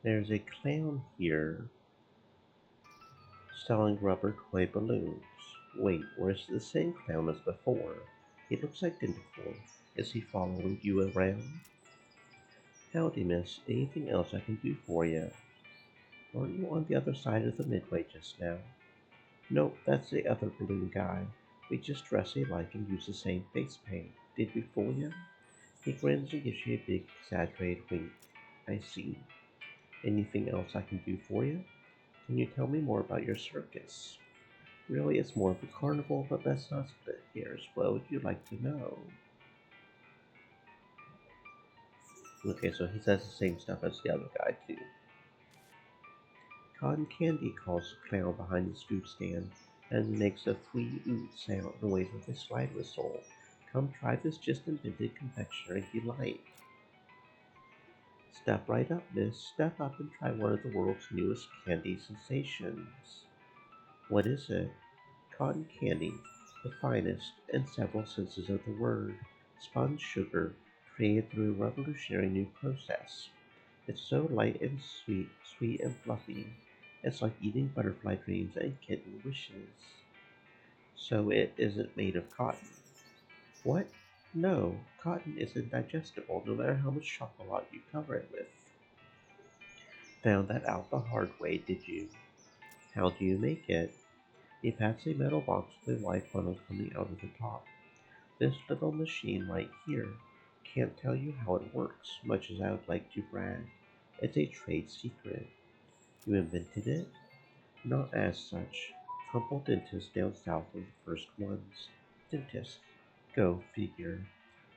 There's a clown here selling rubber toy balloons. Wait, where's the same clown as before? He looks identical. Is he following you around? Howdy, miss. Anything else I can do for you? Weren't you on the other side of the midway just now? Nope, that's the other balloon guy. We just dress alike and use the same face paint. Did we fool you? He grins and gives you a big, exaggerated wink. I see. Anything else I can do for you? Can you tell me more about your circus? Really, it's more of a carnival, but let's not split hairs. What would you like to know? Okay, so he says the same stuff as the other guy, too. Cotton Candy calls the clown behind his food stand and makes a free oot sound noise with a slide whistle. Come try this just invented confectionery delight. Step right up, miss. Step up and try one of the world's newest candy sensations. What is it? Cotton candy, the finest in several senses of the word. Spun sugar, created through a revolutionary new process. It's so light and sweet, sweet and fluffy. It's like eating butterfly dreams and kitten wishes. So it isn't made of cotton. What? No, cotton isn't digestible no matter how much chocolate you cover it with. Found that out the hard way, did you? How do you make it? He pats a metal box with a wide funnel coming out of the top. This little machine right here. Can't tell you how it works, much as I would like to brag. It's a trade secret. You invented it? Not as such. Couple dentists down south were the first ones. Dentists. Go figure.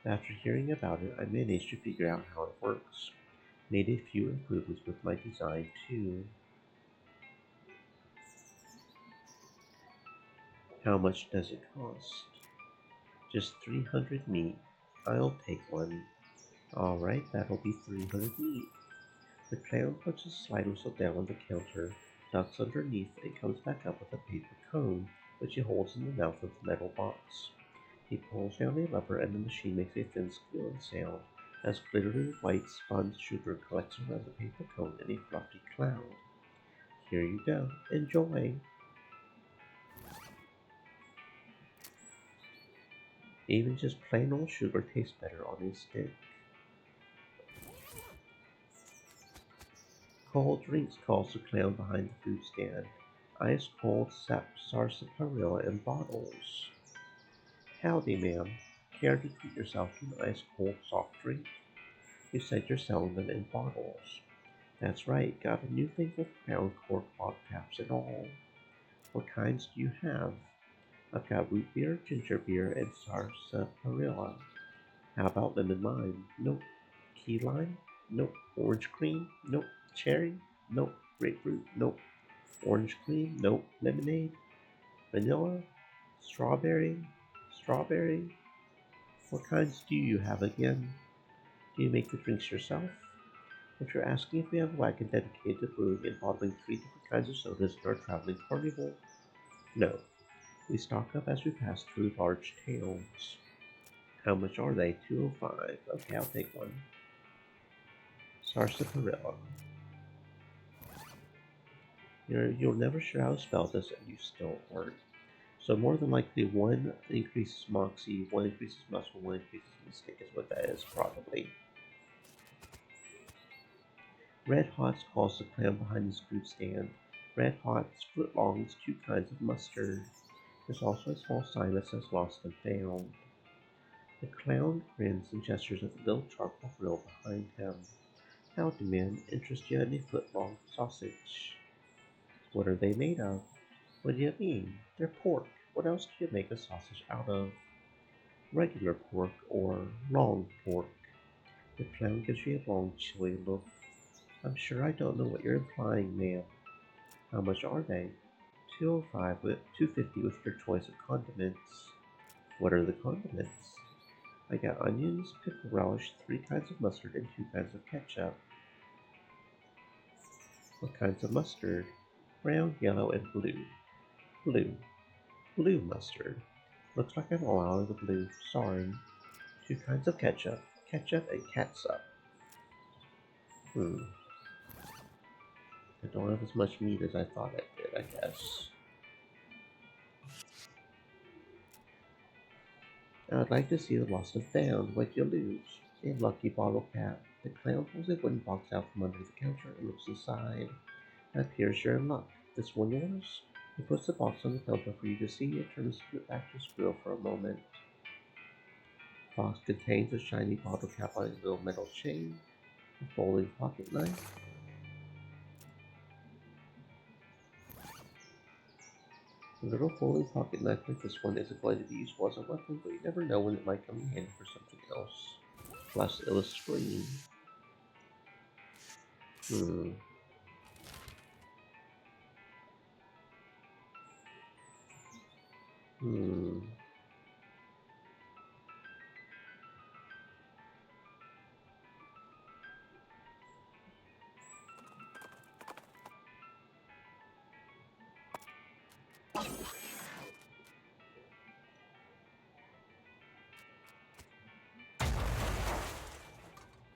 After hearing about it, I managed to figure out how it works. Made a few improvements with my design too. How much does it cost? Just 300 meat. I'll take one. Alright, that'll be 300 meat. The clown puts his slide whistle down on the counter, ducks underneath, and comes back up with a paper cone, which he holds in the mouth of the metal box. He pulls down a lever and the machine makes a thin squealing sound as glittery white spun sugar collects around the paper cone in a fluffy cloud. Here you go. Enjoy! Even just plain old sugar tastes better on a stick. Cold drinks, calls the clown behind the food stand. Ice cold sarsaparilla in bottles. Howdy, ma'am. Care to treat yourself to an ice cold soft drink? You said you're selling them in bottles. That's right, got a new thing with crown cork log caps and all. What kinds do you have? I've got root beer, ginger beer, and sarsaparilla. How about lemon lime? Nope. Key lime? Nope. Orange cream? Nope. Cherry? Nope. Grapefruit? Nope. Orange cream? Nope. Lemonade? Vanilla? Strawberry? Strawberry? What kinds do you have again? Do you make the drinks yourself? If you're asking if we have a wagon dedicated to brewing and bottling 3 different kinds of sodas in our traveling carnival, no. We stock up as we pass through large towns. How much are they? 205. Okay, I'll take one. Sarsaparilla. You're never sure how to spell this, and you still aren't. So more than likely, one increases moxie, one increases muscle, one increases mystic is what that is, probably. Red Hots calls the clown behind his food stand. Red Hots, footlongs, 2 kinds of mustard. There's also a small sign that says lost and found. The clown grins and gestures at the little charcoal grill behind him. Howdy, man. Interest you in a footlong sausage? What are they made of? What do you mean? They're pork. What else do you make a sausage out of? Regular pork or long pork. The clown gives you a long, chilly look. I'm sure I don't know what you're implying, ma'am. How much are they? 205 with 250 with your choice of condiments. What are the condiments? I got onions, pickle relish, 3 kinds of mustard, and 2 kinds of ketchup. What kinds of mustard? Brown, yellow, and blue. Blue. Blue mustard. Looks like I'm all out of the blue. Sorry. 2 kinds of ketchup. Ketchup and catsup. Hmm. I don't have as much meat as I thought I did, I guess. I'd like to see the lost and found. What you lose? A lucky bottle cap. The clown pulls a wooden box out from under the counter and looks inside. It appears you're in luck. This one yours? He puts the box on the counter for you to see and turns back to squirrel for a moment. The box contains a shiny bottle cap on a little metal chain, a folding pocket knife. A little folding pocket knife like this one isn't going to be useful as a weapon, but you never know when it might come in handy for something else. Plus, it was screen. Hmm. Hmm.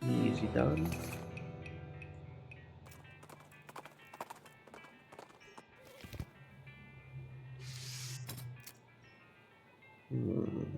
Easy done. Hmm.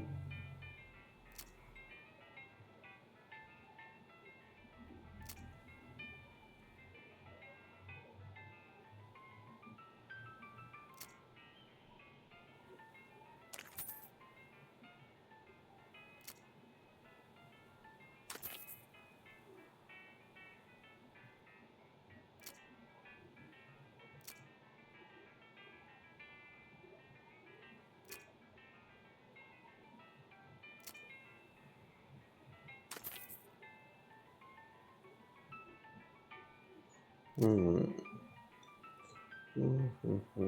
Hmm. Hmm. Hmm. Hmm.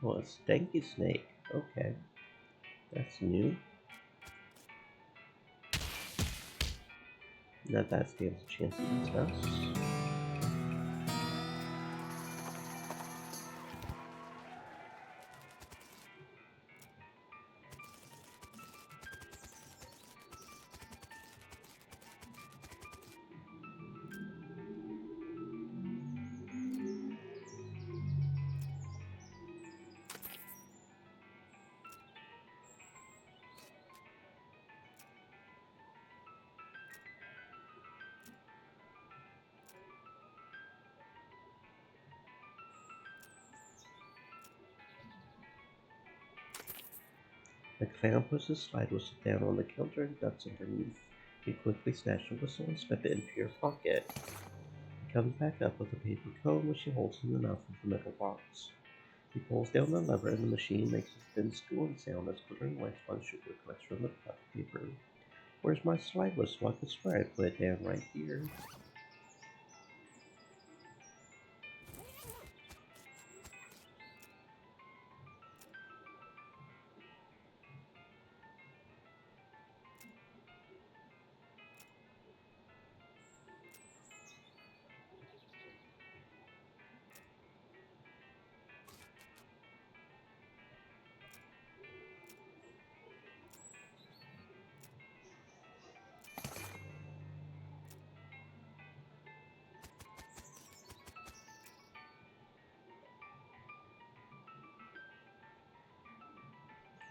Well, a stanky snake. Okay, that's new. Now that stands a chance against us. The clown puts his slide whistle down on the counter and ducks underneath. He quickly snatches the whistle and spits it into your pocket. He comes back up with a paper cone which he holds in the mouth of the metal box. He pulls down the lever and the machine makes a thin squealing sound as glittering white spun sugar collects from the paper. Where's my slide whistle? I could swear I put it down right here.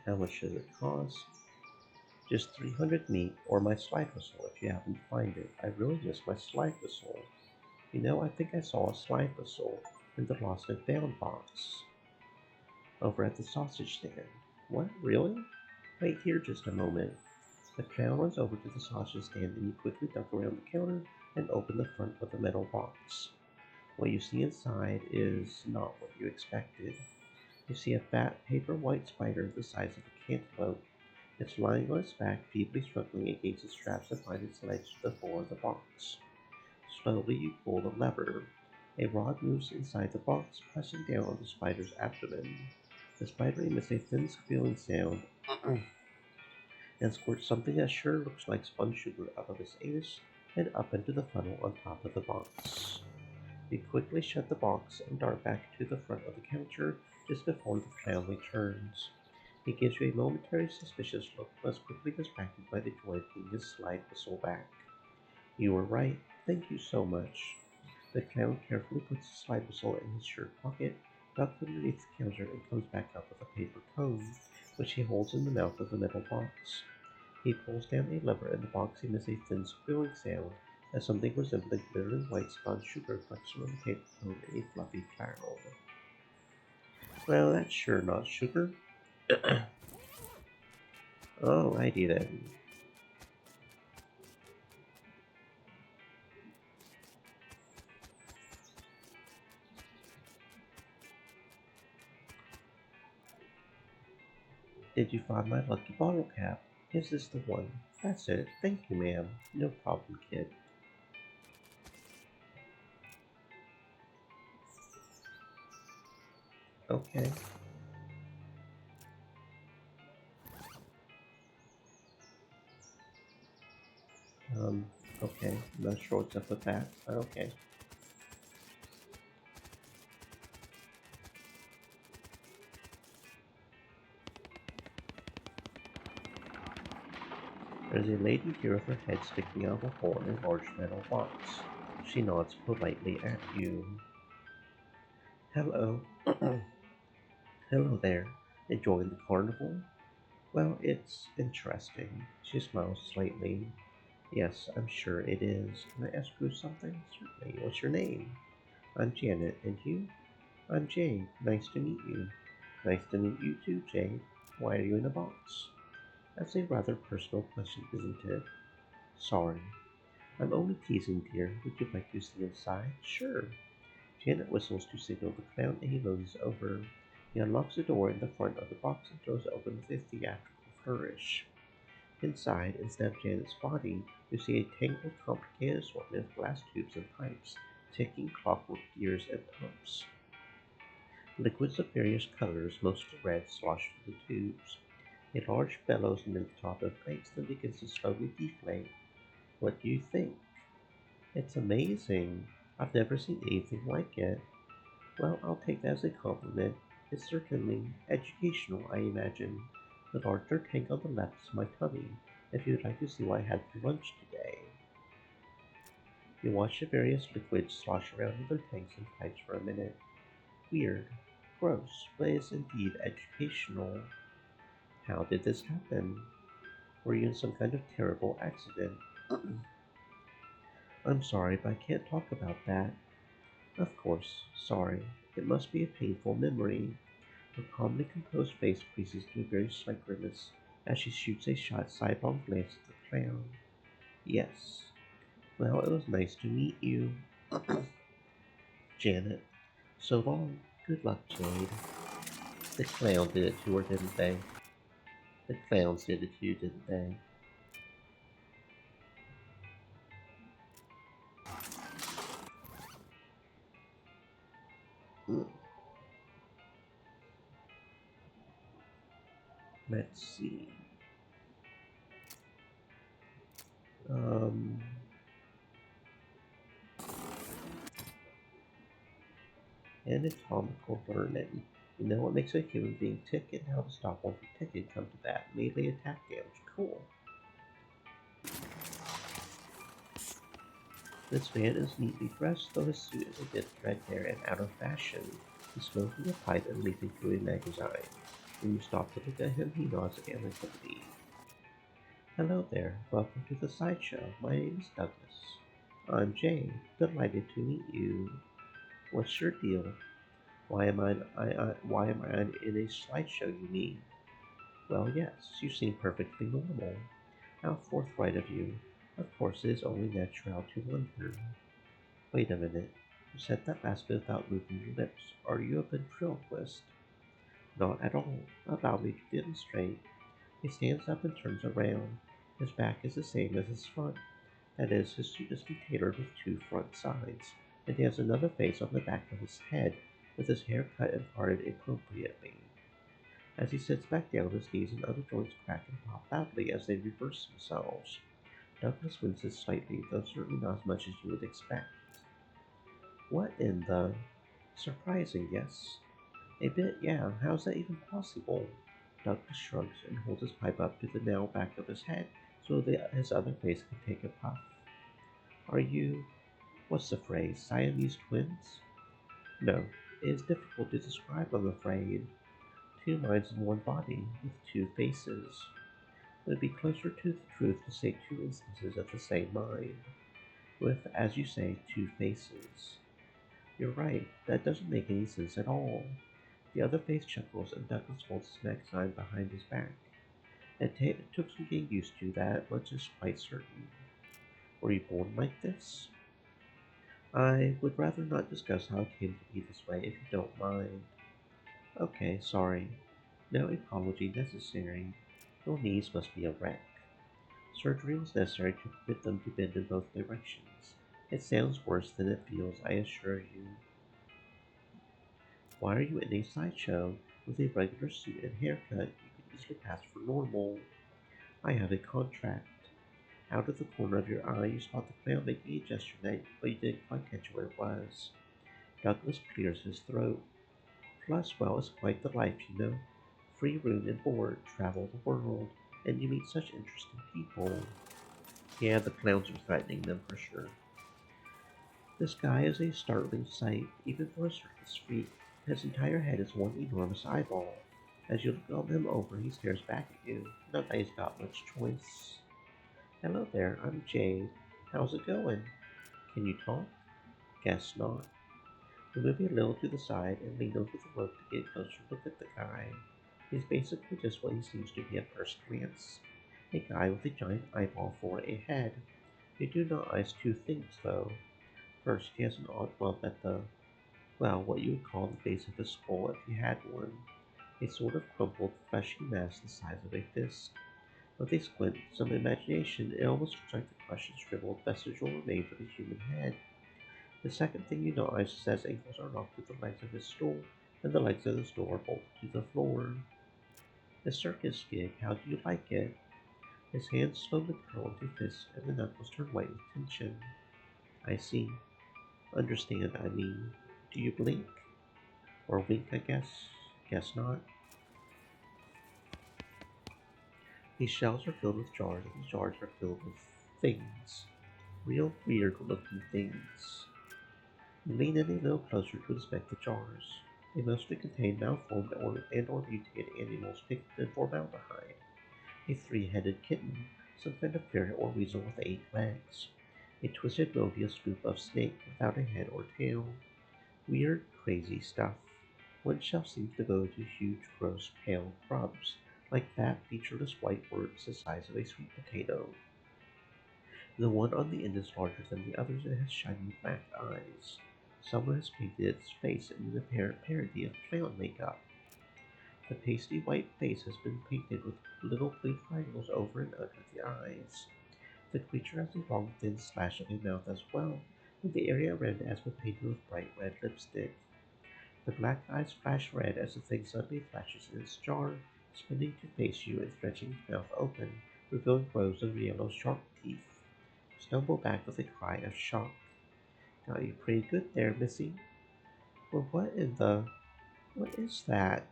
How much does it cost? Just 300 meat or my slide whistle if you happen to find it. I really miss my slide whistle. You know, I think I saw a slide whistle in the lost and found box over at the sausage stand. What? Really? Wait here just a moment. The clown runs over to the sausage stand and you quickly duck around the counter and open the front of the metal box. What you see inside is not what you expected. You see a fat, paper white spider the size of a cantaloupe. It's lying on its back, feebly struggling against the straps that bind its legs to the floor of the box. Slowly you pull the lever. A rod moves inside the box, pressing down on the spider's abdomen. The spider emits a thin squealing sound and squirts something that sure looks like spun sugar out of its anus and up into the funnel on top of the box. You quickly shut the box and dart back to the front of the counter just before the clown returns. He gives you a momentary suspicious look, but is quickly distracted by the joy of getting his slide whistle back. You were right. Thank you so much. The clown carefully puts the slide whistle in his shirt pocket, ducks underneath the counter, and comes back up with a paper cone, which he holds in the mouth of the metal box. He pulls down a lever and the box emits a thin squealing sound as something resembling glittering white spun sugar flecks around the paper cone in a fluffy cloud. Well, that's sure not sugar. Alrighty then. Did you find my lucky bottle cap? Is this the one? That's it. Thank you, ma'am. No problem, kid. Okay. Um, okay. I'm not sure what's up with that, but okay. There's a lady here with her head sticking out of a hole in a large metal box. She nods politely at you. Hello. Hello there. Enjoying the carnival? Well, it's interesting. She smiles slightly. Yes, I'm sure it is. Can I ask you something? Certainly. What's your name? I'm Janet. And you? I'm Jade. Nice to meet you. Nice to meet you too, Jade. Why are you in a box? That's a rather personal question, isn't it? Sorry. I'm only teasing, dear. Would you like to see inside? Sure. Janet whistles to signal the clown and he moves over. He unlocks the door in the front of the box and throws it open with a theatrical flourish. Inside, instead of Janet's body, you see a tangled, complicated assortment of glass tubes and pipes, ticking clockwork gears and pumps. Liquids of various colors, mostly red, slosh through the tubes. A large bellows near the top of pipes then begins to slowly deflate. What do you think? It's amazing. I've never seen anything like it. Well, I'll take that as a compliment. It's certainly educational, I imagine. The larger tank on the left is my tummy, if you'd like to see what I had for lunch today. You watch the various liquids slosh around in their tanks and pipes for a minute. Weird. Gross, but it's indeed educational. How did this happen? Were you in some kind of terrible accident? I'm sorry, but I can't talk about that. Of course, sorry. It must be a painful memory. Her calmly composed face creases to a very slight grimace as she shoots a shot sidelong glance at the clown. Yes. Well, it was nice to meet you. Janet. So long. Good luck, Jade. The clown did it to her, didn't they? The clowns did it to you, didn't they? Mm. Let's see. Um, Anatomical learning. You know what makes a human being tick and how to stop one from ticking. Come to that. Melee attack damage. Cool. This man is neatly dressed, though his suit is a bit threadbare and out of fashion. He's smoking a pipe and leafing through a magazine. When you stop to look at him, he nods amicably. Hello there. Welcome to the sideshow. My name is Douglas. I'm Jay. Delighted to meet you. What's your deal? Why am I in a slideshow, you mean? Well, yes, you seem perfectly normal. How forthright of you. Of course, it is only natural to wonder. Wait a minute. You said that last bit without moving your lips. Are you a ventriloquist? Not at all. Allow me to demonstrate. He stands up and turns around. His back is the same as his front. That is, his suit is tailored with two front sides, and he has another face on the back of his head, with his hair cut and parted appropriately. As he sits back down, his knees and other joints crack and pop loudly as they reverse themselves. Douglas winces slightly, though certainly not as much as you would expect. What in the... Surprising, yes. A bit, yeah. How's that even possible? Douglas shrugs and holds his pipe up to the now back of his head so that his other face can take a puff. Are you, what's the phrase, Siamese twins? No, it is difficult to describe, I'm afraid. Two minds in one body, with two faces. It would be closer to the truth to say two instances of the same mind, with, as you say, two faces. You're right, that doesn't make any sense at all. The other face chuckles and Douglas holds his neck sign behind his back. It took some getting used to, that much is quite certain. Were you born like this? I would rather not discuss how it came to be this way, if you don't mind. Okay, sorry. No apology necessary. Your knees must be a wreck. Surgery was necessary to permit them to bend in both directions. It sounds worse than it feels, I assure you. Why are you in a sideshow? With a regular suit and haircut, you could easily pass for normal. I have a contract. Out of the corner of your eye, you spot the clown making a gesture that, but you didn't quite catch what it was. Douglas clears his throat. Plus, well, it's quite the life, you know. Free room and board, travel the world, and you meet such interesting people. Yeah, the clowns are threatening them for sure. This guy is a startling sight, even for a circus freak. His entire head is one enormous eyeball. As you look him over, he stares back at you. Not that he's got much choice. Hello there, I'm Jade. How's it going? Can you talk? Guess not. You move a little to the side and lean over the rope to get a closer look at the guy. He's basically just what he seems to be at first glance. A guy with a giant eyeball for a head. You do notice two things, though. First, he has an odd lump at the, well, what you would call the base of his skull if he had one. A sort of crumpled, fleshy mass the size of a fist. With a squint, some imagination, it almost looks like the crushed and shriveled vestigial remains of a human head. The second thing you notice is that his ankles are locked with the legs of his stool, and the legs of the stool are bolted to the floor. The circus gig, how do you like it? His hands slowly curl into fists, and the knuckles turn white with tension. I see. Understand, I mean. Do you blink? Or wink, I guess? Guess not. These shelves are filled with jars, and the jars are filled with things. Real weird looking things. You lean in a little closer to inspect the jars. They mostly contain malformed and or mutated animals picked in formaldehyde. A three-headed kitten, some kind of ferret or weasel with 8 legs. A twisted Mobius loop of snake without a head or tail. Weird, crazy stuff. One shelf seems devoted to huge, gross, pale grubs, like fat, featureless white worms the size of a sweet potato. The one on the end is larger than the others and has shiny black eyes. Someone has painted its face in an apparent parody of clown makeup. The pasty white face has been painted with little blue triangles over and under the eyes. The creature has a long thin slash of a mouth as well, and the area around it has been painted with bright red lipstick. The black eyes flash red as the thing suddenly flashes in its jar, spinning to face you and stretching its mouth open, revealing rows of yellow shark teeth. You stumble back with a cry of shock. Got you pretty good there, Missy. Well, what in the... what is that?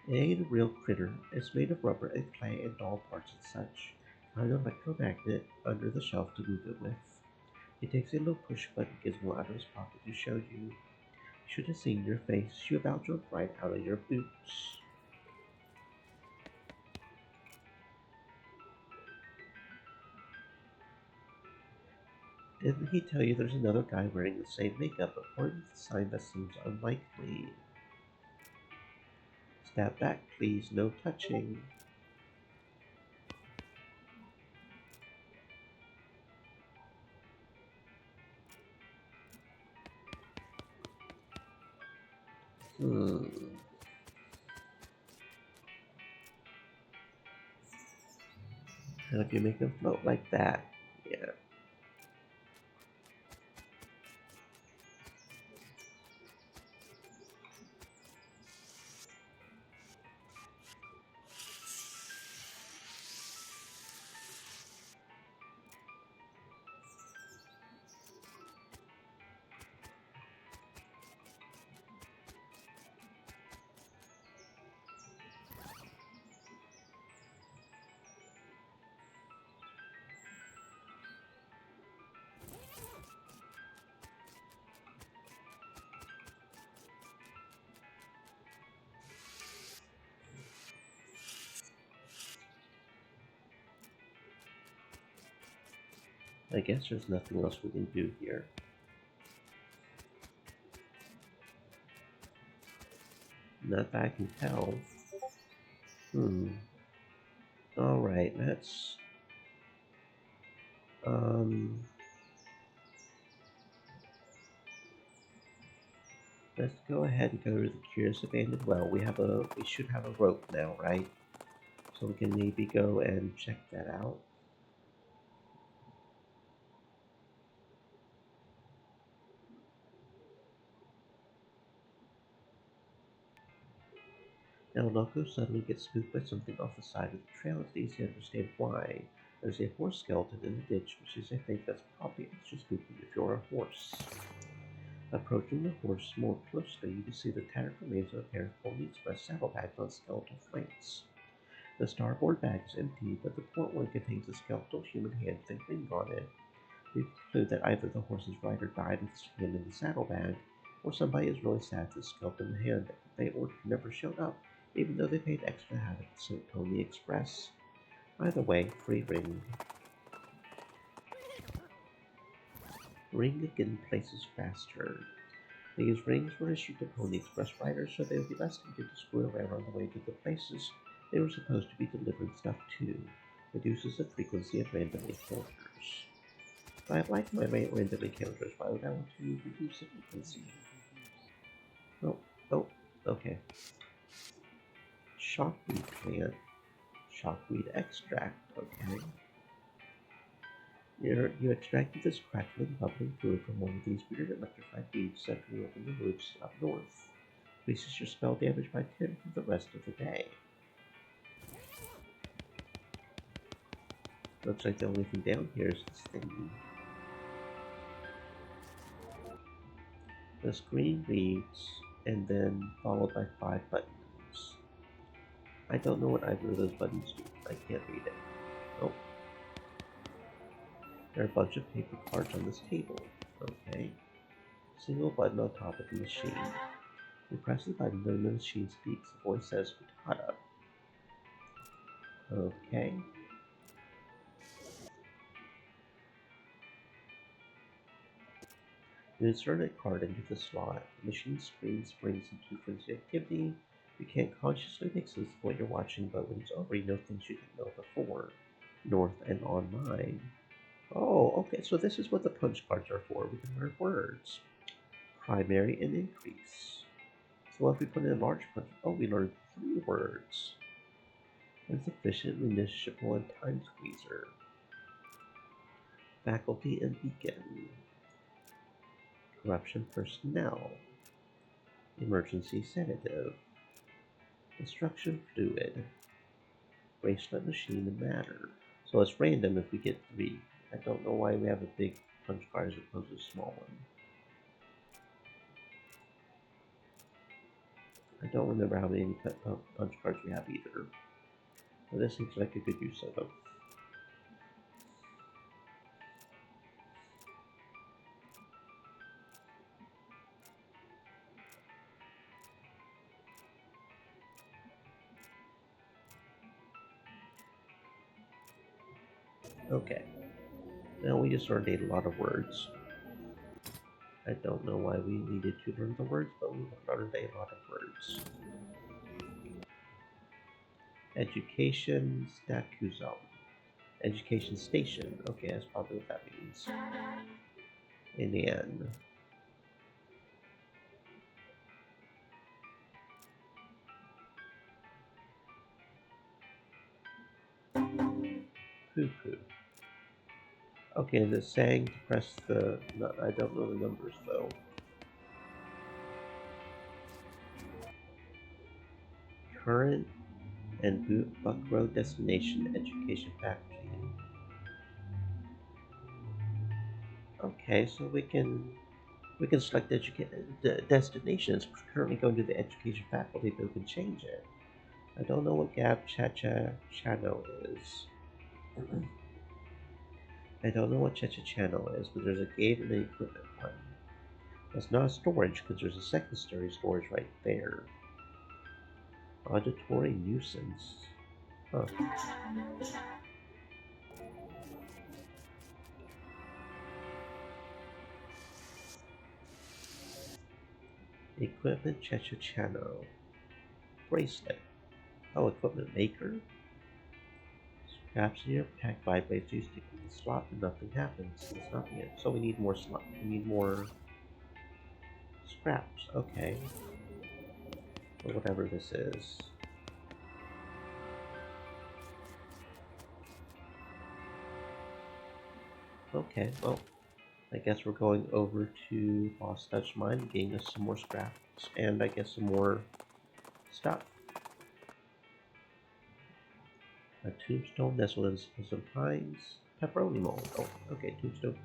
It ain't a real critter. It's made of rubber and clay and doll parts and such. Find an electromagnet under the shelf to move it with. He takes a little push button gizmo out of his pocket to show you. Should have seen your face. You about jumped right out of your boots. Didn't he tell you there's another guy wearing the same makeup, but pointing to the sign that seems unlikely? Step back, please. No touching. Hmm. And if you make them float like that, yeah. I guess there's nothing else we can do here. Not that I can tell. Hmm. Alright, um let's go ahead and go to the Curious Abandoned Well. We should have a rope now, right? So we can maybe go and check that out. Now Loco suddenly gets spooked by something off the side of the trail. It's easy to understand why. There's a horse skeleton in the ditch, which is, I think, that's probably extra spooky if you're a horse. Approaching the horse more closely, you can see the tattered remains of a pair of Pony Express saddlebags on skeletal flanks. The starboard bag is empty, but the port one contains a skeletal human hand with a ring on it. We conclude that either the horse's rider died with his hand in the saddlebag, or somebody is really sad that the skeleton hand they ordered never showed up, even though they paid extra to have it sent Pony Express. Either way, free ring. Ring again places faster. These rings were issued to Pony Express riders so they would be less tempted to screw around on the way to the places they were supposed to be delivering stuff to. Reduces the frequency of random encounters. I like my random encounters, why would I want to reduce the frequency? Oh, oh, okay. Shockweed plant. Shockweed extract, okay. You extracted this crackling, bubbling fluid from one of these weird electrified weeds that grew up in the woods up north. Increases your spell damage by 10 for the rest of the day. Looks like the only thing down here is this thing. The screen reads, and then followed by 5 buttons. I don't know what either of those buttons do. I can't read it. Oh, there are a bunch of paper cards on this table. Okay. Single button on top of the machine. You press the button, then the machine speaks. The voice says, Utada. Okay. You insert a card into the slot. The machine screen springs into frenzy activity. You can't consciously make sense of what you're watching, but when it's over, you know things you didn't know before. North and online. Oh, okay, so this is what the punch cards are for. We can learn words. Primary and increase. So if we put in a large punch, oh, we learned 3 words. Insufficient, municipal, and time squeezer. Faculty and beacon. Corruption personnel. Emergency sedative. Instruction fluid. Bracelet machine and matter. So it's random if we get 3. I don't know why we have a big punch card as opposed to a small one. I don't remember how many punch cards we have either. But this seems like a good use of them. Okay. Now we just learned a lot of words. I don't know why we needed to learn the words, but we learned a lot of words. Education Stakuzum. Education Station. Okay, that's probably what that means. In the end. poo poo. Okay, and it's saying to press the. No, I don't know the numbers though. Current and Buck Road destination education packaging. Okay, so we can select the destination. It's currently going to the education faculty, but we can change it. I don't know what Gab Chacha channel is. I don't know what Chacha channel is, but there's a game and an equipment one. That's not a storage because there's a secondary storage right there. Auditory nuisance. Huh. Equipment Chacha channel. Bracelet. Oh, equipment maker? Scraps in your pack vibrates. You stick with the slot and nothing happens. It's nothing yet. So we need more slot. We need more scraps. Okay. Or whatever this is. Okay, well, I guess we're going over to Boss Touch Mine, getting us some more scraps, and I guess some more stuff. A tombstone nestled in some pines. Pepperoni mold. Oh, okay, tombstone.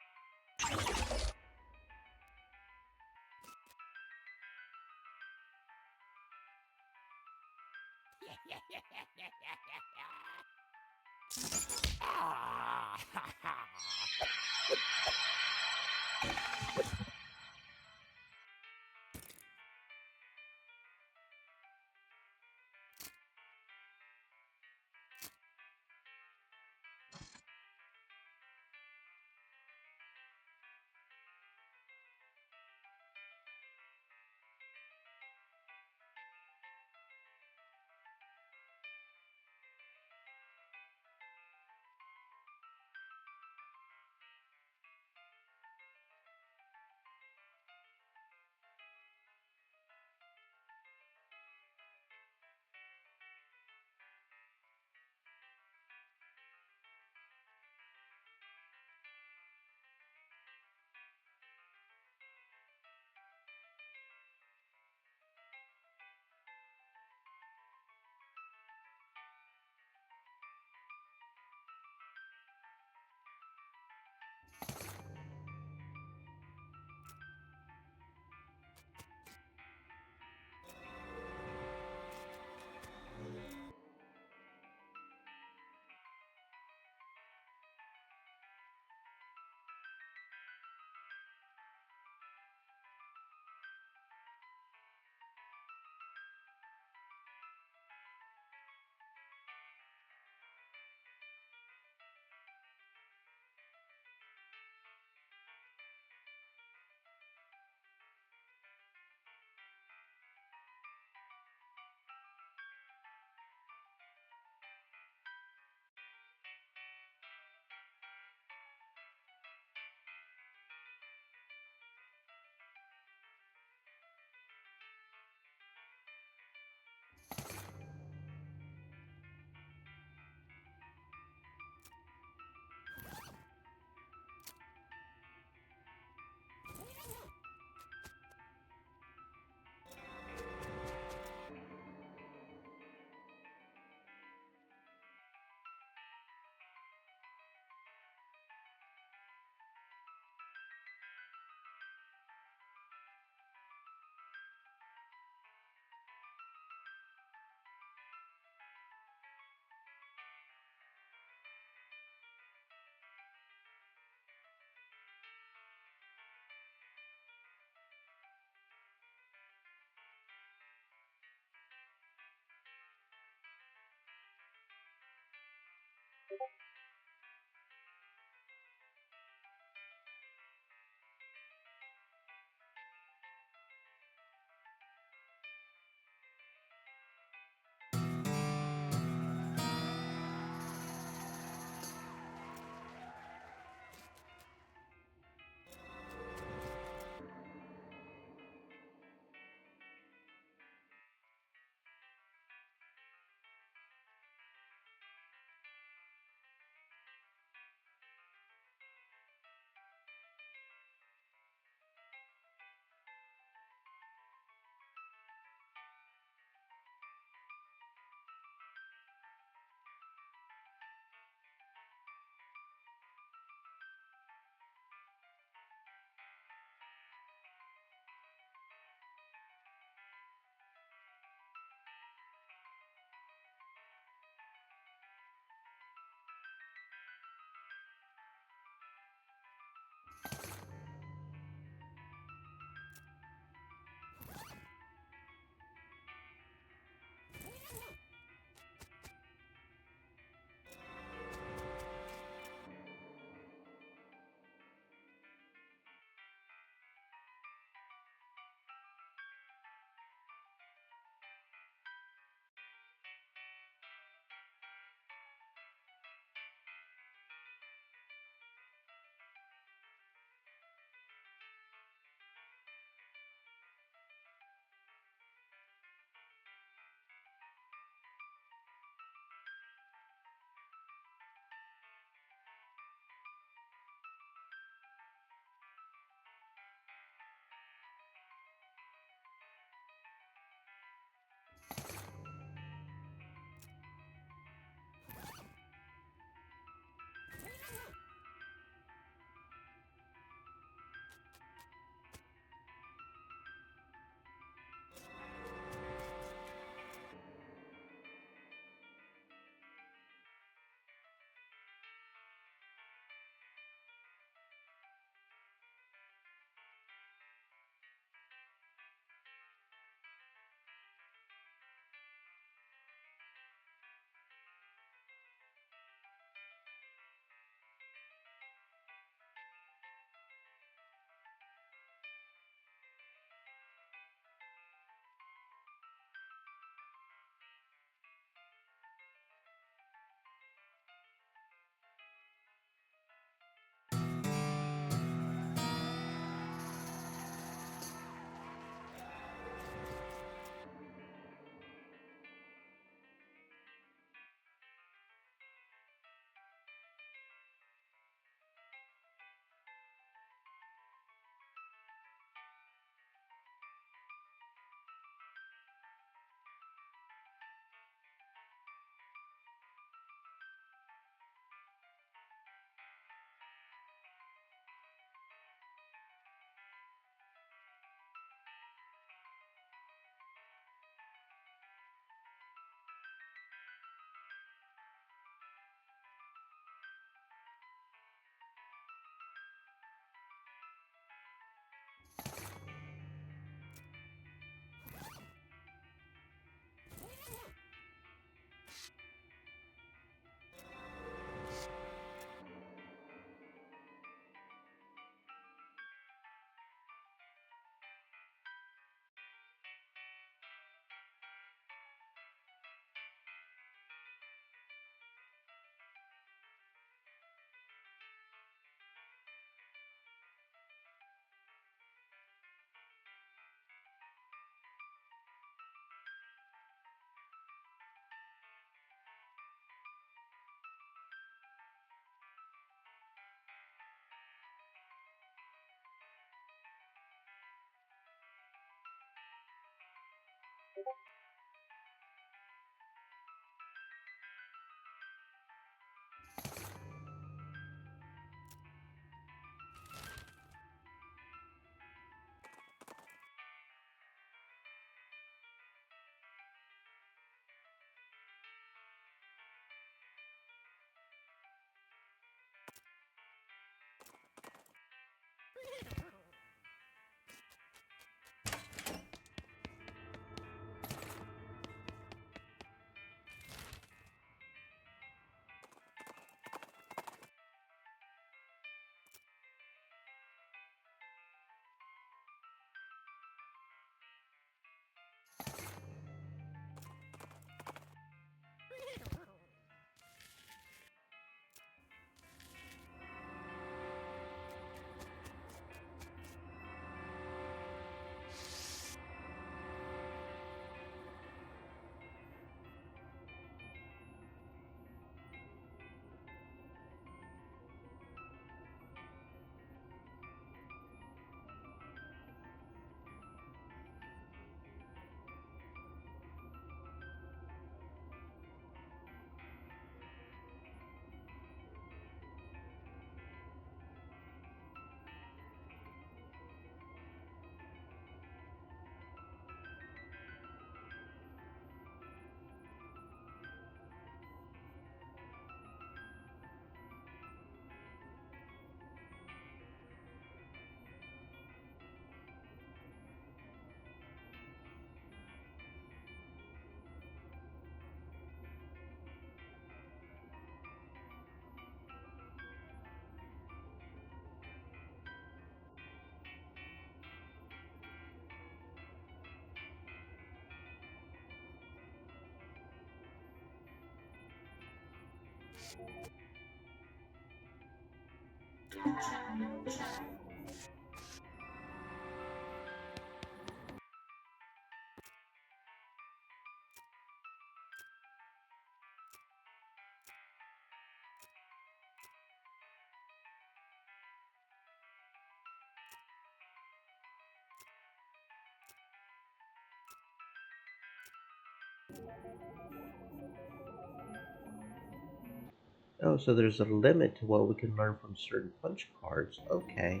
Oh, so there's a limit to what we can learn from certain punch cards. Okay.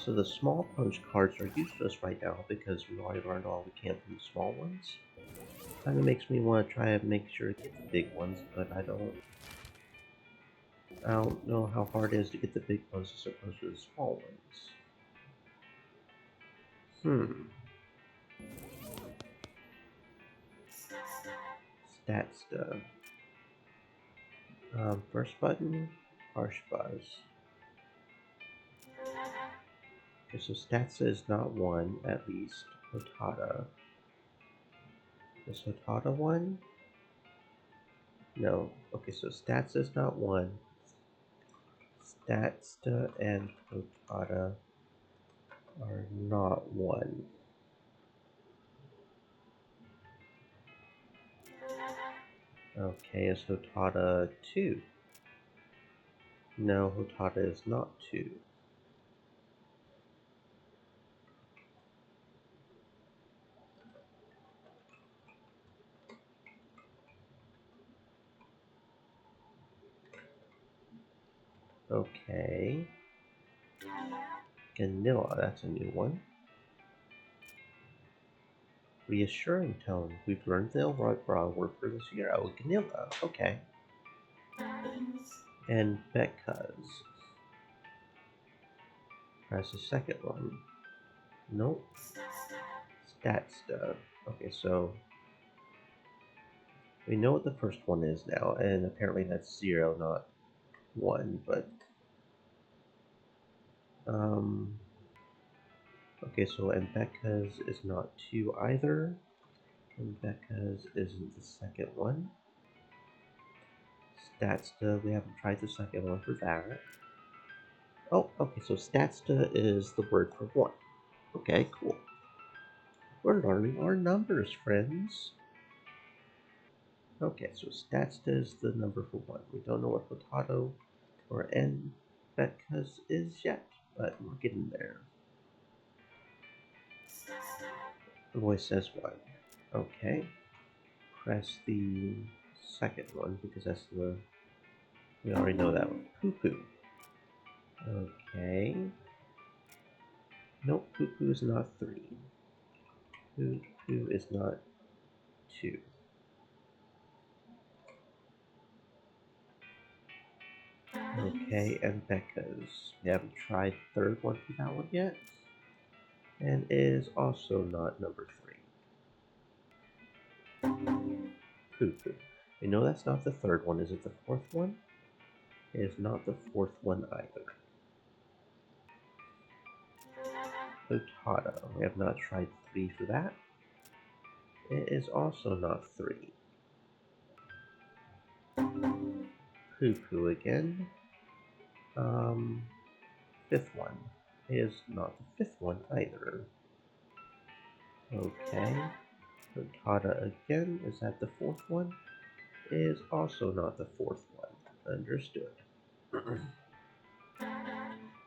So the small punch cards are useless right now because we already learned all we can from the small ones. Kind of makes me want to try and make sure to get the big ones, but I don't know how hard it is to get the big ones as opposed to the small ones. Hmm. Stat stuff. First button, harsh buzz. Okay, so stats is not one at least. Hotada. Is Hotada one? No. Okay, so stats is not one. Statsta and Hotada are not one. Okay, is Hotada 2? No, Hotada is not 2. Okay. Ganilla, that's a new one. Reassuring tone. We've learned the Elrod word for this year. Oh, Ganilla. Okay. And Becca's. Press the second one. Nope. Stat stuff. Okay, so we know what the first one is now, and apparently that's 0, not 1, but okay, so and Becca's is not 2 either. And Becca's isn't the second one. Statsta, we haven't tried the second one for that. Oh, okay, so Statsta is the word for 1. Okay, cool. We're learning our numbers, friends. Okay, so Statsta is the number for 1. We don't know what potato or N Becca's is yet, but we're getting there. The voice says 1. Okay. Press the second one because that's the... We already know that one. Poo-poo. Okay. Nope, poo-poo is not 3. Poo-poo is not 2. Okay, and Becca's. We haven't tried the third one for that one yet. And is also not number 3. Poo-poo. We know that's not the third one. Is it the fourth one? It is not the fourth one either. Potada. We have not tried 3 for that. It is also not 3. Poo-poo again. Fifth one is not the fifth one either. Okay. Potada again. Is that the fourth one? Is also not the fourth one. Understood.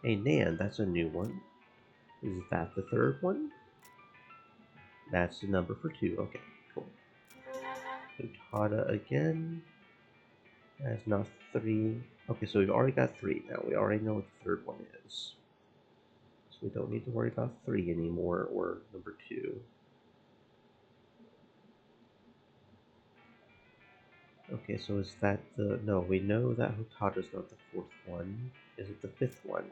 A Nan, that's a new one. Is that the third one? That's the number for 2. Okay, cool. Potada again. That's not 3. Okay, so we've already got 3 now. We already know what the third one is. So we don't need to worry about 3 anymore, or number 2. Okay, so is that the... No, we know that Hotada's not the fourth one. Is it the fifth one?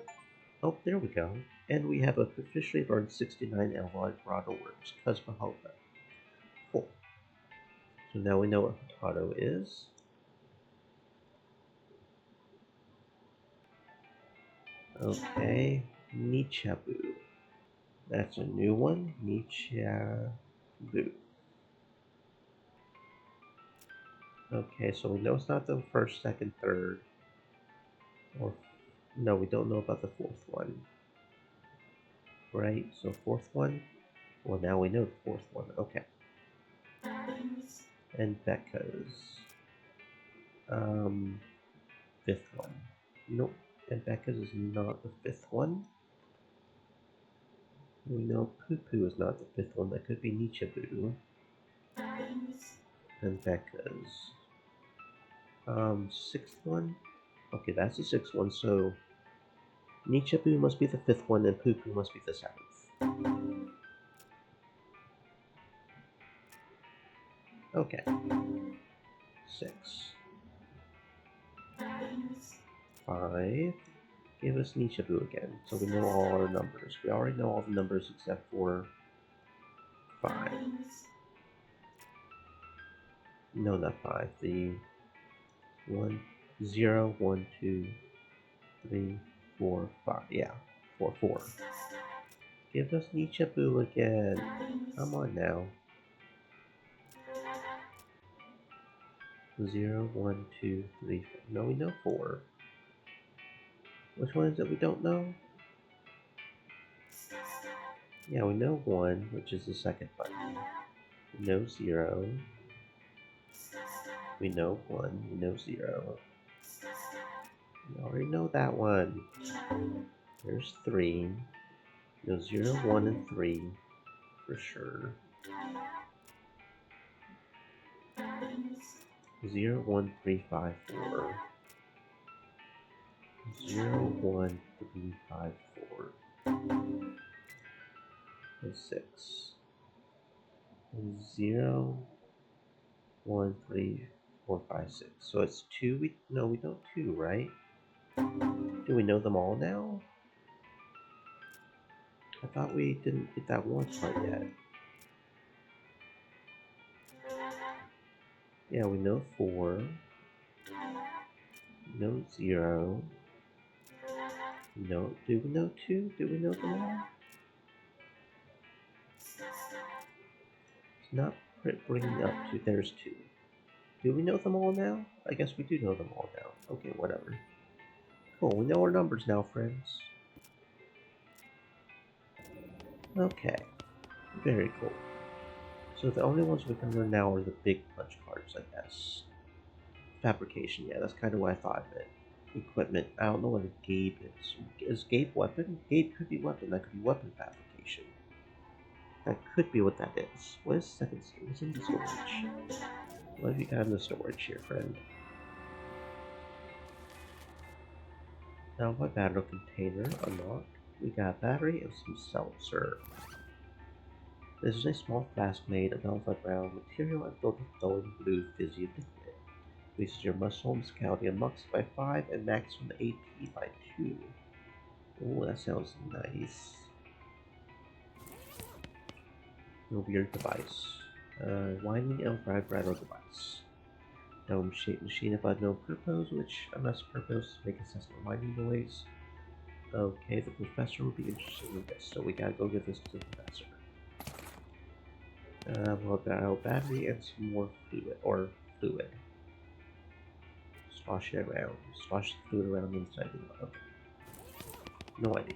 Oh, there we go. And we have officially learned 69 Elrod Grotto words. Cosmohopa. Cool. So now we know what Hotado is. Okay, Nichabu. That's a new one. Nichabu. Okay, so we know it's not the first, second, third, or No, we don't know about the fourth one. Right? So fourth one? Well, now we know the fourth one. Okay. And Becca's. Fifth one. Nope. And Becca's is not the fifth one. We know Poo Poo is not the fifth one. That could be Nichibu. And Becca's. Sixth one? Okay, that's the sixth one, so Nichibu must be the fifth one, and Poo Poo must be the seventh. Okay. 6. 5. Give us Nichibu again, so we know all our numbers. We already know all the numbers except for 5. No, not 5. The 1, 0, 1, 2, 3, 4, 5. Yeah, 4, 4. Give us Nichibu again. Come on now. 0, 1, 2, 3, 4. No, we know 4. Which one is it we don't know? Yeah, we know 1, which is the second button. We know 0. We know 1. We know 0. We already know that one. There's 3. We know 0, 1, and 3 for sure. 0, 1, 3, 5, 4. 0, 1, 3, 5, 4. And 6. And 0, 1, 3, 4, 5, 6. So it's 2. We know 2, right? Do we know them all now? I thought we didn't get that one part yet. Yeah, we know 4. We know 0. No, do we know 2? Do we know them all? It's not bringing up 2. There's 2. Do we know them all now? I guess we do know them all now. Okay, whatever. Cool, we know our numbers now, friends. Okay, very cool. So the only ones we can learn now are the big punch cards, I guess. Fabrication, yeah, that's kind of what I thought of it. Equipment, I don't know what a Gabe is. Is Gabe weapon? Gabe could be weapon, that could be weapon fabrication. That could be what that is. What is second stage? What's in the storage? What have you got in the storage here, friend? Now, what battery container unlocked? We got a battery and some seltzer. This is a small flask made of alpha brown material and filled with glowing blue fizzy liquid. Increases your muscle and musicality and mux by 5 and maximum AP by 2. Oh, that sounds nice. No weird device. Winding elf vibrato device. Dome-shaped machine of no purpose, which, unless purpose, make incessant winding noise. Okay, the professor will be interested in this, so we gotta go give this to the professor. We'll got our battery and some more fluid. Slosh it around. Slosh the fluid around inside the okay. No idea.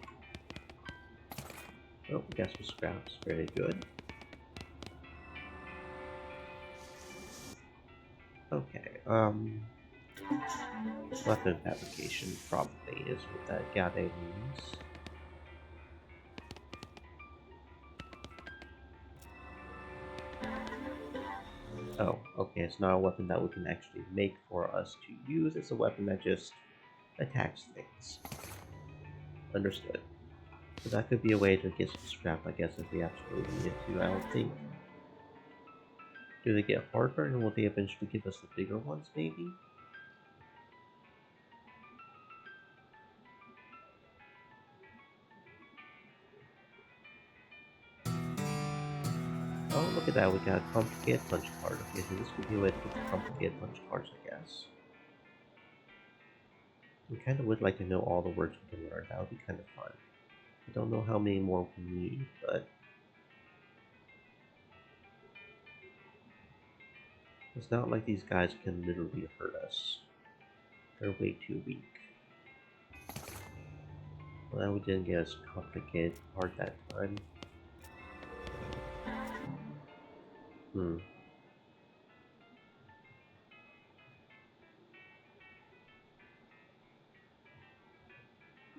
Oh, we got some scraps. Very good. Okay, weapon fabrication probably is what that gade means. Oh, okay, it's not a weapon that we can actually make for us to use, it's a weapon that just attacks things. Understood. So that could be a way to get some scrap, I guess, if we absolutely needed to. I don't think... Do they get harder, and will they eventually give us the bigger ones, maybe? Oh, look at that, we got a complicated punch card. Okay, so this could be a way to get the complicated punch cards, I guess. We kind of would like to know all the words we can learn. That would be kind of fun. I don't know how many more we need, but... It's not like these guys can literally hurt us. They're way too weak. Well, we didn't get as complicated part that time. Hmm.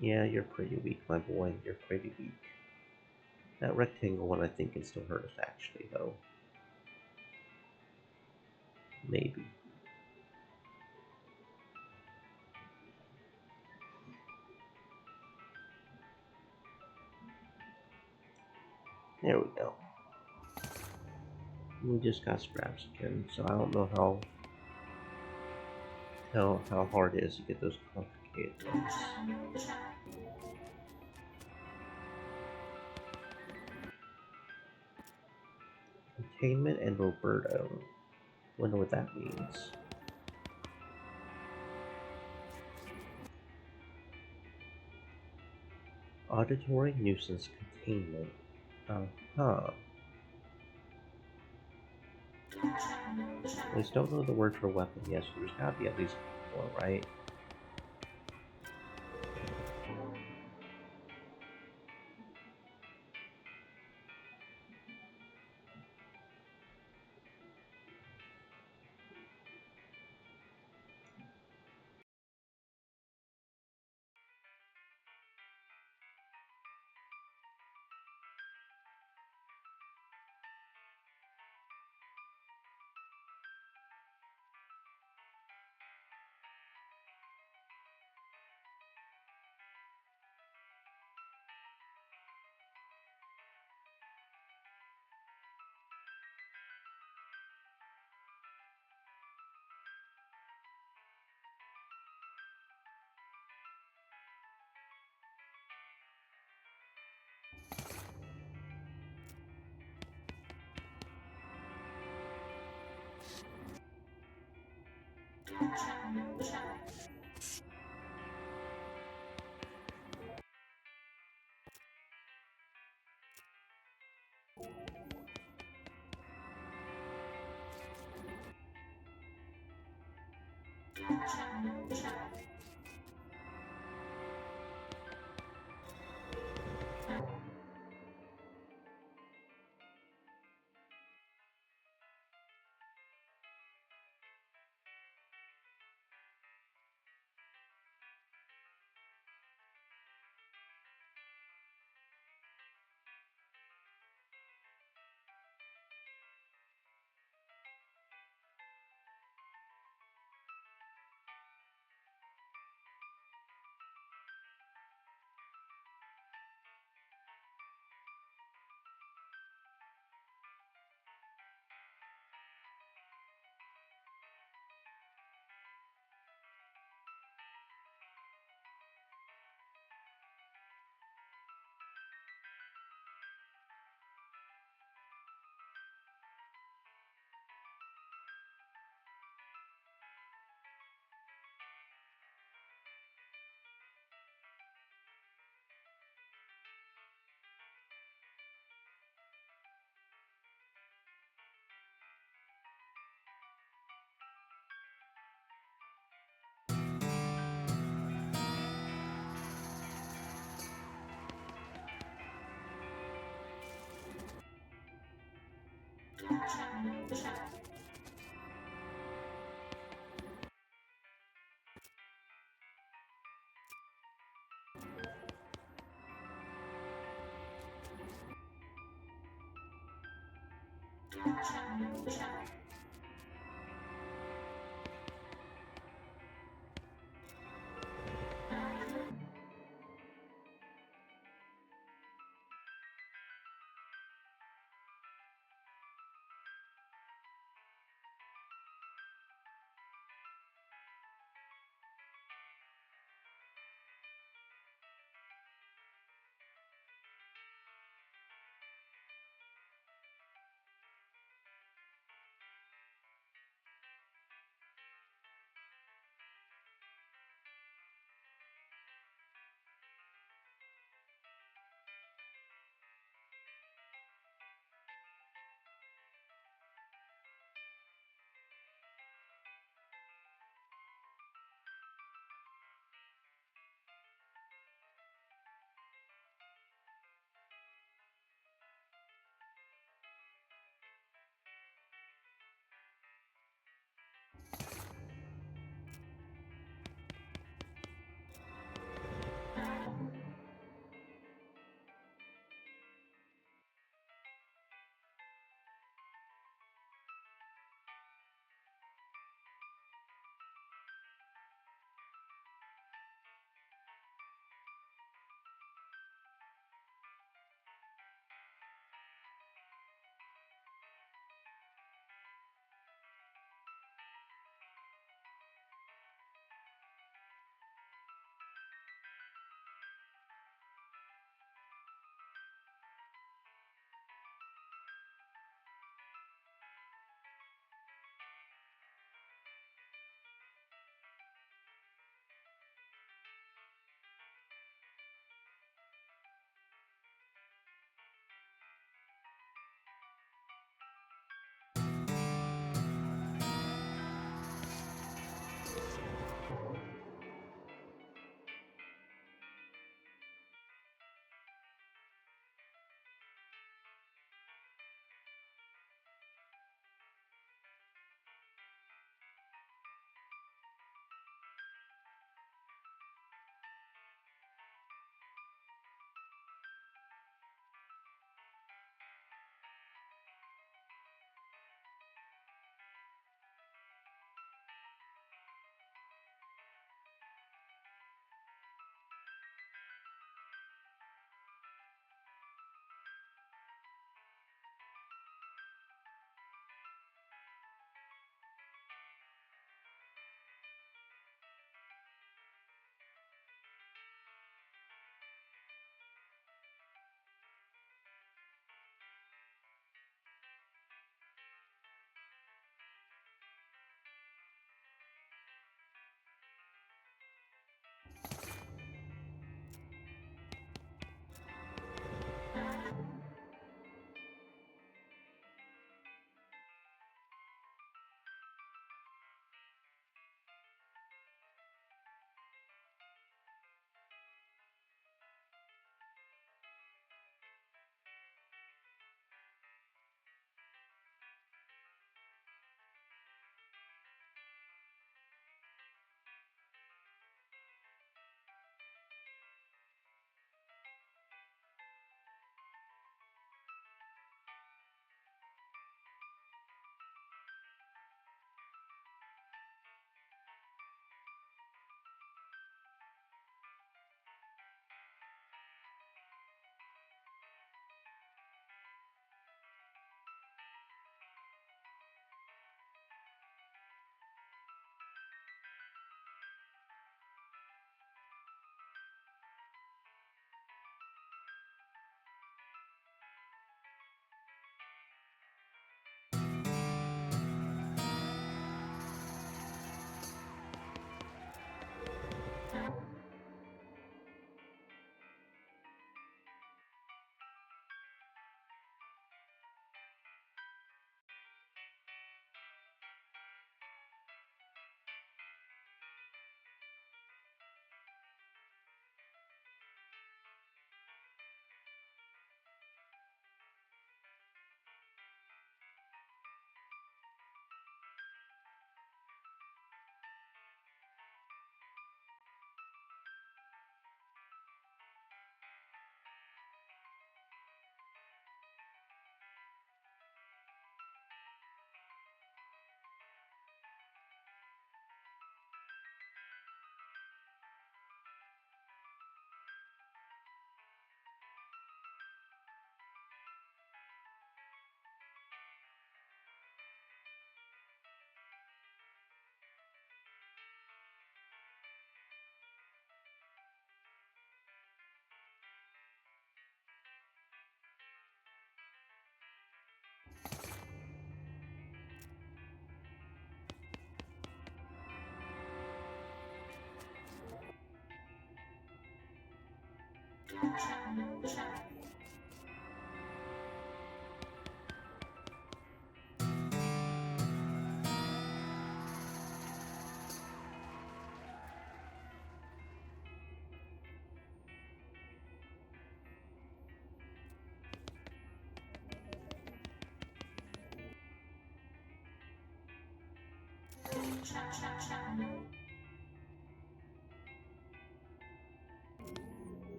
Yeah, you're pretty weak, my boy. You're pretty weak. That rectangle one I think can still hurt us actually, though. Maybe. There we go. We just got scraps again, so I don't know how hard it is to get those complicated ones. Containment and Roberto. Wonder what that means. Auditory nuisance containment. Uh-huh. We still don't know the word for weapon yet, so there's gotta be at least one, right?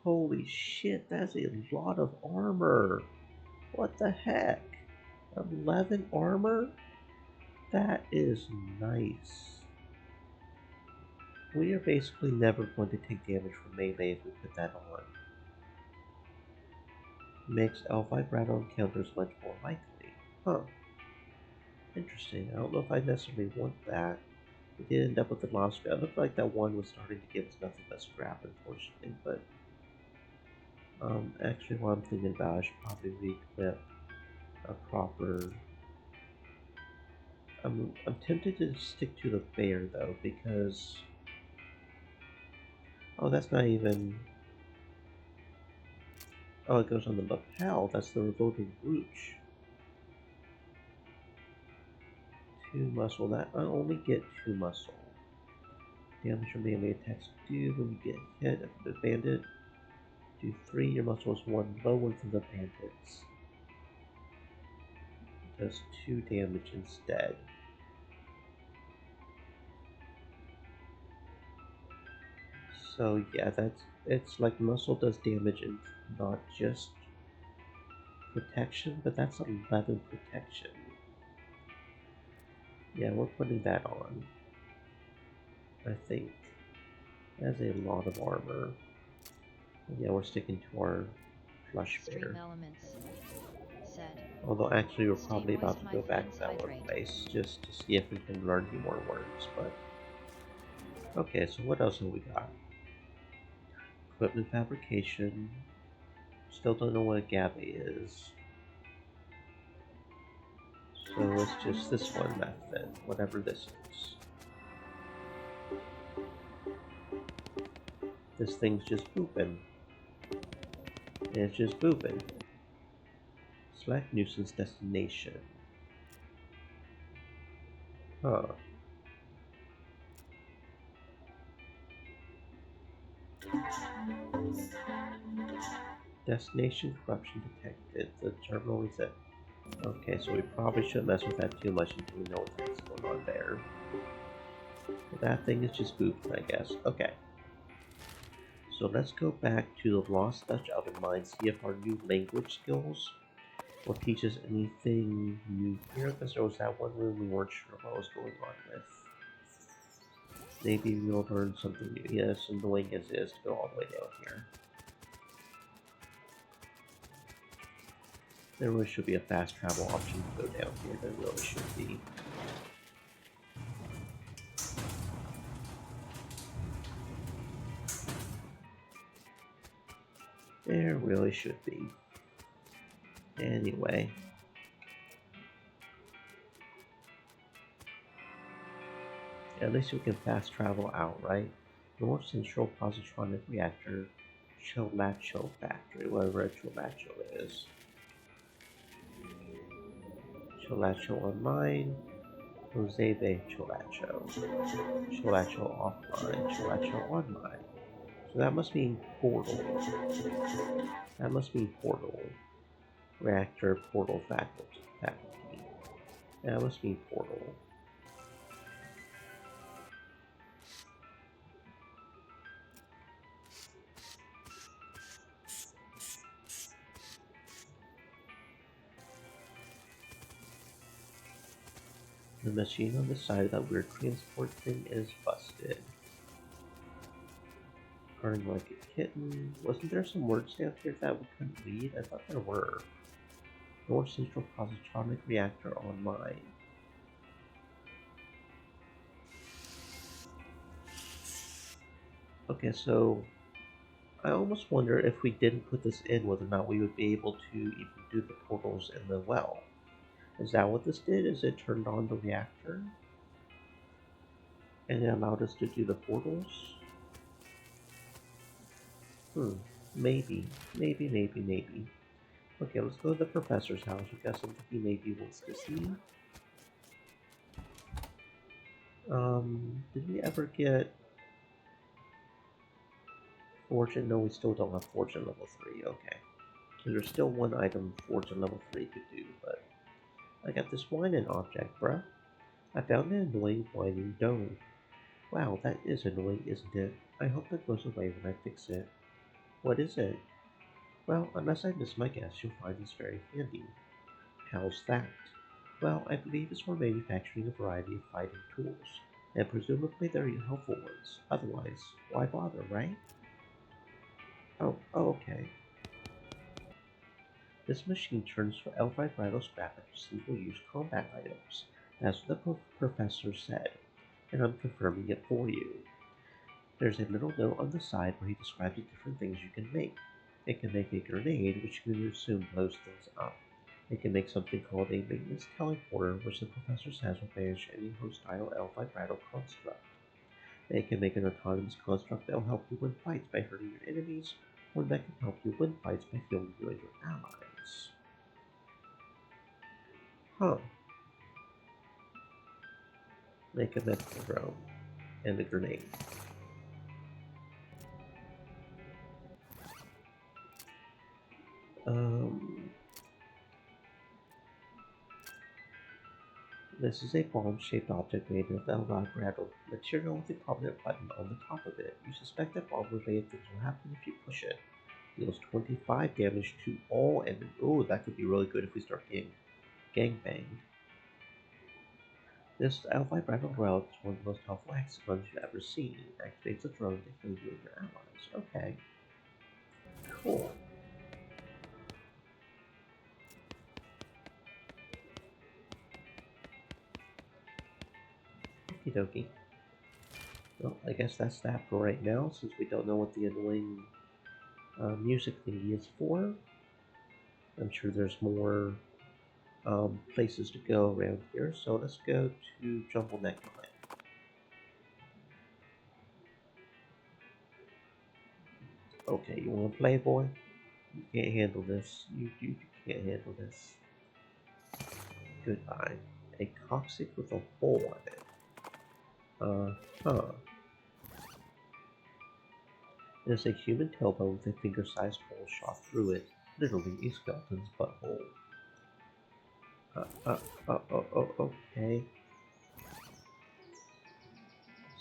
Holy shit, that's a lot of armor. What the heck? 11 armor? That is nice. We are basically never going to take damage from melee if we put that on. Makes L5 battle encounters much more likely. Huh. Interesting. I don't know if I necessarily want that. We did end up with the monster. It looked like that one was starting to give us nothing but scrap, unfortunately, but actually what I'm thinking about, I should probably re-equip a proper... I'm tempted to stick to the bear though, because... Oh, that's not even... Oh, it goes on the lapel. That's the revolting brooch. 2 muscle. That I only get 2 muscle. Damage from melee attacks do when you get hit at the bandit. Do 3. Your muscle is 1 lower than the bandit's. Does 2 damage instead. So yeah, it's like muscle does damage and not just protection, but that's 11 protection. Yeah, we're putting that on. I think. That's a lot of armor. Yeah, we're sticking to our flush bear. Although actually we're probably about to go back to that one place just to see if we can learn any more words, but... Okay, so what else have we got? Equipment fabrication. Still don't know what a gabe is. So it's just this one left then, whatever this is. This thing's just booping. And it's just booping. Select nuisance destination. Huh. Destination corruption detected. The terminal reset. Okay, so we probably shouldn't mess with that too much until we know what's going on there. But that thing is just booping, I guess. Okay. So let's go back to the Lost Dutch Oven Mine, see if our new language skills will teach us anything new here, because there was that one room we weren't sure what was going on with. Maybe we'll learn something new. Yeah, as annoying as it is to go all the way down here. There really should be a fast travel option to go down here. There really should be. There really should be. Anyway. At least we can fast travel out, right? North Central Positronic Reactor, Cholacho Factory, whatever a Cholacho is. Cholacho Online, Josebe Cholacho. Cholacho Offline, Cholacho Online. So that must mean portal. That must mean portal. Reactor portal faculty. That must mean portal. The machine on the side of that weird transport thing is busted. Purring like a kitten. Wasn't there some words down here that we couldn't read? I thought there were. North Central Positronic Reactor Online. Okay, so I almost wonder if we didn't put this in whether or not we would be able to even do the portals in the well. Is that what this did? Is it turned on the reactor and it allowed us to do the portals? Hmm, maybe, maybe. Okay, let's go to the professor's house. We got something he maybe wants to see. Did we ever get fortune? No, we still don't have fortune level 3. Okay. There's still one item fortune level 3 could do, but I got this whining object, bruh. I found an annoying whining dome. Wow, that is annoying, isn't it? I hope that goes away when I fix it. What is it? Well, unless I miss my guess, you'll find this very handy. How's that? Well, I believe it's for manufacturing a variety of fighting tools, and presumably they're helpful ones. Otherwise, why bother, right? Okay. This machine turns L5 bridle scrap into single-use combat items. That's what the professor said, and I'm confirming it for you. There's a little note on the side where he describes the different things you can make. It can make a grenade, which you can assume blows things up. It can make something called a maintenance teleporter, which the professor says will banish any hostile L5 bridle construct. It can make an autonomous construct that will help you win fights by hurting your enemies, or that can help you win fights by healing you and your allies. Huh. Make a medical drone and a grenade. Um, this is a bomb-shaped object made of L-Brattle material with a prominent button on the top of it. You suspect that bomb-related things will happen if you push it. Deals 25 damage to all enemies. Ooh, that could be really good if we start getting gangbanged. This L5 Brattle Relic is one of the most helpful hexagons you've ever seen. It activates a drone to heal you and your allies. Okay, cool. Okie dokie. Well, I guess that's that for right now, since we don't know what the annoying music thingy is for. I'm sure there's more places to go around here, so let's go to Jumble Neck Mine. Okay, you want to play, boy? You can't handle this. You can't handle this. Goodbye. A coccyx with a hole in it. Huh. There's a human tailbone with a finger-sized hole shot through it. Literally a skeleton's butthole. Okay.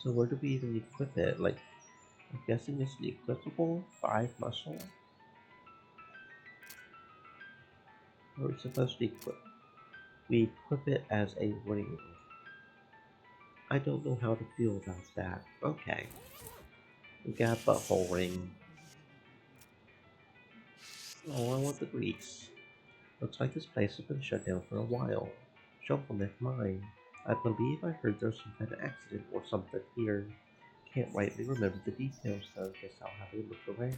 So where do we even equip it? Like, I'm guessing it's an equipable 5 muscle? Or are we supposed to equip? We equip it as a ring. I don't know how to feel about that. Okay. We got a butthole ring. Oh, I want the grease. Looks like this place has been shut down for a while. Shuffleneck mine. I believe I heard there's some kind of accident or something here. Can't rightly remember the details though. Guess I'll have a look around.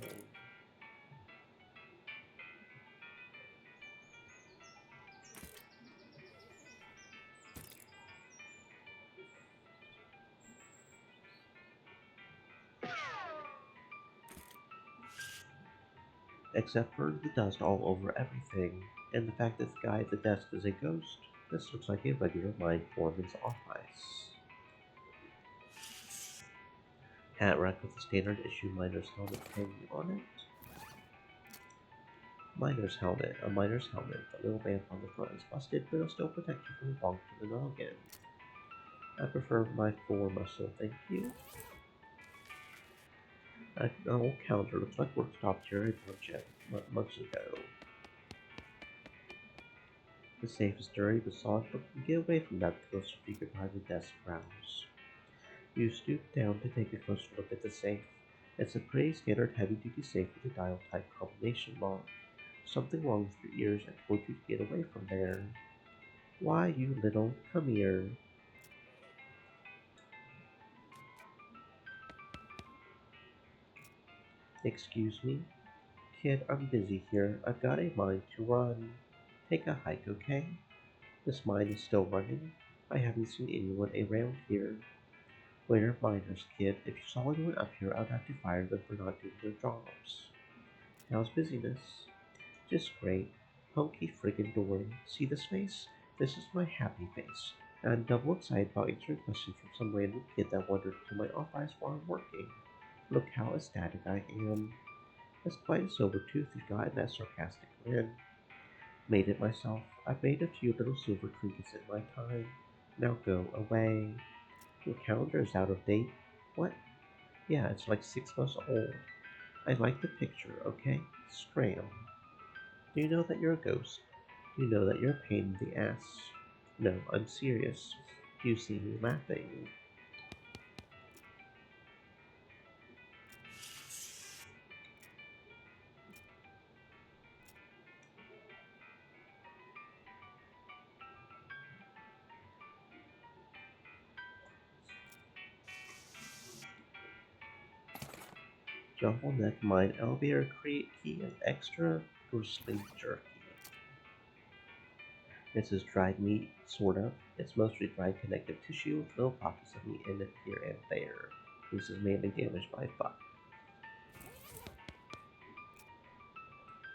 Except for the dust all over everything, and the fact that the guy at the desk is a ghost. This looks like a regular mine foreman's office. Hat rack with the standard issue miner's helmet hanging on it. Miner's helmet. A miner's helmet. The little band on the front is busted, but it'll still protect you from a bonk to the noggin. I prefer my 4 muscle, thank you. An old counter. Looks like work stopped here a bunch of months ago. The safe is dirty but solid, but get away from that ghost figure behind the desk growls. You stoop down to take a closer look at the safe. It's a pretty standard heavy-duty safe with a dial-type combination lock. Something wrong with your ears. I told you to get away from there. Why, you little, come here. Excuse me? Kid, I'm busy here. I've got a mind to run. Take a hike, okay? This mine is still running. I haven't seen anyone around here. We're miners, kid. If you saw anyone up here, I'd have to fire them for not doing their jobs. How's busyness? Just great. Hunky friggin' dory. See this face? This is my happy face. And I'm double excited about answering questions from some random kid that wandered into my office while I'm working. Look how ecstatic I am. That's quite a silver tooth you've got in that sarcastic grin. Made it myself. I've made a few little silver trinkets in my time. Now go away. Your calendar is out of date. What? Yeah, it's like 6 months old. I like the picture, okay? Scram. Do you know that you're a ghost? Do you know that you're a pain in the ass? No, I'm serious. Do you see me laughing? Jumble neck mine elevator create key and extra gristly jerky. This is dried meat, sort of. It's mostly dried connective tissue with little pockets of meat in it here and there. This is mainly damaged by fire.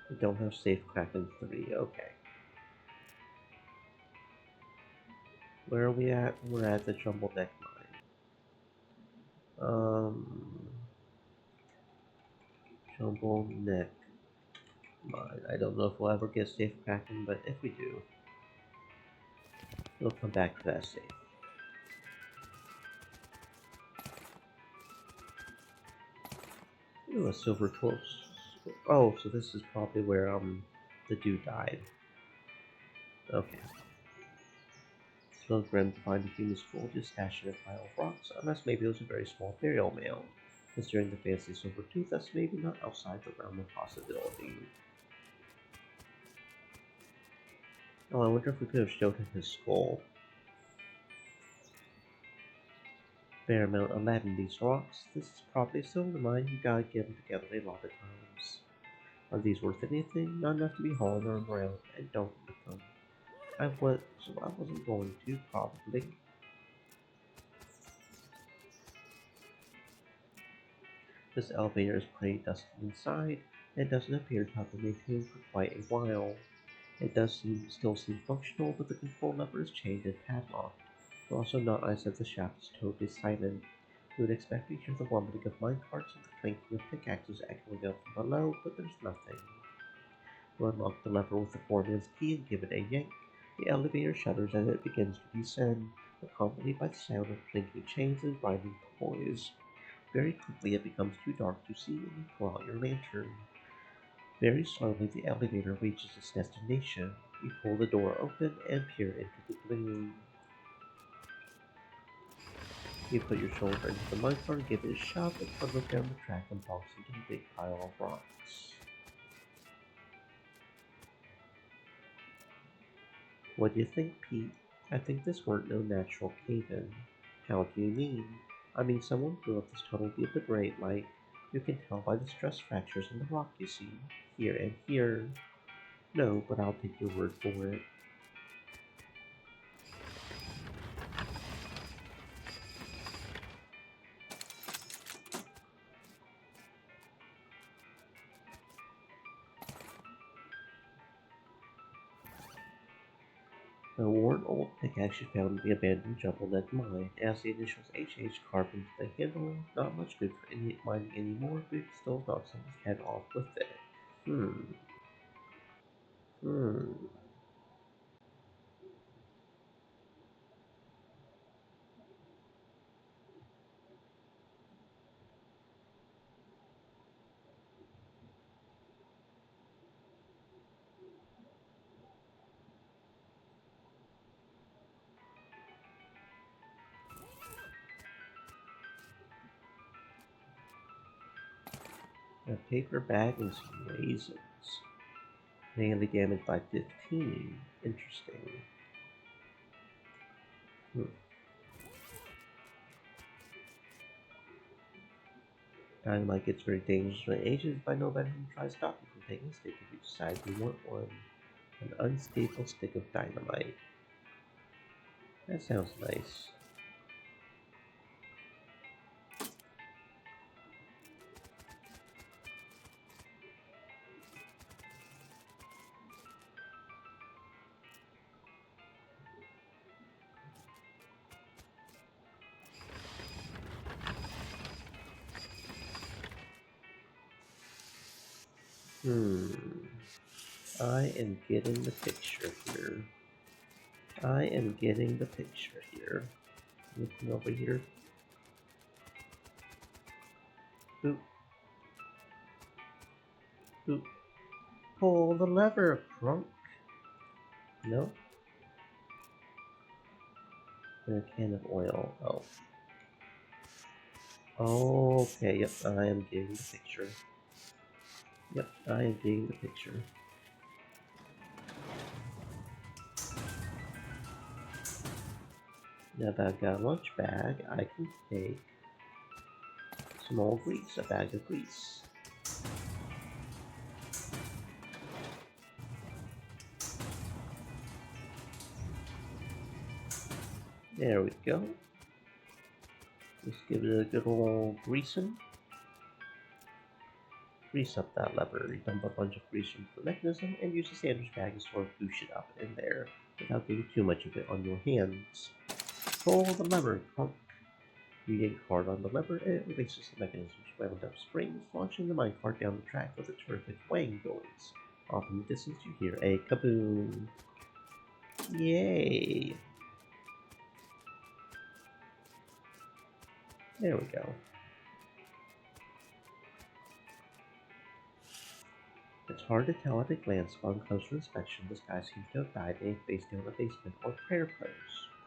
We don't have safe Kraken 3, okay. Where are we at? We're at the Jumble Neck Mine. Jumble Neck Mine. I don't know if we'll ever get safe Kraken, but if we do, we'll come back to that safe. Ooh, a silver torch. Oh, so this is probably where the dude died. Okay. So grim to find a human skull just stashed in a pile of rocks, unless maybe it was a very small burial mound. Considering the fancy silver tooth, that's maybe not outside the realm of possibility. Oh, I wonder if we could have showed him his skull. Fair amount of lead in these rocks. This is probably a silver mine. You gotta get them together a lot of times. Are these worth anything? Not enough to be hauling around, and don't lift them. I wasn't going to, probably. This elevator is pretty dusty inside. It doesn't appear to have been maintained for quite a while. It does still seem functional, but the control lever is chained and padlocked. You'll also notice that the shaft is totally silent. You would expect to hear the rumbling of minecarts and the clanking of pickaxes echoing up from below, but there's nothing. You unlock the lever with the foreman's key and give it a yank. The elevator shudders as it begins to descend, accompanied by the sound of clinking chains and grinding toys. Very quickly it becomes too dark to see, and you pull out your lantern. Very slowly the elevator reaches its destination. You pull the door open and peer into the gloom. You put your shoulder into the minecart, give it a shove, and plunge down the track and bounce into the big pile of rocks. What do you think, Pete? I think this weren't no natural cave-in. How do you mean? I mean someone blew up this tunnel deep at great light. You can tell by the stress fractures in the rock you see, here and here. No, but I'll take your word for it. A worn old pickaxe you found in the abandoned jumble-neck mine. As the initials HH carved into the handle, not much good for any mining anymore, but you can still knock someone's head off with it. Hmm. Hmm. A paper bag and some raisins. Mainly damaged by 15. Interesting. Hmm. Dynamite gets very dangerous when it ages by no better than try to stop you from taking a stick if you decide you want one. An unstable stick of dynamite. That sounds nice. Hmm. I am getting the picture here. I am getting the picture here. Looking over here. Boop, boop. Pull the lever, crunk. No? And a can of oil. Oh. Okay, yep, I am getting the picture. Yep, I am getting the picture. Now that I've got a lunch bag, I can take some old grease, a bag of grease. There we go. Just give it a good old greasing. Grease up that lever. You dump a bunch of grease into the mechanism and use a sandwich bag to sort of goosh it up in there without getting too much of it on your hands. Pull the lever, pump. You yank hard on the lever and it releases the mechanism's wound up springs, launching the minecart down the track with a terrific wang noise. Off in the distance you hear a kaboom. Yay! There we go. It's hard to tell at a glance, but on closer inspection, this guy seems to have died in a face down the basement or prayer pose.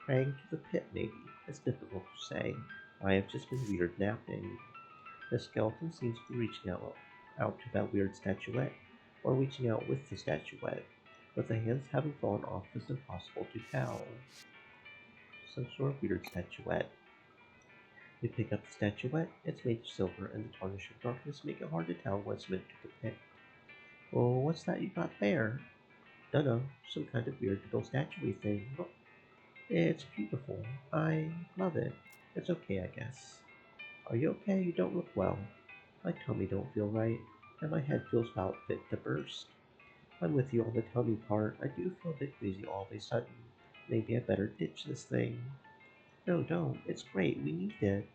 Praying to the pit, maybe. It's difficult to say. I have just been weird napping. The skeleton seems to be reaching out to that weird statuette, or reaching out with the statuette. But the hands having fallen off is impossible to tell. Some sort of weird statuette. You pick up the statuette, it's made of silver, and the tarnish of darkness make it hard to tell what's meant to depict. Oh, what's that you got there? Dunno, some kind of weird little statue thing. It's beautiful. I love it. It's okay, I guess. Are you okay? You don't look well. My tummy don't feel right, and my head feels about fit to burst. I'm with you on the tummy part. I do feel a bit queasy all of a sudden. Maybe I better ditch this thing. No, don't. It's great. We need it.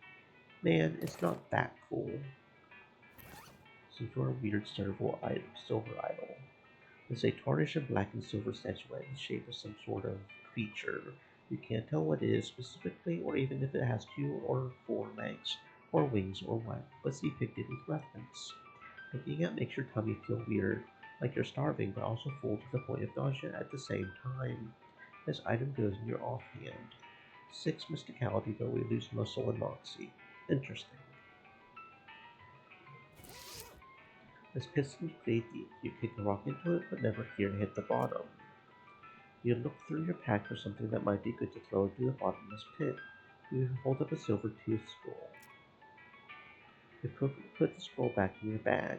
Man, it's not that cool. Some sort of weird silver idol. It's a tarnished and black and silver statuette in the shape of some sort of creature. You can't tell what it is specifically, or even if it has 2 or 4 legs, or wings, or what, but it's depicted with reference. Looking at makes your tummy feel weird, like you're starving, but also full to the point of nausea at the same time. This item goes in your offhand. 6 mysticality, though we lose muscle and moxie. Interesting. This pit seems pretty deep. You kick a rock into it, but never fear to hit the bottom. You look through your pack for something that might be good to throw into the bottomless pit. You hold up a silver-toothed scroll. You put the scroll back in your bag.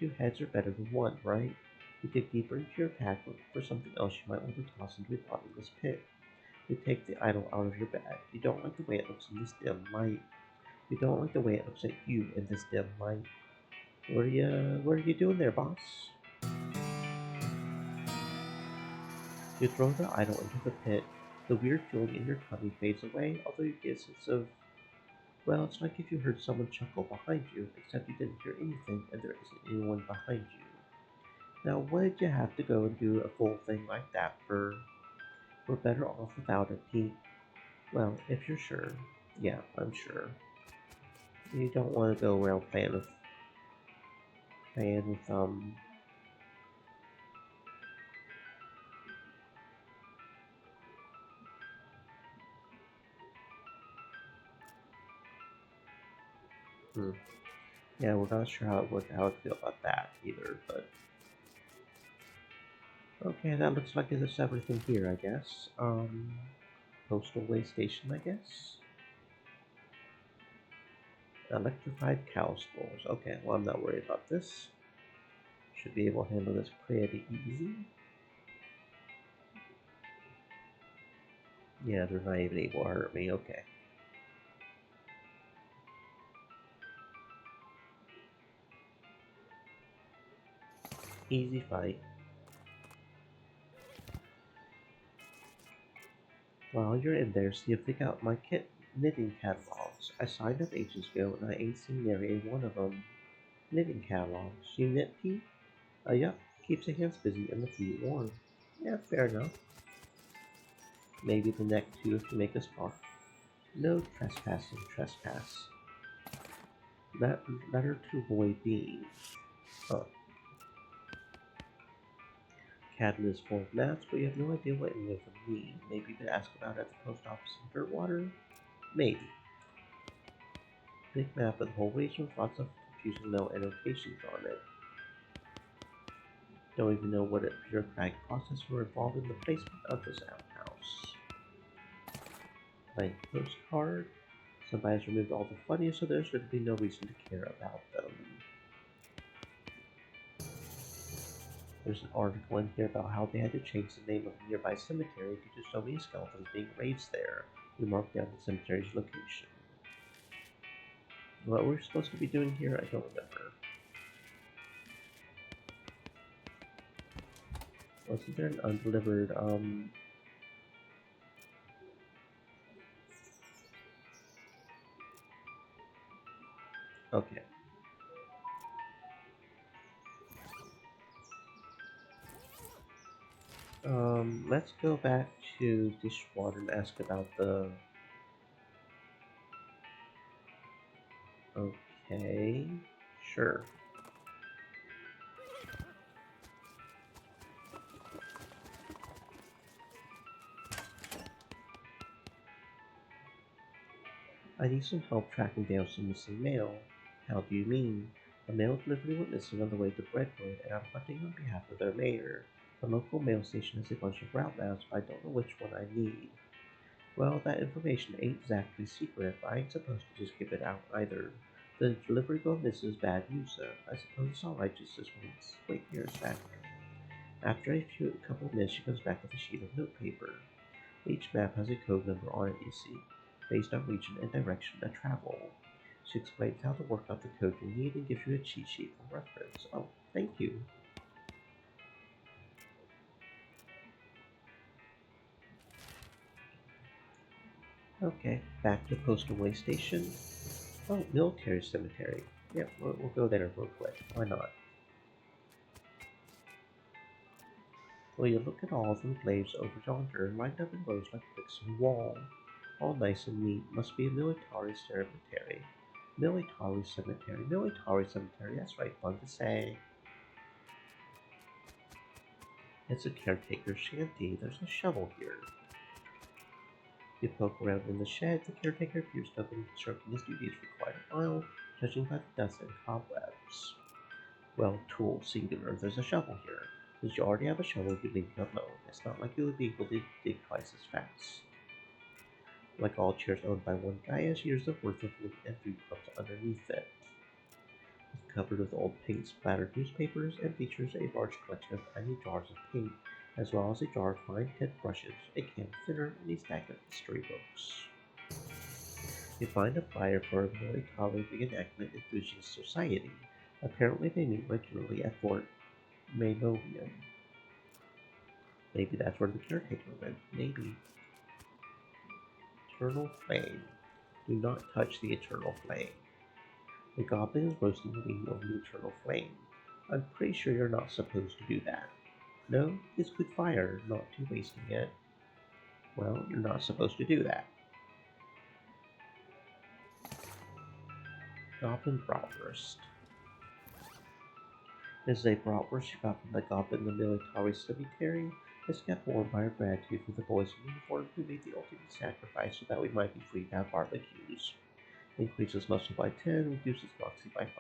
2 heads are better than 1, right? You dig deeper into your pack looking for something else you might want to toss into the bottomless pit. You take the idol out of your bag. You don't like the way it looks in this dim light. You don't like the way it looks at you in this dim light. What are you doing there, boss? You throw the idol into the pit. The weird feeling in your tummy fades away, although you get a sense of, well, it's like if you heard someone chuckle behind you, except you didn't hear anything and there isn't anyone behind you. Now, what did you have to go and do a full thing like that for? We're better off without it, Pete. Well, if you're sure. Yeah, I'm sure. You don't want to go around playing with, hmm. Yeah, we're not sure how to feel about that either, but okay, that looks like it's everything here, I guess. Postal way station, I guess. Electrified cow skulls. Okay, well, I'm not worried about this. Should be able to handle this pretty easy. Yeah, they're not even able to hurt me. Okay. Easy fight. While you're in there, see if they got my knitting catalogs. I signed up ages ago and I ain't seen nary one of them. Knitting catalogs. You knit, Pete? Yep. Keeps the hands busy and the feet warm. Yeah, fair enough. Maybe the neck too if you make a scarf. No trespassing, trespass. Letter to Boy B. Huh. Cabin is full of maps, but you have no idea what any of them mean. Maybe you could ask about it at the post office in Dirtwater? Maybe. Big map of the whole region with lots of confusing no annotations on it. Don't even know what a bureaucratic process were involved in the placement of this outhouse. Blank postcard. Somebody's removed all the funniest of those, so there'd be no reason to care about them. There's an article in here about how they had to change the name of a nearby cemetery due to so many skeletons being raised there. We marked down the cemetery's location. What we're supposed to be doing here, I don't remember. Wasn't there an undelivered, okay. Let's go back to Dishwater and ask about the... Okay, sure. I need some help tracking down some missing mail. How do you mean? A mail delivery went missing on the way to Brentwood, and I'm hunting on behalf of their mayor. The local mail station has a bunch of route maps, but I don't know which one I need. Well, that information ain't exactly secret, but I ain't supposed to just give it out either. The delivery girl misses bad news, though. I suppose it's alright just this once. Wait here a sec. After a couple of minutes, she comes back with a sheet of notepaper. Each map has a code number on it, you see, based on region and direction of travel. She explains how to work out the code you need and gives you a cheat sheet for reference. Oh, thank you. Okay, back to Postal Way Station. Oh, military cemetery. Yep, we'll go there real quick. Why not? Well, you look at all of the graves over yonder, lined up in rows like bricks on a wall. All nice and neat. Must be a military cemetery. Military cemetery. That's right, fun to say. It's a caretaker's shanty. There's a shovel here. You poke around in the shed. The caretaker appears to have been shirking his duties for quite a while, judging by the dust and cobwebs. Well, tool singular. There's a shovel here. Since you already have a shovel, you leave it alone. It's not like you would be able to dig twice as fast. Like all chairs owned by one guy, has years of worth of loot and food crumbs underneath it. It's covered with old paint-splattered newspapers and features a large collection of tiny jars of paint, as well as a jar of fine-tipped brushes, a can of thinner, and a stack of history books. You find a flyer for a military reenactment enthusiast society. Apparently they meet regularly at Fort Maimonian. Maybe that's where the caretaker went. Maybe. Eternal Flame. Do not touch the Eternal Flame. The goblin is roasting the meat over the Eternal Flame. I'm pretty sure you're not supposed to do that. No, it's good fire, not to wasting it. Well, you're not supposed to do that. Goblin Bratwurst. This is a bratwurst you got from the goblin in the military cemetery. It's kept warm by our gratitude for the boys in uniform who made the ultimate sacrifice so that we might be free to have barbecues. Increases muscle by 10, reduces moxie by 5.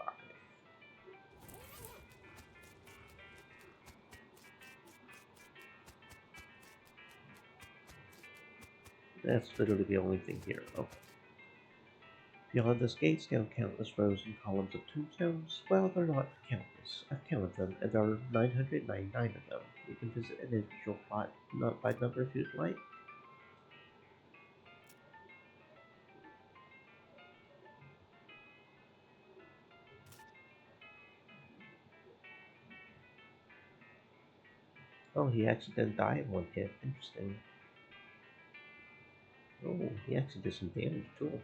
That's literally the only thing here. Okay. Beyond this gate stand countless rows and columns of tombstones. Well, they're not countless. I've counted them, and there are 999 of them. You can visit an individual plot, not by number if you'd like. Oh, he actually didn't die in one hit. Interesting. Oh, he actually did some damage to him.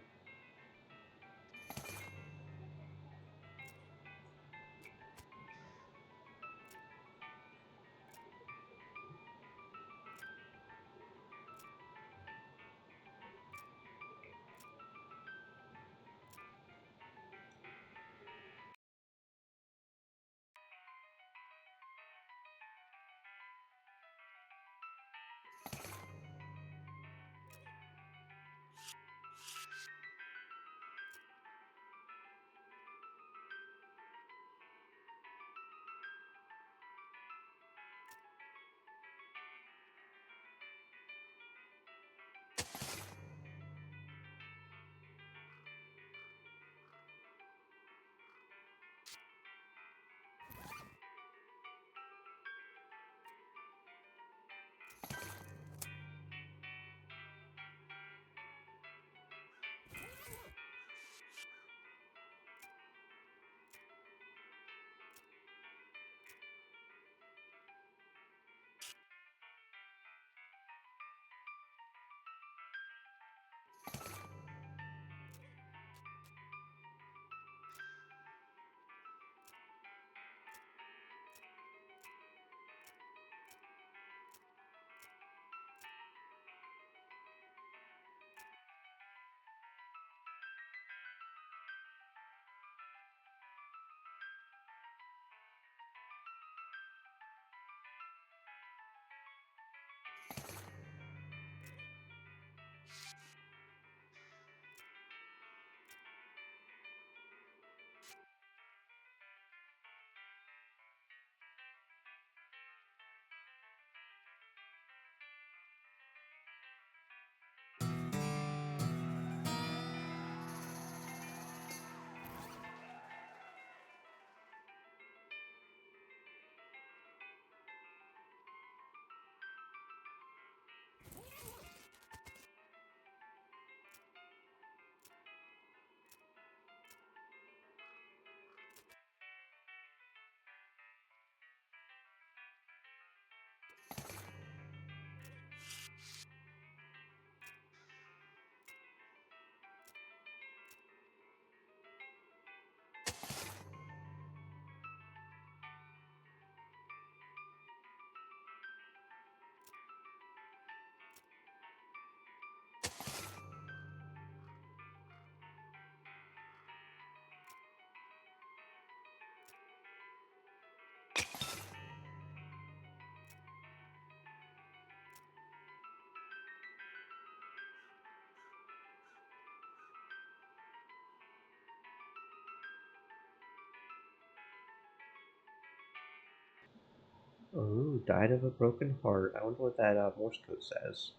Oh, died of a broken heart. I wonder what that Morse code says.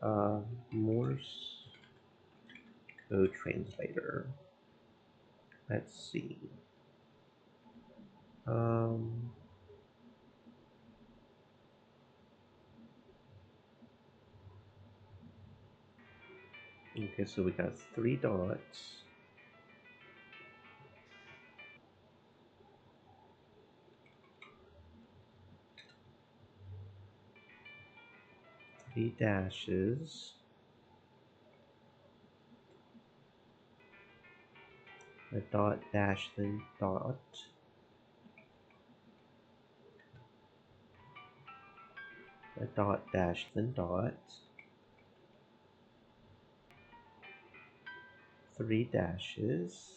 Uh, Morse code translator. Let's see. Um, okay, so we got three dots. Three dashes. A dot dash then dot. A dot dash then dot. Three dashes.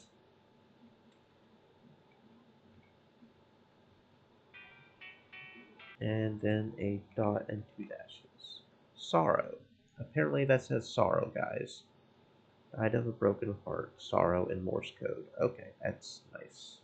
And then a dot and two dashes. Sorrow. Apparently that says sorrow, guys. Died of a broken heart, sorrow in Morse code. Okay, that's nice.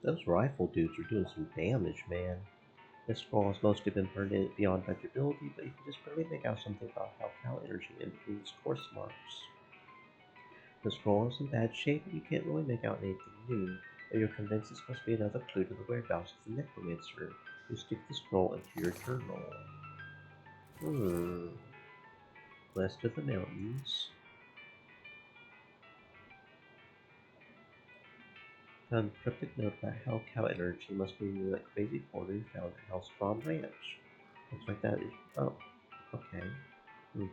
Those rifle dudes are doing some damage, man. This scroll has mostly been burned in beyond legibility, but you can just barely make out something about how cow energy influenced course marks. The scroll is in bad shape, and you can't really make out anything new, but you're convinced this must be another clue to the whereabouts of the necromancer. You stick the scroll into your journal. Hmm. West of the mountains. Found a cryptic note about how cow energy must be near that crazy porter who found the House Farm Ranch. Looks like that is. Oh, okay. Hmm.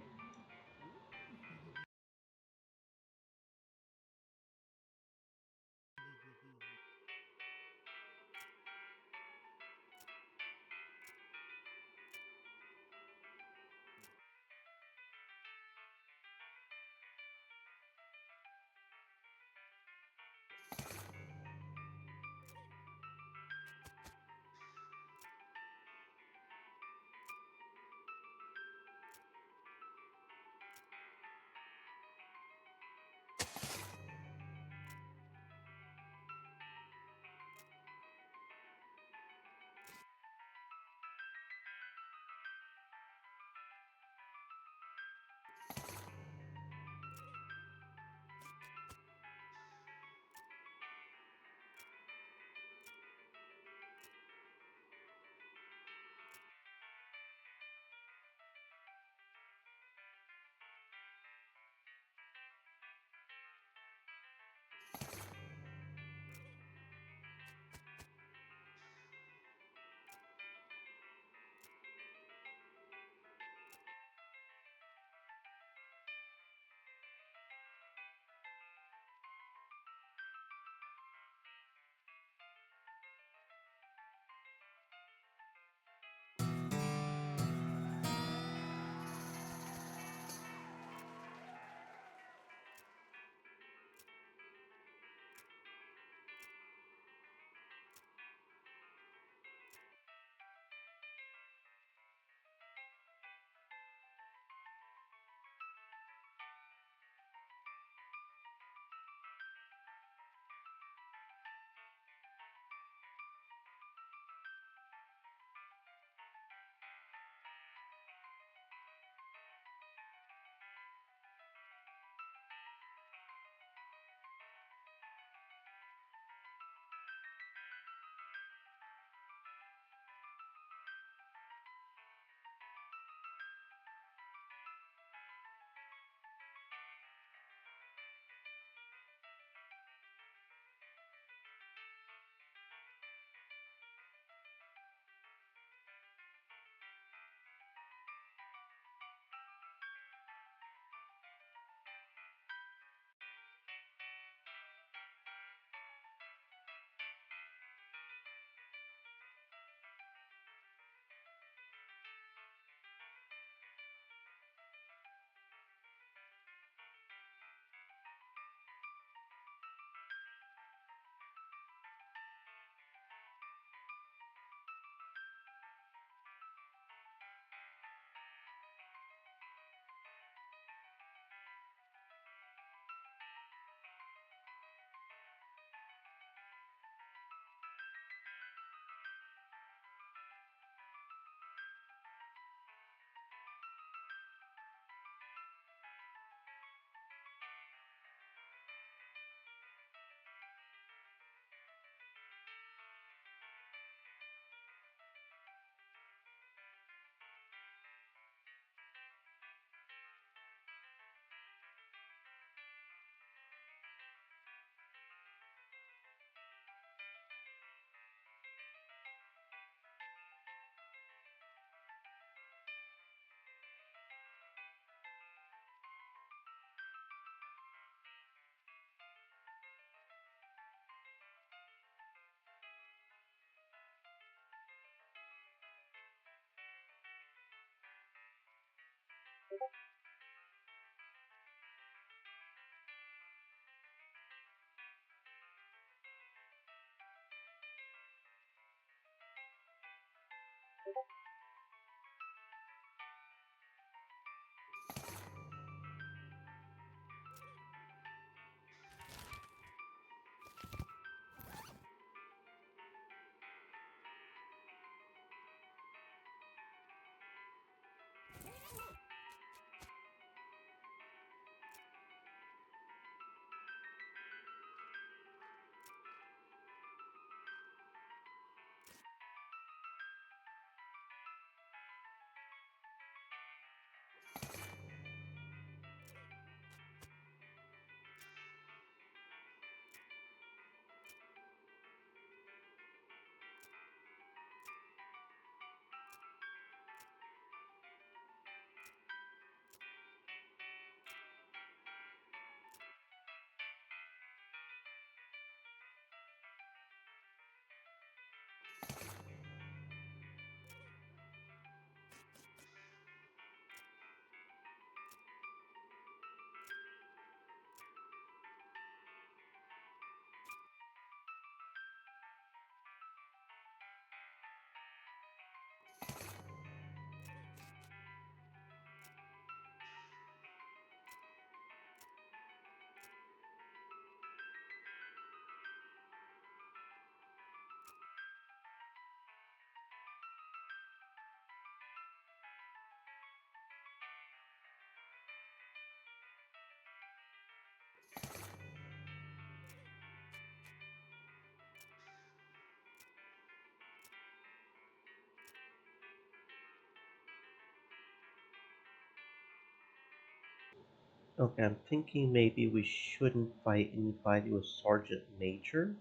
Okay, I'm thinking maybe we shouldn't fight anybody with Sergeant Major.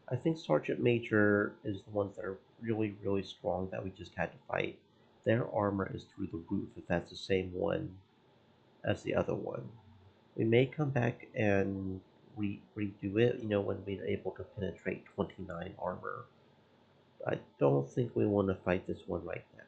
I think Sergeant Major is the ones that are really, really strong that we just had to fight. Their armor is through the roof if that's the same one as the other one. We may come back and redo it, when we're able to penetrate 29 armor. I don't think we want to fight this one right now.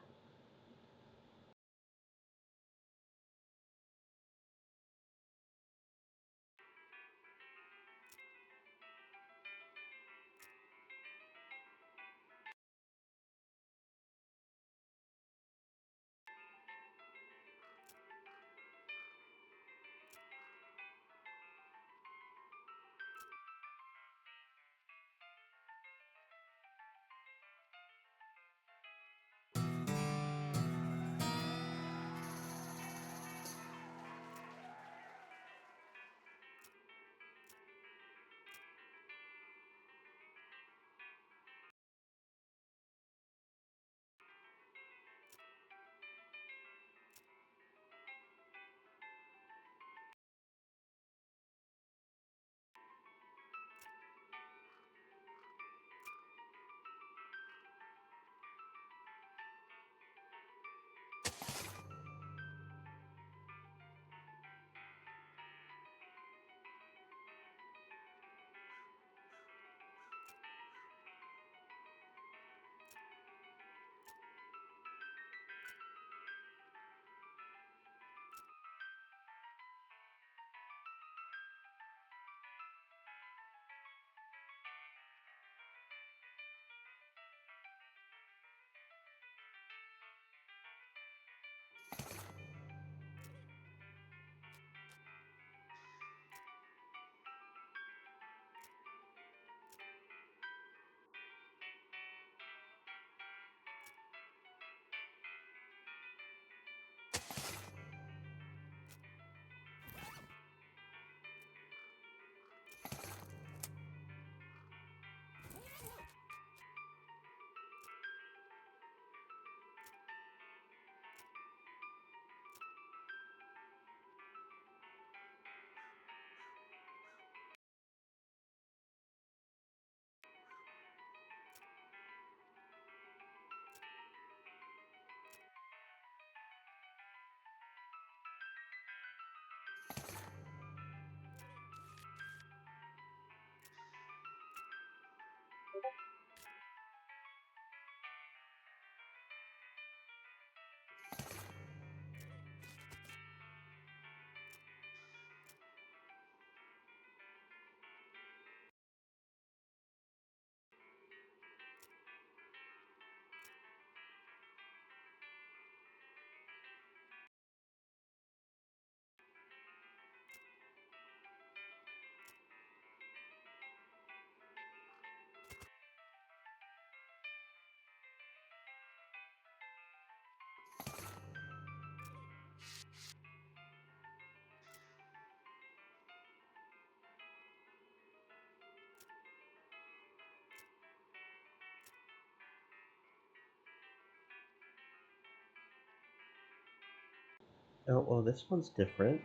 Oh, well, this one's different.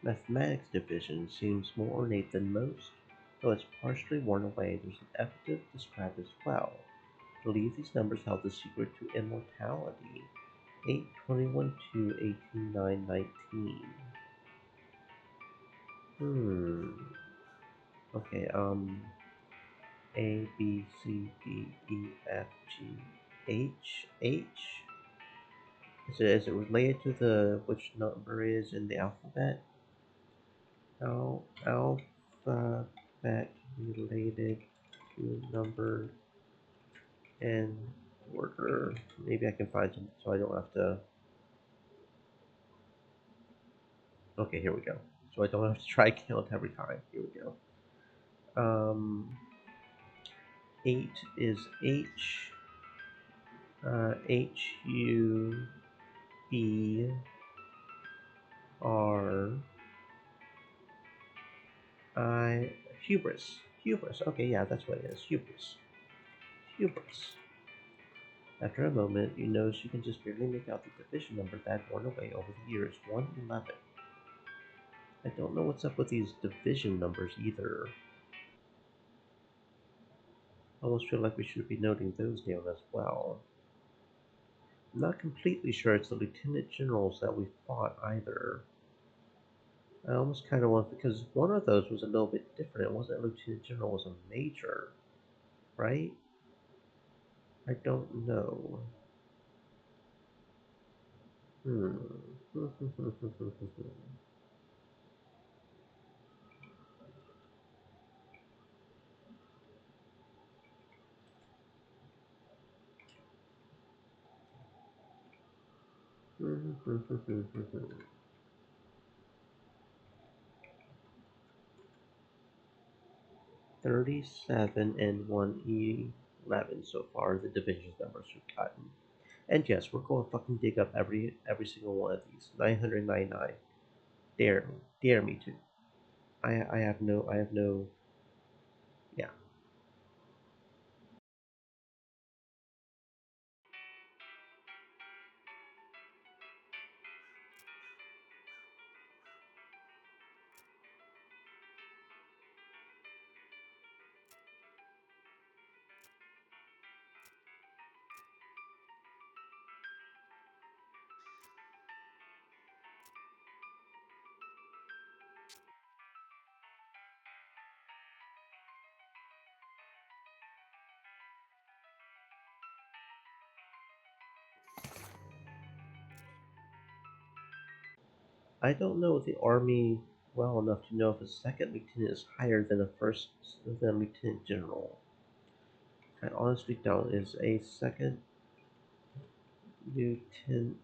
Mathematics division seems more ornate than most, though it's partially worn away. There's an epithet described as well. I believe these numbers held the secret to immortality. 8, 21, 2, 18, 9, 19. Hmm. Okay, A, B, C, D, E, F, G, H, H? Is it related to the which number is in the alphabet? Alphabet related to number and order. Maybe I can find some so I don't have to. Okay, here we go. So I don't have to try count every time. Here we go. Um, 8 is H, Hubr, hubris. Hubris. Okay, yeah, that's what it is. Hubris. Hubris. After a moment, you notice you can just barely make out the division number that worn away over the years. 111. I don't know what's up with these division numbers either. I almost feel like we should be noting those down as well. I'm not completely sure it's the lieutenant generals that we fought either. I almost kind of want, because one of those was a little bit different. It wasn't a lieutenant general, it was a major, right? I don't know. Hmm. 37 and 111 so far, the division numbers we've gotten. And yes, we're going to fucking dig up every single one of these. 999. Dare me. Dare me to. I have no, yeah. I don't know the army well enough to know if a second lieutenant is higher than a first than a lieutenant general. I honestly don't. Is a second lieutenant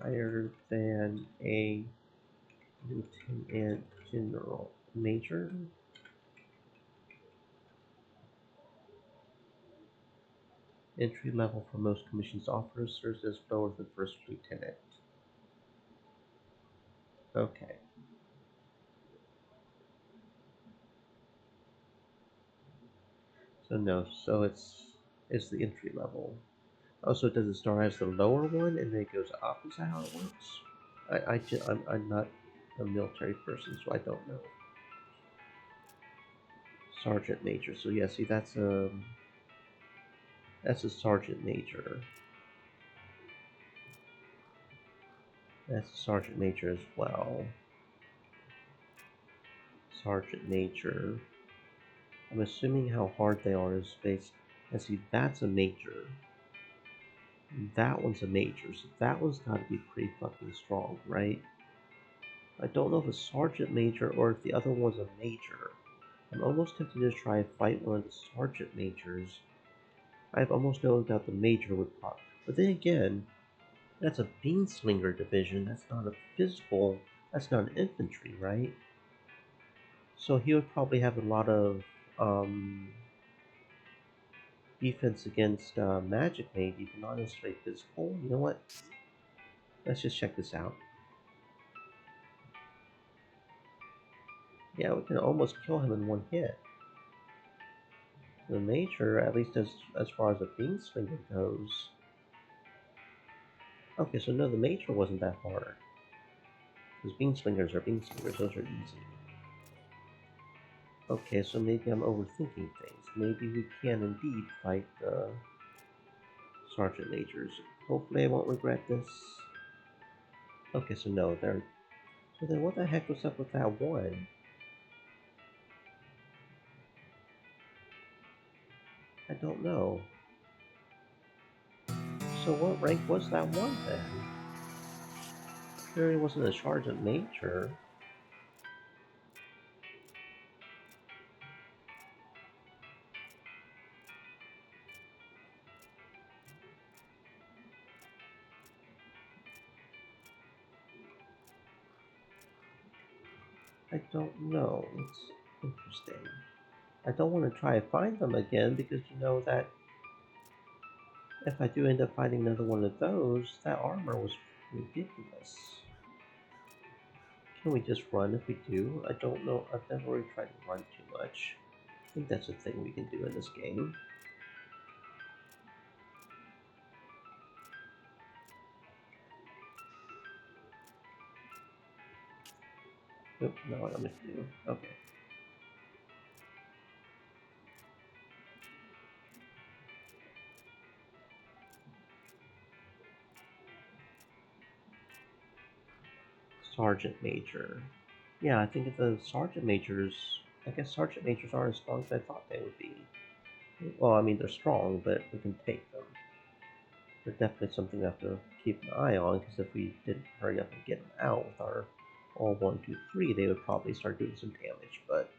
higher than a lieutenant general? Major? Entry level for most commissions officers is lower than first lieutenant. Okay. So no, so it's the entry level. Oh, so does it start as the lower one and then it goes up? Is that how it works? I'm not a military person, so I don't know. Sergeant major. So yeah, see that's a sergeant major. That's a sergeant major as well. Sergeant major. I'm assuming how hard they are is based. And see, that's a major. That one's a major, so that one's got to be pretty fucking strong, right? I don't know if it's sergeant major or if the other one's a major. I'm almost tempted to try and fight one of the sergeant majors. I have almost no doubt the major would pop. But then again, that's a beanslinger division. That's not a physical. That's not an infantry, right? So he would probably have a lot of um, defense against magic, maybe, but not necessarily physical. You know what? Let's just check this out. Yeah, we can almost kill him in one hit. The major, at least as far as a beanslinger goes. Okay, so no, the major wasn't that hard. Because beanslingers are beanslingers, those are easy. Okay, so maybe I'm overthinking things. Maybe we can indeed fight the sergeant majors. Hopefully I won't regret this. Okay, so no, they're... So then what the heck was up with that one? I don't know. So what rank was that one then? Clearly wasn't a sergeant major. I don't know. It's interesting. I don't want to try to find them again because you know that if I do end up finding another one of those, that armor was ridiculous. Can we just run if we do? I don't know. I've never really tried to run too much. I think that's a thing we can do in this game. Oop, no, I'm just do. Okay. Sergeant Major. Yeah, I think the Sergeant Majors. I guess Sergeant Majors aren't as strong as I thought they would be. Well, I mean, they're strong, but we can take them. They're definitely something we have to keep an eye on, because if we didn't hurry up and get them out with our all 1, 2, 3, they would probably start doing some damage. But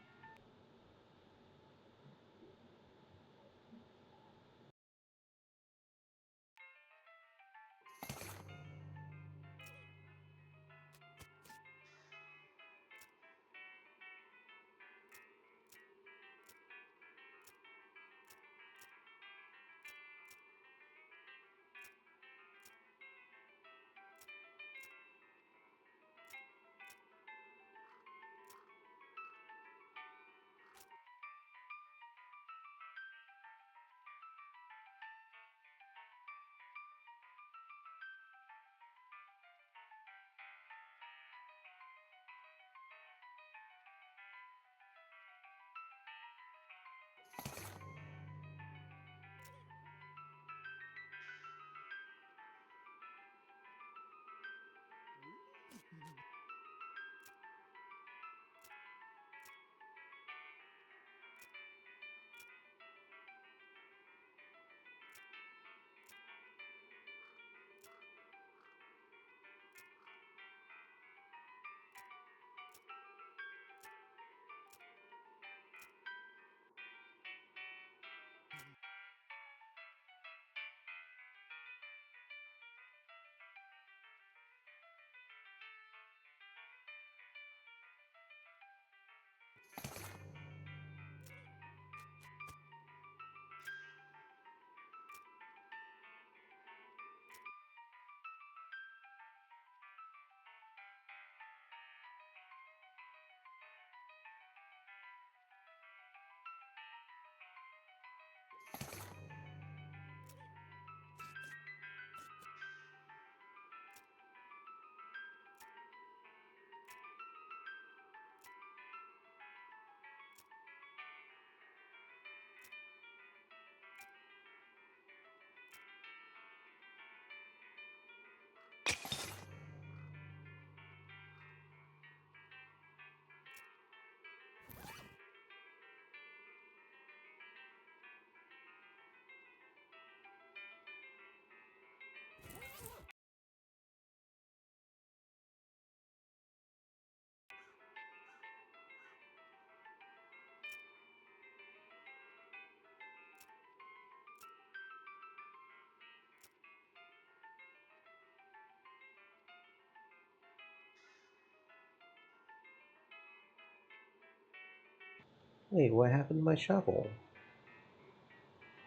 wait, what happened to my shovel?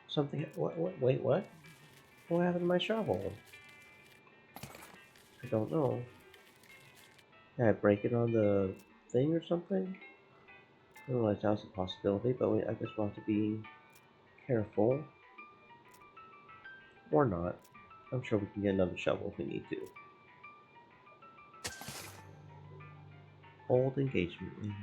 Something. What? Wait, what? What happened to my shovel? I don't know. Did I break it on the thing or something? I didn't realize that was a possibility, but I guess we'll have to be careful. Or not. I'm sure we can get another shovel if we need to. Old engagement ring.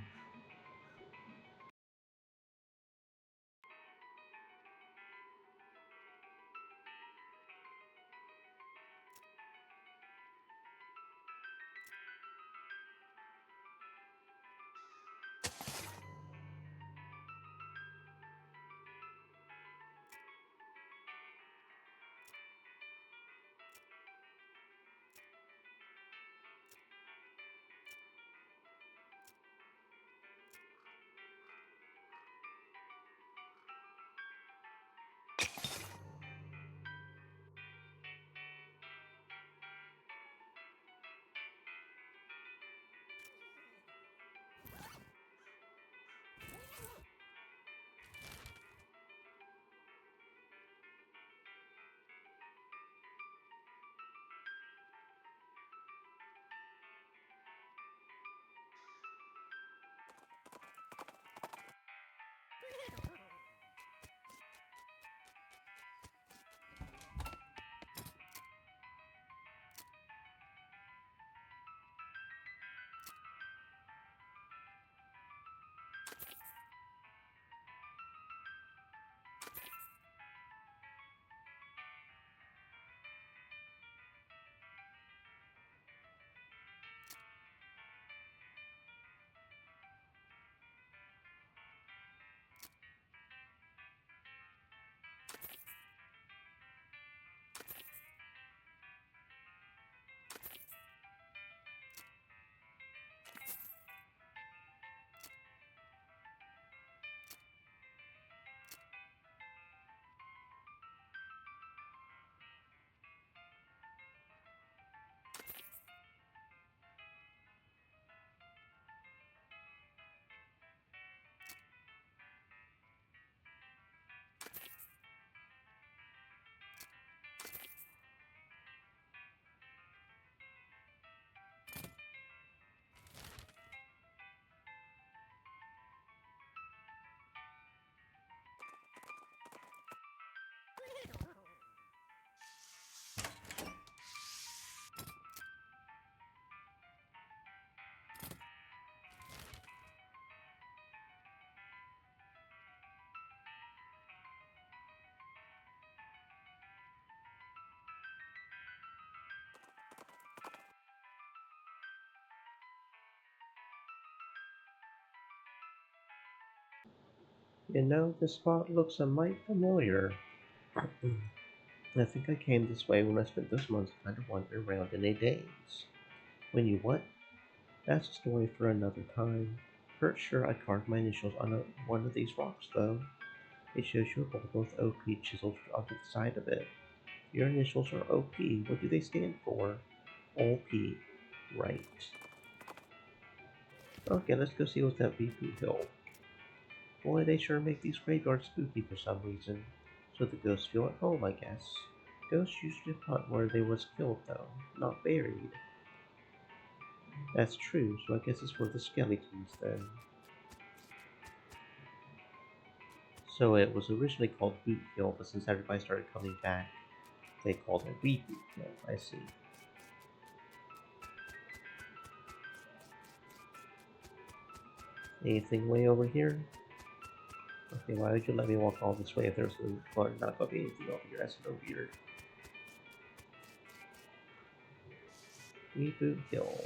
You know, this spot looks a mite familiar. I think I came this way when I spent those months kind of wandering around in a daze. When you what? That's a story for another time. Pretty sure I carved my initials on one of these rocks, though. It shows your bold with OP chiseled onto the side of it. Your initials are OP. What do they stand for? OP. Right. Okay, let's go see what's at Reboot Hill. Boy, they sure make these graveyards spooky for some reason. So the ghosts feel at home, I guess. Ghosts usually hunt where they was killed, though, not buried. That's true, so I guess it's for the skeletons then. So it was originally called Boot Hill, but since everybody started coming back, they called it Reboot Hill. I see. Anything way over here? Okay, why would you let me walk all this way if there's not going to be anything over here? That's so weird. Reboot Hill.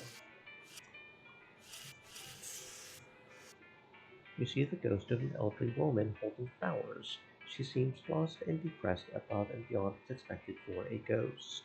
You see the ghost of an elderly woman holding flowers. She seems lost and depressed above and beyond what's expected for a ghost.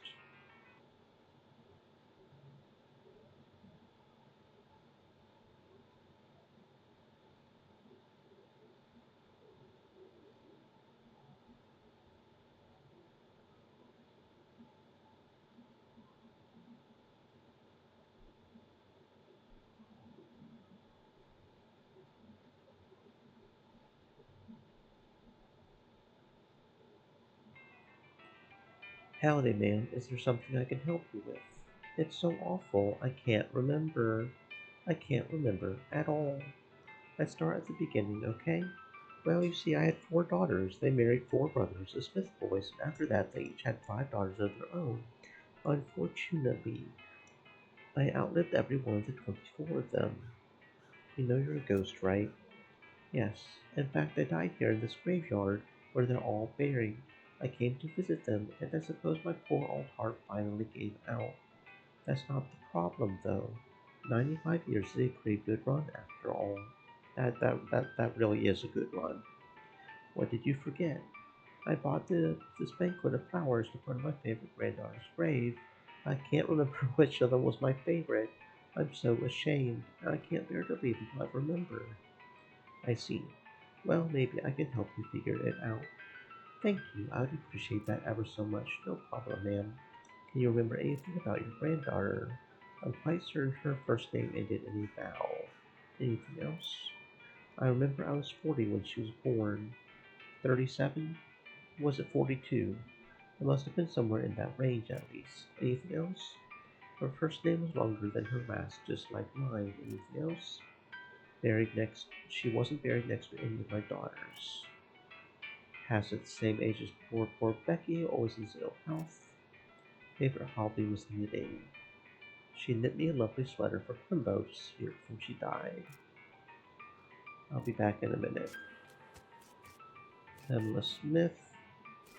Howdy, ma'am. Is there something I can help you with? It's so awful. I can't remember. I can't remember at all. Let's start at the beginning, okay? Well, you see, I had four daughters. They married four brothers, the Smith boys, and after that, they each had five daughters of their own. Unfortunately, I outlived every one of the 24 of them. You know you're a ghost, right? Yes. In fact, I died here in this graveyard where they're all buried. I came to visit them, and I suppose my poor old heart finally gave out. That's not the problem, though. 95 years is a pretty good run, after all. That really is a good run. What did you forget? I bought this banquet of flowers to put on my favorite granddaughter's grave. I can't remember which of them was my favorite. I'm so ashamed. I can't bear to leave until I remember. I see. Well, maybe I can help you figure it out. Thank you. I would appreciate that ever so much. No problem, ma'am. Can you remember anything about your granddaughter? I'm quite certain her first name ended in a vowel. Anything else? I remember I was 40 when she was born. 37? Was it 42? It must have been somewhere in that range at least. Anything else? Her first name was longer than her last, just like mine. Anything else? She wasn't buried next to any of my daughters. Has it the same age as poor Becky, always in ill health? Favorite hobby was knitting. She knit me a lovely sweater for Primbo to see her before she died. I'll be back in a minute. Pamela Smith.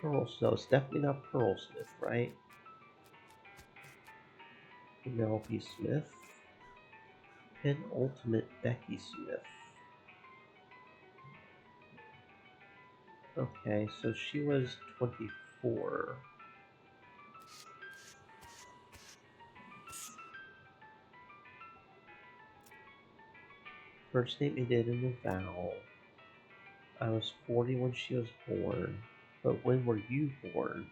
So it's definitely not Pearl Smith, right? Penelope Smith. Penultimate Becky Smith. Okay, so she was 24. First name ended in a vowel. I was 40 when she was born. But when were you born?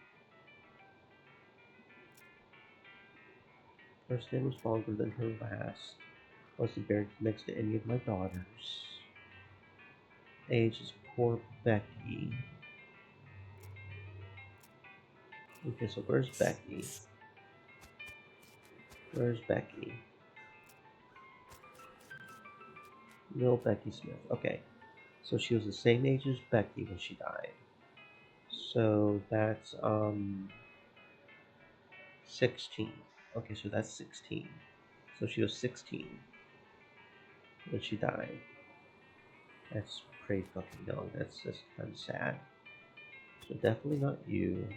First name was longer than her last. Wasn't buried next to any of my daughters. Age is poor Becky. Okay, so where's Becky? Where's Becky? Real Becky Smith. Okay, so she was the same age as Becky when she died. So that's 16. Okay, so that's 16. So she was 16 when she died. That's pretty fucking young. That's just kind of sad. So definitely not you.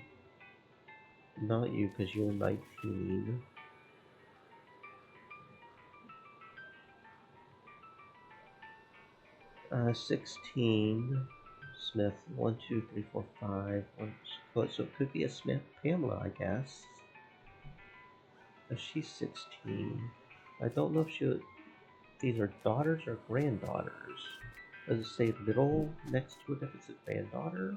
Not you, because you're 19. 16. Smith, 1, 2, 3, 4, 5. So it could be a Smith. Pamela, I guess. She's 16. I don't know if these are daughters or granddaughters. Does it say little next to it if it's a granddaughter?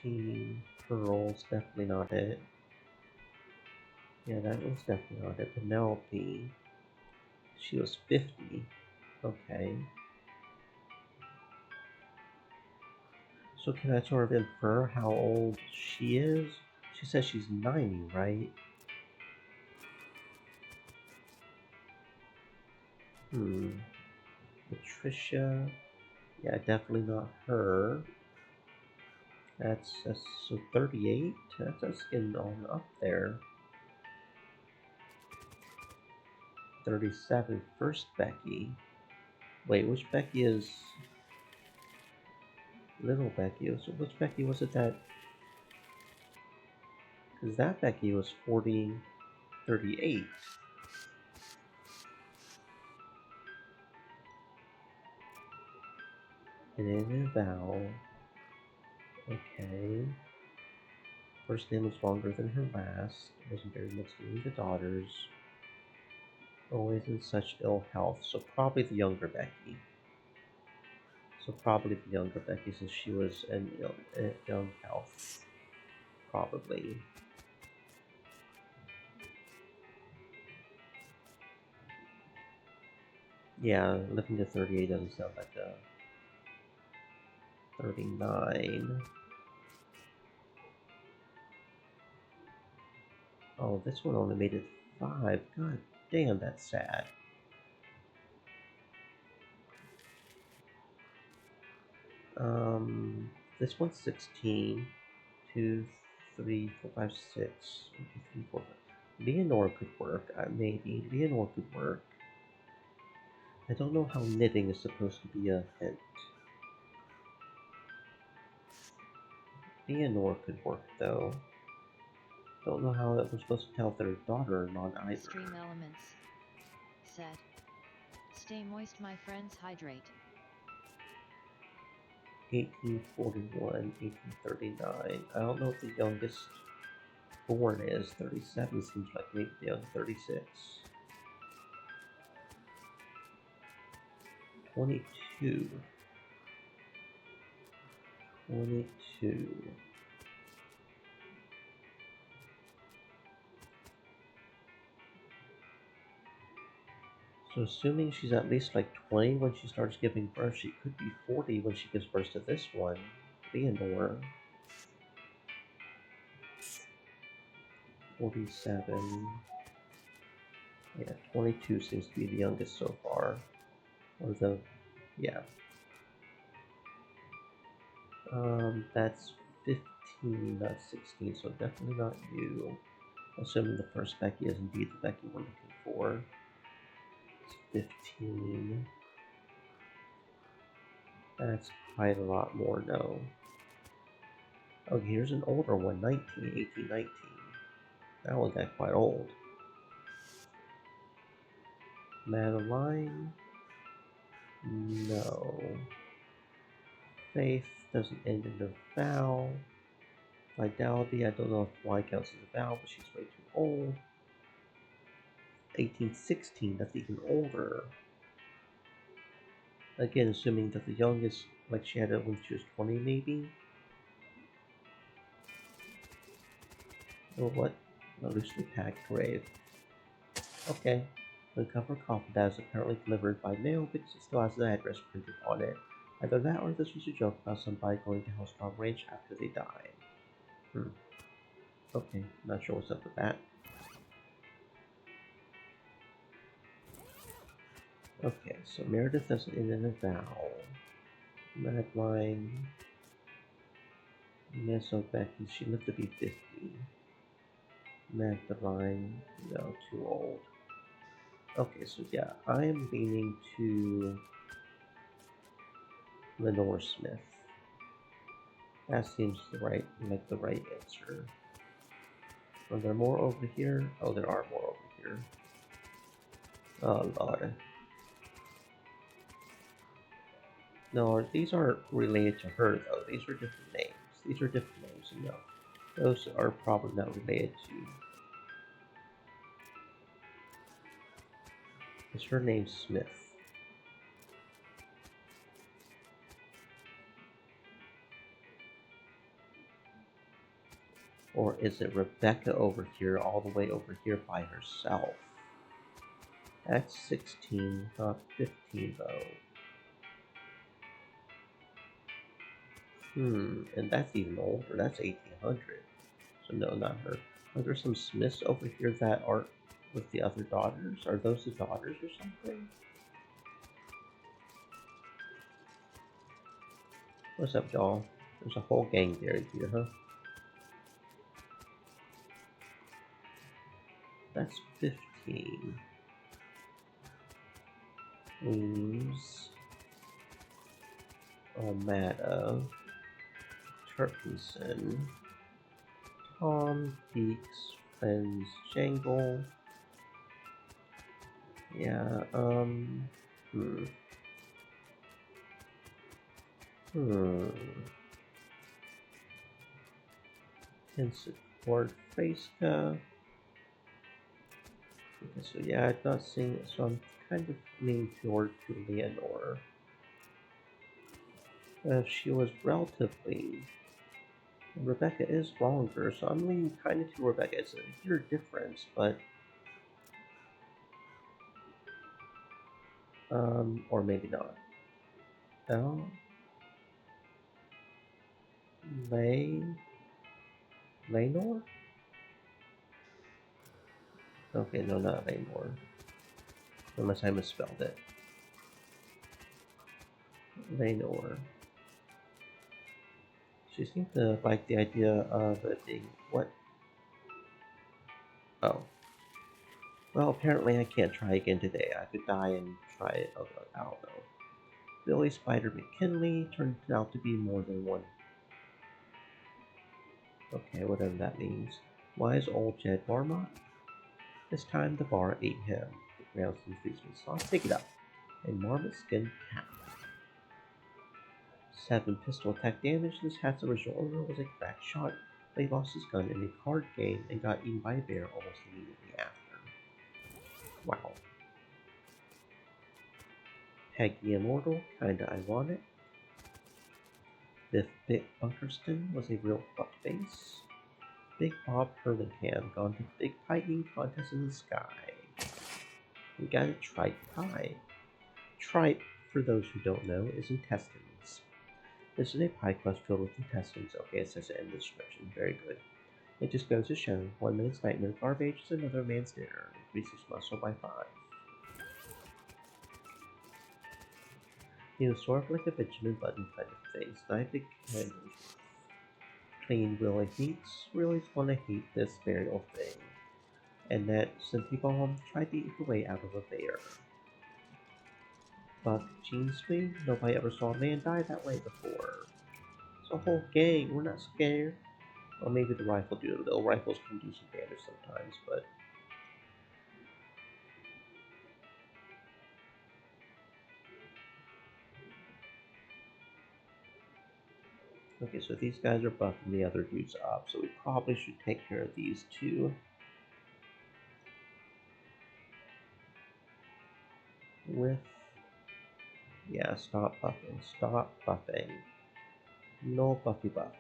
$16 pearls, definitely not it. Yeah, that was definitely not it. Penelope, she was 50. Okay. So can I sort of infer how old she is? She says she's 90, right? Patricia. Yeah, definitely not her. That's so 38. That's getting on up there. 37. First Becky. Wait, which Becky is little Becky? So which Becky was it that? Because that Becky was 40, 38. And then Val. Okay. First name was longer than her last. Wasn't very much to the daughters. Always in such ill health. So probably the younger Becky. Since she was in ill health. Probably. Yeah, living to 38 doesn't sound like a 39. Oh, this one only made it 5. God damn, that's sad. This one's 16. 2, 3, 4, 5, 6. 1, 2, 3, 4, 5. Leonore could work. Maybe. Leonore could work. I don't know how knitting is supposed to be a hint. Leonore could work, though. Don't know how we're supposed to tell if they're a daughter or not either. Stream elements. Set. Stay moist, my friends, hydrate. 1841, 1839. I don't know what the youngest born is. 37 seems like maybe the young 36. 22. 22. So assuming she's at least like 20 when she starts giving birth, she could be 40 when she gives birth to this one, Leonore. 47. Yeah, 22 seems to be the youngest so far. Yeah. That's 15, not 16, so definitely not you. Assuming the first Becky is indeed the Becky we're looking for. It's 15. That's quite a lot more, no. Okay, here's an older one, 19, 18, 19. That one got quite old. Madeline? No. Faith doesn't end in a vowel. Fidelity, I don't know if Y counts as a vowel, but she's way too old. 1816, that's even older. Again, assuming that the youngest, like she had it when she was 20 maybe. Or what? A loosely packed grave. Okay. Uncover coffin that is apparently delivered by mail because it still has the address printed on it. Either that or this was a joke about somebody going to Hellstorm Ranch after they died. Okay, not sure what's up with that. Okay, so Meredith doesn't end in a vowel. Madeline. Meso Becky, she lived to be 50. Magdalene, no, too old. Okay, so yeah, I am leaning to Lenore Smith. That seems the right answer. Are there more over here? Oh, there are more over here. Oh lord. No, these aren't related to her though. These are different names. These are different names, and no. Those are probably not related to. Is her name Smith? Or is it Rebecca over here, all the way over here by herself? That's 16, not 15 though. And that's even older. That's 1800. So no, not her. Are there some Smiths over here that aren't with the other daughters? Are those the daughters or something? What's up, y'all? There's a whole gang there here, huh? That's 15. Weems, Almada, Turkinson, Tom, Beeks, Friends, Jangle. Yeah, hmm. Hmm. Support Faceca. Okay, so yeah, I'm not seeing it, so I'm kind of leaning toward to Leonore. She was relatively. Rebecca is longer, so I'm leaning kind of to Rebecca. It's a year difference, but. Or maybe not. Oh, Lay. Laynor? Okay, no, not Laynor. Unless I misspelled it. Laynor. She seemed to like the idea of it being. What? Oh. Well, apparently I can't try again today. I could die and try it. Oh, I don't know. Billy Spider McKinley turned out to be more than one. Okay, whatever that means. Wise old Jed Marmot? This time the bar ate him. The ground some policeman sauce. Pick it up. A marmot skin hat. 7 pistol attack damage. This hat's original owner was a crack shot, but he lost his gun in a card game and got eaten by a bear almost immediately after. Wow. Peggy Immortal, kinda ironic. Biff Bit Bunkerston was a real fuckface. Big Bob Hurlingham gone to big pie eating contest in the sky. We got a tripe pie. Tripe, for those who don't know, is intestines. This is a pie crust filled with intestines. Okay, it says it in the description. Very good. It just goes to show 1 minute's nightmare garbage is another man's dinner. Increases muscle by 5. He was sort of like a Benjamin Button kind of face. Not a big candle. Clean Willie Beats really wanna hate this burial thing. And that Cynthia Bomb tried to eat her way out of a bear. Buck Gene Swing, nobody ever saw a man die that way before. It's a whole gang, we're not scared. Well, maybe the rifle do, though rifles can do some damage sometimes, but. Okay, so these guys are buffing the other dudes up, so we probably should take care of these two. With. Yeah, stop buffing. Stop buffing. No buffy buff.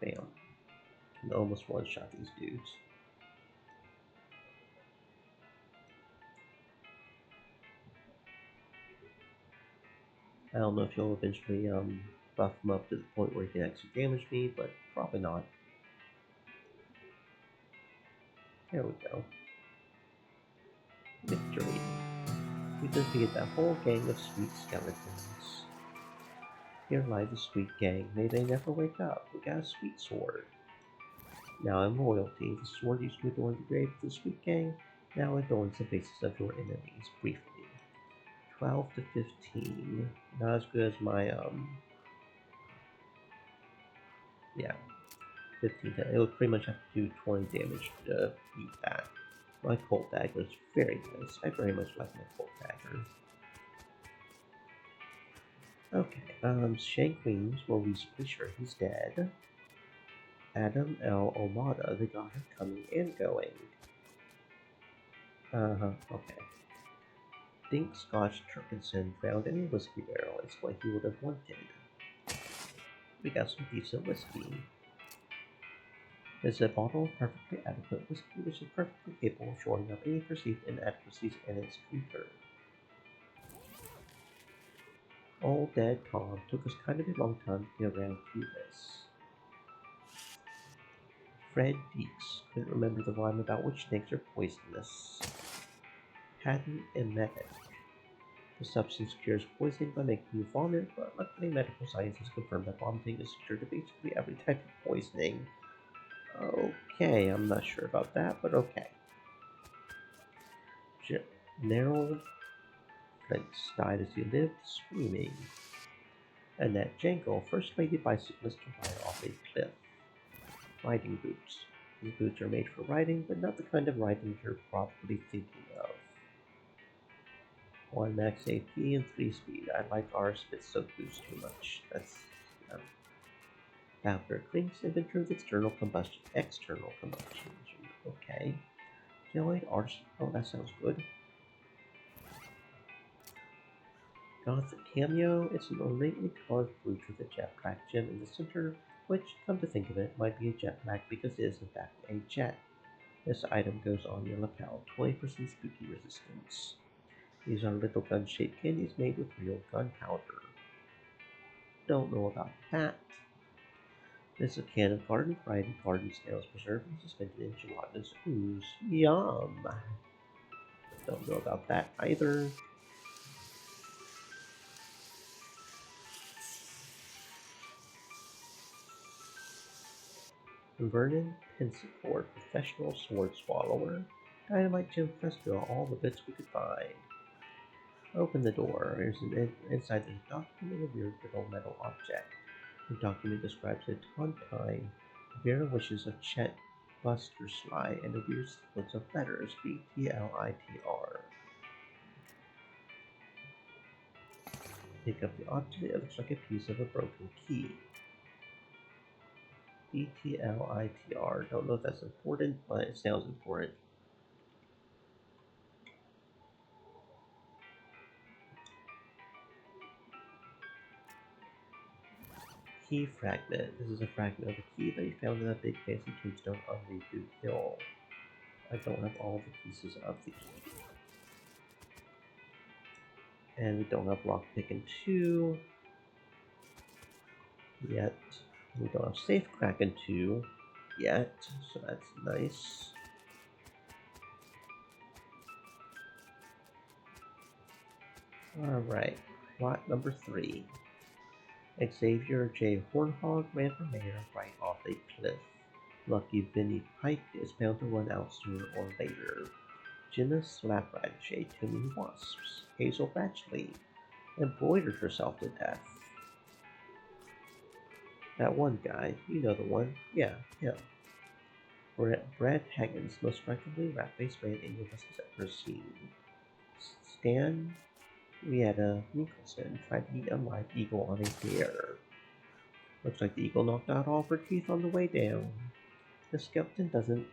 Bam. Can almost one shot these dudes. I don't know if you'll eventually buff him up to the point where he can actually damage me, but probably not. There we go. Victory. We defeated that whole gang of sweet skeletons. Here lie the sweet gang. May they never wake up. We got a sweet sword. Now I'm royalty. The sword used to adorn the grave of the sweet gang. Now it adorns the faces of your enemies. Briefly. 12 to 15. Not as good as my, yeah. 15. It would pretty much have to do 20 damage to beat that. My Colt Dagger is very nice. I very much like my Colt Dagger. Okay, Shank Weems, we're reasonably sure he's dead. Adam L. Omada, the god of coming and going. Okay. Think Scotch Turkinson found in a whiskey barrel is what he would have wanted. We got some decent whiskey. Is a bottle of perfectly adequate whiskey which is perfectly capable of showing up any perceived inadequacies in its drinker. Old Dad Tom took us kind of a long time to get around to this. Fred Deeks couldn't remember the rhyme about which snakes are poisonous. Patent emetic. The substance cures poisoning by making you vomit, but luckily medical science has confirmed that vomiting is a cure to basically every type of poisoning. Okay, I'm not sure about that, but okay. Gerald Flint's died as he lived, screaming. Annette Jangle, first lady bicyclist to ride off a cliff. Riding boots. These boots are made for riding, but not the kind of riding you're probably thinking of. 1 max AP and 3 speed. I like ours, but soak boost too much. That's Bowker Clinks inventor of external combustion. Okay. Jellied arsenal. Oh, that sounds good. Gothic cameo. It's an ornately carved brooch with a jet black gem in the center, which, come to think of it, might be a jet black because it is in fact a jet. This item goes on your lapel, 20% spooky resistance. These are little gun-shaped candies made with real gunpowder. Don't know about that. This is a can of garden variety garden snails preserved and suspended in gelatinous ooze. Yum! Don't know about that either. Vernon Pensicore, professional sword swallower. Dynamite Jim Fresco, all the bits we could find. Open the door. Inside there's a document and a weird little metal object. The document describes a Tontine, Vera wishes of Chet Buster Sly, and a weird sequence of letters, BTLITR. Pick up the object, it looks like a piece of a broken key. BTLITR. Don't know if that's important, but it sounds important. Key fragment. This is a fragment of a key that you found in a big fancy tombstone on Reboot Hill. I don't have all the pieces of the key. And we don't have lockpicking 2 yet. We don't have safe cracking 2 yet, so that's nice. Alright, plot number 3. Xavier J. Hornhog ran for mayor right off a cliff. Lucky Vinnie Pike is bound to run out sooner or later. Jenna Slapradish ate too many wasps. Hazel Batchley embroidered herself to death. That one guy, you know the one. Yeah, him. Brad Haggins, most strikingly rat-faced man any of us has ever seen. Stan Rieta Nicholson tried to eat a live eagle on a dare. Looks like the eagle knocked out all of her teeth on the way down. The skeleton doesn't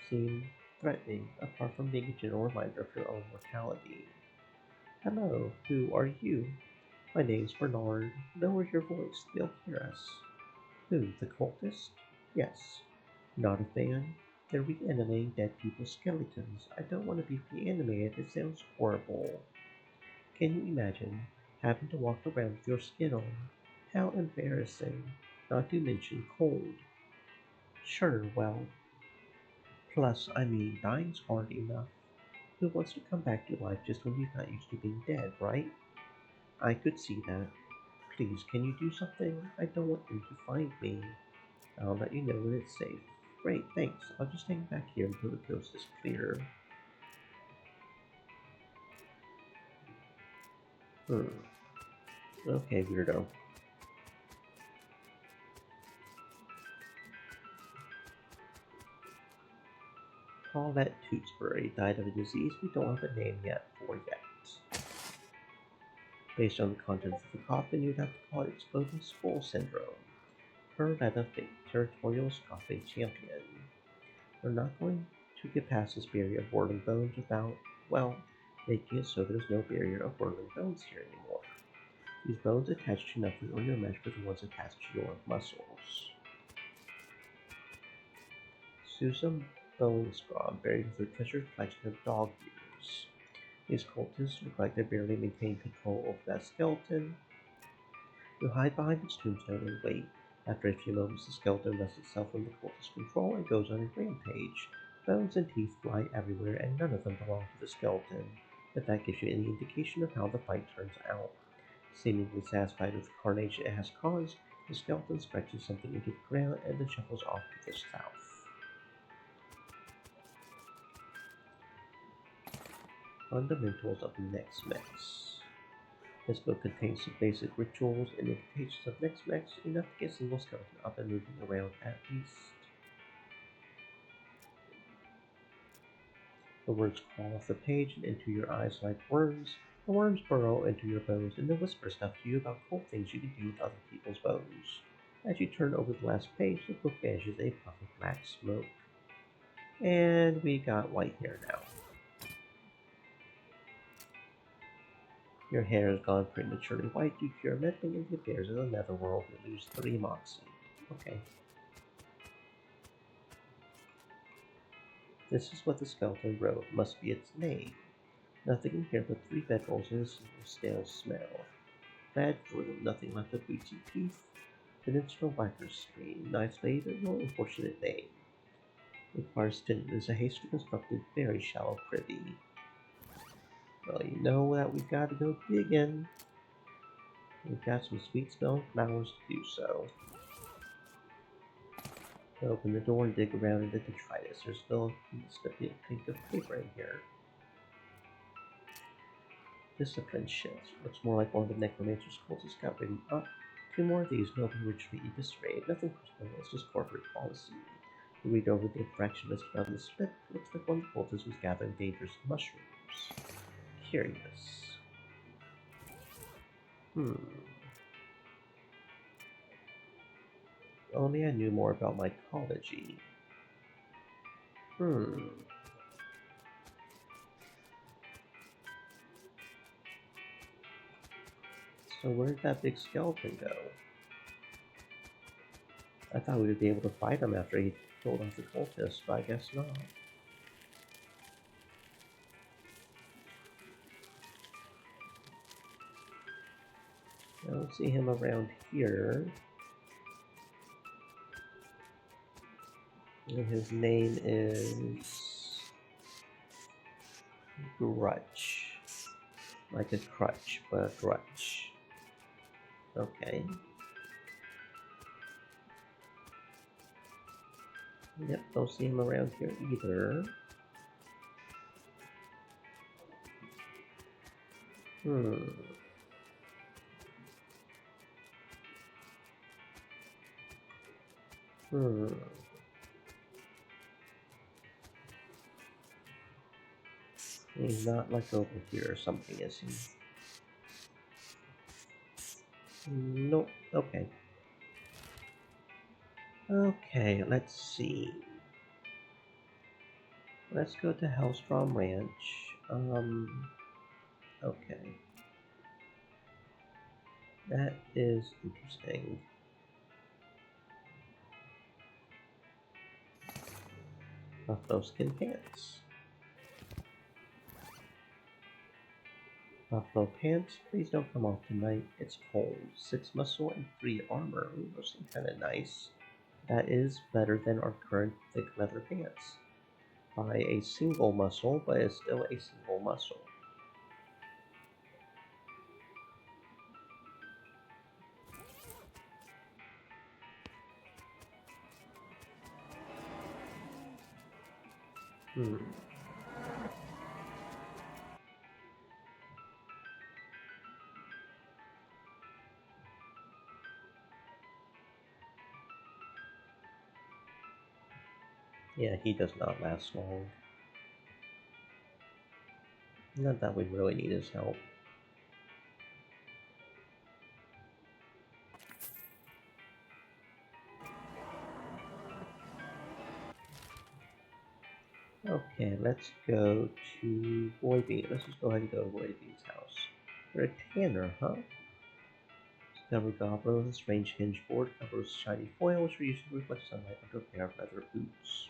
seem threatening, apart from being a general reminder of your own mortality. Hello, who are you? My name's Bernard. Lower your voice, they'll hear us. Who, the cultist? Yes. Not a fan? They're reanimating dead people's skeletons. I don't want to be reanimated, it sounds horrible. Can you imagine having to walk around with your skin on? How embarrassing. Not to mention cold. Sure, well. Plus, I mean, dying's hard enough. Who wants to come back to life just when you've not used to being dead, right? I could see that. Please, can you do something? I don't want them to find me. I'll let you know when it's safe. Great, thanks. I'll just hang back here until the coast is clear. Okay, weirdo. call that Tewksbury died of a disease we don't have a name yet for yet. Based on the contents of the coffin, you'd have to call it Exploding Skull Syndrome. Per Retta Fate, Territorial Scoffing Champion. We're not going to get past this barrier of whirling bones without, well, making it so there's no barrier of whirling bones here anymore. These bones attach to nothing or no match for the ones attached to your muscles. Susan Bowingstraw, buried with her treasured collection of dog ears. These cultists look like they barely maintain control over that skeleton. You hide behind its tombstone and wait. After a few moments, the skeleton wrests itself from the cultist's control and goes on a rampage. Bones and teeth fly everywhere, and none of them belong to the skeleton. If that gives you any indication of how the fight turns out. Seemingly satisfied with the carnage it has caused, the skeleton scratches something into the ground and then shuffles off to the south. Fundamentals of Nex Mex. This book contains some basic rituals and incantations of Nex Mex, enough to get a single skeleton up and moving around at least. The words crawl off the page and into your eyes like worms. The worms burrow into your bones and then whisper stuff to you about cool things you can do with other people's bones. As you turn over the last page, the book vanishes in a puff of black smoke. And we got white hair now. Your hair has gone prematurely white due to your meddling in the affairs of the netherworld. You lose 3 moxie. Okay. This is what the skeleton wrote. Must be its name. Nothing in here but 3 bedrolls and a single stale smell. Bad room, nothing left of boots and teeth. Peninsula Whacker Screen. Nice lady, no unfortunate name. Requires stint is a hastily constructed, very shallow privy. Well, you know that we've got to go digging. We've got some sweet smelling flowers to do so. Open the door and dig around in the detritus. There's still a pink of paper in here. Discipline shift. Looks more like one of the necromancer's cultists got written up. 2 more of these, and they'll be ritually eviscerated. Nothing personal, it's just corporate policy. You read over the infraction list around the slip. Looks like one of the cultists was gathering dangerous mushrooms. Curious. Only I knew more about mycology. So where did that big skeleton go? I thought we would be able to fight him after he killed off the cultist, but I guess not. I don't see him around here. And his name is Grutch. Like a crutch, but a grutch. Okay. Yep, don't see him around here either. He's not like over here or something, is he? Nope. Okay. Okay, let's see. Let's go to Hellstrom Ranch. Okay. That is interesting. Buffalo skin pants. Buffalo pants, please don't come off tonight. It's cold. 6 muscle and 3 armor. Ooh, those seem kind of nice. That is better than our current thick leather pants. By a single muscle, but it's still a single muscle. Yeah, he does not last long. Not that we really need his help. Okay, let's go to Boybean. Let's just go ahead and go to Boybean's house. You're a tanner, huh? Discover Goblin with a strange hinge board covered with shiny foil, which usually reflects sunlight onto a pair of leather boots.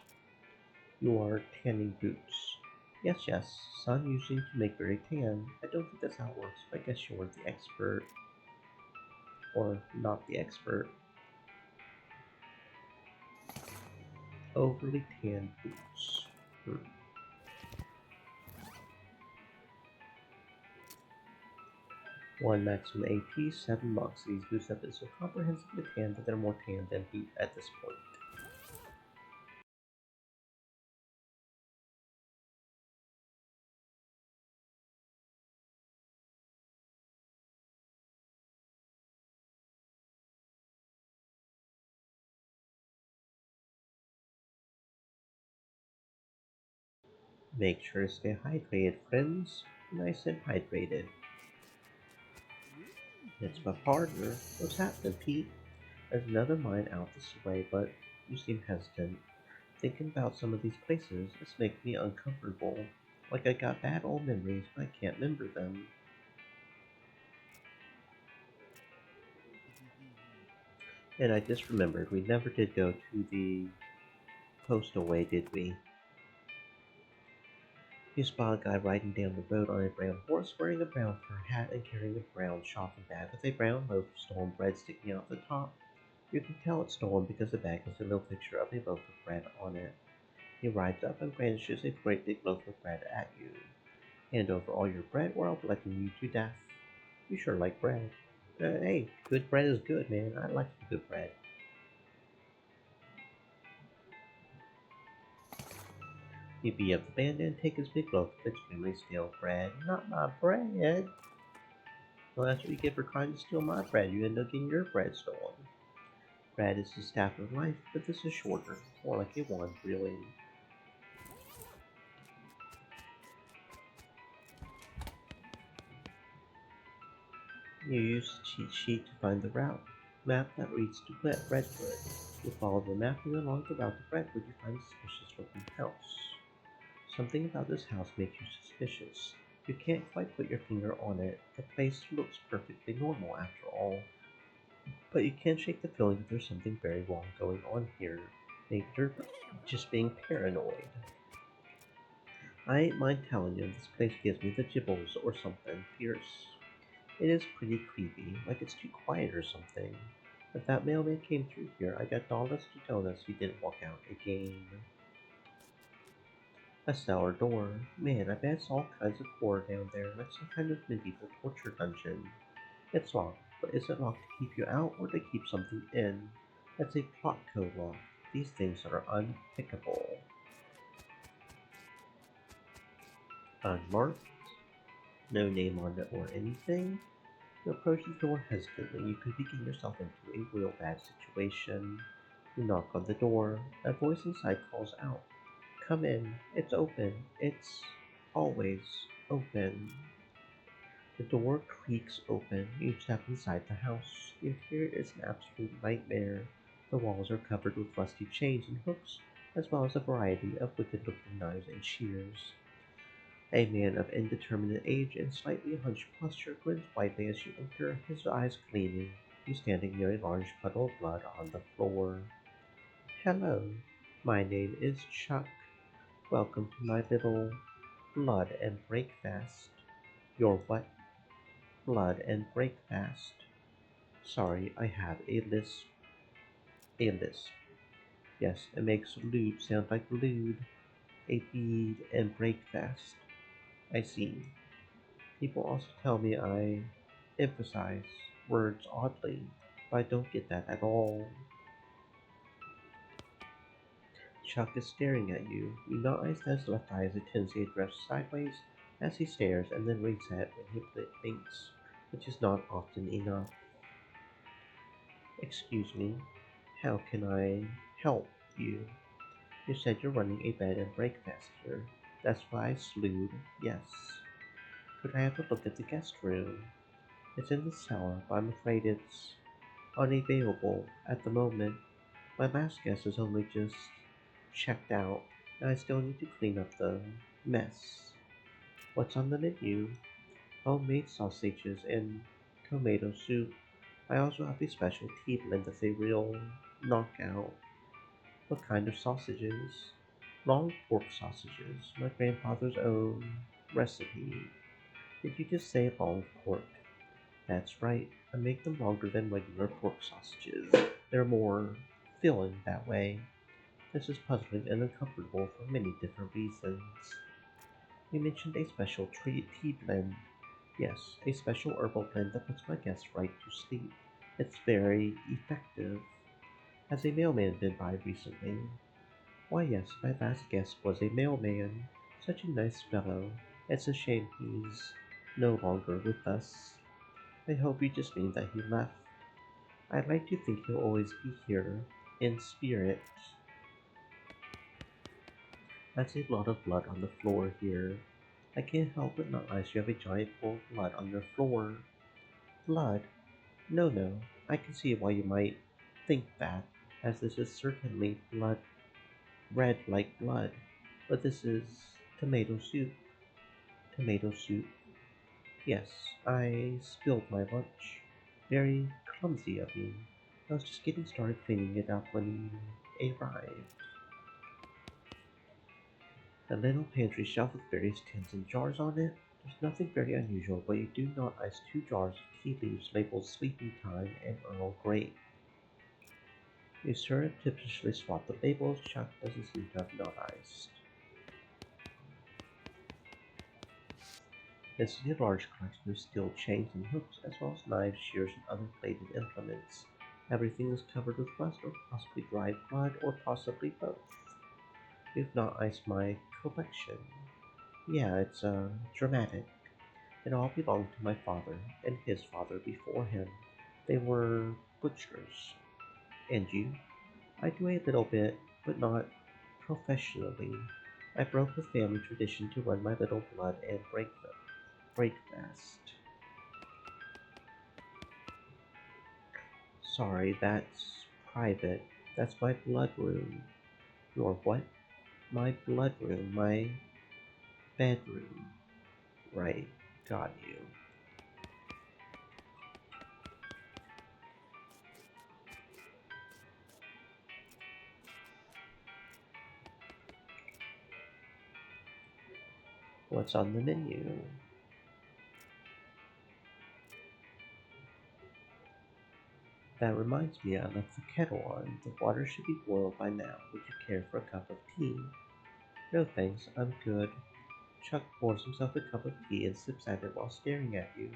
You are tanning boots. Yes, yes, sun usually to make very tan. I don't think that's how it works, but I guess you're the expert, or not the expert. Overly tanned boots. Hmm. One maximum AP, 7 months. These boots have been so comprehensively tanned that they're more tanned than boot at this point. Make sure to stay hydrated, friends. Nice and hydrated. It's my partner. What's happening, Pete? There's another mine out this way, but you seem hesitant. Thinking about some of these places, it's making me uncomfortable. Like I got bad old memories, but I can't remember them. And I just remembered we never did go to the postal way, did we? You spot a guy riding down the road on a brown horse, wearing a brown fur hat and carrying a brown shopping bag with a brown loaf of stolen bread sticking out the top. You can tell it's stolen because the bag has a little picture of a loaf of bread on it. He rides up and brandishes a great big loaf of bread at you. Hand over all your bread or I'll bludgeon you to death. You sure like bread. Hey, good bread is good, man. I like good bread. You beat up the bandit and take his big loaf of extremely stale bread. Not my bread! Well, that's what you get for trying to steal my bread. You end up getting your bread stolen. Bread is the staff of life, but this is shorter. More like a wand, really. You use the cheat sheet to find the route map that leads to Redwood. You follow the map and along the route to Redwood you find a suspicious looking house. Something about this house makes you suspicious. You can't quite put your finger on it. The place looks perfectly normal after all. But you can't shake the feeling that there's something very wrong going on here. Maybe you're just being paranoid. I ain't mind telling you, this place gives me the jibbles or something fierce. It is pretty creepy, like it's too quiet or something. If that mailman came through here, I got dollars to donuts he didn't walk out again. A cellar door. Man, I bet it's all kinds of horror down there, like some kind of medieval torture dungeon. It's locked, but is it locked to keep you out or to keep something in? That's a plot code lock. These things are unpickable. Unmarked, no name on it or anything. You approach the door hesitantly. You could be getting yourself into a real bad situation. You knock on the door. A voice inside calls out. Come in. It's open. It's always open. The door creaks open. You step inside the house. The interior is an absolute nightmare. The walls are covered with rusty chains and hooks, as well as a variety of wicked-looking knives and shears. A man of indeterminate age and slightly hunched posture grins widely as you enter, his eyes gleaming. He's standing near a large puddle of blood on the floor. Hello, my name is Chuck. Welcome to my little blood and breakfast. Your what? Blood and breakfast. Sorry, I have a lisp. A lisp. Yes, it makes lewd sound like lewd. A bead and breakfast. I see. People also tell me I emphasize words oddly, but I don't get that at all. Chuck is staring at you. You notice that his left eye has a tendency to drift sideways as he stares and then winks at when he blinks, which is not often enough. Excuse me, how can I help you? You said you're running a bed and breakfast here. That's why I slewed, yes. Could I have a look at the guest room? It's in the cellar, but I'm afraid it's unavailable at the moment. My last guest has only just checked out, and I still need to clean up the mess. What's on the menu? Homemade sausages and tomato soup. I also have a special tea blend that's a real knockout. What kind of sausages? Long pork sausages, my grandfather's own recipe. Did you just say long pork? That's right, I make them longer than regular pork sausages. They're more filling that way. This is puzzling and uncomfortable for many different reasons. You mentioned a special tea blend. Yes, a special herbal blend that puts my guests right to sleep. It's very effective. Has a mailman been by recently? Why, yes, my last guest was a mailman. Such a nice fellow. It's a shame he's no longer with us. I hope you just mean that he left. I'd like to think he'll always be here, in spirit. That's a lot of blood on the floor here. I can't help but notice you have a giant pool of blood on your floor. Blood? No, no. I can see why you might think that, as this is certainly blood, red like blood. But this is tomato soup. Tomato soup. Yes, I spilled my lunch. Very clumsy of me. I was just getting started cleaning it up when you arrived. The little pantry shelf with various tins and jars on it. There's nothing very unusual, but you do not ice 2 jars of tea leaves labeled Sleeping Time and Earl Grey. You surreptitiously swap the labels. Chuck doesn't seem to have not iced. This is a large collection of steel chains and hooks, as well as knives, shears, and other bladed implements. Everything is covered with rust or possibly dried blood, or possibly both. You've not iced my collection. Yeah, it's dramatic. It all belonged to my father and his father before him. They were butchers. And you? I do a little bit, but not professionally. I broke with family tradition to run my little blood and break fast. Sorry, that's private. That's my blood room. Your what? My blood room, my bedroom. Right, got you. What's on the menu? That reminds me, I left the kettle on. The water should be boiled by now. Would you care for a cup of tea? No thanks, I'm good. Chuck pours himself a cup of tea and sips at it while staring at you.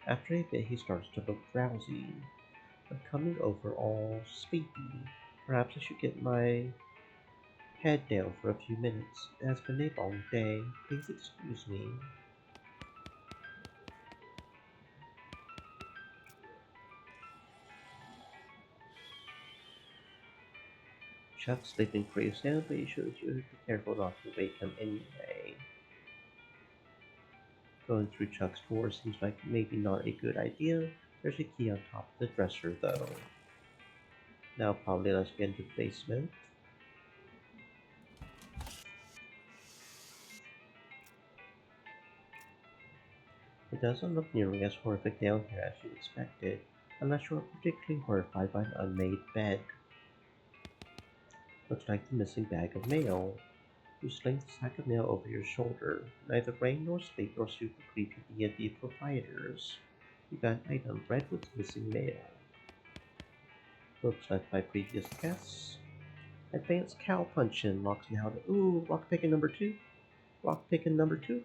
After a bit, he starts to look drowsy. I'm coming over all sleepy. Perhaps I should get my head down for a few minutes. It has been a long day. Please excuse me. Chuck's sleeping pretty sound, but you should be careful not to wake him anyway. Going through Chuck's drawer seems like maybe not a good idea. There's a key on top of the dresser, though. Now, probably let's get into the basement. It doesn't look nearly as horrific down here as you'd expected, unless you're particularly horrified by an unmade bed. Looks like the missing bag of mail. You sling the sack of mail over your shoulder. Neither rain nor sleep nor super creepy D&D proprietors. You got an item read with missing mail. Books left by previous guests. Advanced cow punch-in locks now to ooh, lock picking number two. Lock picking number two.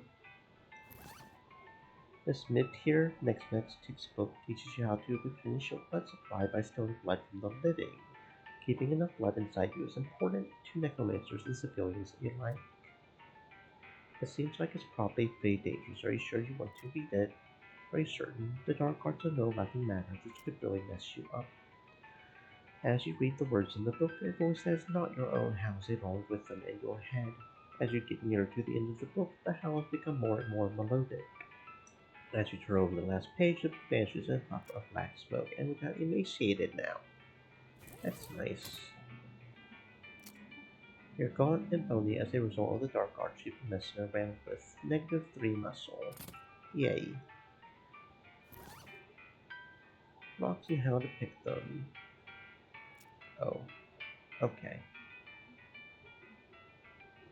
This mid-tier next textbook teaches you how to replenish your blood supply by stealing blood from the living. Keeping enough blood inside you is important to necromancers and civilians alike. It seems like it's probably pretty dangerous. Are you sure you want to read it? Are you certain? The dark arts are no laughing matter. This could really mess you up. As you read the words in the book, a voice that is not your own howls along with them in your head. As you get nearer to the end of the book, the howls become more and more melodic. As you turn over the last page, it vanishes in a puff of black smoke, and we got emaciated now. That's nice. You're gaunt and bony as a result of the dark arts you've been messing around with. -3 muscle. Yay. Rocks and how to pick them. Oh, okay.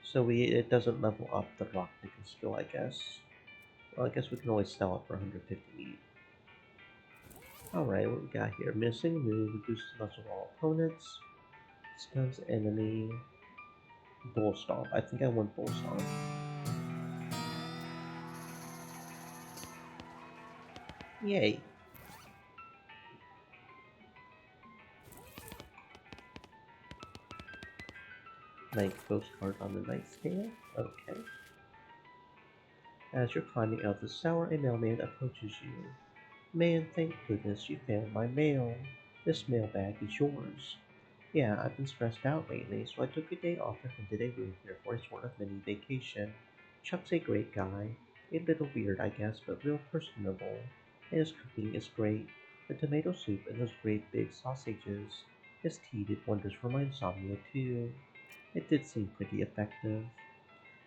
So it doesn't level up the rock picking skill, I guess. Well, I guess we can always sell it for 150 each. Alright, what we got here? Missing move, reduces the muscle of all opponents, stuns enemy, bull stomp. I think I want bull stomp. Yay! Night postcard on the nightstand. Okay. As you're climbing out the cellar, a mailman approaches you. Man, thank goodness you found my mail. This mailbag is yours. Yeah, I've been stressed out lately, so I took a day off and rented a room here for a sort of mini vacation. Chuck's a great guy. A little weird, I guess, but real personable. And his cooking is great. The tomato soup and those great big sausages. His tea did wonders for my insomnia, too. It did seem pretty effective.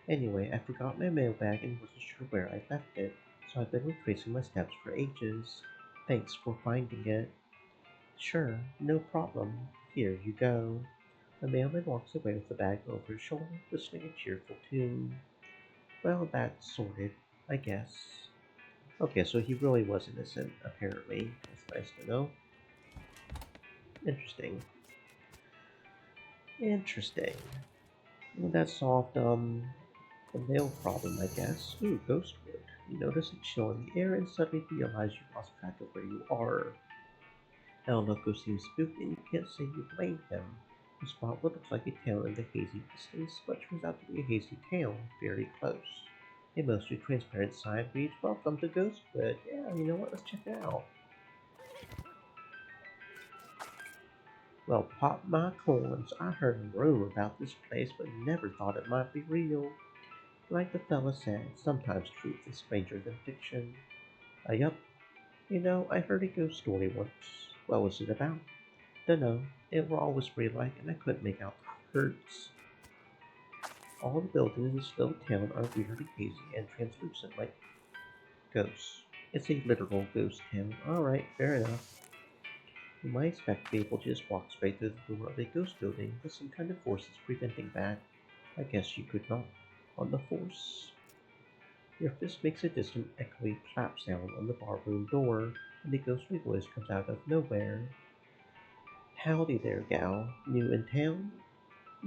Anyway, I forgot my mailbag and wasn't sure where I left it, so I've been retracing my steps for ages. Thanks for finding it. Sure, no problem. Here you go. The mailman walks away with the bag over his shoulder, whistling a cheerful tune. Well, that's sorted, I guess. Okay, so he really was innocent, apparently. That's nice to know. Interesting. Interesting. Well, that solved, the mail problem, I guess. Ooh, ghostwood. You notice a chill in the air and suddenly realize you lost track of where you are. Elnoko seems spooked and you can't say you blame him. You spot what looks like a tail in the hazy distance, but turns out to be a hazy tail very close. A mostly transparent sign reads, "Welcome to Ghostwood." Yeah, you know what? Let's check it out. Well, pop my corns. I heard a rumor about this place, but never thought it might be real. Like the fella said, sometimes truth is stranger than fiction. Yup. You know, I heard a ghost story once. What was it about? Dunno. It were all whispery like, and I couldn't make out the words. All the buildings in this little town are weirdly hazy and translucent like ghosts. It's a literal ghost town. Alright, fair enough. You might expect to be able to just walk straight through the door of a ghost building, but some kind of force is preventing that. I guess you could knock on the force. Your fist makes a distant, echoey clap sound on the barroom door, and a ghostly voice comes out of nowhere. Howdy there, gal. New in town?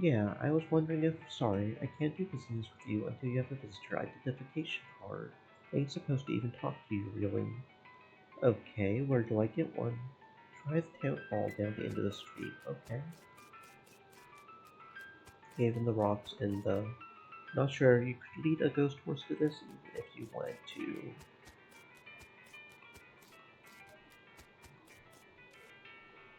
Yeah, I was wondering if, sorry, I can't do business with you until you have a visitor identification card. I ain't supposed to even talk to you, really. Okay, where do I get one? Try the town hall down the end of the street, okay? Even the rocks and the... Not sure you could lead a ghost horse to this even if you wanted to.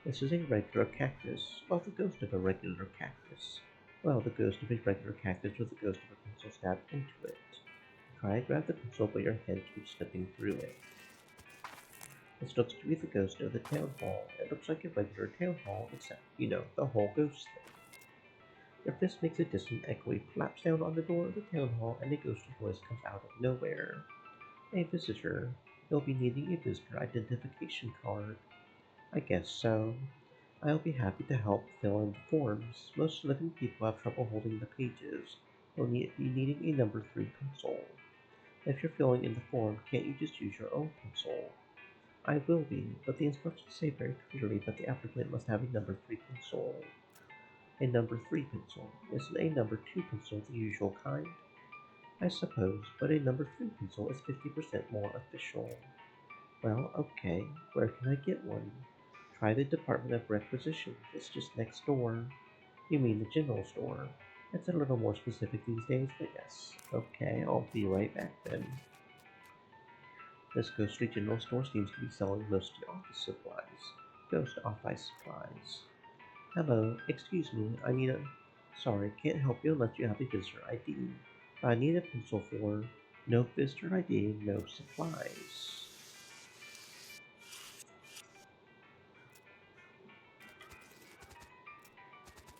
This is a regular cactus. Well, the ghost of a regular cactus. Well, the ghost of a regular cactus with the ghost of a pencil stabbed into it. Try to grab the pencil, but your hand keeps slipping through it. This looks to be the ghost of the town hall. It looks like a regular town hall, except, you know, the whole ghost thing. Your fist makes a distant, echoey flap sound on the door of the town hall, and a ghostly voice comes out of nowhere. A visitor. You'll be needing a visitor identification card. I guess so. I'll be happy to help fill in the forms. Most living people have trouble holding the pages. You'll be needing a number 3 pencil. If you're filling in the form, can't you just use your own pencil? I will be, but the instructions say very clearly that the applicant must have a number 3 pencil. A number 3 pencil. Isn't a number 2 pencil the usual kind? I suppose, but a number 3 pencil is 50% more official. Well, okay, where can I get one? Try the Department of Requisitions. It's just next door. You mean the general store? It's a little more specific these days, but yes. Okay, I'll be right back then. This ghostly general store seems to be selling mostly office supplies. Ghost office supplies. Hello, excuse me, I need a... Sorry, can't help you unless you have a visitor ID. I need a pencil for... No visitor ID, no supplies.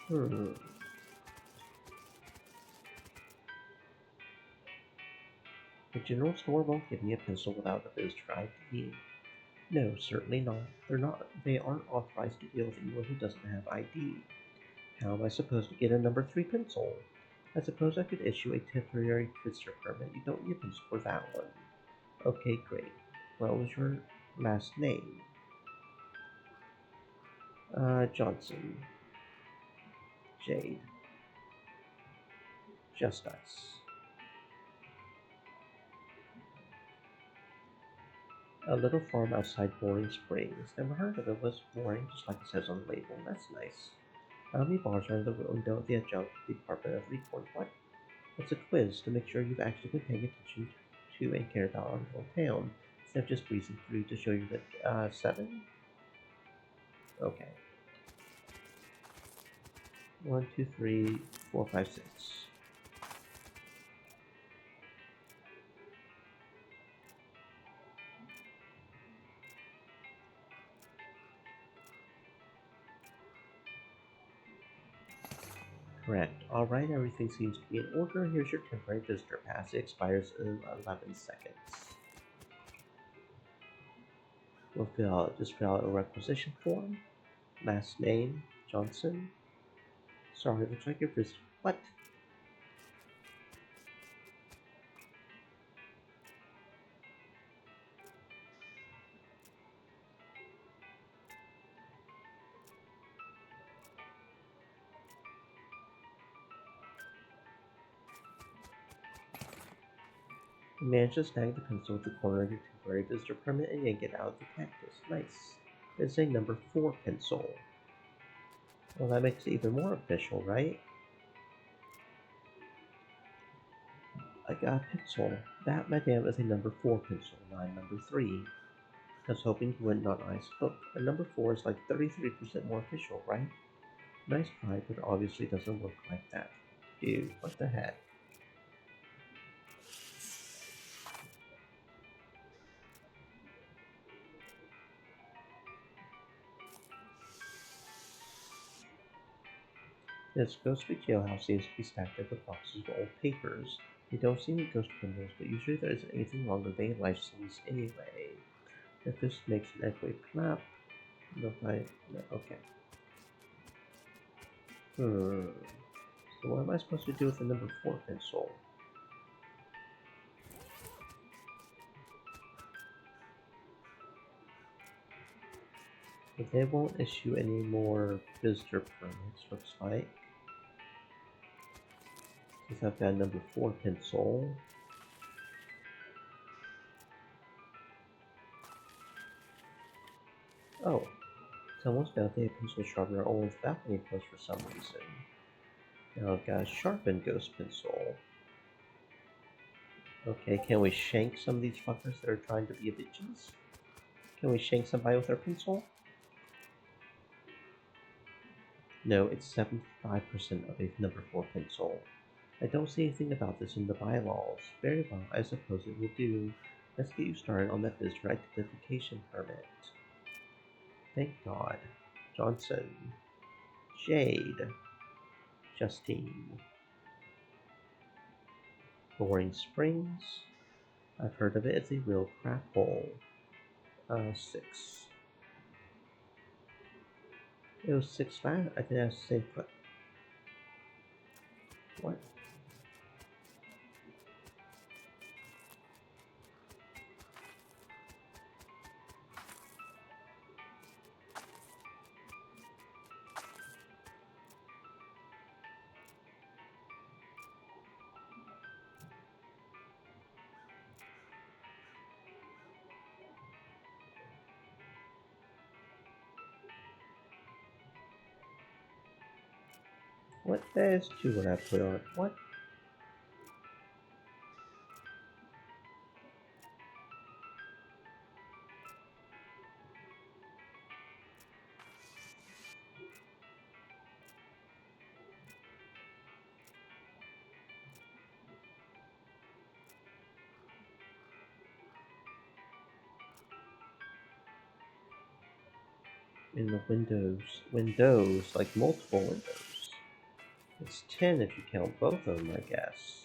Hmm. The general store won't give me a pencil without a visitor ID. No, certainly not. They aren't authorized to deal with anyone who doesn't have ID. How am I supposed to get a number 3 pencil? I suppose I could issue a temporary visitor permit. You don't need a pencil for that one. Okay, great. What was your last name? Johnson. Jade. Just us. A little farm outside Boring Springs. Never heard of it. Was boring, just like it says on the label. That's nice. How many bars are in the window of the adjunct department of report? What? It's a quiz to make sure you've actually been paying attention to and care about our little town, instead of just breezing through to show you that, 7? Okay. 1, 2, 3, 4, 5, 6. Correct. Alright, everything seems to be in order. Here's your temporary visitor pass. It expires in 11 seconds. Just fill out a requisition form. Last name, Johnson. Sorry, looks like your visitor. What? You managed to snag the pencil at the corner of your temporary visitor permit and yank it out of the cactus. Nice. It's a number 4 pencil. Well, that makes it even more official, right? I got a pencil. That, madame, is a number 4 pencil, not a number 3. I was hoping you wouldn't not eyes hook. A number 4 is like 33% more official, right? Nice try, but it obviously doesn't work like that. Dude, what the heck? This ghostly jailhouse seems to be stacked up with boxes of old papers. They don't see any ghost criminals, but usually there isn't anything wrong with their life scenes anyway. If this makes an echoey clap, no, okay. Hmm. So what am I supposed to do with the number 4 pencil? But they won't issue any more visitor permits, looks like. Since I've got a number 4 pencil. Oh, someone's found a pencil sharpener on the balcony post for some reason. Now I've got a sharpened ghost pencil. Okay, can we shank some of these fuckers that are trying to be bitches? Can we shank somebody with our pencil? No, it's 75% of a number 4 pencil. I don't see anything about this in the bylaws. Very well, I suppose it will do. Let's get you started on that visitor identification permit. Thank God. Johnson. Jade. Justine. Boring Springs. I've heard of it. It's a real crap hole. 6. It was 6 last. I didn't have to say what? What? There's 2 what I put on. What? In the windows, like multiple windows. It's 10 if you count both of them, I guess.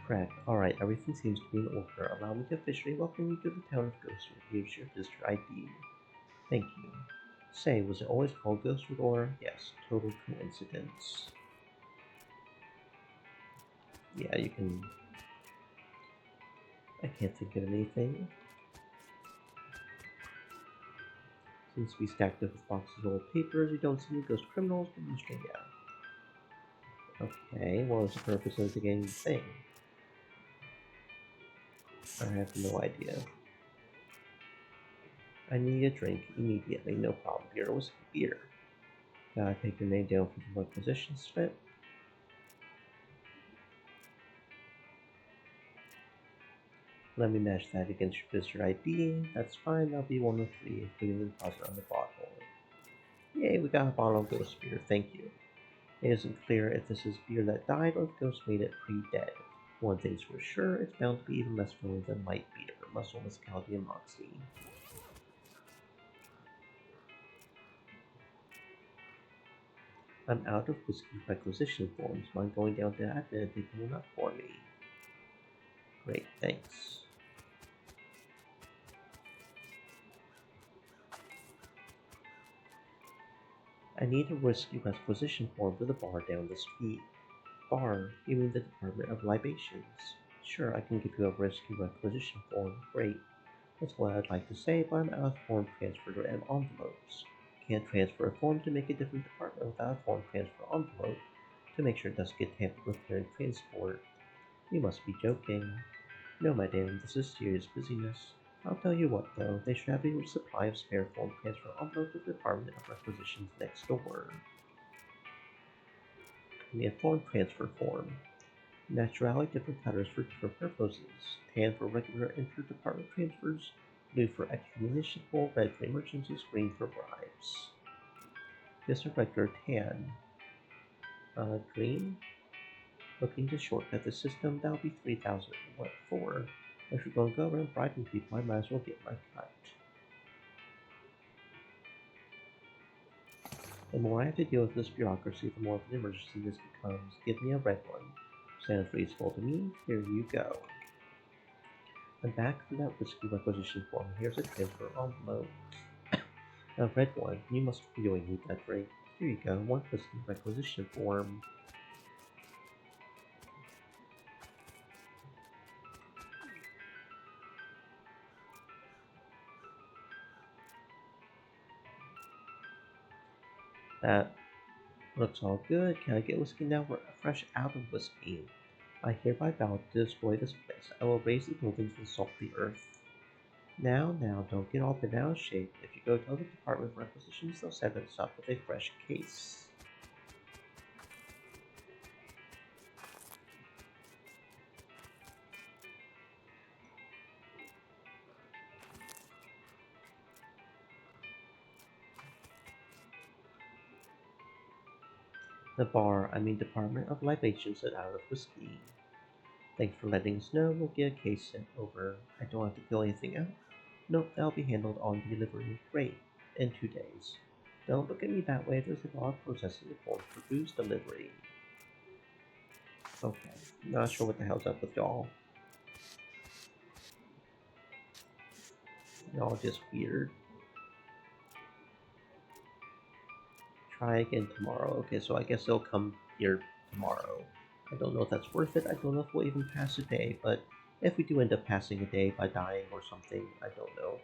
Correct. Alright, everything seems to be in order. Allow me to officially welcome you to the town of Ghostwood. Here's your visitor ID. Thank you. Say, was it always called Ghostwood or? Yes, total coincidence. Yeah, you can. I can't think of anything. Since we stacked up with boxes of old papers, we don't see any ghost criminals, but usually, yeah. Okay, what was the purpose of the game thing? I have no idea. I need a drink immediately, no problem. Beer or whiskey? Beer. Gotta take your name down for the requisition slip. Let me match that against your visitor ID. That's fine, that'll be 103, including the deposit on the bottle. Yay, we got a bottle of ghost beer, thank you. It isn't clear if this is beer that died or if ghosts made it pre-dead. One thing's for sure, it's bound to be even less filling than light beer, muscle, muscality, and moxie. I'm out of whiskey requisition forms. Mind going down to admin and picking one up for me? Great, thanks. I need a whiskey requisition form for the bar down the street. Bar? You mean the Department of Libations? Sure, I can give you a whiskey requisition form. Great. That's what I'd like to say, but I'm out of form transfer and envelopes. Can't transfer a form to make a different department without a form transfer envelope to make sure it doesn't get tampered with during transport. You must be joking. No, madam, this is serious busyness. I'll tell you what, though, they should have a supply of spare form transfer envelopes at the Department of Requisitions next door. Give me a form transfer form. Naturally, different cutters for different purposes. Tan for regular inter-department transfers, blue for extra municipal, red for emergencies, green for bribes. Just a regular tan. Green? Looking to shortcut the system, that'll be 3,000. What for? If you're going to go around bribing people, I might as well get my cut. The more I have to deal with this bureaucracy, the more of an emergency this becomes. Give me a red one. Sounds reasonable to me. Here you go. I'm back for that whiskey requisition form. Here's a transfer envelope. A red one. You must really need that drink. Here you go. One whiskey requisition form. That looks all good. Can I get whiskey now? We're fresh out of whiskey. I hereby vow to destroy this place. I will raise the buildings and salt the earth. Now, don't get all bent out of shape. If you go tell the Department of Requisitions, they'll set us up with a fresh case. The bar, I mean Department of Libations, said out of whiskey. Thanks for letting us know. We'll get a case sent over. I don't have to fill anything out. Nope, that'll be handled on delivery. Great. In 2 days. Don't look at me that way. There's a lot of processing involved for booze delivery. Okay. Not sure what the hell's up with y'all. Y'all just weird. Try again tomorrow. Okay, so I guess they'll come here tomorrow. I don't know if that's worth it. I don't know if we'll even pass a day, but if we do end up passing a day by dying or something, I don't know.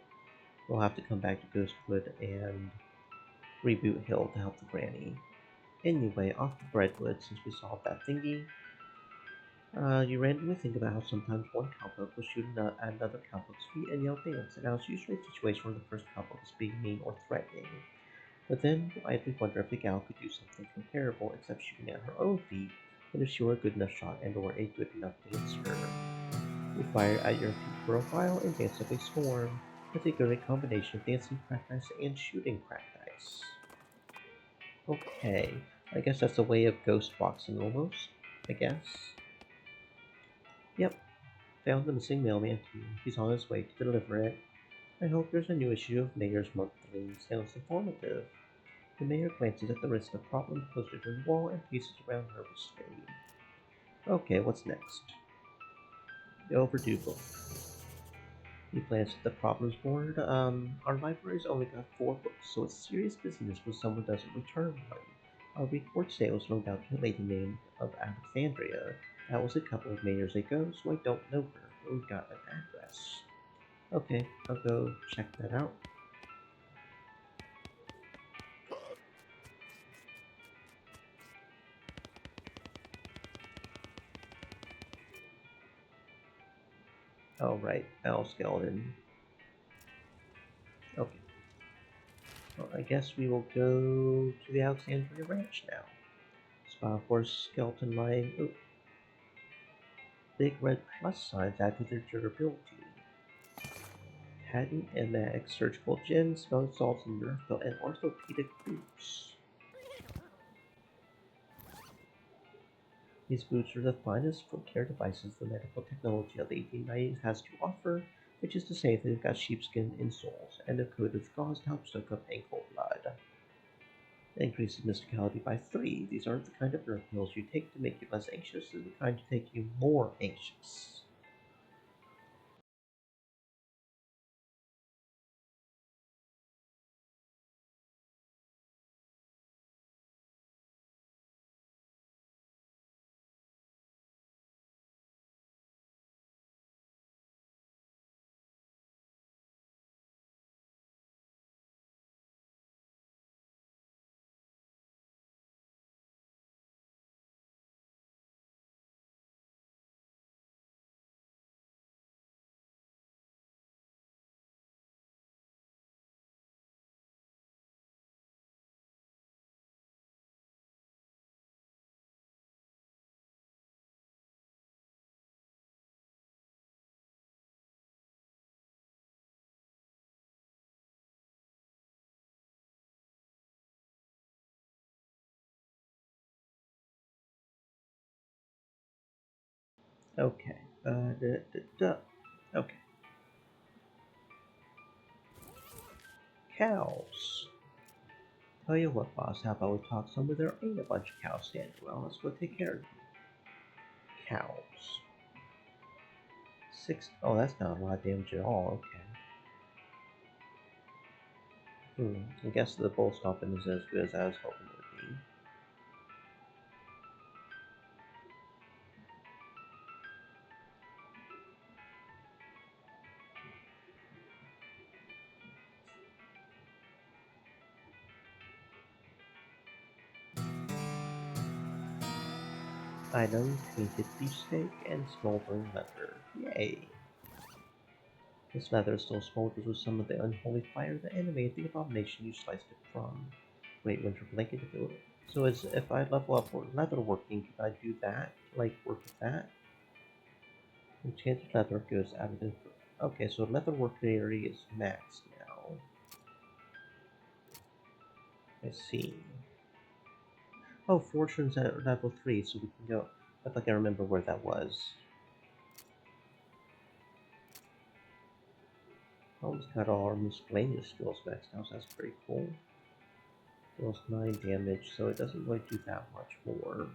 We'll have to come back to Ghostwood and reboot Hill to help the granny. Anyway, off to Breadwood since we solved that thingy. You randomly think about how sometimes one cowpoke will shoot at another cowpoke's feet and yell dance, and now it's usually a situation where the first cowpoke is being mean or threatening. But then you idly wonder if the gal could do something comparable except shooting at her own feet, and if she were a good enough shot and or a good enough dancer. You fire at your feet for a while and dance up a storm, with a good combination of dancing crack dice and shooting crack dice. Okay, I guess that's a way of ghost boxing almost, I guess. Yep, found the missing mailman too. He's on his way to deliver it. I hope there's a new issue of Mayor's Monthly. Sounds informative. The mayor glances at the list of problems posted on the wall and paces around nervously. Okay, what's next? The overdue book. He glanced at the problems board. Our library's only got 4 books, so it's serious business when someone doesn't return one. Our report sales no doubt to a lady named of Alexandria. That was a couple of years ago, so I don't know her, but we've got an address. Okay, I'll go check that out. Alright, Al Skeleton. Okay, well, I guess we will go to the Alexandria Ranch now. Spot a horse skeleton lying. Ooh, big red plus signs add to their durability. Patent MX surgical gin, smelling salts, and and orthopedic boots. These boots are the finest foot care devices the medical technology of the 1890s has to offer, which is to say they've got sheepskin insoles and a coat of gauze to help soak up ankle blood. Increases mysticality by 3. These aren't the kind of nerve pills you take to make you less anxious, they're the kind to make you more anxious. Okay. Okay. Cows. Tell you what, boss, how about we talk somewhere there ain't a bunch of cows standing around? Let's go take care of them. Cows. 6. Oh, that's not a lot of damage at all. Okay. I guess the bull stomping is as good as I was hoping it would be. Item, painted beefsteak and smoldering leather. Yay! This leather still smolders with some of the unholy fire that animated the abomination you sliced it from. Great winter blanket to build it. So as if I level up for leather working, can I do that? Like work with that? Enchanted leather goes out of the. Okay, so leather working area is maxed now. I see. Oh, fortune's at level 3, so we can go. I think I remember where that was. Almost got all our miscellaneous skills maxed out, so that's pretty cool. Deals 9 damage, so it doesn't really do that much more.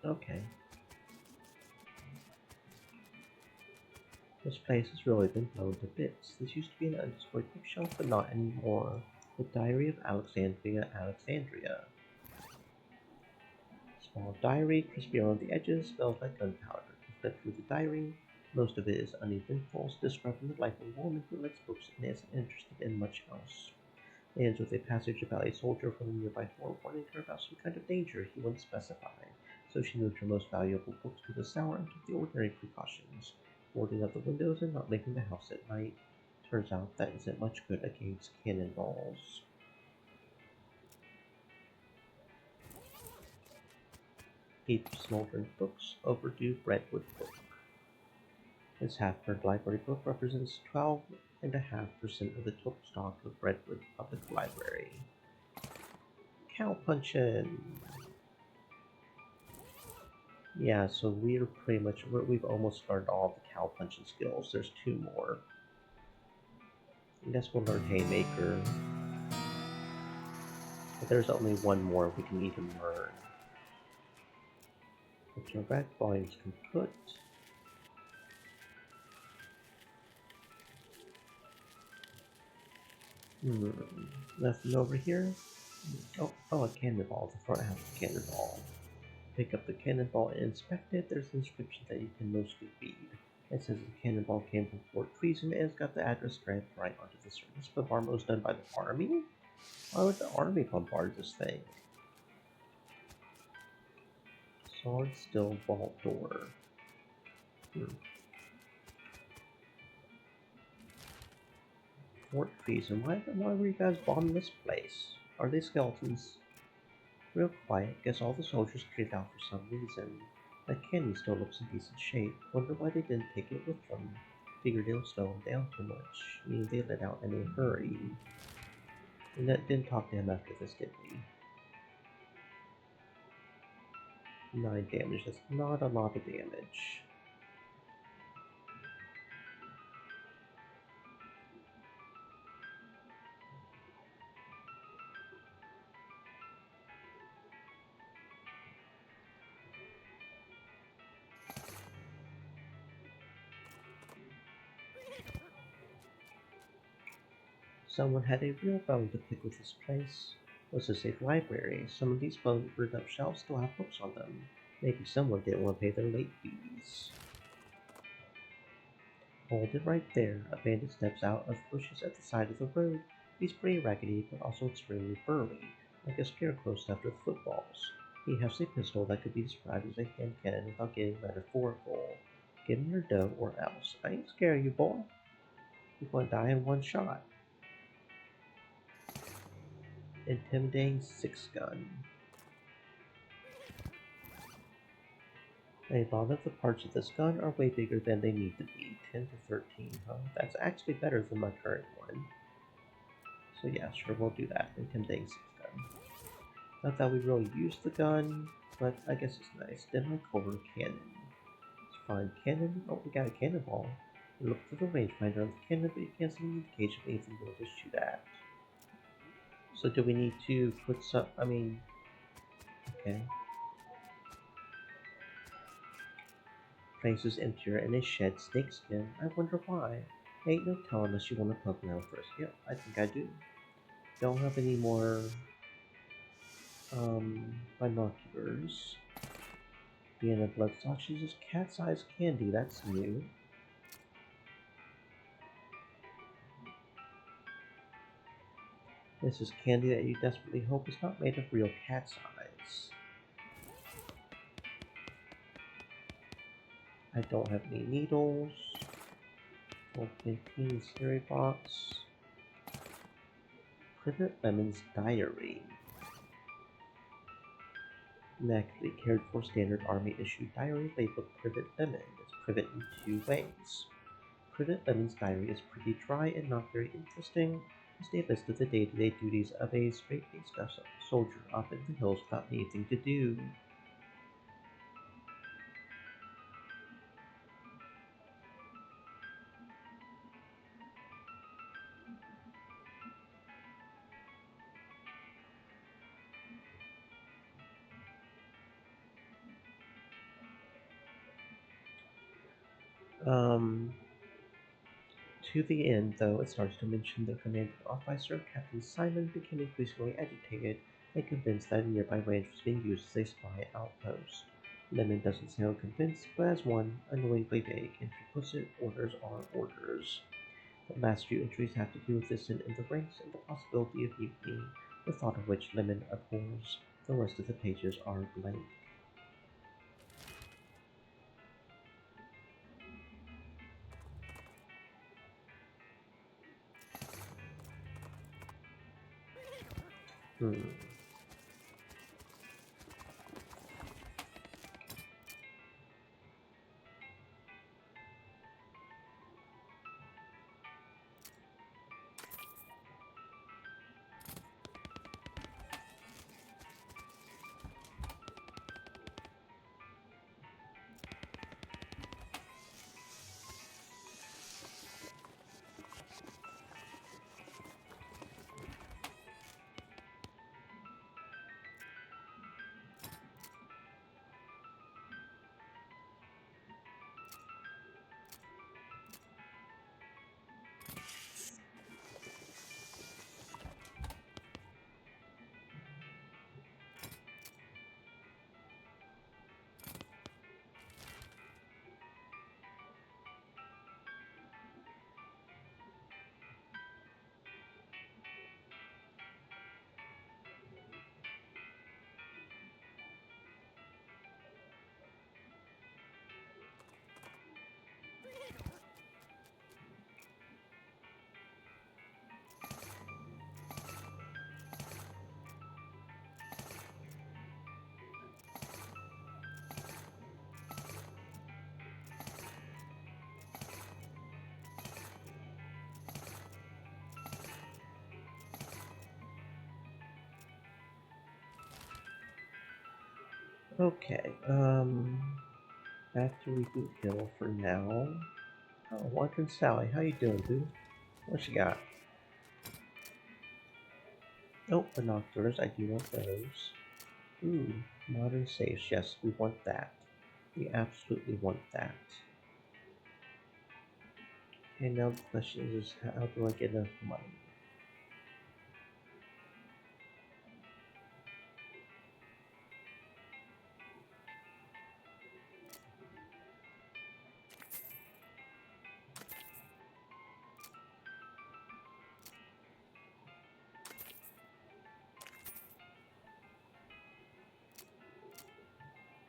Okay. This place has really been blown to bits. This used to be an undestroyed bookshelf, but not anymore. The Diary of Alexandria, Alexandria. Small diary, crispy around the edges, smells like gunpowder. You flip through the diary. Most of it is uneventful, describing the life of a woman who likes books and isn't interested in much else. It ends with a passage about a soldier from a nearby fort warning her about some kind of danger he wouldn't specify, so she moved her most valuable books to the cellar and took the ordinary precautions, boarding up the windows and not leaving the house at night. Turns out that isn't much good against cannonballs. Heap smoldering books, overdue Brentwood book. This half-burned library book represents 12.5% of the total stock of Brentwood Public Library. Cow Punchin'! Yeah, so we've almost learned all the cow punching skills. There's two more. I guess we'll learn Haymaker, but there's only one more we can even learn. The direct volumes can put. Hmm. Nothing over here. Oh, a cannonball. The front half of the cannonball. Pick up the cannonball and inspect it. There's an inscription that you can mostly read. It says the cannonball came from Fort Treason and it's got the address stamped right onto the surface. The bombardment was done by the army? Why would the army bombard this thing? Sword still vault door. Hmm. Fort Treason. Why were you guys bombing this place? Are they skeletons? Real quiet. Guess all the soldiers cleared out for some reason. That candy still looks in decent shape. Wonder why they didn't take it with them. Figured it'll slow them down too much. I mean, they let out in a hurry. And that didn't talk to him after this, did we? 9 damage. That's not a lot of damage. Someone had a real bone to pick with this place. Was this a library? Some of these burned up shelves still have books on them. Maybe someone didn't want to pay their late fees. Hold it right there. A bandit steps out of bushes at the side of the road. He's pretty raggedy, but also extremely burly, like a scarecrow stuffed with footballs. He has a pistol that could be described as a hand cannon without getting metaphorical. Give me your dough or else. I ain't scared you, boy. You're gonna die in one shot. Intimidating 6-gun. A lot of the parts of this gun are way bigger than they need to be. 10 to 13, huh? That's actually better than my current one. So yeah, sure, we'll do that. Intimidating 6-gun. Not that we really use the gun, but I guess it's nice. Then I cover cannon. Let's find cannon. Oh, we got a cannonball. You look for the rangefinder on the cannon, but you can't see any indication of anything you'll just shoot at. So do we need to put some, okay. Places emptier and a shed snakeskin. I wonder why. Ain't no telling unless you want to poke around first. Yep, I think I do. Don't have any more binoculars. Vienna blood sausages, cat-sized candy, that's new. This is candy that you desperately hope is not made of real cat's eyes. I don't have any needles. Open cereal box. Privet Lemon's diary. Immaculately cared for standard army issued diary labeled Privet Lemon. It's privet in 2 ways. Privet Lemon's diary is pretty dry and not very interesting. Just a list of the day-to-day duties of a straight-laced soldier up in the hills without anything to do. Um, To the end, though, it starts to mention the commanding officer, Captain Simon, became increasingly agitated and convinced that a nearby range was being used as a spy outpost. Lemon doesn't sound convinced, but as one, annoyingly vague, and she puts it, orders are orders. The last few entries have to do with dissent in the ranks and the possibility of mutiny, the thought of which Lemon abhors. The rest of the pages are blank. Hmm. Okay, back to Reboot Hill for now. Oh, Wandering Sally, how you doing, dude? What you got? Oh, binoculars, I do want those. Ooh, modern safes, yes, we want that. We absolutely want that. Okay, now the question is, how do I get enough money?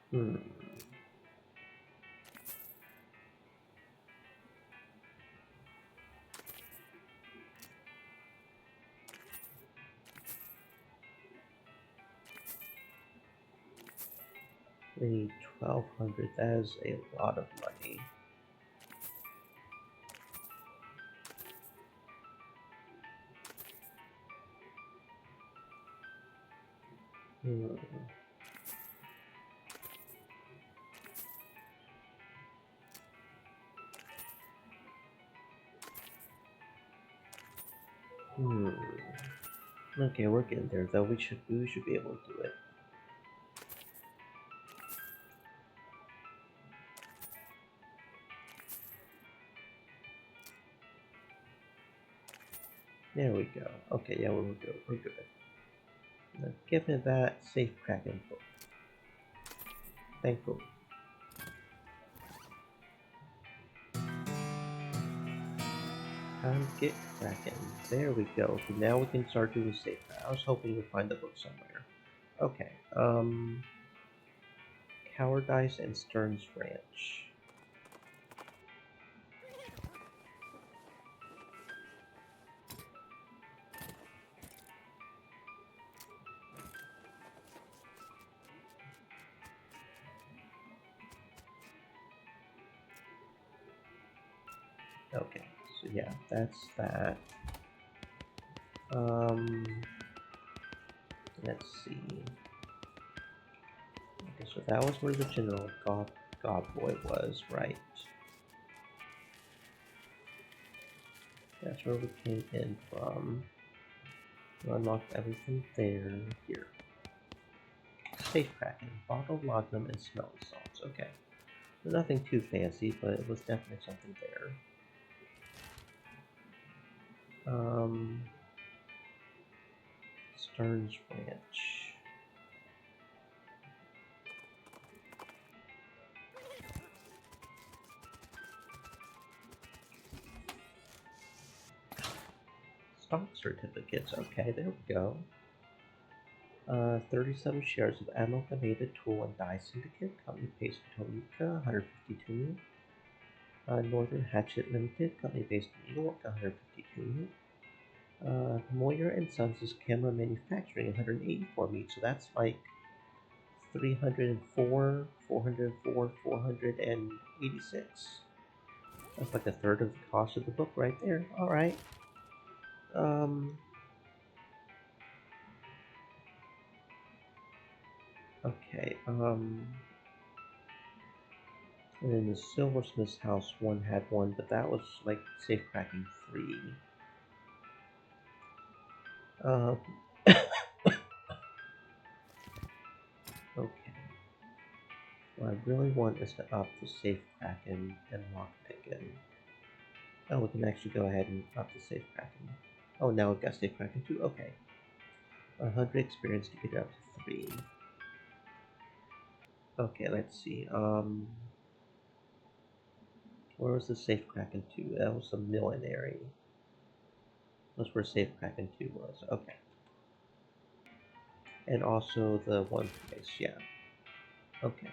Hmm. We need 1,200. That is a lot of money. Hmm. Hmm. Okay, we're getting there though. We should be able to do it. There we go. Okay, yeah, we're good. We're good. Now, give me that safe cracking book. Thankful. Time to get cracking. There we go. Okay, now we can start doing safe. I was hoping to find the book somewhere. Okay. Cowardice and Stern's Ranch. Okay, so yeah, that's that. Um, let's see. Okay, so that was where the General God Boy was, right? That's where we came in from. We unlocked everything there. Here. Safe cracking, bottle laudanum, and smelling salts. Okay. So nothing too fancy, but it was definitely something there. Stern's Ranch. Stock certificates. Okay, there we go. 37 shares of Amalgamated Tool and Die Syndicate, Company based in Toluca, 152. Northern Hatchet Limited, company based in New York, 152. Moyer and Sons' Camera Manufacturing, 184 meat. So that's like 304, 404, 486. That's like a third of the cost of the book right there. All right. Um. Okay. And then the Silversmith's House one had one, but that was like safe cracking free. Uh, okay. What I really want is to up the safe cracking and lock picking. Oh, we can actually go ahead and up the safe cracking. Oh, now we've got safe cracking too. Okay. 100 experience to get it up to 3. Okay, let's see. Where was the safe cracking 2? That was the millinery. That's where safe cracking 2 was. Okay. And also the one place, yeah. Okay.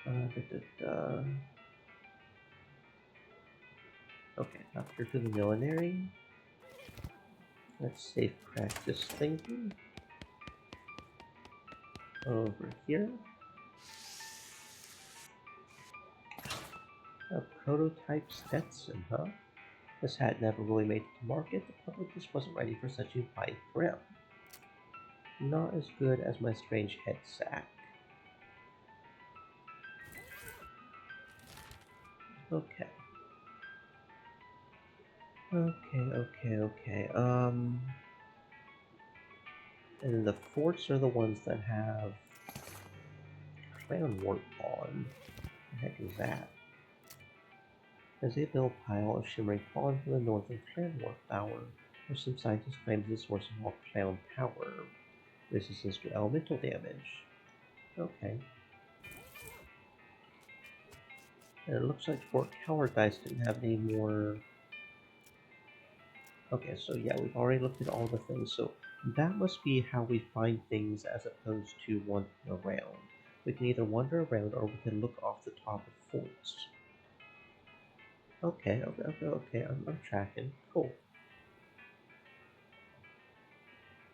Da, da, da. Okay, after to the millinery. Let's safe crack this thing over here. A prototype Stetson, huh? This hat never really made it to market. The public just wasn't ready for such a wide brim. Not as good as my strange head sack. Okay. Okay. And the forts are the ones that have clown wart on. What the heck is that? As they build a pile of shimmering pollen from the northern clownwort tower, which some scientists claim is the source of all clown power. Resistance to elemental damage. Okay. And it looks like Fort Coward Dice didn't have any more. Okay, so yeah, we've already looked at all the things, so that must be how we find things as opposed to wandering around. We can either wander around or we can look off the top of forts. Okay, I'm tracking. Cool.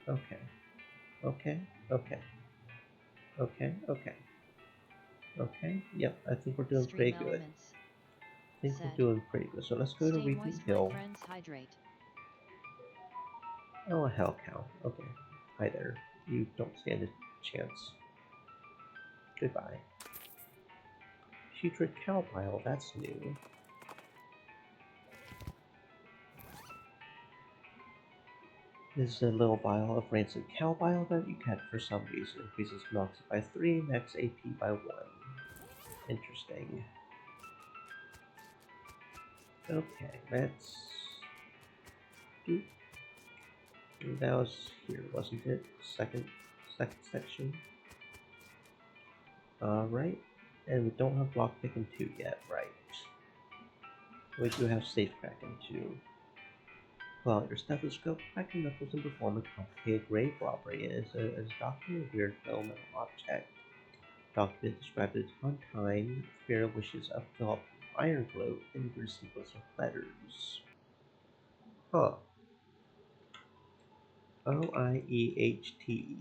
Okay, okay, okay, okay. Yep, I think we're doing Stream pretty good. elements. I think we're Said. doing pretty good. So let's go to Stay Reaping moist, my Hill. friends, hydrate. Oh, a hell cow. Okay. Hi there. You don't stand a chance. Goodbye. Putrid cow pile, that's new. This is a little vial of rancid cow bile that you catch for some reason. Increases Nox by 3, max AP by 1. Interesting. Okay, let's do. That was here, wasn't it? Second section. Alright. And we don't have block picking 2 yet, right? We do have safe cracking 2. Pull out your stethoscope, cracking knuckles and perform a complicated grave robbery as a documented weird metal object. Document described as Tontine, Fear wishes of Philip Iron Glow in your sequence of letters. Huh. Oiehte.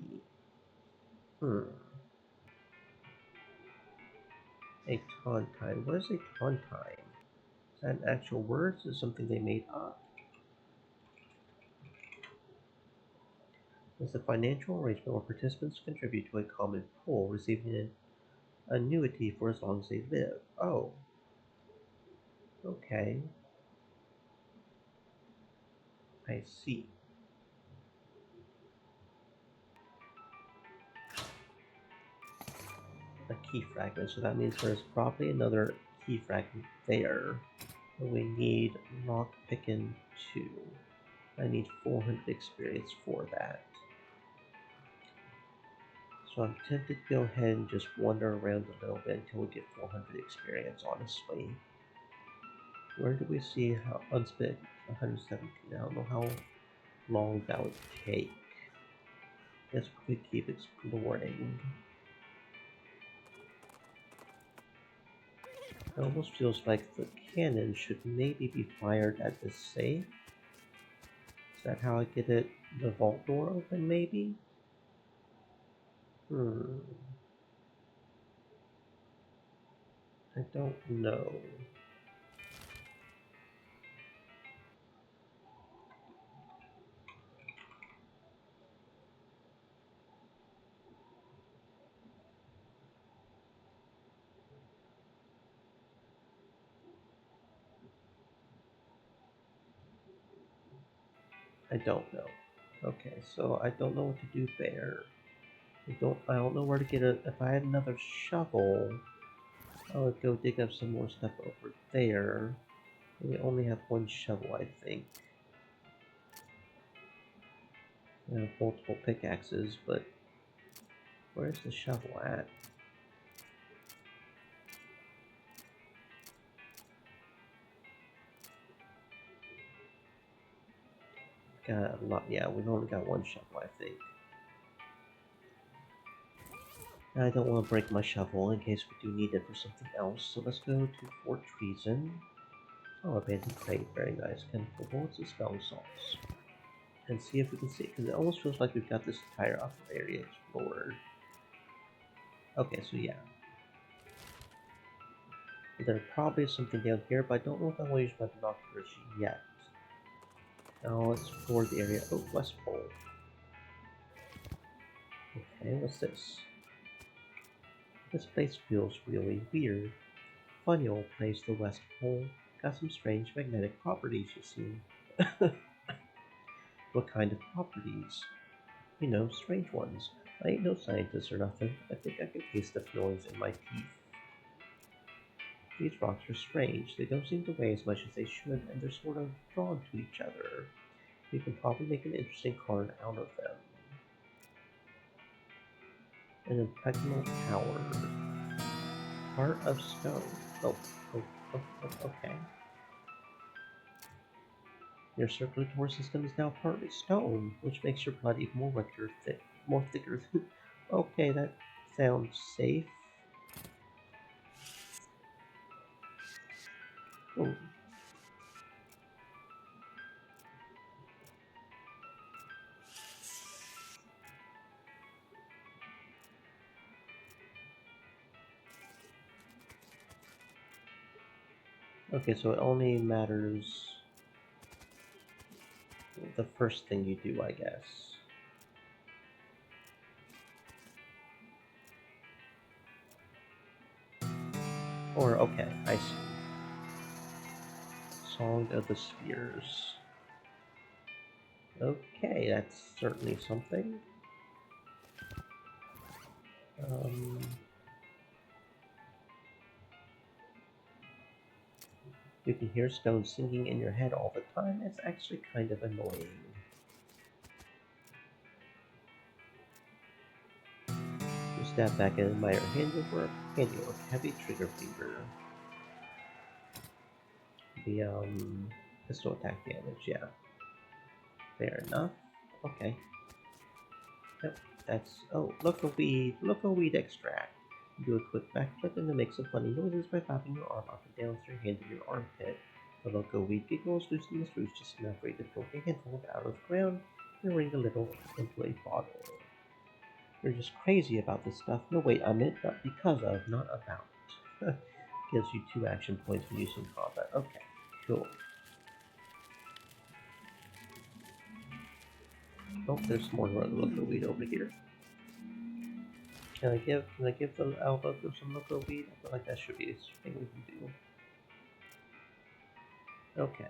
A Tontine. What is a Tontine? Is that an actual word? Is it something they made up? It's a financial arrangement where participants contribute to a common pool, receiving an annuity for as long as they live. Oh, okay. I see. A key fragment, so that means there's probably another key fragment there. We need lock picking 2. I need 400 experience for that. So I'm tempted to go ahead and just wander around a little bit until we get 400 experience, honestly. Where do we see how unspent 117? I don't know how long that would take. Guess we could keep exploring. It almost feels like the cannon should maybe be fired at the safe. Is that how I get it, the vault door open, maybe? I don't know. I don't know. Okay, so I don't know what to do there. I don't know where to get it. If I had another shovel, I would go dig up some more stuff over there. We only have one shovel, I think. I have multiple pickaxes, but where's the shovel at? Got a lot. Yeah, we've only got one shovel, I think. I don't want to break my shovel in case we do need it for something else, so let's go to Fort Treason. Oh, abandoned crate, very nice. Chemical bullets and smelling salts. And see if we can see, because it almost feels like we've got this entire upper area explored. Okay, so yeah. There probably is something down here, but I don't know if I want to use my binoculars yet. Now let's explore the area. Oh, West Pole. Okay, what's this? This place feels really weird. Funny old place, the West Pole. Got some strange magnetic properties, you see. What kind of properties? You know, strange ones. I ain't no scientist or nothing. I think I can taste the feelings in my teeth. These rocks are strange. They don't seem to weigh as much as they should, and they're sort of drawn to each other. You can probably make an interesting card out of them. An impregnable tower. Heart of stone. Oh, oh, okay. Your circulatory system is now partly stone, which makes your blood even more thicker. Okay, that sounds safe. Oh, okay, so it only matters the first thing you do, I guess. Or, okay, I see. Song of the Spheres. Okay, that's certainly something. Um, you can hear stones singing in your head all the time. It's actually kind of annoying. You step back and admire handiwork. Heavy trigger finger. The pistol attack damage, yeah. Fair enough. Okay. Yep, that's look a weed extract. Do a quick backflip and then make some funny noises by popping your arm up and down with your hand in your armpit. The loco weed giggles, loosening the screws just enough for you to pull a handful out of the ground and ring a little into a bottle. You're just crazy about this stuff. No wait, I meant not because of, not about. Gives you 2 action points when using combat. Okay, cool. Oh, there's more loco weed over here. Can I give the Alvoco some loco weed? I feel like that should be a thing we can do. Okay.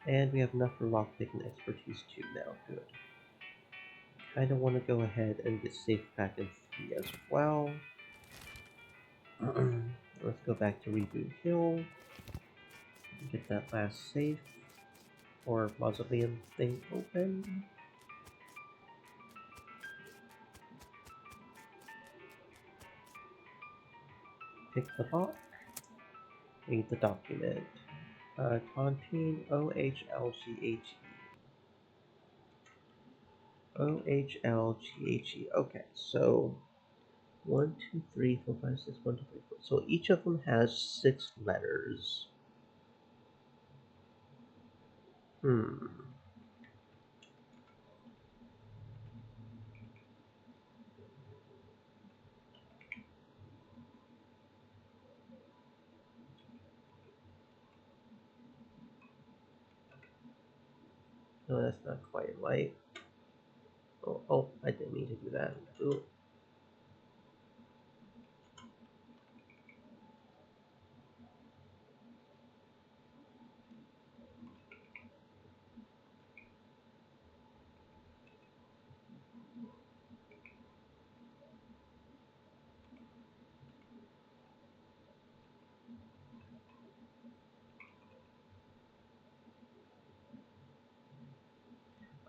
And we have enough for lockpicking expertise too now. Good. Kinda wanna go ahead and get safe back in 3 as well. Let's go back to Reboot Hill. Get that last safe or mausoleum thing open. Pick the lock. Read the document. Tontine OHLGHE. OHLGHE. Okay, so 1, 2, 3, 4, 5, 6, 1, 2, 3, 4. So each of them has 6 letters. Hmm. No, that's not quite right. Oh, I didn't mean to do that. Ooh.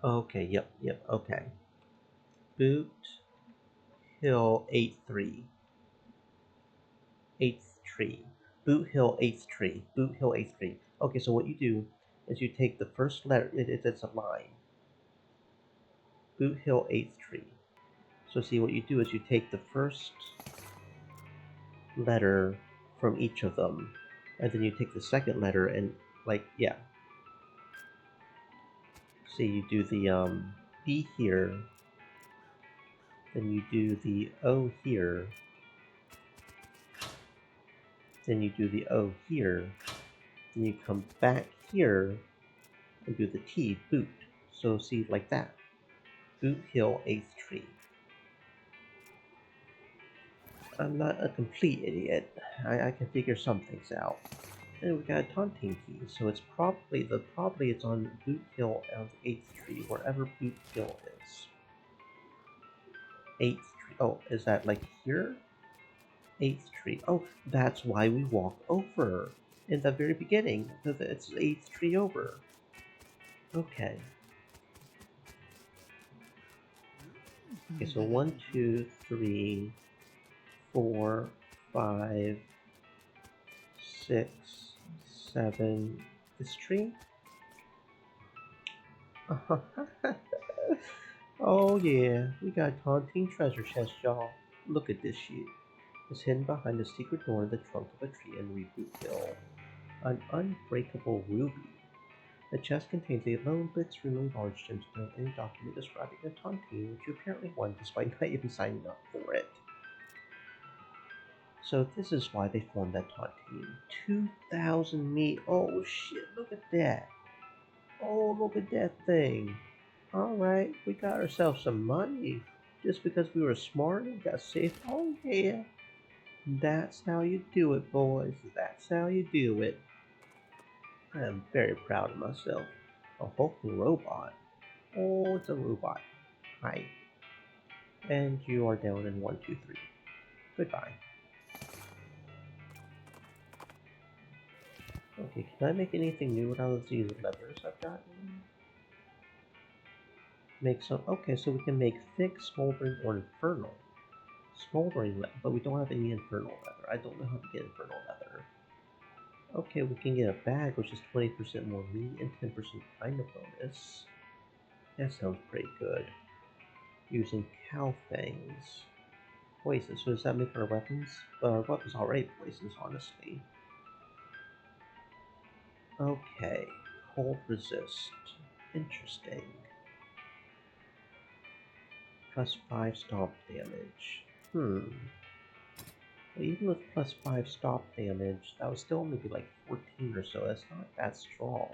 Okay, yep, okay. Boot Hill 8-3. 8th tree. Boot Hill 8th tree. Boot Hill 8th tree. Okay, so what you do is you take the first letter, it's a line. Boot Hill 8th tree. So see, what you do is you take the first letter from each of them, and then you take the second letter and, like, yeah. See, you do the B here, then you do the O here, then you do the O here, then you come back here and do the T, boot. So see, like that. Boot Hill 8th Tree. I'm not a complete idiot. I can figure some things out. And we got a taunting key, so it's probably it's on Boot Hill of 8th Tree, wherever Boot Hill is. 8th Tree. Oh, is that like here? 8th Tree. Oh, that's why we walk over in the very beginning. It's 8th Tree over. Okay. Okay, so 1, 2, 3, 4, 5, 6, 7. This tree? Oh yeah, we got a taunting treasure chest, y'all. Look at this shit. It's hidden behind a secret door in the trunk of a tree in Reboot Hill. An unbreakable ruby. The chest contains a lone but extremely large gemstone and a document describing the taunting, which you apparently won despite not even signing up for it. So this is why they formed that taunt team. 2,000 meat. Oh shit, look at that. Oh, look at that thing. Alright, we got ourselves some money. Just because we were smart and got safe. Oh yeah. That's how you do it, boys. That's how you do it. I am very proud of myself. A hulking robot. Oh, it's a robot. Hi. And you are down in 1, 2, 3. Goodbye. Okay, can I make anything new out of these leathers I've gotten? Make some. Okay, so we can make thick, smoldering, or infernal. Smoldering leather, but we don't have any infernal leather. I don't know how to get infernal leather. Okay, we can get a bag, which is 20% more meat and 10% kind of bonus. That sounds pretty good. Using cow fangs. Poison. So does that make our weapons? Well, our weapons already poisons, honestly. Okay. Cold resist. Interesting. Plus 5 stomp damage. But even with plus 5 stomp damage, that would still only be like 14 or so. That's not that strong.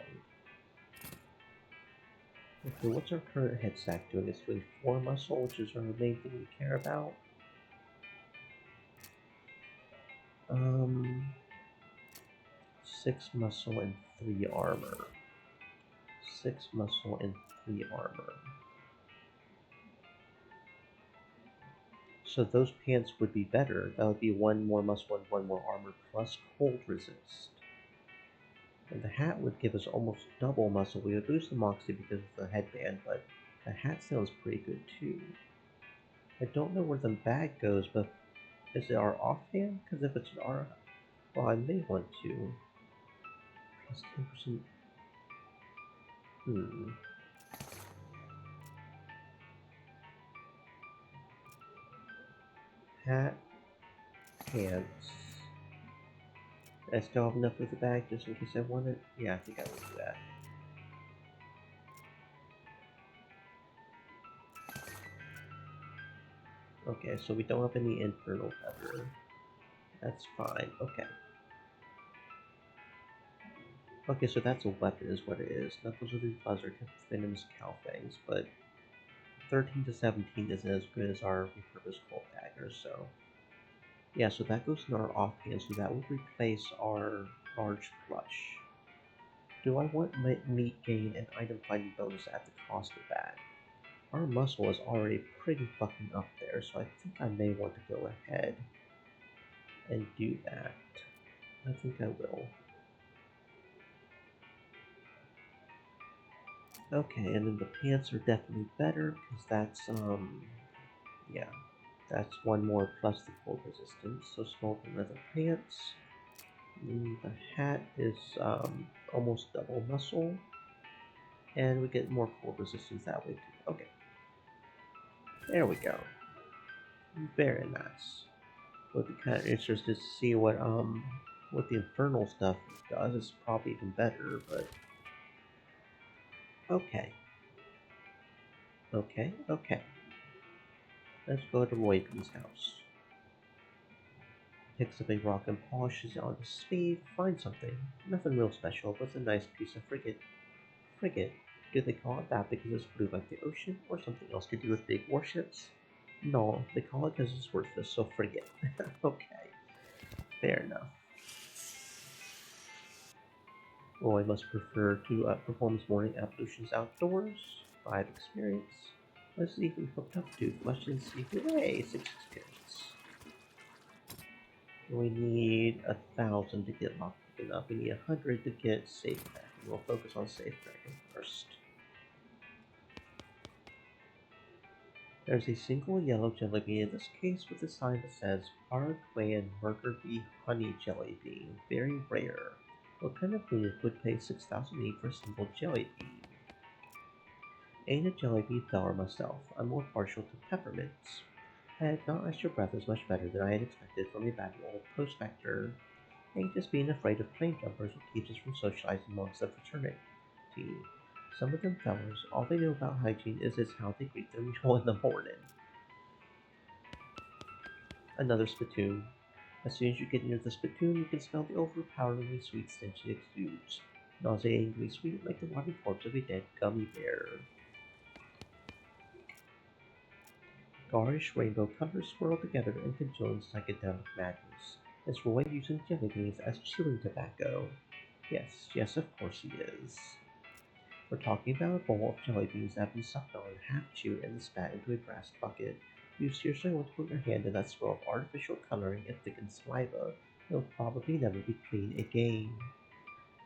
Okay, what's our current head stack doing? It's doing 4 muscle, which is our main thing we care about. 6 muscle and 3 armor. 6 muscle and 3 armor. So those pants would be better. That would be 1 more muscle and 1 more armor plus cold resist. And the hat would give us almost double muscle. We would lose the moxie because of the headband, but the hat sounds pretty good too. I don't know where the bag goes, but is it our offhand? Because if it's our... Well, I may want to. Plus 10%. Hat, pants. I still have enough of the bag just in case I want it? Yeah, I think I will do that. Okay, so we don't have any infernal leather. That's fine. Okay. Okay, so that's a weapon is what it is. Knuckles of the Buzzer can venomous cow fangs, but 13 to 17 isn't as good as our repurposed cold daggers, so... Yeah, so that goes in our offhand, so that would replace our large plush. Do I want meat gain and item finding bonus at the cost of that? Our muscle is already pretty fucking up there, so I think I may want to go ahead and do that. I think I will. Okay, and then the pants are definitely better, because that's, yeah, that's 1 more plus the cold resistance, so smoking leather pants. The hat is, almost double muscle, and we get more cold resistance that way too. Okay. There we go. Very nice. Would be kind of interested to see what the infernal stuff does. It's probably even better, but okay. Okay. Let's go to Royden's house. Picks up a rock and polishes it on his sleeve. Finds something. Nothing real special, but it's a nice piece of frigate. Do they call it that because it's blue like the ocean, or something else to do with big warships? No, they call it because it's worthless, so forget. Okay, fair enough. Roy must prefer to perform his morning ablutions outdoors. 5 experience. Let's even hooked up to much in secret. Hey, 6 experience. We need 1,000 to get lockpicking up. We need 100 to get safe cracking. We'll focus on safe cracking first. There's a single yellow jelly bean in this case with a sign that says Paraguayan Murder Bee Honey Jelly Bean. Very rare. What kind of bean would pay 6,008 for a single jelly bean? Ain't a jelly bean flower myself. I'm more partial to peppermints. I had not iced your breath is much better than I had expected from a bad old prospector. Ain't just being afraid of plane jumpers what keeps us from socializing amongst the fraternity. Some of them fellers, all they know about hygiene is how they greet their meal in the morning. Another spittoon. As soon as you get near the spittoon, you can smell the overpoweringly sweet stench it exudes. Nauseatingly sweet like the rotting corpse of a dead gummy bear. Garish rainbow colors swirl together in conjoined psychedelic madness. Is Roy using jelly beans as chewing tobacco? Yes, yes, of course he is. We're talking about a bowl of jelly beans that have been sucked on, half chewed, and spat into a brass bucket. You seriously want to put your hand in that swirl of artificial coloring and thickened saliva? You'll probably never be clean again.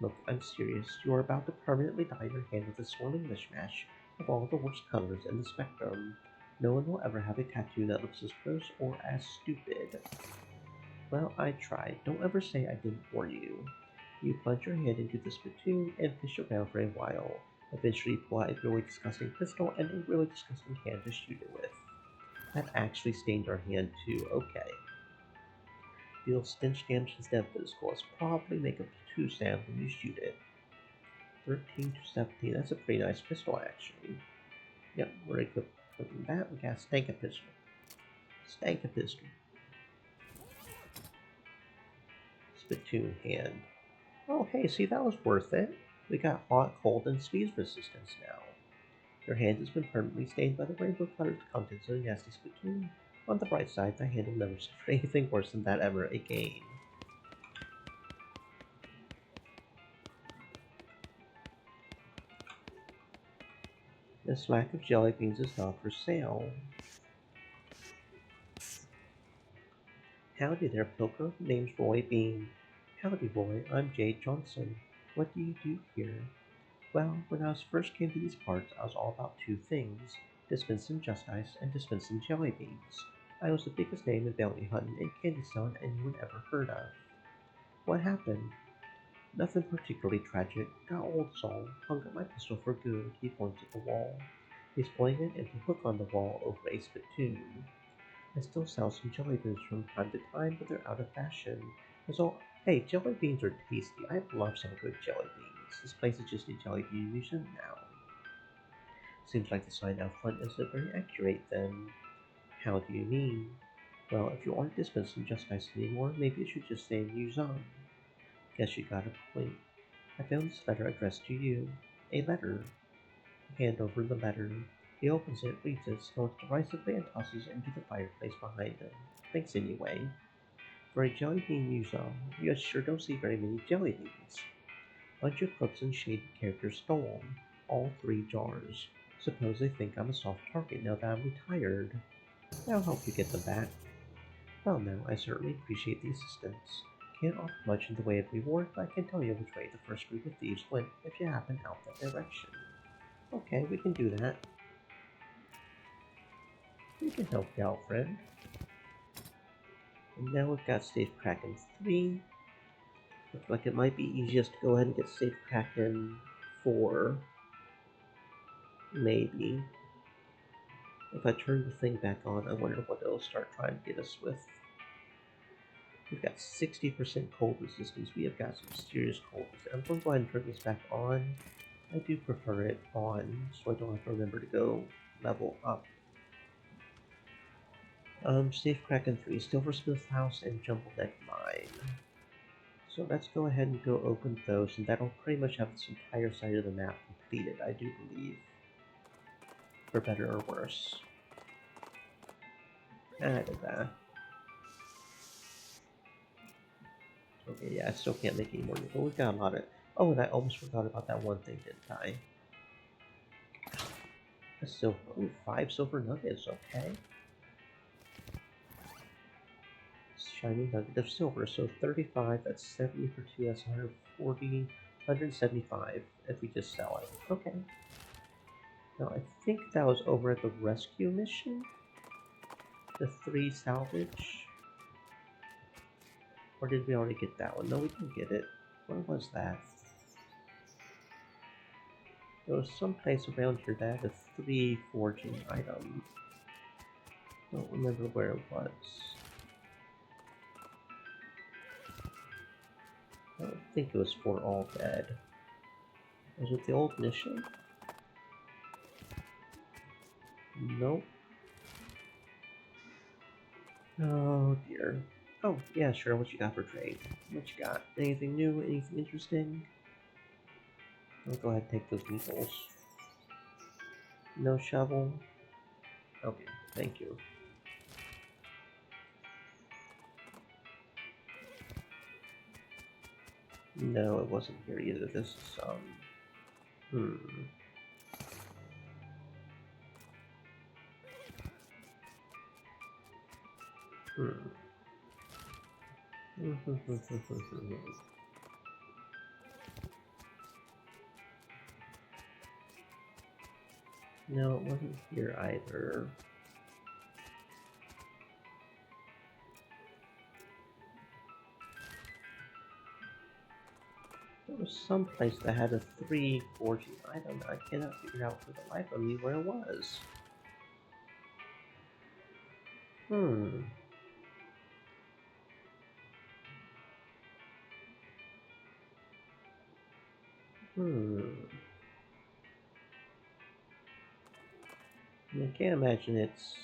Look, I'm serious. You are about to permanently dye your hand with a swirling mishmash of all the worst colors in the spectrum. No one will ever have a tattoo that looks as gross or as stupid. Well, I tried. Don't ever say I didn't warn you. You plunge your hand into the spittoon and fish around for a while. Eventually pull out a really disgusting pistol and a really disgusting can to shoot it with. That actually stained our hand too. Okay. Deal stench damage instead of physical. Let's probably make a 2 sound when you shoot it. 13 to 17. That's a pretty nice pistol actually. Yep, we're equipping that. We got a stank pistol. Stank pistol. Spittoon hand. Oh, hey, see, that was worth it. We got hot, cold, and squeeze resistance now. Your hand has been permanently stained by the rainbow-colored contents of a nasty spittoon. On the bright side, the hand will never suffer anything worse than that ever again. This lack of jelly beans is not for sale. Howdy there, Pilgrim. Name's Roy Bean. Howdy, Roy. I'm Jade Johnson. What do you do here? Well, when I first came to these parts, I was all about 2 things: dispensing just ice and dispensing jelly beans. I was the biggest name in bounty hunting and candy selling anyone ever heard of. What happened? Nothing particularly tragic. Got old Saul, hung up my pistol for good. He points at the wall. He's pointing an empty hook on the wall over a spittoon. I still sell some jelly beans from time to time, but they're out of fashion. Hey, jelly beans are tasty. I love some good jelly beans. This place is just a jelly bean museum now. Seems like the sign out front isn't very accurate then. How do you mean? Well, if you aren't dispensing just ice anymore, maybe it should just say museum. Guess you got a point. I found this letter addressed to you. A letter. Hand over the letter. He opens it, reads it, snorts derisively, and tosses it into the fireplace behind him. Thanks anyway. For a jelly bean museum, you sure don't see very many jelly beans. Bunch of crooks and shady characters stole 'em. All 3 jars. Suppose they think I'm a soft target now that I'm retired. I'll help you get them back. Well now, I certainly appreciate the assistance. Can't offer much in the way of reward, but I can tell you which way the first group of thieves went if you happen out that direction. Okay, we can do that. We can help you out, friend. And now we've got Safe Kraken 3. Looks like it might be easiest to go ahead and get Safe Kraken 4. Maybe. If I turn the thing back on, I wonder what it'll start trying to get us with. We've got 60% cold resistance. We have got some serious cold resistance. I'm going to go ahead and turn this back on. I do prefer it on, so I don't have to remember to go level up. Safe Kraken 3, Silversmith House, and Jumbled Egg Mine. So let's go ahead and go open those, and that'll pretty much have this entire side of the map completed, I do believe. For better or worse. I did that. Okay, yeah, I still can't make any more, but we've got a lot of... Oh, and I almost forgot about that one thing, didn't I? A silver... Ooh, 5 silver nuggets, okay. Shiny nugget of silver, so 35, that's 70 for 2, that's 140, 175 if we just sell it. Okay. Now, I think that was over at the rescue mission? The 3 salvage? Or did we already get that one? No, we didn't get it. Where was that? There was some place around here that had a 3 forging item. Don't remember where it was. I don't think it was for all dead. Was it the old mission? Nope. Oh dear. Oh, yeah, sure. What you got for trade? What you got? Anything new? Anything interesting? I'll go ahead and take those needles. No shovel? Okay, thank you. No, it wasn't here either. This is, hmm. No, it wasn't here either. There was some place that had a 3 forging item. I cannot figure out for the life of me where it was. Hmm. I can't imagine it's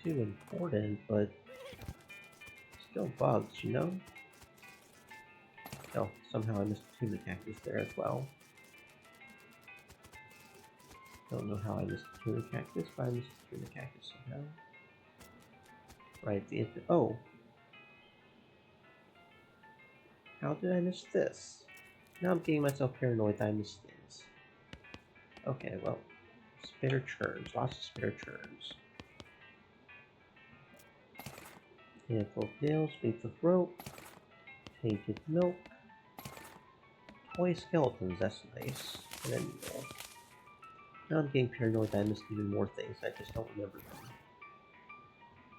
too important, but still bugs, you know? Oh, somehow I missed a tuna cactus there as well. Don't know how I missed a tuna cactus, but I missed a tuna cactus somehow. Right, the infant. Oh! How did I miss this? Now I'm getting myself paranoid that I missed things. Okay, well, spare churns. Lots of spare churns. Handful of nails, beneath of rope, tainted milk, toy skeletons, that's nice, and a needle. Now I'm getting paranoid that I missed even more things, I just don't remember them.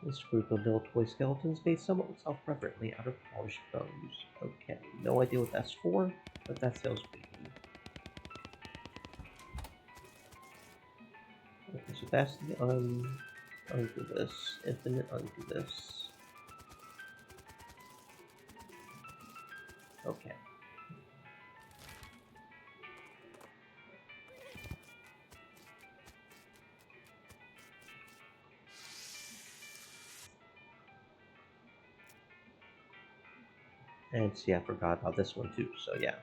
This group of little toy skeletons made somewhat self-reverently out of polished bones. Okay, no idea what that's for, but that sounds creepy. Okay, so that's the undo this, infinite undo this. Okay. And see, I forgot about this one too, so yeah.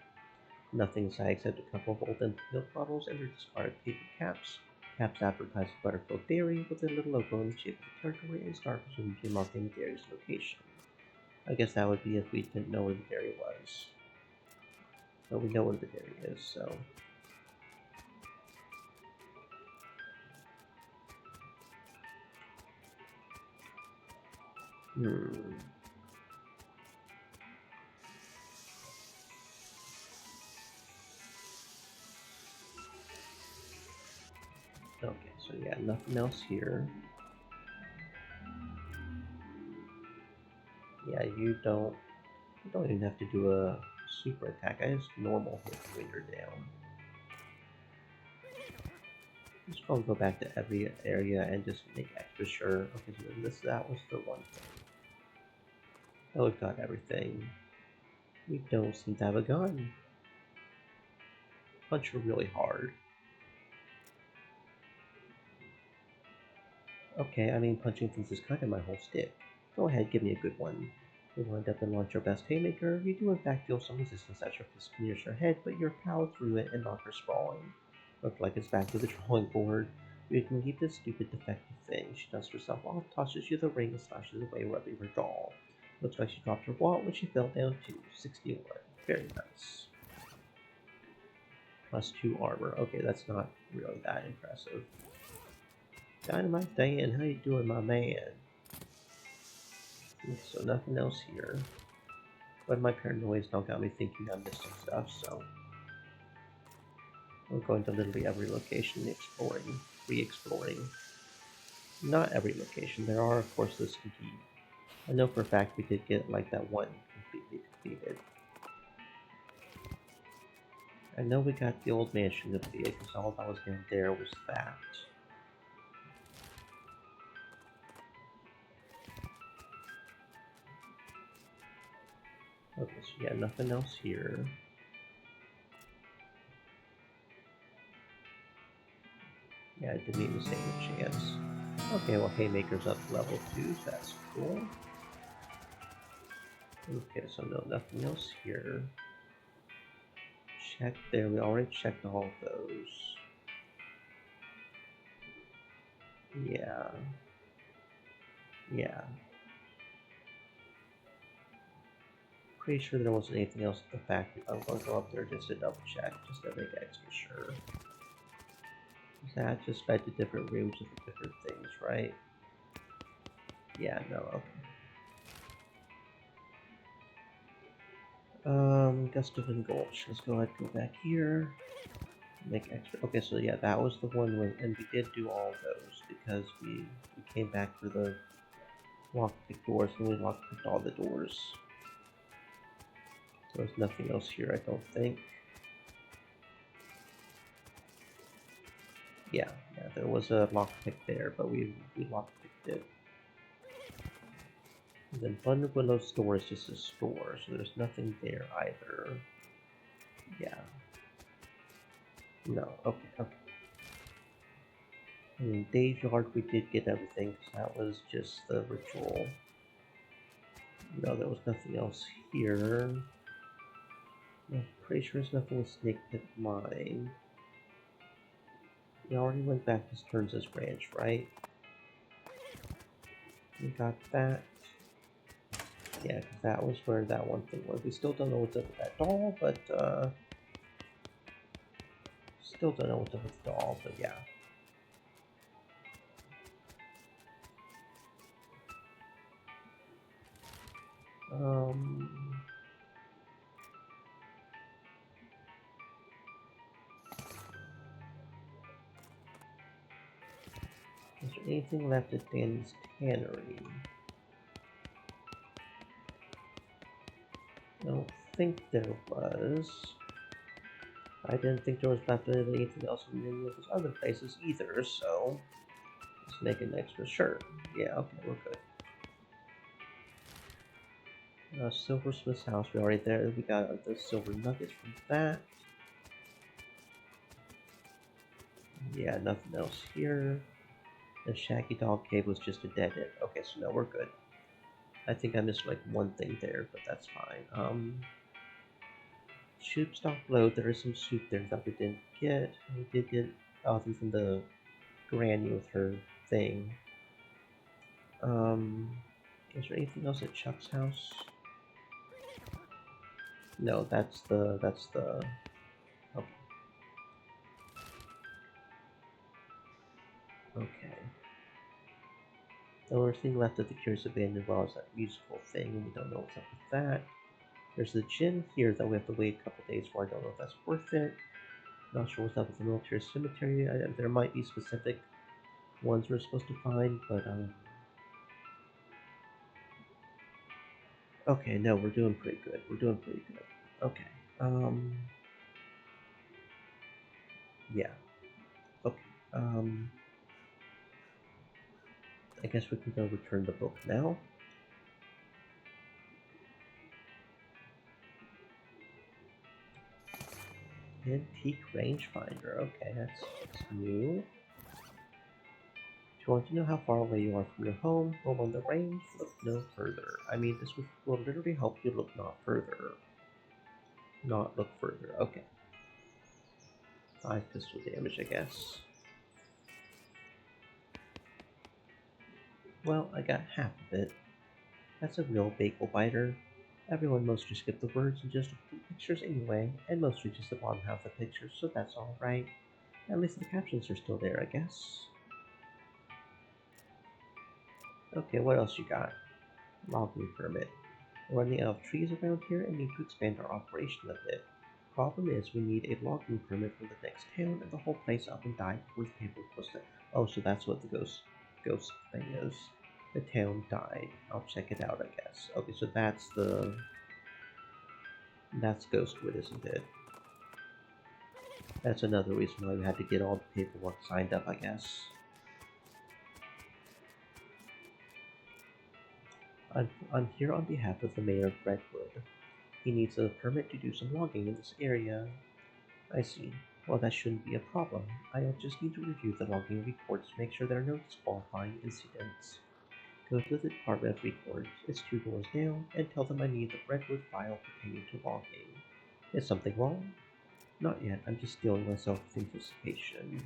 Nothing inside except a couple of old milk bottles and their discarded paper caps. Caps advertise Butterfield Dairy with a little logo in the shape of the territory and star presumably marking the dairy's location. I guess that would be if we didn't know where the dairy was. But we know where the dairy is, so... Okay, so yeah, nothing else here. Yeah, you don't even have to do a super attack. I just normal hit Winger down. Just gonna go back to every area and just make extra sure. Okay, so that was the one thing. Oh, we've got everything. We don't seem to have a gun. Punch her really hard. Okay, I mean punching things is kind of my whole stick. Go ahead, give me a good one. You wind up and launch your best haymaker. You do in fact feel some resistance as your fist nears her head, but you power through it and knock her sprawling. Looks like it's back to the drawing board. You can keep this stupid defective thing. She dusts herself off, tosses you the ring, and slashes away, rubbing her doll. Looks like she dropped her wallet when she fell down to 61. Very nice. +2 armor. Okay, that's not really that impressive. Dynamite Dan, how you doing, my man? So nothing else here. But my paranoia's now got me thinking I'm missing stuff, so we're going to literally every location exploring, re-exploring. Not every location. There are, of course, lists to keep. I know for a fact we did get like that one completely completed. I know we got the old mansion completed because all that was down there was that. Okay, so yeah, nothing else here. Yeah, I didn't even stand a chance. Okay, well, Haymaker's up to level 2, so that's cool. Okay, so no, nothing else here. Check there, we already checked all of those. Yeah. Yeah. Pretty sure there wasn't anything else at the factory. I'm going to go up there just to double check, just to make extra sure. That just fed to different rooms with different things, right? Yeah, no, okay. Gustavin Gulch. Let's go ahead and go back here. Make extra. Okay, so yeah, that was the one when, and we did do all those because we came back for the lockpick doors and we lockpicked all the doors. So there's nothing else here, I don't think. Yeah, there was a lockpick there, but we lockpicked it. And then Thunder Willow store is just a store, so there's nothing there either. Yeah. No, okay. In Dave's Yard, we did get everything, because that was just the ritual. No, there was nothing else here. I'm pretty sure there's nothing in Snake Pit Mine. We already went back to Stearns' ranch, right? We got that. Yeah, because that was where that one thing was. We still don't know what's up with that doll, but, still don't know what's up with the doll, but yeah. Is there anything left at Danny's Tannery? I don't think there was. I didn't think there was left anything else in any of those other places either, so let's make an extra shirt. Yeah, okay, we're good. Silversmith's house, we already there. We got the silver nuggets from that. Yeah, nothing else here. The Shaggy Dog Cave was just a dead end. Okay, so no, we're good. I think I missed like one thing there, but that's fine. Soup stock load. There is some soup there that we didn't get. We did get other than the granny with her thing. Is there anything else at Chuck's house? No, that's the okay. Okay. The only thing left at the Curious Abandoned Well is that musical thing, and we don't know what's up with that. There's the gym here that we have to wait a couple days for. I don't know if that's worth it. Not sure what's up with the military cemetery. There might be specific ones we're supposed to find, but okay, no, we're doing pretty good. We're doing pretty good. Okay. Um. Yeah. Okay. I guess we can go return the book now. Antique rangefinder. Okay, that's new. Do you want to know how far away you are from your home? Well, on the range, look no further. I mean, this will literally help you look not further. Not look further. Okay. 5 pistol damage, I guess. Well, I got half of it. That's a real bagel biter. Everyone mostly skipped the words and just looked at the pictures anyway, and mostly just the bottom half of the pictures, so that's alright. At least the captions are still there, I guess. Okay, what else you got? Logging permit. We're running out of trees around here and need to expand our operation a bit. Problem is, we need a logging permit for the next town, and the whole place up and died before the paperwork was done. Oh, so that's what the ghost thing is. The town died. I'll check it out, I guess. Okay, so that's Ghostwood, isn't it? That's another reason why we had to get all the paperwork signed up, I guess. I'm here on behalf of the mayor of Redwood. He needs a permit to do some logging in this area. I see. Well, that shouldn't be a problem. I'll just need to review the logging reports to make sure there are no disqualifying incidents. Go to the Department of Records, it's 2 doors down, and tell them I need the Redwood file pertaining to logging. Is something wrong? Not yet, I'm just steeling myself with anticipation.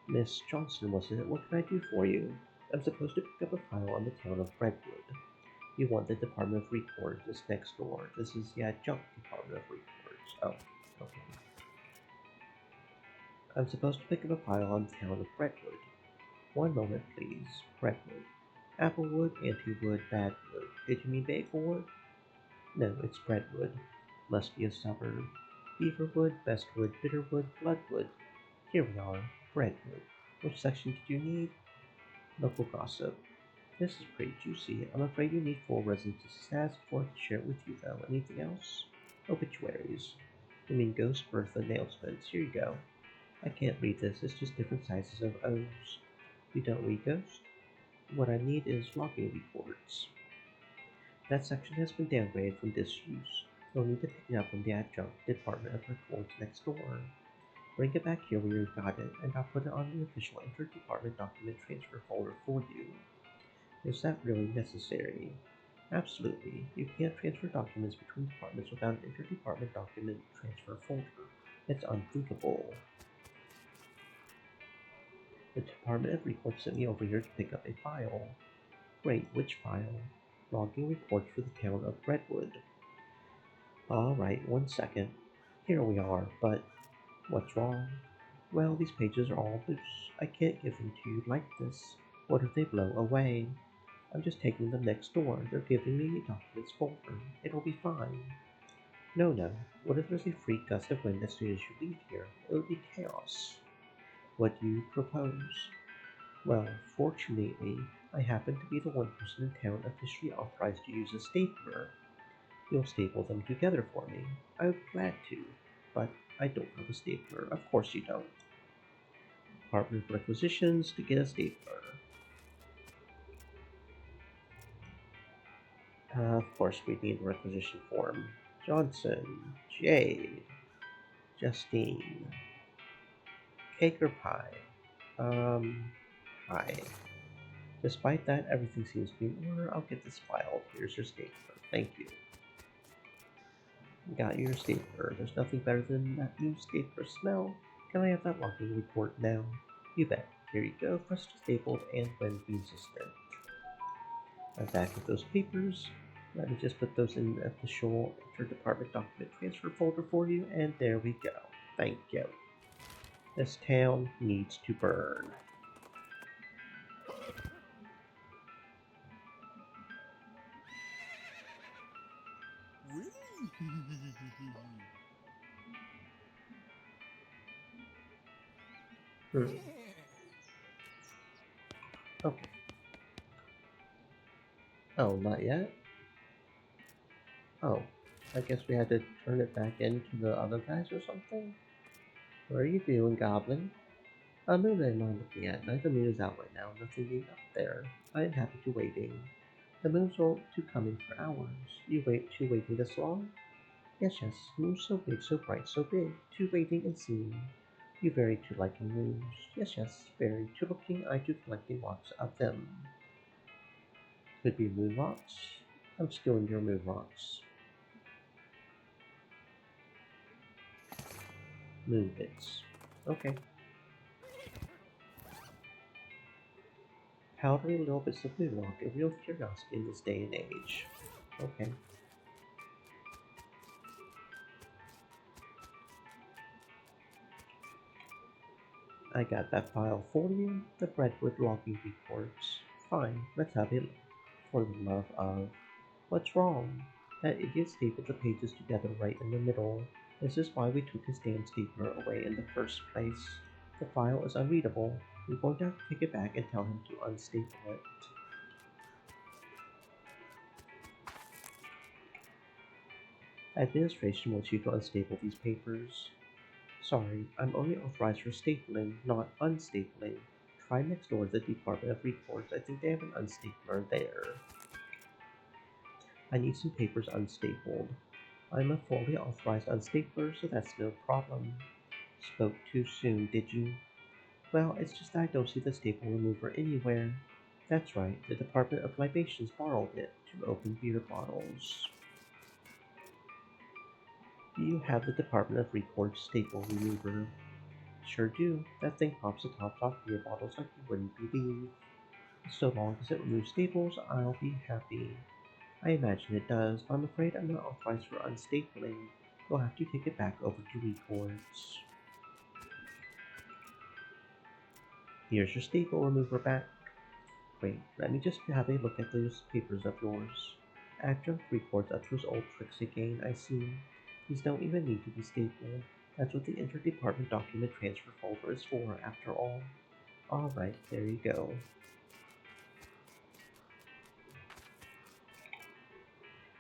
Miss Johnson, wasn't it? What can I do for you? I'm supposed to pick up a file on the town of Redwood. You want the Department of Records, it's next door. This is the adjunct Department of Records. Oh, okay. I'm supposed to pick up a file on the town of Redwood. One moment, please. Redwood. Applewood, Antiwood, Badwood. Did you mean Maplewood? No, it's Redwood. Must be a suburb. Beaverwood, Bestwood, Bitterwood, Bloodwood. Here we are. Redwood. Which section did you need? Local gossip. This is pretty juicy. I'm afraid you need full residency stats before I can share it with you, though. Anything else? Obituaries. You mean ghost birth announcements. Here you go. I can't read this. It's just different sizes of O's. You don't read ghost? What I need is logging reports. That section has been downgraded from disuse. You'll need to pick it up from the adjunct Department of Records next door. Bring it back here when you've got it, and I'll put it on the official inter-department document transfer folder for you. Is that really necessary? Absolutely. You can't transfer documents between departments without an interdepartment document transfer folder. It's unthinkable. The Department of Records sent me over here to pick up a file. Great, which file? Logging reports for the town of Redwood. Alright, 1 second. Here we are, but what's wrong? Well, these pages are all loose. I can't give them to you like this. What if they blow away? I'm just taking them next door. They're giving me a documents folder. It'll be fine. No, no. What if there's a freak gust of wind as soon as you leave here? It would be chaos. What do you propose? Well, fortunately, I happen to be the one person in town officially authorized to use a stapler. You'll staple them together for me. I would be glad to, but I don't have a stapler. Of course you don't. Department of Requisitions to get a stapler. Of course we need a requisition form. Johnson, Jade, Justine, cake or pie? Pie. Despite that, everything seems to be in order. I'll get this filed. Here's your stapler. Thank you. Got your stapler. There's nothing better than that new stapler smell. Can I have that logging report now? You bet. Here you go, freshly stapled and wind resistant. I'm back with those papers. Let me just put those in the official interdepartment document transfer folder for you, and there we go. Thank you. This town needs to burn. Hmm. Okay. Oh, not yet? Oh. I guess we had to turn it back into the other guys or something? What are you doing, Goblin? A moon I'm not looking at. Neither moon is out right now. Nothing being up there. I am happy to waiting. The moon's won't to come in for hours. You waiting this long? Yes, yes. Moon so big, so bright, so big. To waiting and seeing. You vary to liking moves. Yes, yes, vary to looking. I do collecting lots of them. Could be moon rocks. I'm stealing your moon rocks. Moon bits. Okay. Powdery little bits of moon rock, a real curiosity in this day and age. Okay. I got that file for you. The Brentwood logging reports. Fine, let's have it. For the love of. What's wrong? That idiot stapled the pages together right in the middle. This is why we took his damn stapler away in the first place. The file is unreadable. We're going to have to take it back and tell him to unstaple it. Administration wants you to unstaple these papers. Sorry, I'm only authorized for stapling, not unstapling. Try next door to the Department of Reports. I think they have an unstapler there. I need some papers unstapled. I'm a fully authorized unstapler, so that's no problem. Spoke too soon, did you? Well, it's just that I don't see the staple remover anywhere. That's right, the Department of Libations borrowed it to open beer bottles. Do you have the Department of Reports staple remover? Sure do. That thing pops the tops off beer bottles like you wouldn't believe. So long as it removes staples, I'll be happy. I imagine it does, but I'm afraid I'm not authorized for unstapling. You'll have to take it back over to Reports. Here's your staple remover back. Wait, let me just have a look at those papers of yours. Adjunct reports up to his old tricks again, I see. These don't even need to be stapled. That's what the interdepartment document transfer folder is for, after all. Alright, there you go.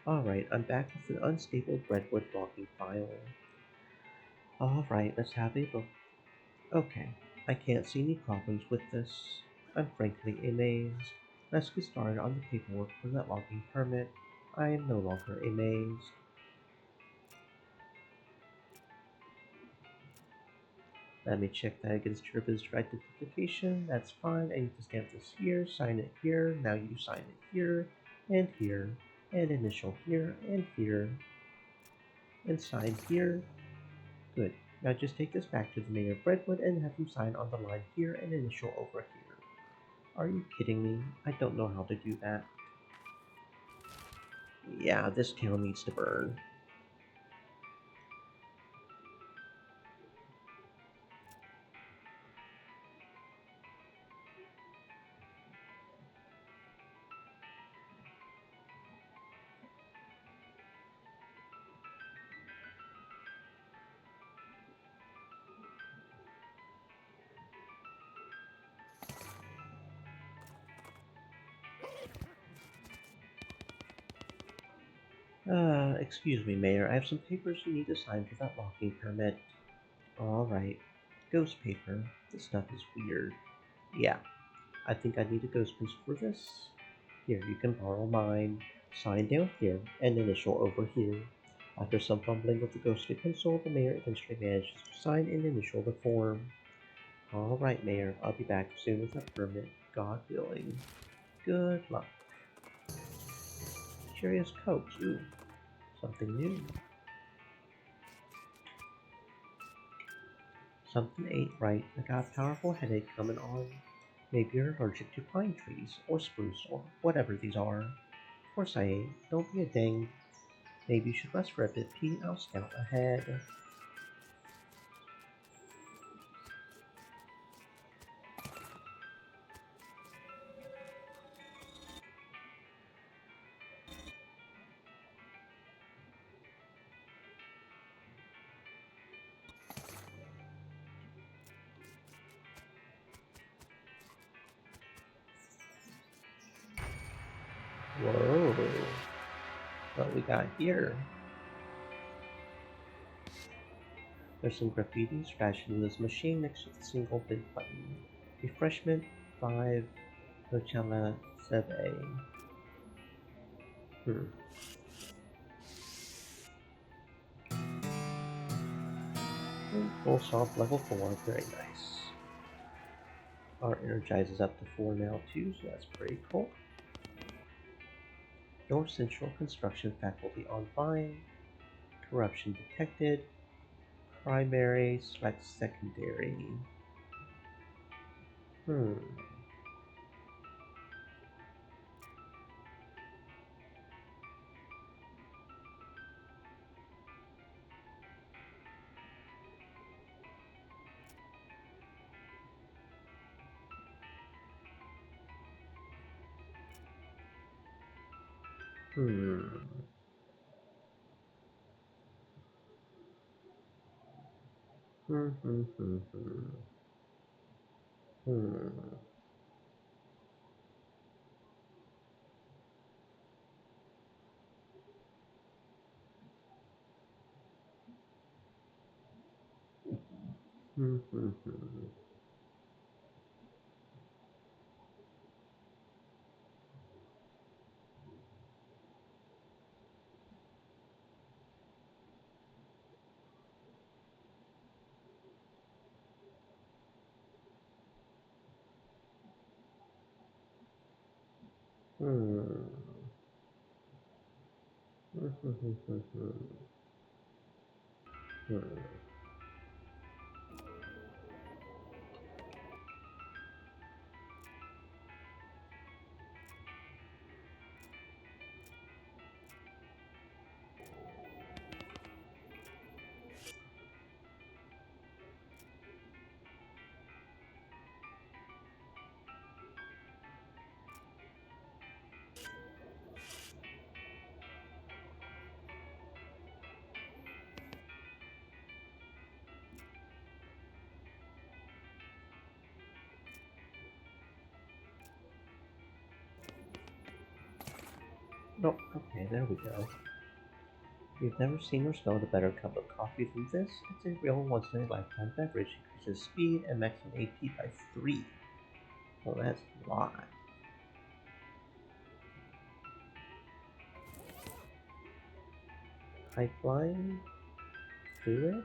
Alright, I'm back with an unstapled Redwood logging file. Alright, let's have a look. Okay, I can't see any problems with this. I'm frankly amazed. Let's get started on the paperwork for that logging permit. I am no longer amazed. Let me check that against your visitor identification. That's fine. I need to stamp this here, sign it here. Now you sign it here, and initial here, and sign here. Good. Now just take this back to the mayor of Brentwood and have him sign on the line here and initial over here. Are you kidding me? I don't know how to do that. Yeah, this town needs to burn. Excuse me, Mayor. I have some papers you need to sign for that logging permit. Alright. Ghost paper. This stuff is weird. Yeah, I think I need a ghost pencil for this. Here, you can borrow mine. Sign down here and initial over here. After some fumbling with the ghostly pencil, the mayor eventually manages to sign and initial the form. Alright, Mayor, I'll be back soon with a permit, God willing. Good luck. Curious coat, ooh, something new. Something ain't right. I got a powerful headache coming on. Maybe you're allergic to pine trees, or spruce, or whatever these are. Of course I ain't. Don't be a ding. Maybe you should rest for a bit, Pete. I'll scout ahead. Whoa. What we got here? There's some graffiti scratched into this machine next to the single bid button. Refreshment 5 Coachella Sub A. Hmm. Full soft level 4, very nice. Our energize is up to 4 now too, so that's pretty cool. Your central construction faculty online. Corruption detected. Primary select secondary. Hmm. Hmm. Hmm. Hmm. Hmm. Hmm. Hmm. Hmm. Hmm. Hmm. Hmm. Hmm. Hmm. Hmm. Hmm. Hmm. Oh, okay, there we go. If you've never seen or smelled a better cup of coffee than this, it's a real once-in-a-lifetime beverage. Increases speed and maximum AP by 3. Well, that's a lot. Pipeline? Fluid?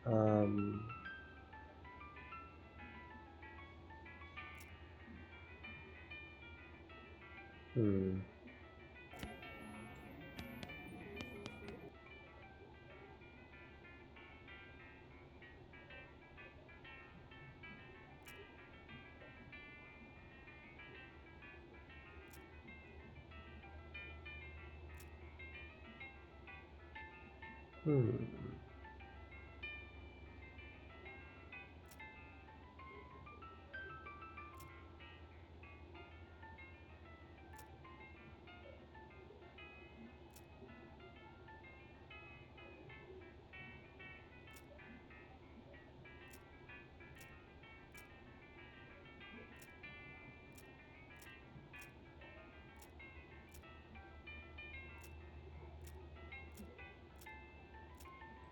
Um, hmm. Hmm.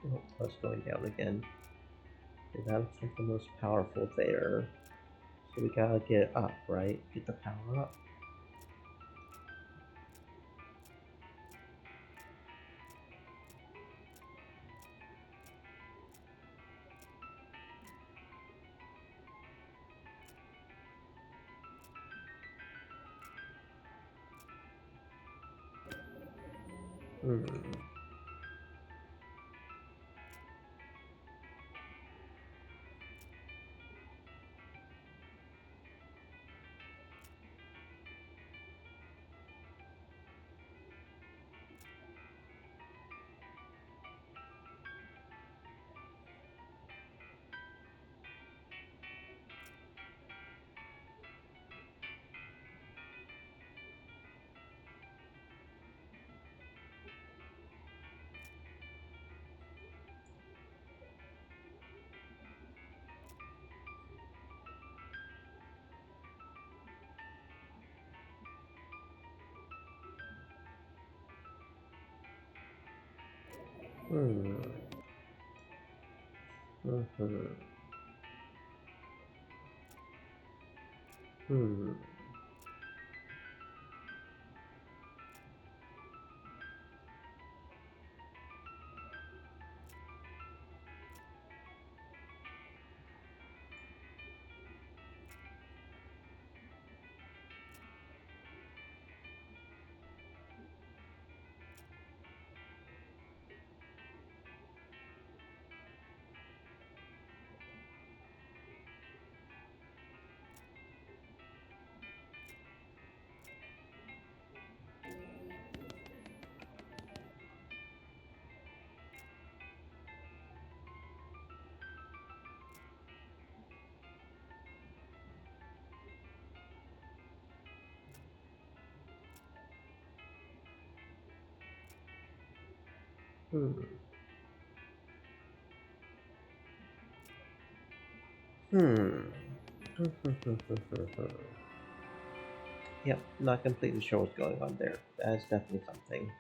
Oh, that's going down again. Okay, that looks like the most powerful there. So we gotta get up, right? Get the power up. Hmm. Hmm. Hmm. Hmm. Hmm. Hmm. Yep, not completely sure what's going on there. That's definitely something.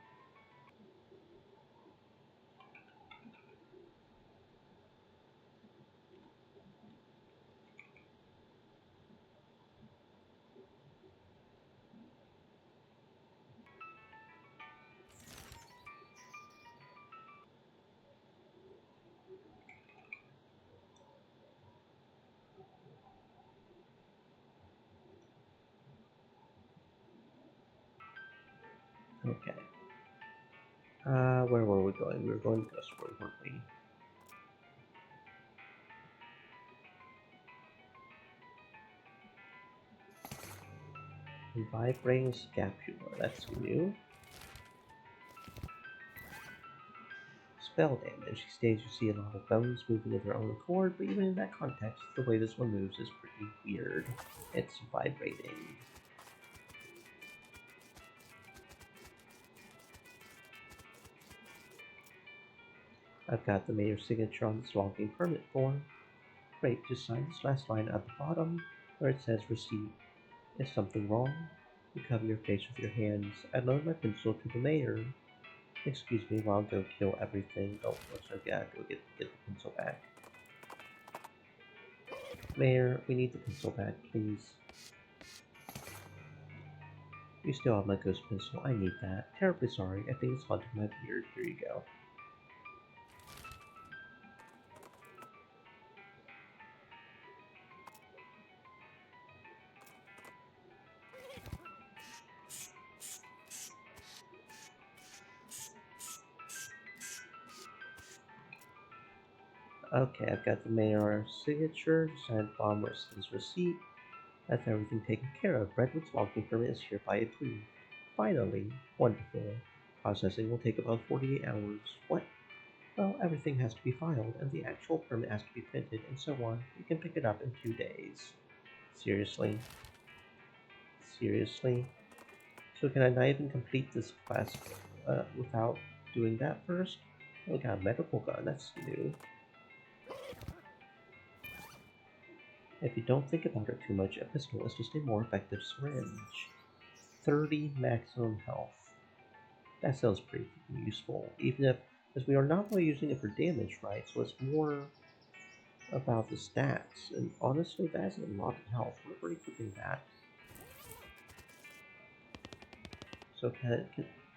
Okay. Where were we going? We were going to Ghostward, weren't we? Vibrating scapula. That's new. Spell damage. These days you see a lot of bones moving of their own accord, but even in that context, the way this one moves is pretty weird. It's vibrating. I've got the mayor's signature on this logging permit form. Great, just sign this last line at the bottom where it says receipt. Is something wrong? You cover your face with your hands. I load my pencil to the mayor. Excuse me while I go kill everything. Oh, looks like I gotta go get the pencil back. Mayor, we need the pencil back, please. You still have my ghost pencil. I need that. Terribly sorry. I think it's haunting my beard. Here you go. Okay, I've got the mayor's signature, signed bomb his receipt. That's everything taken care of. Redwood's logging permit is hereby approved. Finally. Wonderful. Processing will take about 48 hours. What? Well, everything has to be filed, and the actual permit has to be printed, and so on. You can pick it up in 2 days. Seriously? Seriously? So can I not even complete this quest without doing that first? Oh, we got a medical gun. That's new. If you don't think about it too much, a pistol is just a more effective syringe. 30 maximum health. That sounds pretty useful, even if, because we are not really using it for damage, right? So it's more about the stats. And honestly, that's a lot of health. We're equipping that. So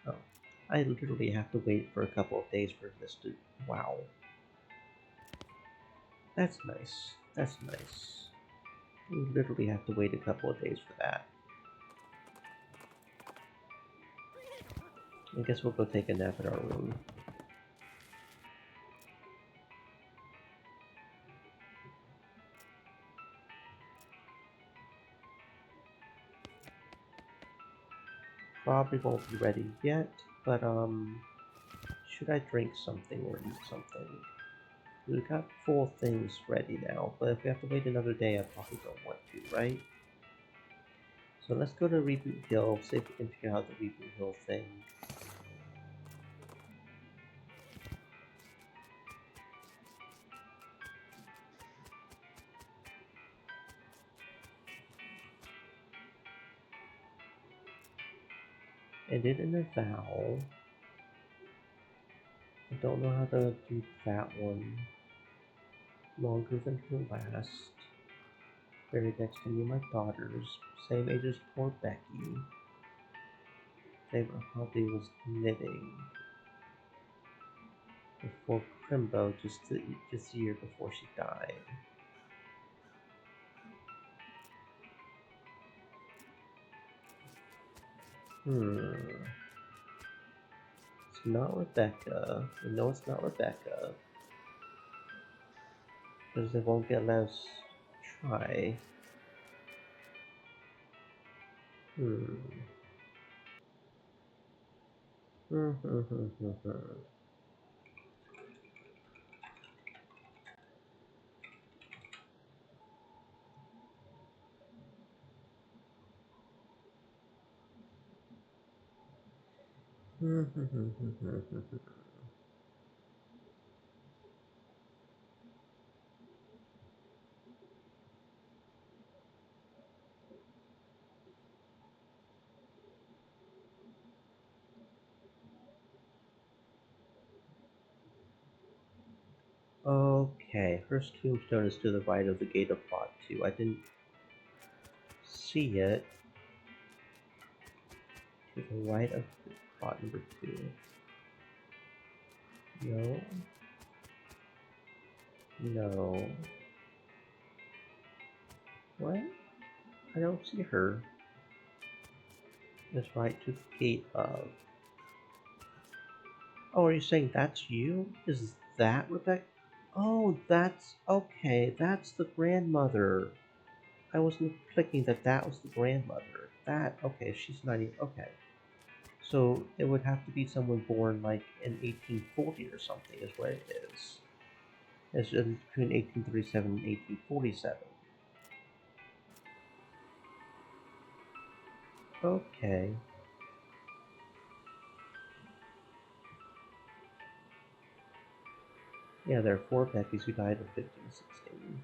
oh, I literally have to wait for a couple of days for this to, wow. That's nice. That's nice. We literally have to wait a couple of days for that. I guess we'll go take a nap in our room. Probably won't be ready yet, but should I drink something or eat something? We've got full things ready now, but if we have to wait another day, I probably don't want to, right? So let's go to Reboot Hill, see if we can figure out the Reboot Hill thing. Ended in a vowel. I don't know how to do that one. Longer than her last. Buried next to me, my daughters. Same age as poor Becky. Favorite hobby was knitting. Before Crimbo, just a year before she died. Hmm. It's not Rebecca. We know it's not Rebecca. Because they won't get let us try. Hmm. Hmm. Hmm. Hmm. Hmm. Hmm. Hmm. Hmm. Hmm. Hmm. Hmm. Okay, first tombstone is to the right of the gate of plot 2. I didn't see it. To the right of plot number 2. No. No. What? I don't see her. It's right to the gate of. Oh, are you saying that's you? Is that Rebecca? Oh, that's okay. That's the grandmother. I wasn't clicking that that was the grandmother. That, okay, she's not even, okay. So it would have to be someone born like in 1840 or something, is what it is. It's between 1837 and 1847. Okay. Yeah, there are four Beckys who died in 1516.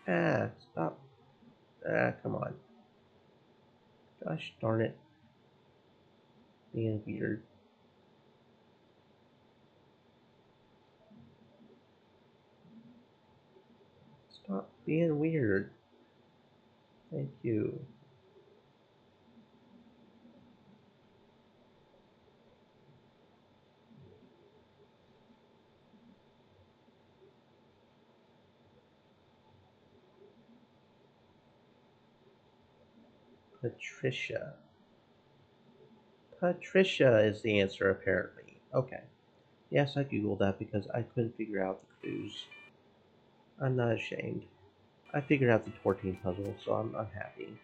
Ah, stop. Ah, come on. Gosh darn it. Being weird. Stop being weird. Thank you. Patricia. Patricia is the answer, apparently. Okay. Yes, I googled that because I couldn't figure out the clues. I'm not ashamed. I figured out the 14 puzzle, so I'm happy.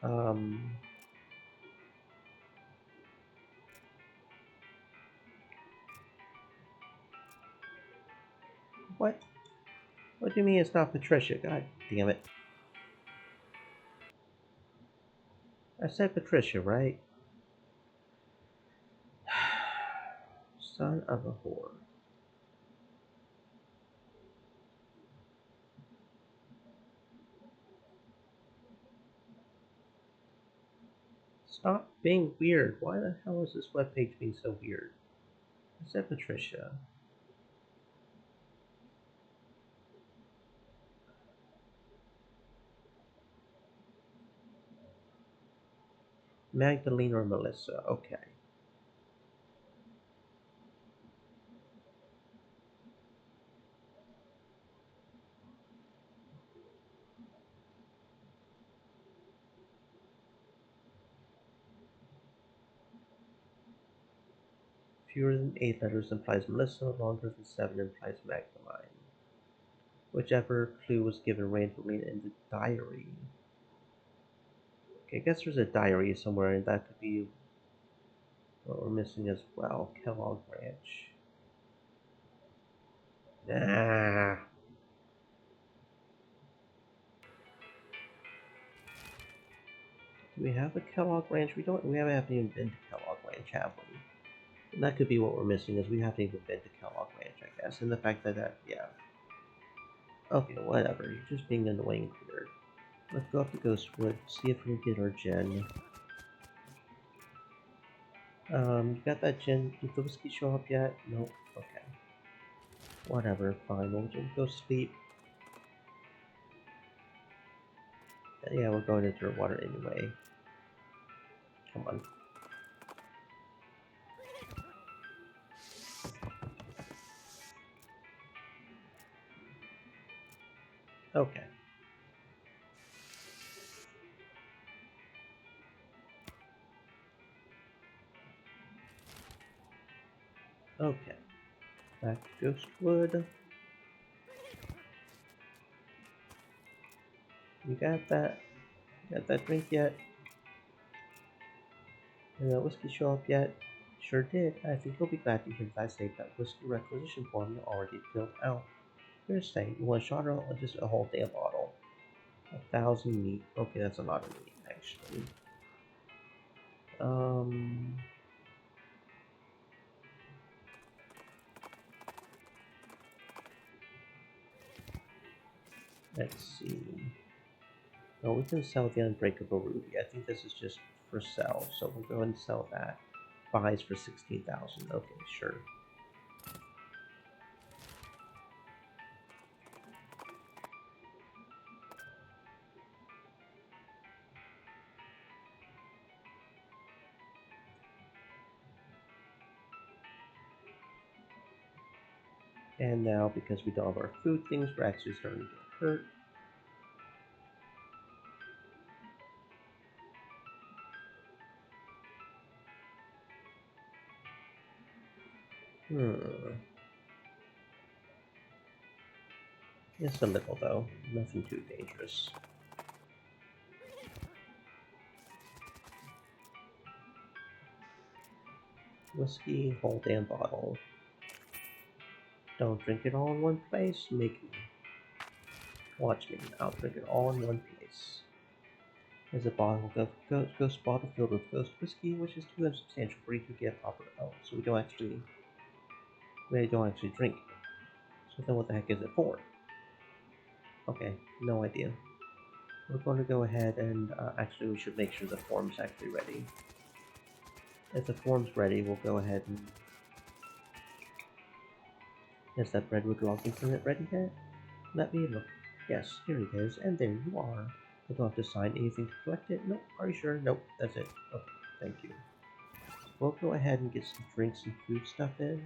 Um, what? What do you mean it's not Patricia? God damn it. I said Patricia, right? Son of a whore. Stop being weird. Why the hell is this webpage being so weird? I said Patricia. Magdalene or Melissa. Okay. Fewer than 8 letters implies Melissa, longer than 7 implies Magdalene. Whichever clue was given randomly in the diary. Okay, I guess there's a diary somewhere, and that could be what we're missing as well. Kellogg Ranch. Nah. Do we have a Kellogg Ranch? We haven't even been to Kellogg Ranch, have we? And that could be what we're missing, is we haven't even been to Kellogg Ranch, I guess. And the fact that yeah. Okay, whatever. You're just being annoying here. Let's go up to Ghostwood, see if we can get our gen. You got that gen? Did the whiskey show up yet? Nope. Okay. Whatever, fine. We'll just go sleep. Yeah, we're going into the water anyway. Come on. Okay. Okay. Back to Ghostwood. You got that? Got that drink yet? Did that whiskey show up yet? Sure did. I think you'll be glad to hear that I saved that whiskey requisition form you already filled out. Here's saying, you want a shot or just a whole damn bottle? 1,000 neat. Okay, that's a lot of neat, actually. Let's see. Oh, we can sell the Unbreakable Ruby. I think this is just for sale, so we'll go ahead and sell that. Buys for 16,000. Okay, sure. And now, because we don't have our food things, we're actually starting to get hurt. Hmm. It's a little, though. Nothing too dangerous. Whiskey, hold and bottle. Don't drink it all in one place. Make me. Watch me. I'll drink it all in one place. There's a bottle of ghost bottle filled with ghost whiskey, which is too unsubstantial for you to get proper. Oh, so we don't actually drink. So then, what the heck is it for? Okay, no idea. We're going to go ahead and actually, we should make sure the form's actually ready. If the form's ready, we'll go ahead and. Is that Redwood logging permit ready yet? Let me look. Yes, here it is, and there you are. I don't have to sign anything to collect it. Nope. Are you sure? Nope. That's it. Okay. Thank you. We'll go ahead and get some drinks and food stuff in.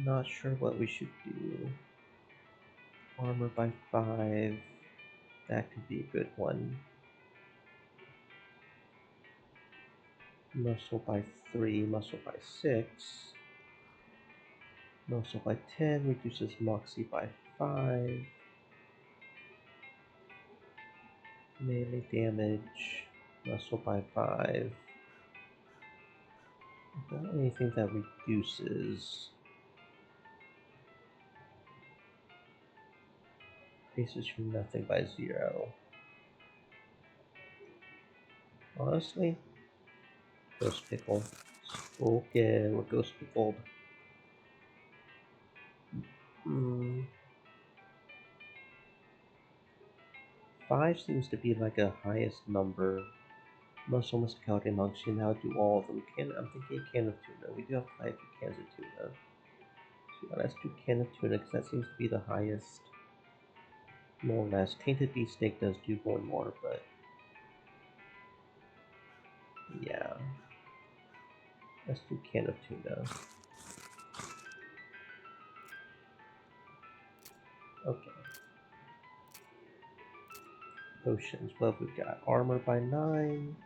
Not sure what we should do. Armor by 5. That could be a good one. Muscle by 3. Muscle by 6. Muscle by 10 reduces Moxie by 5. Melee damage. Muscle by 5. Not anything that reduces. Increases from nothing by 0. Honestly, Ghost Pickle. Okay, we're Ghost Pickled. Hmm. 5 seems to be like a highest number. Muscle, Muscality, Moxie, now do all of them. I'm thinking can of tuna. We do have quite a few cans of tuna. So yeah, let's do can of tuna because that seems to be the highest. More or less. Tainted Beefsteak does do one more, but yeah. Let's do can of tuna. Okay. Potions. Well, we've got armor by 9,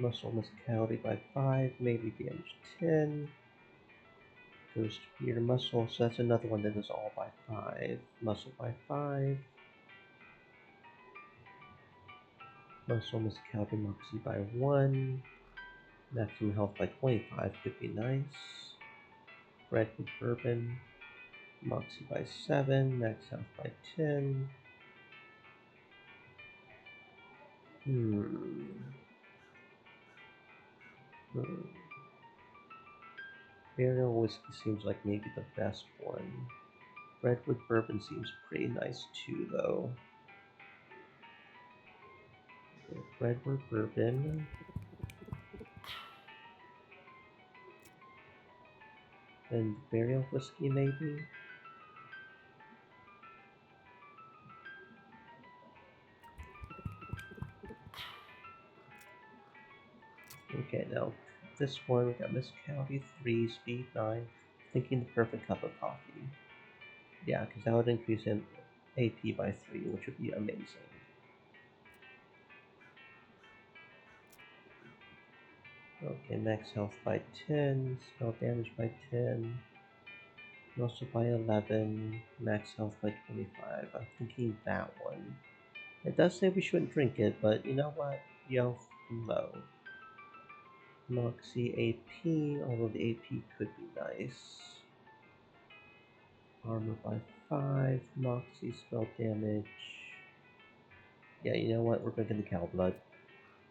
muscle musicality by 5, melee damage 10, ghost fear muscle, so that's another one that is all by 5, muscle by 5, muscle musicality moxie by 1, maximum health by 25 could be nice, red with bourbon, moxie by 7, max health by 10, hmm. Burial whiskey seems like maybe the best one. Redwood bourbon seems pretty nice too, though. Redwood bourbon. And burial whiskey, maybe? Okay, now this one, we got Miss County 3, Speed 9. Thinking the perfect cup of coffee. Yeah, because that would increase in AP by 3, which would be amazing. Okay, max health by 10, spell damage by 10, muscle by 11, max health by 25. I'm thinking that one. It does say we shouldn't drink it, but you know what? Yo, low. Moxie AP, although the AP could be nice. Armor by 5, Moxie spell damage. Yeah, you know what? We're drinking the cow blood.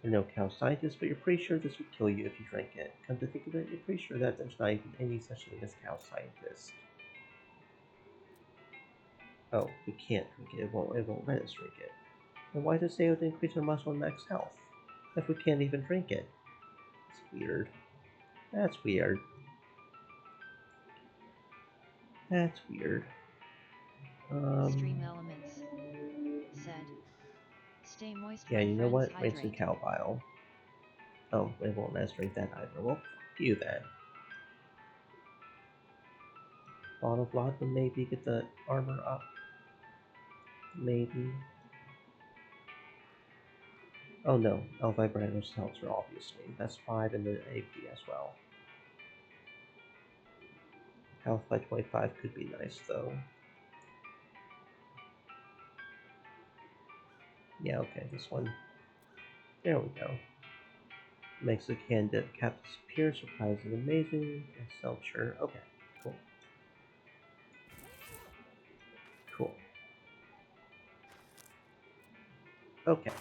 You're no cow scientist, but you're pretty sure this would kill you if you drank it. Come to think of it, you're pretty sure that there's not even any such thing as cow scientist. Oh, we can't drink it. It won't let us drink it. Then why does it say it would increase our muscle and max health? If we can't even drink it? It's weird. That's weird. That's weird. Stream Um, elements. Said. Stay moist, yeah, my you know friends, what? Rinse and hydrate. cow bile. Oh, it won't let us drink that either. Well, fuck you then. Bottle of laudanum, maybe get the armor up. Maybe. Oh no, El Vibrato's seltzer, obviously. That's 5 in the AP as well. Health by 25 could be nice though. Yeah, okay, this one. There we go. Makes the candidate cap disappear, surprisingly amazing. And seltzer. Okay, cool. Cool. Okay.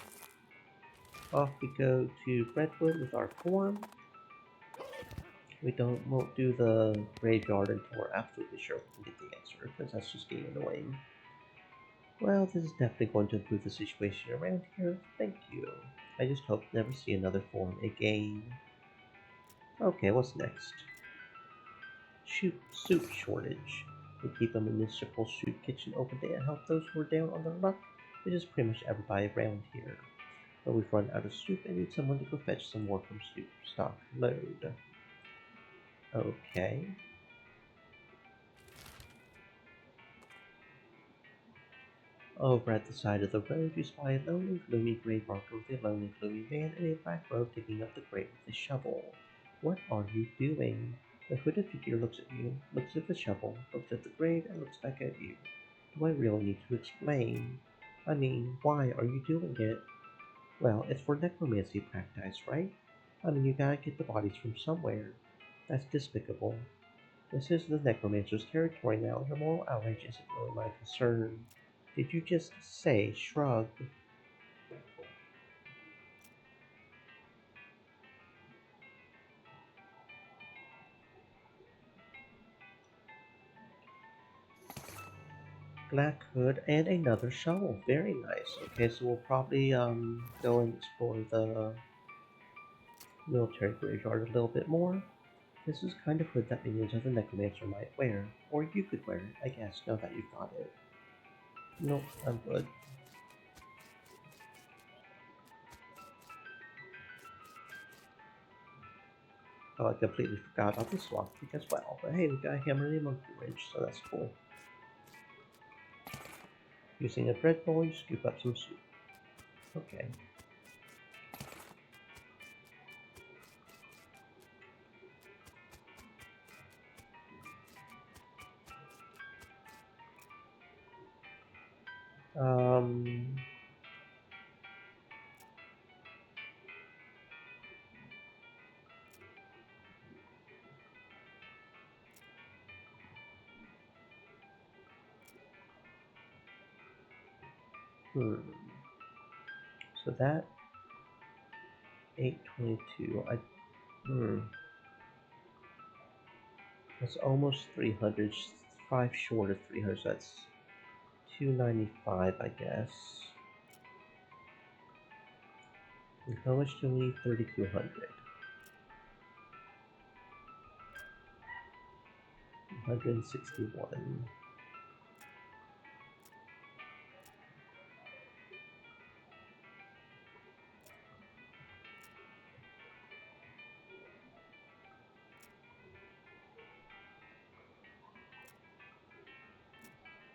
Off we go to Redwood with our form. Won't do the graveyard until we're absolutely sure we can get the answer, because that's just getting annoying. Well, this is definitely going to improve the situation around here. Thank you. I just hope to never see another form again. Okay, what's next? Soup shortage. We keep a municipal soup kitchen open to help those who are down on their luck, which is pretty much everybody around here. But we've run out of soup and need someone to go fetch some more from soup stock load. Okay. Over at the side of the road, you spy a lone and gloomy grey marker with a lone and gloomy man in a black robe digging up the grave with a shovel. What are you doing? The hooded figure looks at you, looks at the shovel, looks at the grave, and looks back at you. Do I really need to explain? I mean, why are you doing it? Well, it's for necromancy practice, right? I mean, you gotta get the bodies from somewhere. That's despicable. This is the necromancer's territory now. Your moral outrage isn't really my concern. Did you just say shrug? Black hood and another shovel. Very nice. Okay, so we'll probably go and explore the military graveyard a little bit more. This is kind of hood that minions of the necromancer might wear, or you could wear it, I guess, now that you've got it. Nope, I'm good. Oh, I completely forgot about the swap pick as well. But hey, we got a hammer and a monkey wrench, so that's cool. Using a bread bowl, you scoop up some soup. Okay. Um, hmm. So that 822. That's almost 300. 5 short of 300. So that's 295, I guess. And how much do we need? 3200. 161.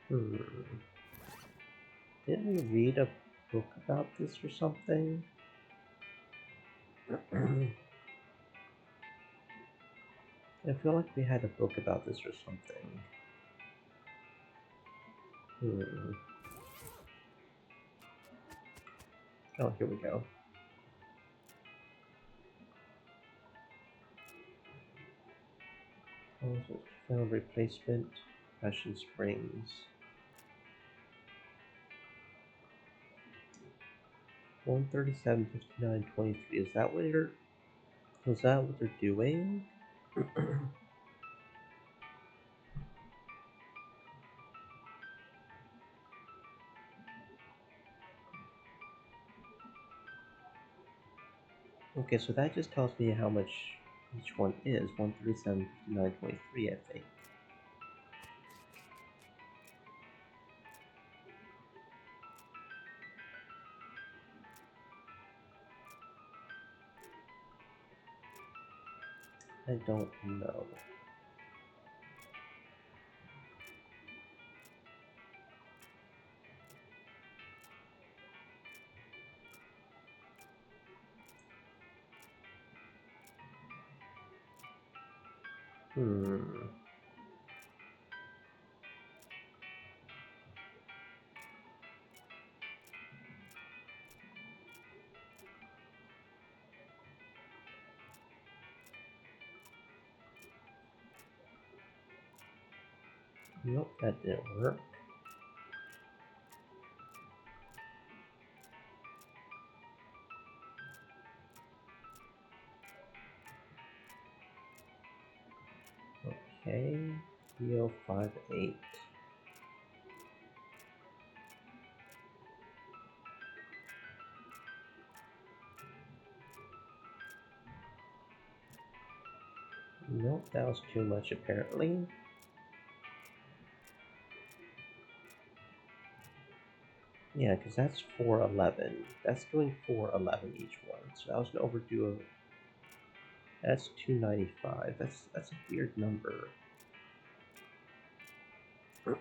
Hmm. Didn't we read a book about this or something? I feel like we had a book about this or something. Hmm. Oh, here we go. Also, found replacement. Passion Springs. 137.59.23. Is that what they're doing? Okay, so that just tells me how much each one is. 137.59.3, I think. I don't know. Hmm. Nope, that didn't work. Okay, 3058. Nope, that was too much apparently. Yeah, because that's 411. That's doing 411 each one. So I was gonna overdo it. That's 295. That's a weird number. There's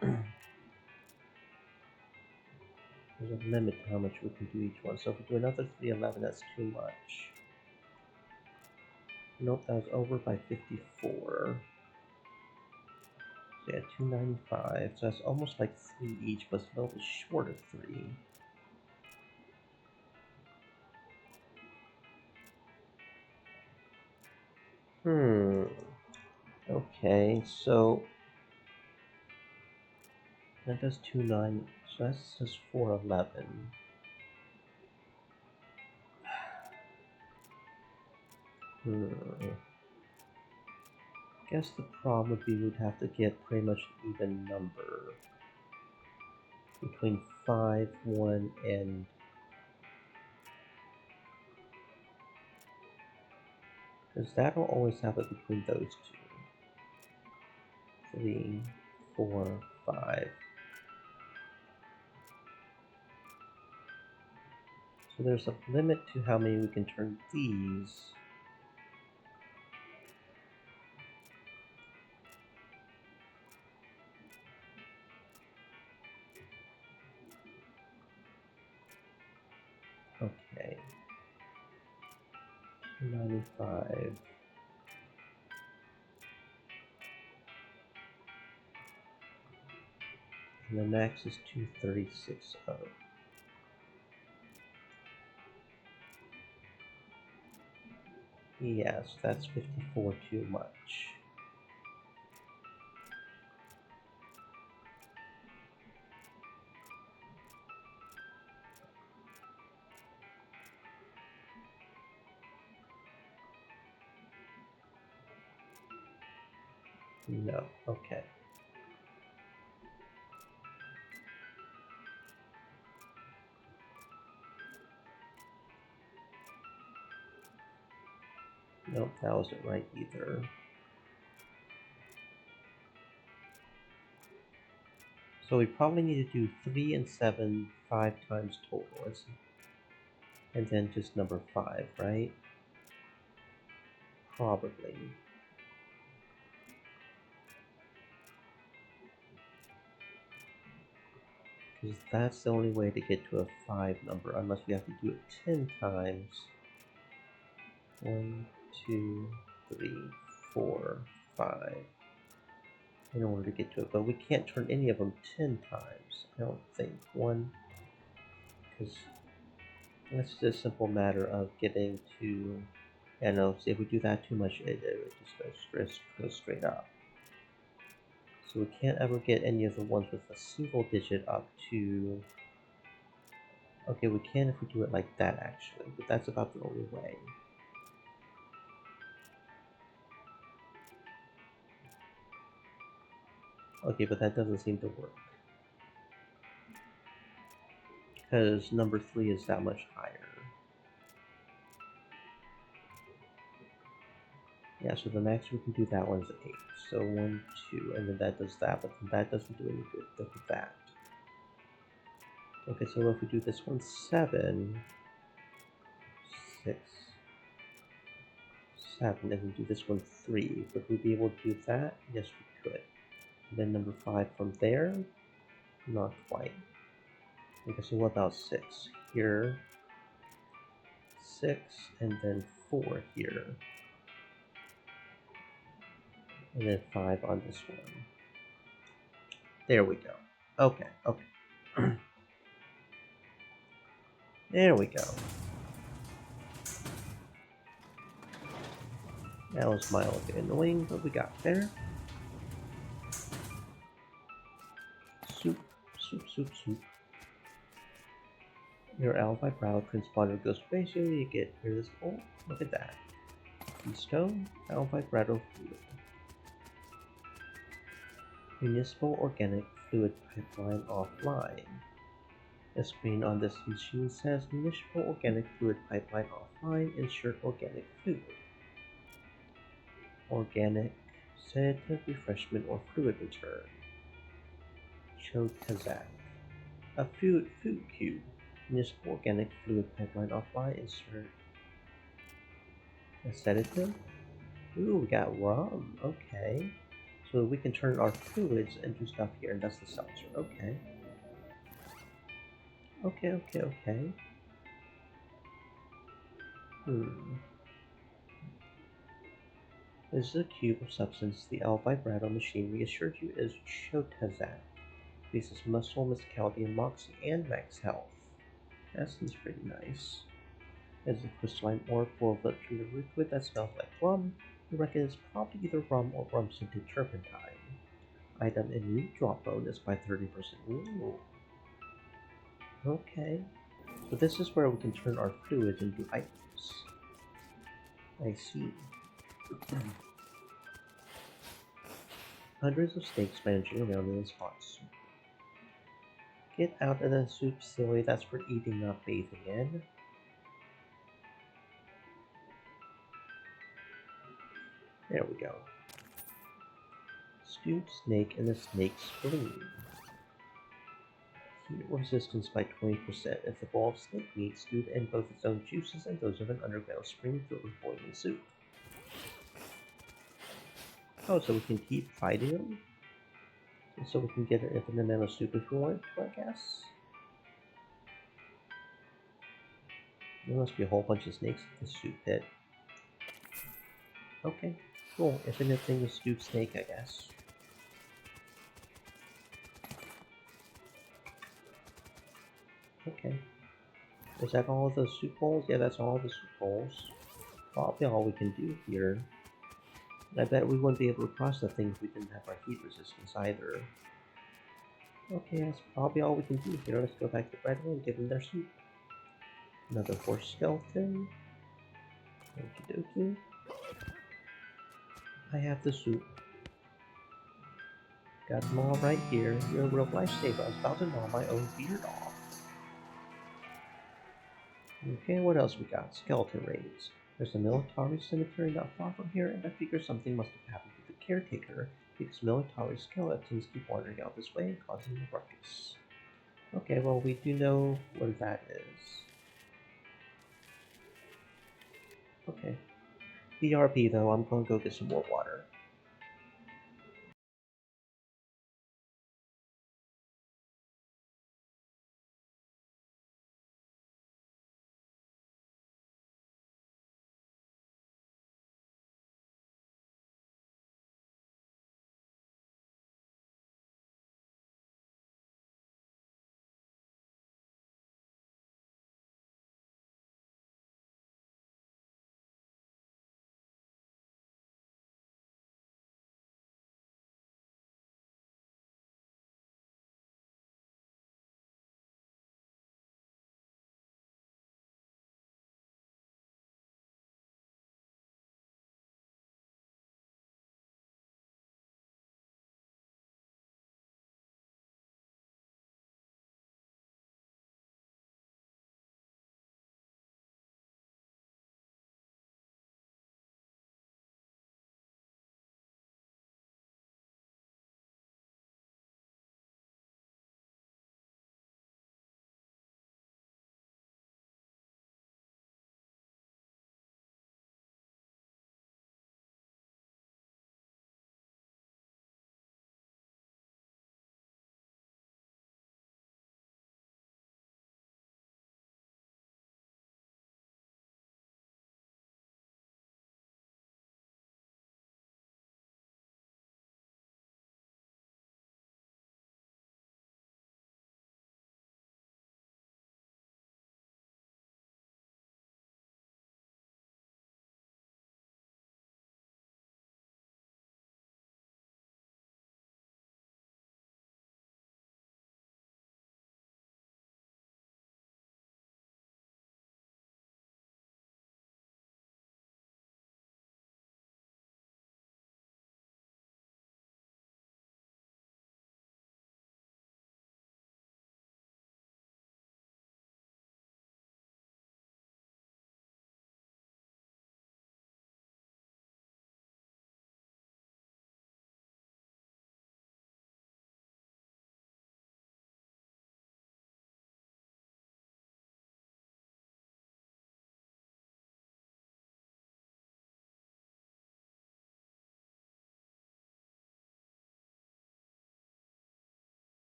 a limit to how much we can do each one. So if we do another 311, that's too much. Nope, that was over by 54. So yeah, 295. So that's almost like 3 each, but it's a little bit short of 3. Okay, so that does 29. So that's just 411. Guess the problem would be we'd have to get pretty much an even number between 5, 1, and because that'll always have it between those two. 3, 4, 5. So there's a limit to how many we can turn these. Okay. 295. And the max is 2360. Yes, that's 54 too much. No, okay. Nope, that wasn't right either. So we probably need to do 3 and 7 5 times total. And then just number 5, right? Probably. Because that's the only way to get to a 5 number, unless we have to do it 10 times. 1, 2, 3, 4, 5. In order to get to it. But we can't turn any of them 10 times, I don't think. One, because that's just a simple matter of getting to, I know, if we do that too much, it just goes straight up. So we can't ever get any of the ones with a single digit up to, okay, we can if we do it like that actually, but that's about the only way. Okay, but that doesn't seem to work. Because number 3 is that much higher. Yeah, so the max we can do that one is 8. So 1, 2, and then that does that, but then that doesn't do any good. Look at that. Okay, so if we do this one 7, 6, 7, and we do this one 3, would we be able to do that? Yes, we could. And then number 5 from there? Not quite. Okay, so what about 6? Here, 6, and then 4 here. And then 5 on this one. There we go. Okay, okay. There we go. That was mildly annoying, but we got there. Soup, soup, soup, soup. Your alpha brow transponder goes basically you get here this. Oh, look at that. Keystone, alpha brattle fluid. Municipal organic fluid pipeline offline. The screen on this machine says municipal organic fluid pipeline offline. Insert organic fluid. Organic sedative refreshment or fluid return. Show Kazakh. A food cube. Municipal organic fluid pipeline offline. Insert a sedative. Ooh, we got rum. Okay. So we can turn our fluids into stuff here, and that's the seltzer. Okay. Okay, okay, okay. This is a cube of substance the L vibrato machine reassured you is Chotazak. Increases muscle, musicality, and moxie, and max health. That seems pretty nice. As a crystalline ore full of electric liquid that smells like rum, you reckon it's probably either rum or rum-scented turpentine. Item and new drop bonus by 30%. Ooh. Okay. So this is where we can turn our fluids into items. I see. Hundreds of snakes managing around in this hot soup. Get out of the soup, silly. That's for eating, not bathing in. There we go. Stewed snake in the snake's spleen. Heat resistance by 20% if the bowl of snake meat stewed in both its own juices and those of an underground spring filled with boiling soup. Oh, so we can keep fighting them? So we can get an infinite amount of soup if we want to, I guess? There must be a whole bunch of snakes in the soup pit. Okay, cool. Infinite thing with stewed snake, I guess. Okay. Is that all of those soup bowls? Yeah, that's all the soup bowls. Probably all we can do here. I bet we wouldn't be able to cross the thing if we didn't have our heat resistance either. Okay, that's probably all we can do here. Let's go back to Bradley and give them their soup. Another horse skeleton. Okie dokie. I have the soup. Got them all right here. You're a real lifesaver. I was about to gnaw my own beard off. Okay, what else we got? Skeleton raids. There's a military cemetery not far from here, and I figure something must have happened to the caretaker, because military skeletons keep wandering out this way and causing a ruckus. Okay, well, we do know where that is. Okay. BRB, though, I'm gonna go get some more water.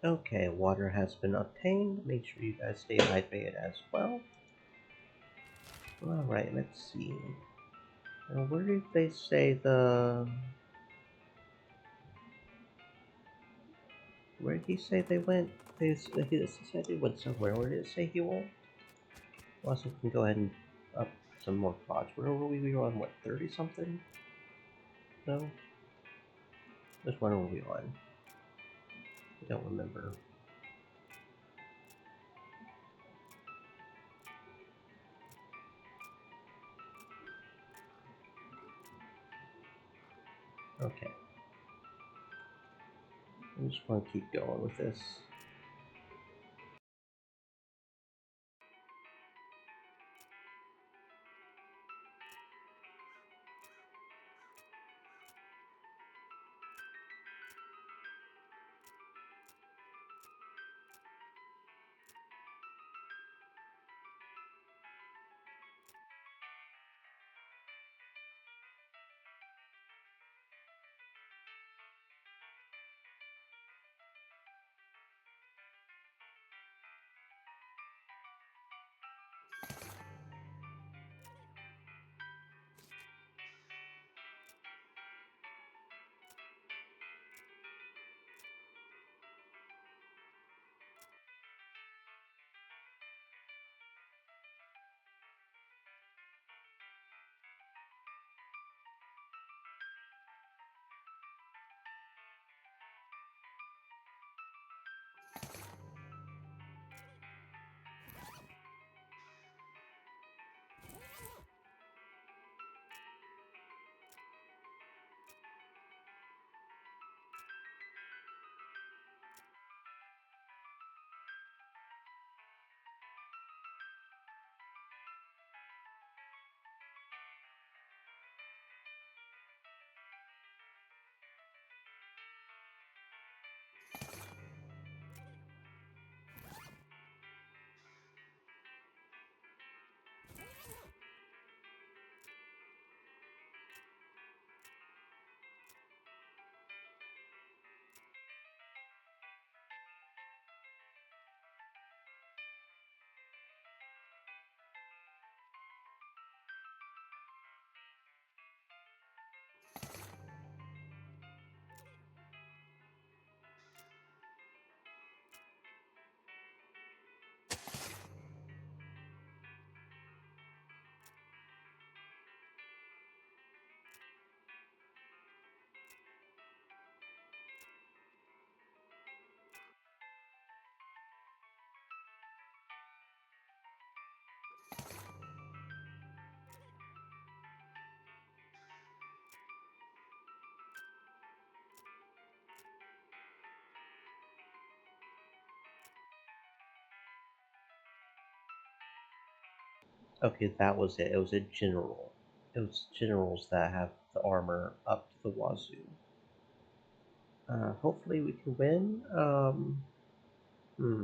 Okay, water has been obtained. Make sure you guys stay hydrated as well. Alright, let's see. Now, where did they say the. Where did he say they went? He said he went somewhere. Where did it say he went? Well, so we can go ahead and up some more plots. Where were we? We were on what, 30 something? No? Which one were we on? I don't remember. Okay. I just want to keep going with this. Okay, that was it. It was a general. It was generals that have the armor up to the wazoo. Hopefully we can win. Hmm.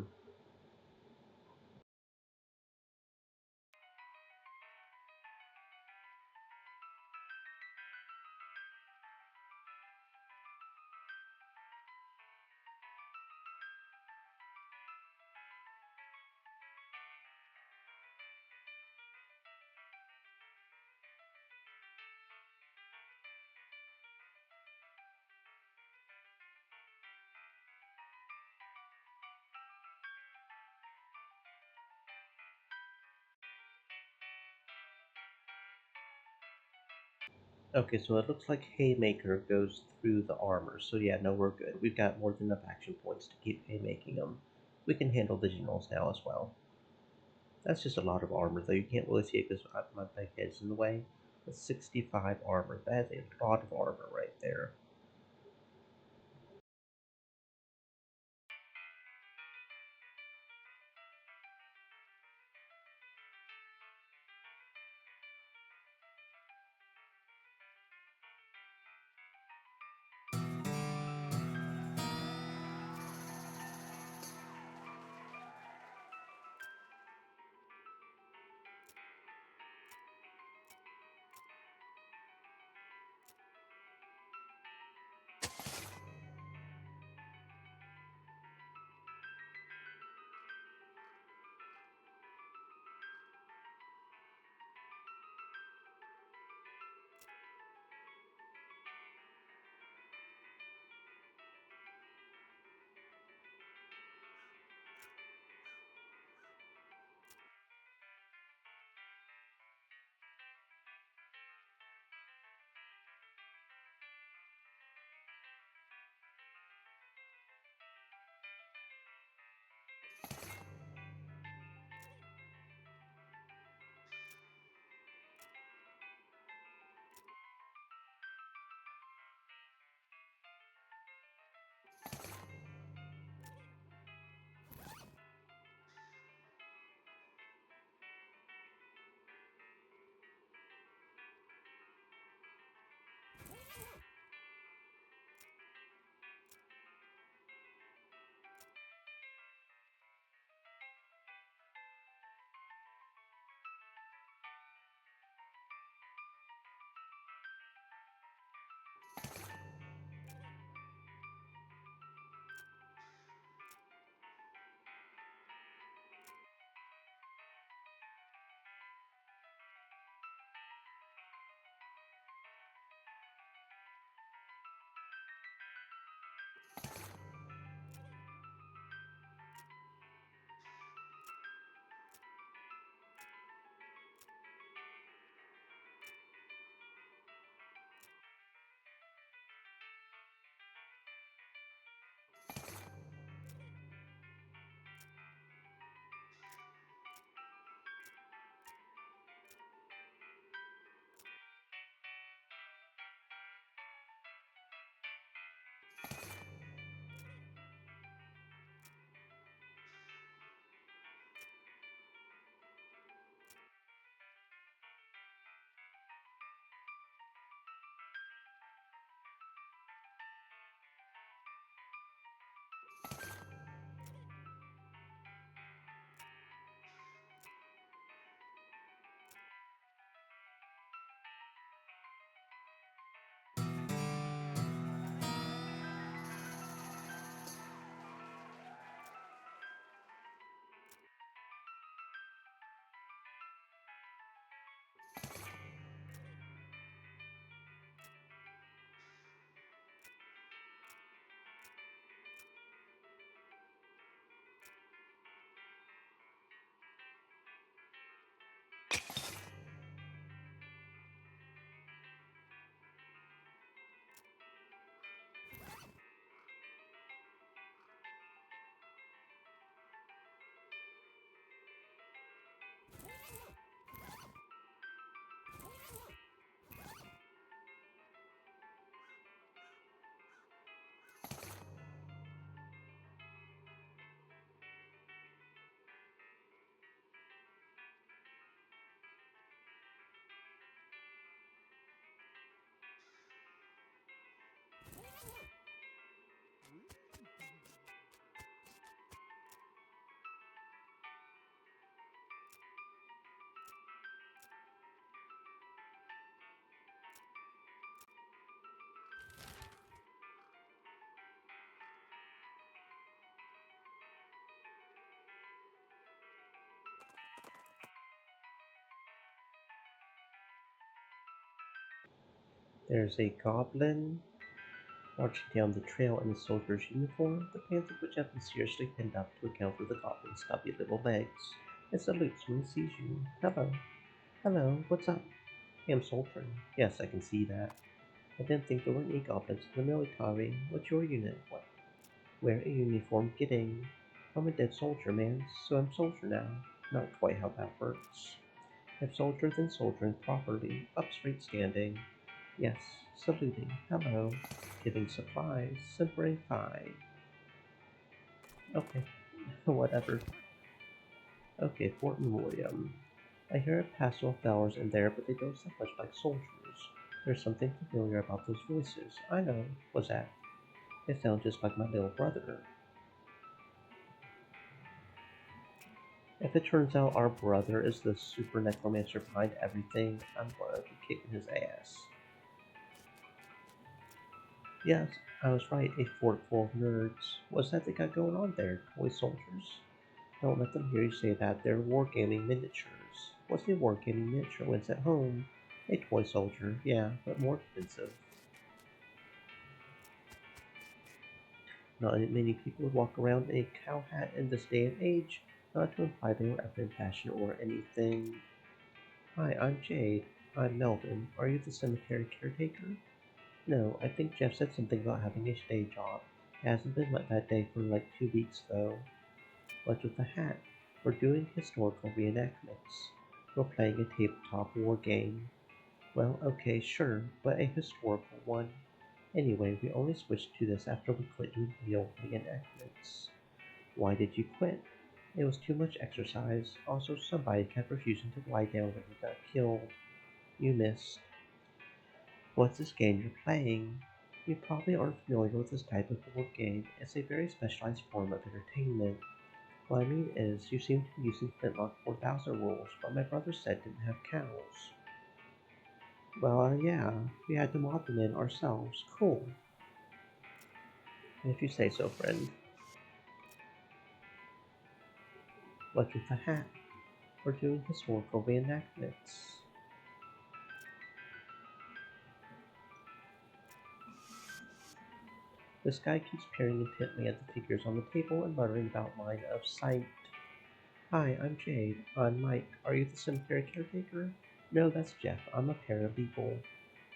Okay, so it looks like Haymaker goes through the armor. So yeah, no, we're good. We've got more than enough action points to keep haymaking them. We can handle the generals now as well. That's just a lot of armor, though. You can't really see it because my head's in the way. That's 65 armor. That is a lot of armor right there. There's a goblin marching down the trail in a soldier's uniform, the pants of which have been seriously pinned up to account for the goblin's stubby little legs. It salutes when it sees you. Hello. Hello, what's up? Hey, I'm soldiering. Yes, I can see that. I didn't think there were any goblins in the military. What's your unit? What? Wear a uniform getting. I'm a dead soldier, man, so I'm soldier now. Not quite how that works. If soldier, then soldiering properly. Up straight standing. Yes, saluting. Hello. Giving supplies. Simpering pie. Okay, whatever. Okay, Fort William. I hear a passel of flowers in there, but they don't sound much like soldiers. There's something familiar about those voices. I know. What's that? They sound just like my little brother. If it turns out our brother is the super necromancer behind everything, I'm gonna be kicking his ass. Yes, I was right, a fort full of nerds. What's that they got going on there? Toy soldiers? Don't let them hear you say that. They're wargaming miniatures. What's a wargaming miniature when it's at home? A toy soldier, yeah, but more expensive. Not many people would walk around in a cow hat in this day and age, not to imply they were ever in fashion or anything. Hi, I'm Jade. I'm Melvin. Are you the cemetery caretaker? No, I think Jeff said something about having a day job. It hasn't been like that day for like 2 weeks though. What's with the hat? We're doing historical reenactments. We're playing a tabletop war game. Well, okay, sure, but a historical one. Anyway, we only switched to this after we quit doing real reenactments. Why did you quit? It was too much exercise. Also, somebody kept refusing to lie down when he got killed. You missed. What's this game you're playing? You probably aren't familiar with this type of board game. It's a very specialized form of entertainment. What I mean is, you seem to be using Flintlock 4000 rules, but my brother said didn't have cows. Well, yeah, we had to mod them in ourselves. Cool. If you say so, friend. What's with the hat? We're doing historical reenactments. This guy keeps peering intently at the figures on the table and muttering about line of sight. Hi, I'm Jade. I'm Mike. Are you the cemetery caretaker? No, that's Jeff. I'm a paralegal.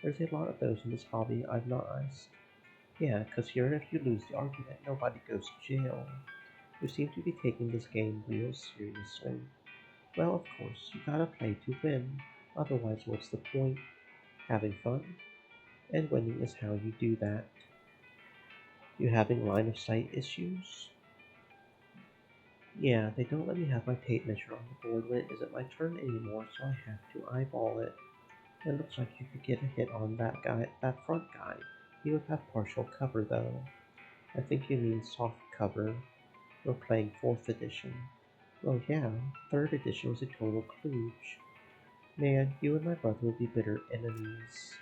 There's a lot of those in this hobby I've noticed. Yeah, 'cause here if you lose the argument, nobody goes to jail. You seem to be taking this game real seriously. Well, of course, you gotta play to win. Otherwise, what's the point? Having fun? And winning is how you do that. You having line of sight issues? Yeah, they don't let me have my tape measure on the board when it isn't my turn anymore, so I have to eyeball it. It looks like you could get a hit on that guy, that front guy. He would have partial cover though. I think you mean soft cover. We're playing 4th edition. Well, yeah, 3rd edition was a total kludge. Man, you and my brother would be bitter enemies.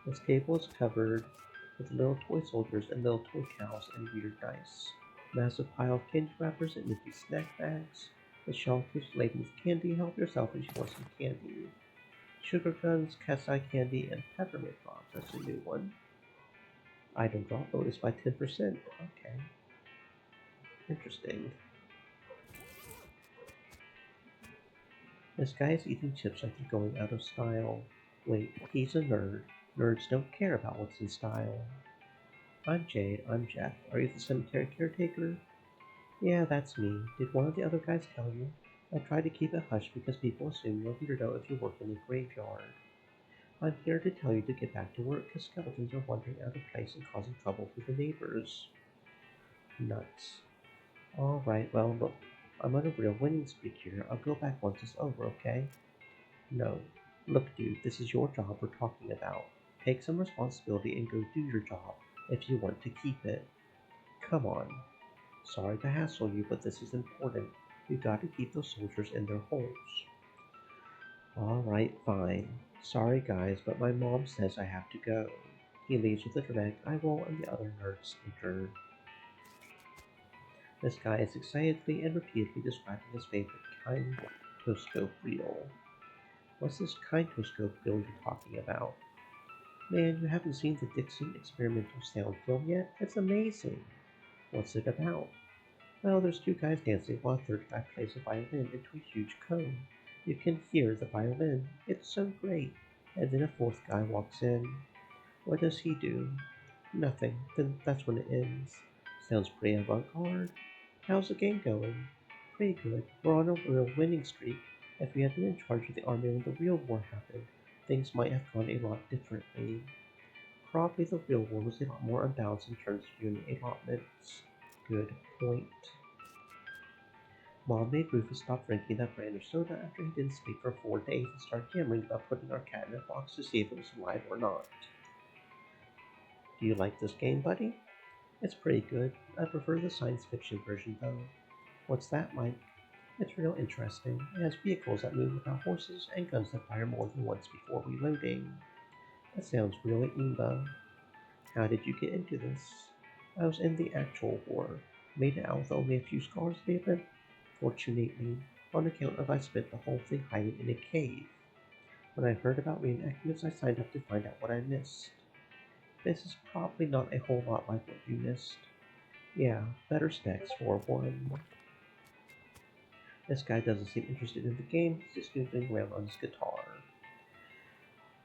This table is covered with little toy soldiers and little toy cows and weird dice. Massive pile of candy wrappers and empty snack bags. The shelf is laden with candy. Help yourself if you want some candy. Sugar guns, cat's eye candy, and peppermint drops. That's a new one. Item drop bonus by 10%. Okay, interesting. This guy is eating chips like they're going out of style. Wait, he's a nerd. Nerds don't care about what's in style. I'm Jade. I'm Jeff. Are you the cemetery caretaker? Yeah, that's me. Did one of the other guys tell you? I try to keep it hush because people assume you're a weirdo if you work in a graveyard. I'm here to tell you to get back to work because skeletons are wandering out of place and causing trouble for the neighbors. Nuts. Alright, well, look. I'm on a real winning streak here. I'll go back once it's over, okay? No. Look, dude, this is your job we're talking about. Take some responsibility and go do your job if you want to keep it. Come on. Sorry to hassle you, but this is important. You gotta keep those soldiers in their holes. Alright, fine. Sorry guys, but my mom says I have to go. He leaves with a dramatic eye roll and the other nerds snicker. This guy is excitedly and repeatedly describing his favorite kinetoscope reel. What's this kinetoscope reel you're talking about? Man, you haven't seen the Dixon experimental sound film yet? It's amazing. What's it about? Well, there's two guys dancing while a third guy plays a violin into a huge cone. You can hear the violin. It's so great. And then a fourth guy walks in. What does he do? Nothing. Then that's when it ends. Sounds pretty avant-garde. How's the game going? Pretty good. We're on a real winning streak. If we had been in charge of the army when the real war happened, things might have gone a lot differently. Probably the real war was a lot more unbalanced in terms of unit allotments. Good point. Mom made Rufus stop drinking that brand of soda after he didn't sleep for 4 days and started yammering about putting our cat in a box to see if it was alive or not. Do you like this game, buddy? It's pretty good. I prefer the science fiction version, though. What's that, Mike? It's real interesting. It has vehicles that move without horses and guns that fire more than once before reloading. That sounds really imba. How did you get into this? I was in the actual war. Made it out with only a few scars, David. Fortunately, on account of I spent the whole thing hiding in a cave. When I heard about reenactments, I signed up to find out what I missed. This is probably not a whole lot like what you missed. Yeah, better specs for one. This guy doesn't seem interested in the game, he's just goofing around on his guitar.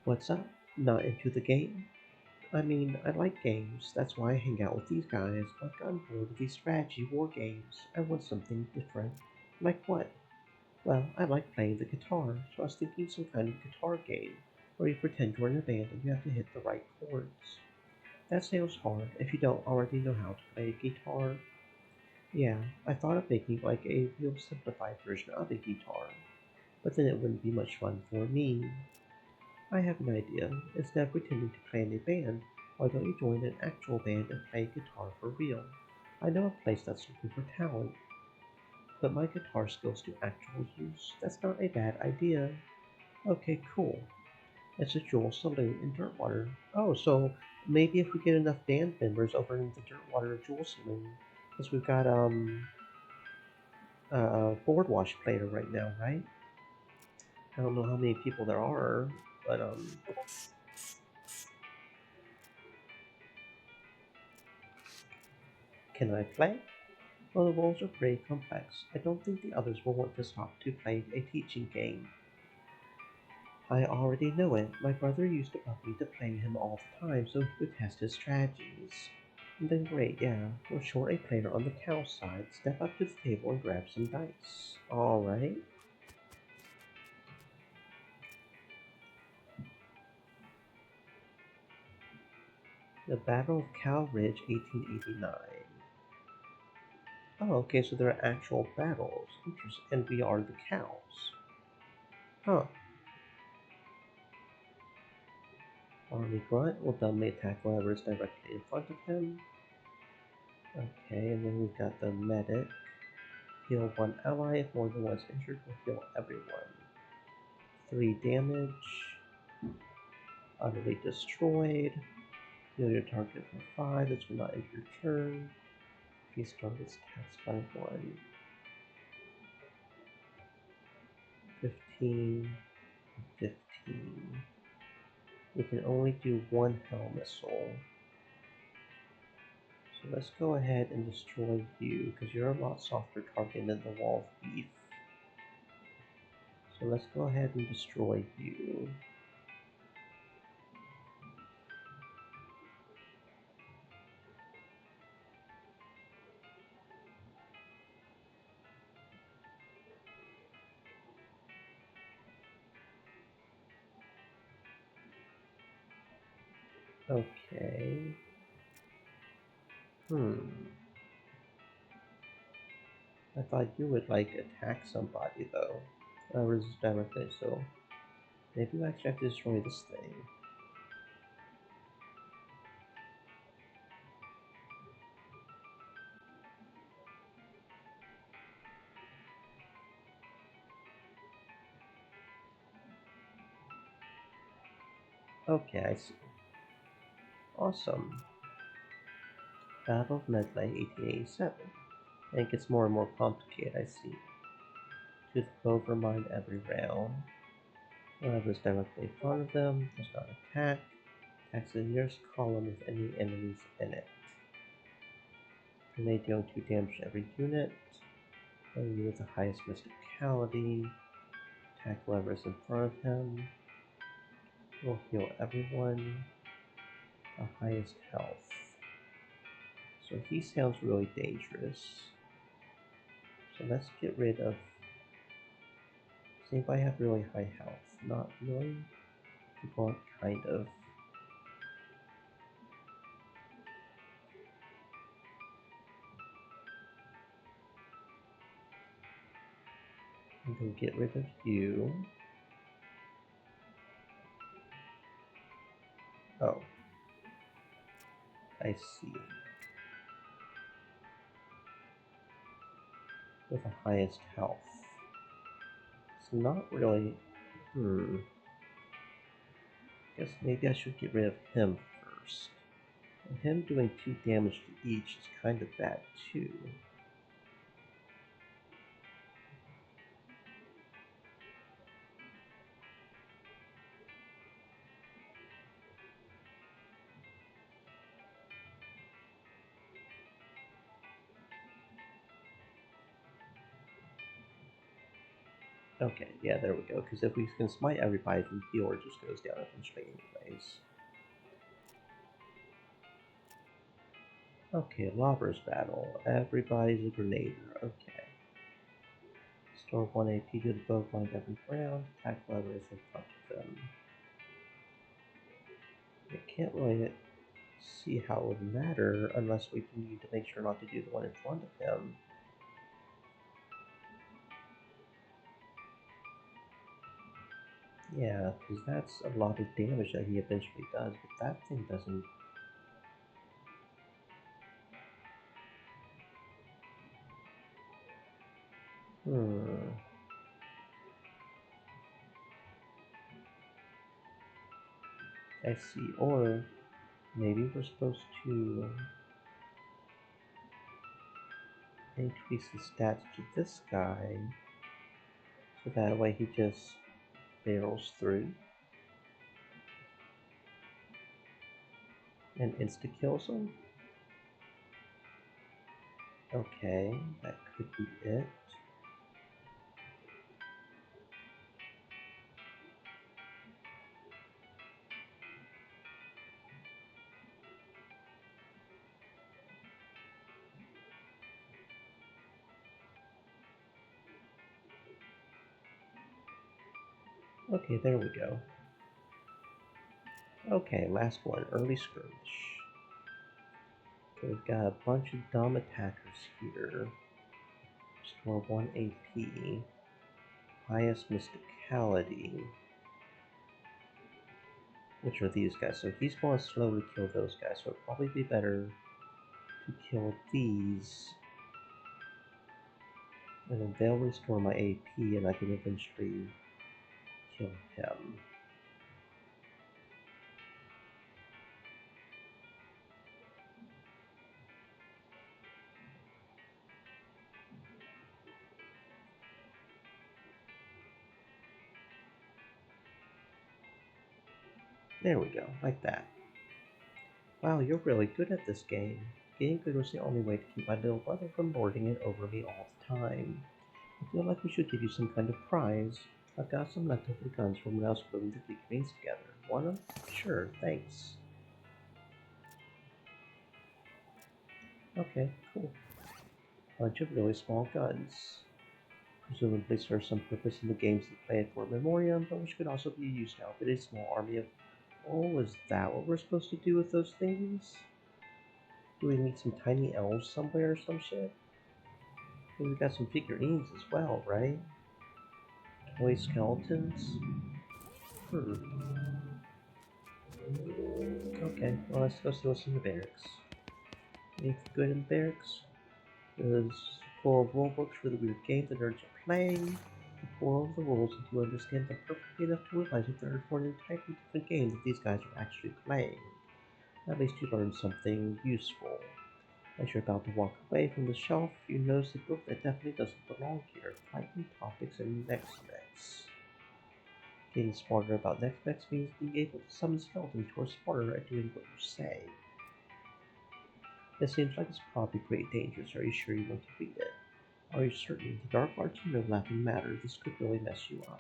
What's up? Not into the game? I mean, I like games, that's why I hang out with these guys, but I've gotten bored of these strategy war games. I want something different. Like what? Well, I like playing the guitar, so I was thinking some kind of guitar game, where you pretend you're in a band and you have to hit the right chords. That sounds hard if you don't already know how to play guitar. Yeah, I thought of making like a real simplified version of a guitar, but then it wouldn't be much fun for me. I have an idea. Instead of pretending to play in a band, why don't you join an actual band and play guitar for real? I know a place that's looking for talent. Put my guitar skills to actual use. That's not a bad idea. Okay, cool. It's a Jewel Saloon in Dirtwater. Oh, so maybe if we get enough band members over in the Dirtwater Jewel Saloon, because we've got Boardwatch player right now, right? I don't know how many people there are, but can I play? Well, the rules are pretty complex. I don't think the others will want to stop to play a teaching game. I already know it. My brother used to bug me to play him all the time so he could test his strategies. Then great, yeah. We're short a player on the cow side. Step up to the table and grab some dice. Alright. The Battle of Cow Ridge, 1889. Oh, okay, so there are actual battles. Interesting. And we are the cows. Huh. Army Grunt will dumbly attack whatever is directly in front of him. Okay, and then we've got the Medic. Heal one ally if more than one is injured, will heal everyone. 3 damage. Utterly destroyed. Heal your target for 5. This will not end your turn. These targets taxed by 1. 15. 15. We can only do 1 hell missile. So let's go ahead and destroy you, because you're a lot softer target than the wall of beef. So let's go ahead and destroy you. Okay. I thought you would like attack somebody though. Resist directly, so maybe we actually have to destroy this thing. Okay, I see. Awesome. Battle of Medley, 1887. And it gets more and more complicated, I see. To the clover mine every round. Whatever's directly in front of them does not attack. Attacks the nearest column with any enemies in it. Grenade dealing 2 damage to every unit. Enemy with the highest mysticality. Attack whoever is in front of him. Will heal everyone. The highest health. So he sounds really dangerous. So let's get rid of. Does anybody have really high health? Not really. People kind of. I'm gonna get rid of you. Oh. I see. With the highest health. It's not really. Guess maybe I should get rid of him first. And him doing 2 damage to each is kind of bad too. Okay, yeah, there we go. Because if we can smite everybody, then healer just goes down eventually anyways. Okay, Lover's Battle. Everybody's a grenader. Okay. Store 1 AP to the bow blind every round. Attack whoever is in front of them. I can't really see how it would matter unless we need to make sure not to do the one in front of him. Yeah, because that's a lot of damage that he eventually does, but that thing doesn't. I see. Or maybe we're supposed to increase the stats to this guy, so that way he just barrels through and insta-kills him. Okay, that could be it. Okay, there we go. Okay, last one, early skirmish. Okay, we've got a bunch of dumb attackers here. Restore 1 AP. Highest mysticality. Which are these guys? So he's going to slowly kill those guys, so it'd probably be better to kill these. And then they'll restore my AP and I can eventually kill him. There we go, like that. Wow, you're really good at this game. Getting good was the only way to keep my little brother from lording it over me all the time. I feel like we should give you some kind of prize. I've got some leftover guns from when I was putting the figurines together. Want them? Sure, thanks. Okay, cool. Bunch of really small guns. Presumably serve some purpose in the games that play it for memoriam, but which could also be used to outfit a small army of. Oh, is that what we're supposed to do with those things? Do we meet some tiny elves somewhere or some shit? And we got some figurines as well, right? Toy skeletons? Okay, well let's go see what's in the barracks. Anything good in the barracks? There's full of rulebooks for the weird game the nerds are playing. You pour over the rules until you understand them perfectly enough to realize that they're for an entirely different game that these guys are actually playing. At least you learned something useful. As you're about to walk away from the shelf, you notice a book that definitely doesn't belong here. Fighting Topics and Next. Getting smarter about next mechs means being able to summon skeletons who are smarter at doing what you say. It seems like it's probably pretty dangerous. Are you sure you want to read it? Are you certain? The dark arts you know laughing matter. This could really mess you up.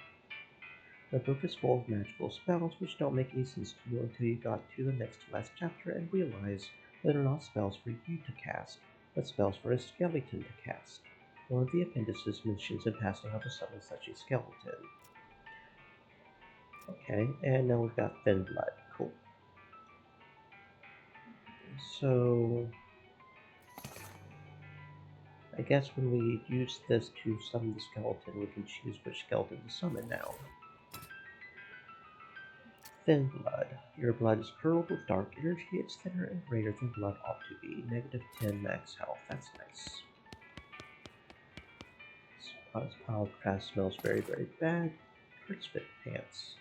The book is full of magical spells which don't make any sense to you until you got to the next to last chapter and realize that they're not spells for you to cast, but spells for a skeleton to cast. One of the appendices mentions in passing how to summon such a skeleton. Okay, and now we've got Thin Blood. Cool. So, I guess when we use this to summon the skeleton, we can choose which skeleton to summon now. Thin blood. Your blood is curdled with dark energy. It's thinner and greater than blood ought to be. -10 max health. That's nice. This pile of crap smells very, very bad. Hurts fit pants.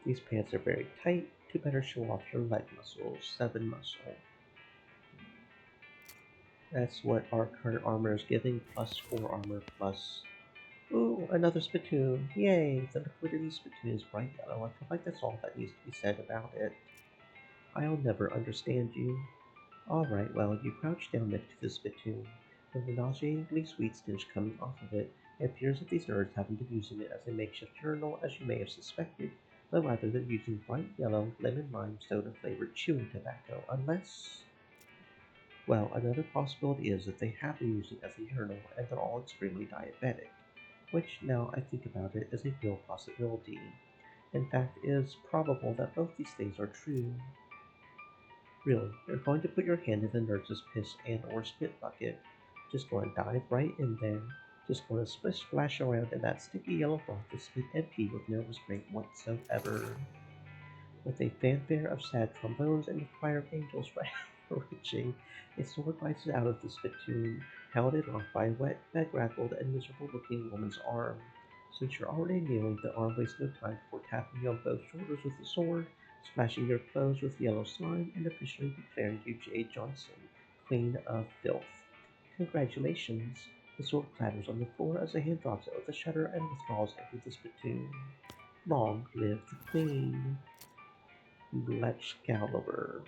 These pants are very tight. To better show off your leg muscles. 7 muscle. That's what our current armor is giving. +4 armor plus. Ooh, another spittoon. Yay! The liquid in the spittoon is bright yellow. I feel like that's all that needs to be said about it. I'll never understand you. Alright, well, you crouch down next to the spittoon. With the nauseatingly sweet stench coming off of it, it appears that these nerds haven't been using it as a makeshift journal, as you may have suspected, but rather they're using bright yellow lemon lime soda flavored chewing tobacco, unless. Well, another possibility is that they have been using it as a journal and they're all extremely diabetic, which, now I think about it, is a real possibility. In fact, it is probable that both these things are true. Really, you're going to put your hand in the nurse's piss and or spit bucket. Just going to dive right in there. Just going to splish splash around in that sticky yellow broth of spit and pee with no restraint whatsoever. With a fanfare of sad trombones and a choir of angels reaching, a sword rises out of the spittoon, held aloft by a wet, bedraggled, and miserable-looking woman's arm. Since you're already kneeling, the arm wastes no time before tapping you on both shoulders with the sword, splashing your clothes with yellow slime, and officially declaring you Jade Johnson, Queen of Filth. Congratulations! The sword clatters on the floor as a hand drops it with a shudder and withdraws into the spittoon. Long live the Queen! Excalibur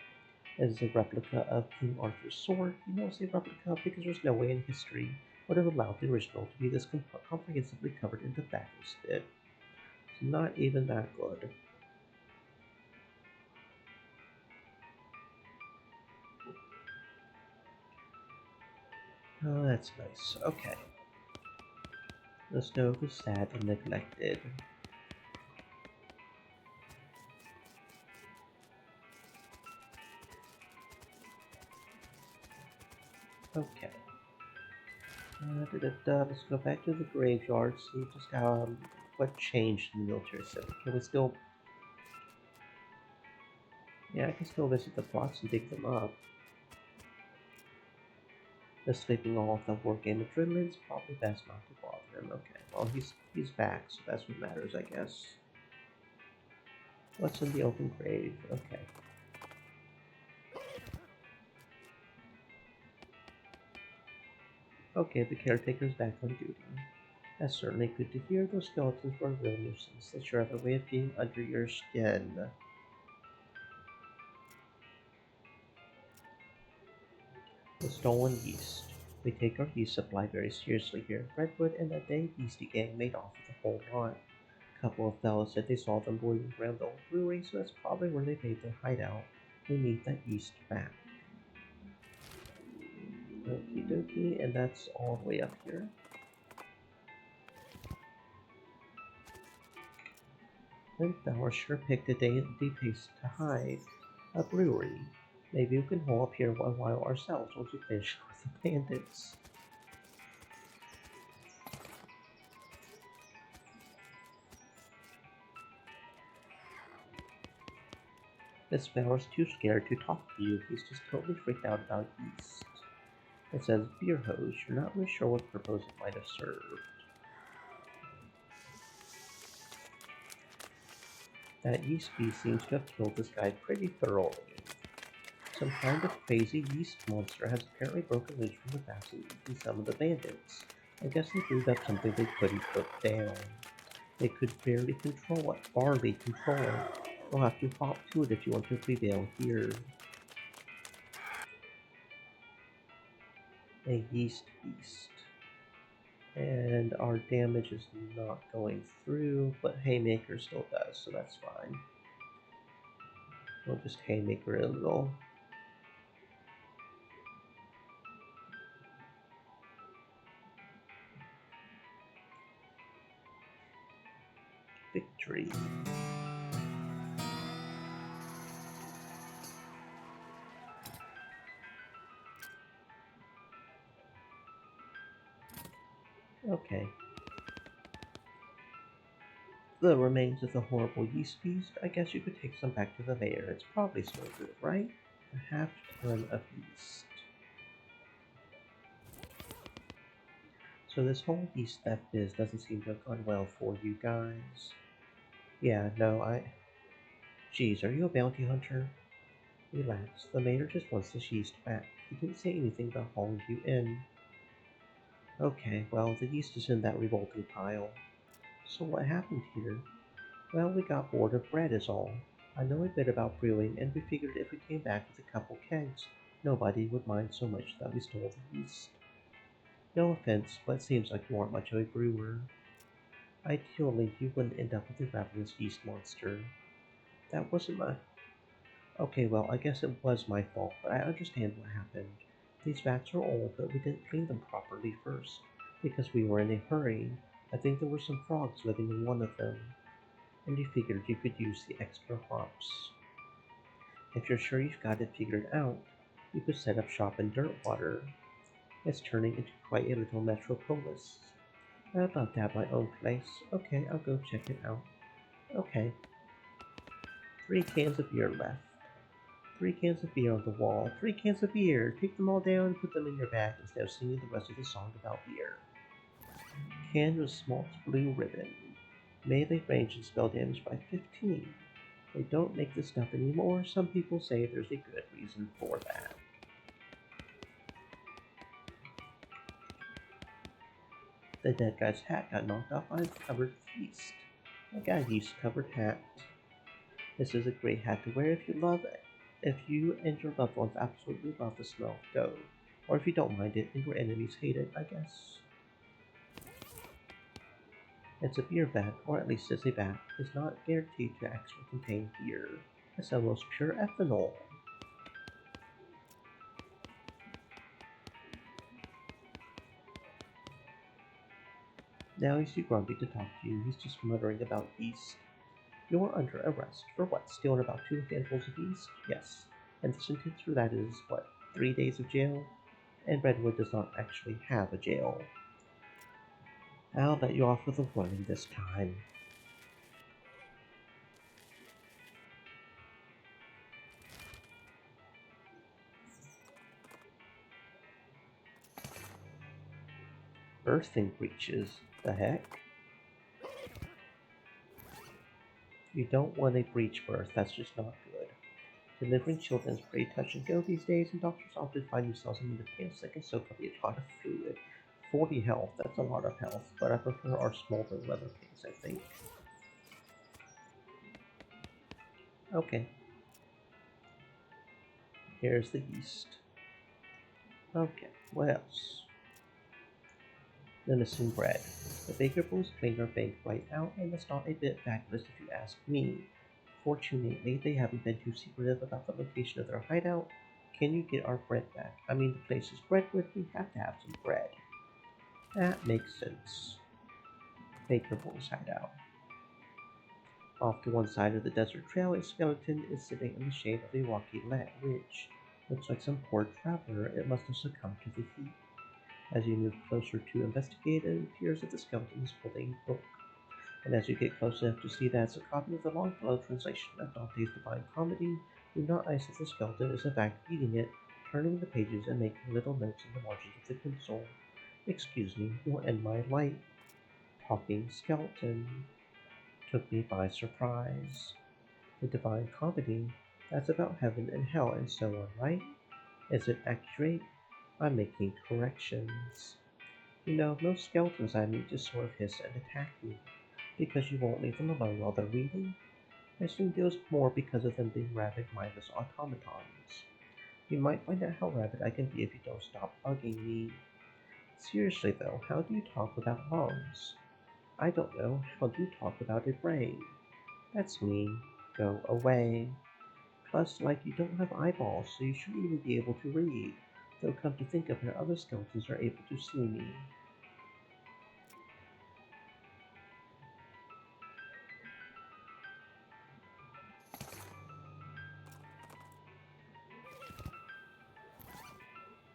is a replica of King Arthur's sword. You know it's a replica because there's no way in history would have allowed the original to be this comprehensively covered in tobacco spit. It's not even that good. Oh, that's nice. Okay. The stove is sad and neglected. Okay. Let's go back to the graveyard, see just what changed in the military setting. Can we still. Yeah, I can still visit the plots and dig them up. The sleeping off the war game adrenaline's probably best not to bother him. Okay, well he's back, so that's what matters, I guess. What's in the open grave? Okay. Okay, the caretaker's back on duty. That's certainly good to hear. Those skeletons were a real nuisance. They sure have a way of being under your skin. The stolen yeast. We take our yeast supply very seriously here at Redwood, and that day Yeasty Gang made off with a whole lot. A couple of fellows said they saw them boiling around the old brewery, so that's probably where they made their hideout. We need that yeast back. Okie dokie, and that's all the way up here. Windflower sure picked a dainty place to hide. A brewery. Maybe we can hole up here a while ourselves once we finish with the bandits. This Flower's too scared to talk to you. He's just totally freaked out about yeast. It says beer hose. You're not really sure what purpose it might have served. That yeast bee seems to have killed this guy pretty thoroughly. Some kind of crazy yeast monster has apparently broken loose from the backs and eaten some of the bandits. I guess they brewed up something they couldn't put down. They could barely control it. Barely control it. You'll have to hop to it if you want to prevail here. A yeast beast. And our damage is not going through, but Haymaker still does, so that's fine. We'll just Haymaker it a little. Victory. Okay. The remains of the horrible yeast beast, I guess you could take some back to the mayor. It's probably still good, right? A half ton of yeast. So this whole yeast theft biz doesn't seem to have gone well for you guys. Yeah, no, Geez, are you a bounty hunter? Relax, the mayor just wants the yeast back. He didn't say anything about hauling you in. Okay, well, the yeast is in that revolting pile. So what happened here? Well, we got bored of bread is all. I know a bit about brewing, and we figured if we came back with a couple kegs, nobody would mind so much that we stole the yeast. No offense, but it seems like you aren't much of a brewer. Ideally, you wouldn't end up with a ravenous yeast monster. That wasn't my... Okay, well, I guess it was my fault, but I understand what happened. These vats are old, but we didn't clean them properly first, because we were in a hurry. I think there were some frogs living in one of them, and you figured you could use the extra hops. If you're sure you've got it figured out, you could set up shop in Dirtwater. It's turning into quite a little metropolis. I'd love to have my own place. Okay, I'll go check it out. Okay. 3 cans of beer left. 3 cans of beer on the wall. 3 cans of beer. Take them all down and put them in your bag instead of singing the rest of the song about beer. Can with smalt blue ribbon. Melee range and spell damage by 15. They don't make this stuff anymore. Some people say there's a good reason for that. The dead guy's hat got knocked off by a covered feast. I got a yeast covered hat. This is a great hat to wear if you and your loved ones absolutely love the smell of dough. Or if you don't mind it and your enemies hate it, I guess. It's a beer vat, or at least it's a vat, is not guaranteed to actually contain beer. It's almost pure ethanol. Now he's too grumpy to talk to you, he's just muttering about yeast. You're under arrest. For what? Stealing about 2 handfuls of yeast? Yes. And the sentence for that is, what, 3 days of jail? And Redwood does not actually have a jail. I'll let you off with a warning this time. Birthing breaches. The heck? You don't want a breech birth, that's just not good. Delivering children is pretty touch and go these days, and doctors often find themselves in need of pants that can soak up a ton of fluid. 40 health, that's a lot of health, but I prefer our smaller leather pants, I think. Okay, here's the yeast. Okay, what else? The missing bread. The baker pulls cleaner baked right out, and that's not a bit fabulous if you ask me. Fortunately, they haven't been too secretive about the location of their hideout. Can you get our bread back? I mean, the place is breadwood, we have to have some bread. That makes sense. Baker Boy's hideout. Off to one side of the desert trail, a skeleton is sitting in the shade of a rocky ridge. Looks like some poor traveler. It must have succumbed to the heat. As you move closer to investigate, it appears that the skeleton is holding a book. And as you get close enough to see that it's a copy of the Longfellow translation of Dante's Divine Comedy, you notice that the skeleton is in fact reading it, turning the pages and making little notes in the margins of the pencil. Excuse me, you're in my light. Talking skeleton took me by surprise. The Divine Comedy, that's about heaven and hell and so on, right? Is it accurate? I'm making corrections. Most skeletons I meet just sort of hiss and attack me because you won't leave them alone while they're reading. I assumed it was more because of them being rabid, mindless automatons. You might find out how rabid I can be if you don't stop bugging me. Seriously though, how do you talk without lungs? I don't know, how do you talk without a brain? That's mean. Go away. Plus, you don't have eyeballs, so you shouldn't even be able to read. Though come to think of it, other skeletons are able to see me.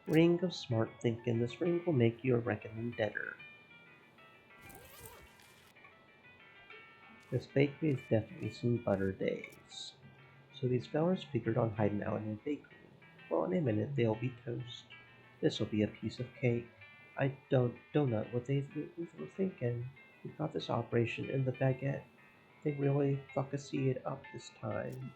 Ring of smart thinking. This ring will make you a reckoning debtor. This bakery is definitely some butter days. So these fellas figured on hiding out in a bakery. Well, in a minute they'll be toast. This'll be a piece of cake. I don't donut what they were thinking. We got this operation in the baguette. They really fucking it up this time.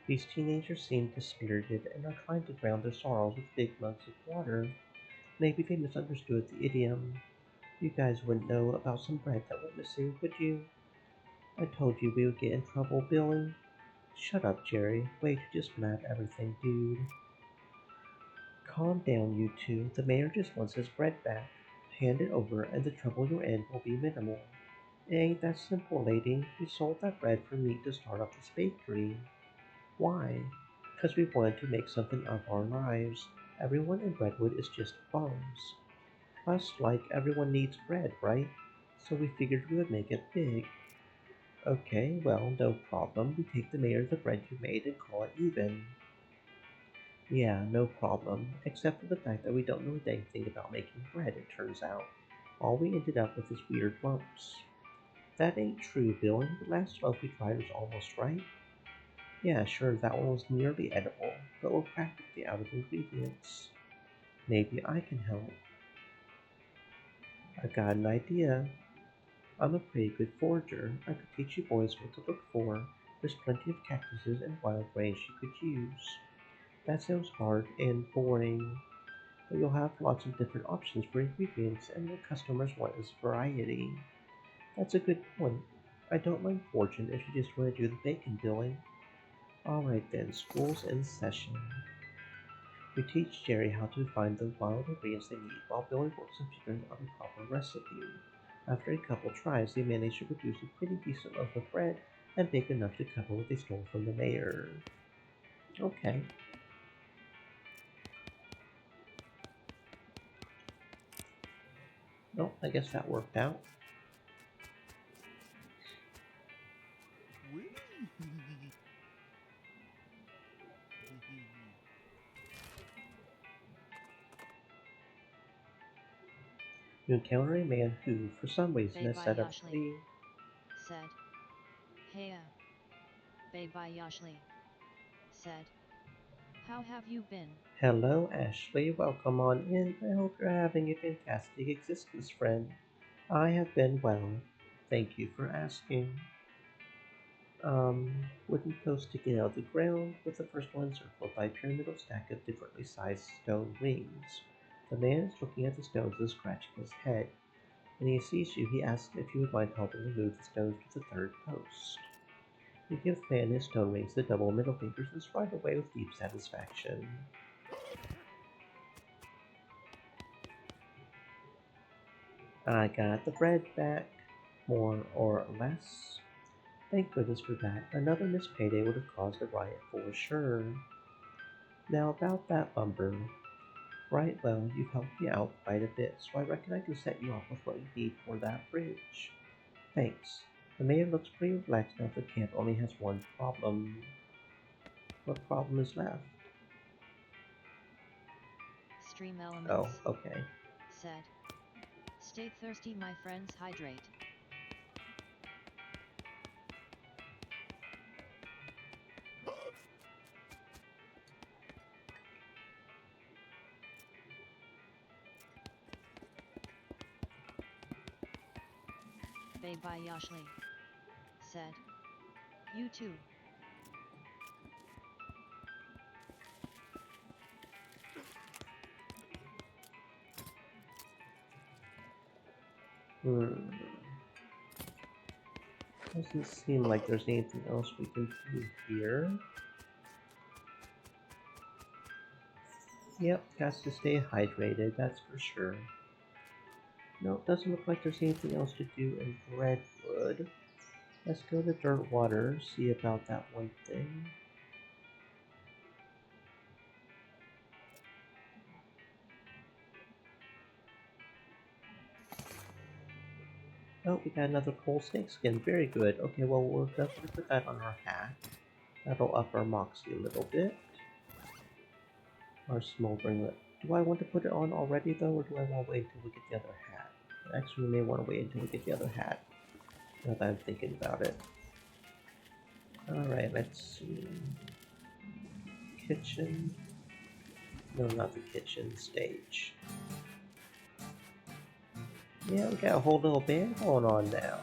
These teenagers seem dispirited and are trying to drown their sorrows with big mugs of water. Maybe they misunderstood the idiom. You guys wouldn't know about some bread that went missing, would you? I told you we would get in trouble, Billy. Shut up, Jerry. Way to just blab everything, dude. Calm down, you two. The mayor just wants his bread back. Hand it over, and the trouble you're in will be minimal. It ain't that simple, lady. We sold that bread for meat to start up this bakery. Why? Because we wanted to make something of our lives. Everyone in Redwood is just bums. Plus, everyone needs bread, right? So we figured we would make it big. Okay, well, no problem. We take the mayor of the bread you made and call it even. Yeah, no problem. Except for the fact that we don't know a dang thing about making bread, it turns out. All we ended up with is weird lumps. That ain't true, Billy. The last loaf we tried was almost right. Yeah, sure, that one was nearly edible, but we're practically out of ingredients. Maybe I can help. I've got an idea. I'm a pretty good forager. I could teach you boys what to look for. There's plenty of cactuses and wild grains you could use. That sounds hard and boring, but you'll have lots of different options for ingredients, and what customers want is variety. That's a good point. I don't mind fortune if you just want to do the bacon billing. Alright then, school's in session. We teach Jerry how to find the wild ingredients they need while Billy works on figuring out the proper recipe. After a couple tries, they manage to produce a pretty decent loaf of bread and bake enough to cover what they stole from the mayor. Okay. Well, I guess that worked out. You encounter a man who, for some reason, has set up Babayashli pretty. said. Heya. Babayashli said. How have you been? Hello, Ashley. Welcome on in. I hope you're having a fantastic existence, friend. I have been well. Thank you for asking. Wooden posts sticking out of the ground, with the first one circled by a pyramidal stack of differently sized stone rings. The man is looking at the stones and scratching his head. When he sees you, he asks if you would mind helping him move the stones to the third post. You give the man his stone rings the double middle fingers and stride away with deep satisfaction. I got the bread back, more or less. Thank goodness for that. Another missed payday would have caused a riot for sure. Now about that lumber. Right, well, you've helped me out quite a bit, so I reckon I can set you up with what you need for that bridge. Thanks. The mayor looks pretty relaxed now the camp only has one problem. What problem is left? Stream Oh, Elements okay. said. Stay thirsty, my friends, hydrate. Bayashli, said. You too. Hmm. Doesn't seem like there's anything else we can do here. Yep, has to stay hydrated, that's for sure. No, it doesn't look like there's anything else to do in Redwood. Let's go to Dirtwater, see about that one thing. Oh, we got another coal snake skin. Very good. Okay, well, we'll definitely put that on our hat. That'll up our moxie a little bit. Our smoldering lip. Do I want to put it on already, though, or do I want to wait until we get the other hat? Actually, we may want to wait until we get the other hat, now that I'm thinking about it. Alright, let's see. Kitchen. No, not the kitchen. Stage. Yeah, we got a whole little band going on now.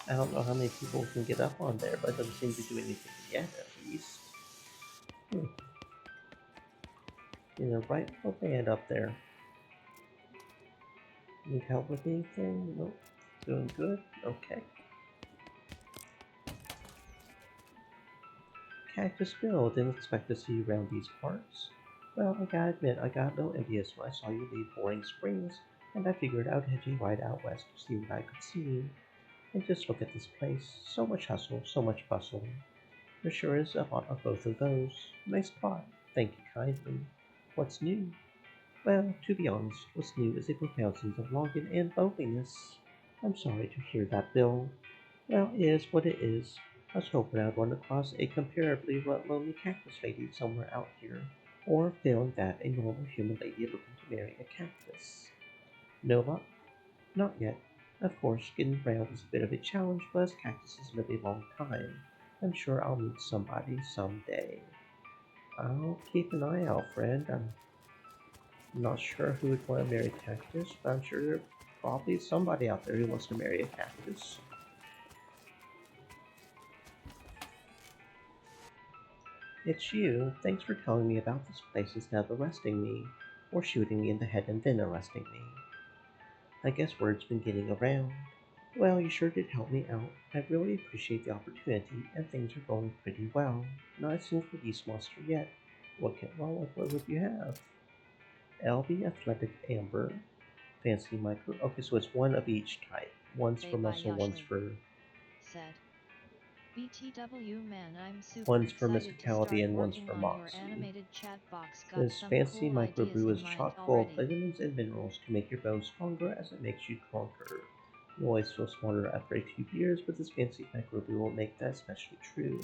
I don't know how many people can get up on there, but it doesn't seem to do anything yet, at least. Hmm. Getting a right little band up there. Need help with anything? Nope. Doing good? Okay. Cactus Bill, didn't expect to see you around these parts. Well, I gotta admit, I got a little envious when I saw you leave Boring Springs, and I figured I'd head you right out west to see what I could see. And just look at this place. So much hustle, so much bustle. There sure is a lot of both of those. Nice spot. Thank you kindly. What's new? Well, to be honest, what's new is a profound sense of longing and loneliness. I'm sorry to hear that, Bill. Well, it is what it is. I was hoping I'd run across a comparably lonely cactus lady somewhere out here, or failing that, a normal human lady looking to marry a cactus. No luck? Not yet. Of course, getting around is a bit of a challenge, but as cactuses live a long time, I'm sure I'll meet somebody someday. I'll keep an eye out, friend. I'm not sure who would want to marry a cactus, but I'm sure there's probably somebody out there who wants to marry a cactus. It's you. Thanks for telling me about this place instead of arresting me, or shooting me in the head and then arresting me. I guess word's been getting around. Well, you sure did help me out. I really appreciate the opportunity, and things are going pretty well. Not a single release monster yet. What would you have? LB Athletic Amber, Fancy Micro. Okay, so it's one of each type. One's for muscle, Bayashli, said. BTW man, I'm super one's for excited to mysticality, start and one's working for on your moxie. animated chat box. Got This some fancy cool ideas microbrew in is mind chock full of already. vitamins and minerals to make your bones stronger as it makes you stronger. You always feel smarter after a few beers, but this fancy microbrew will make that especially true.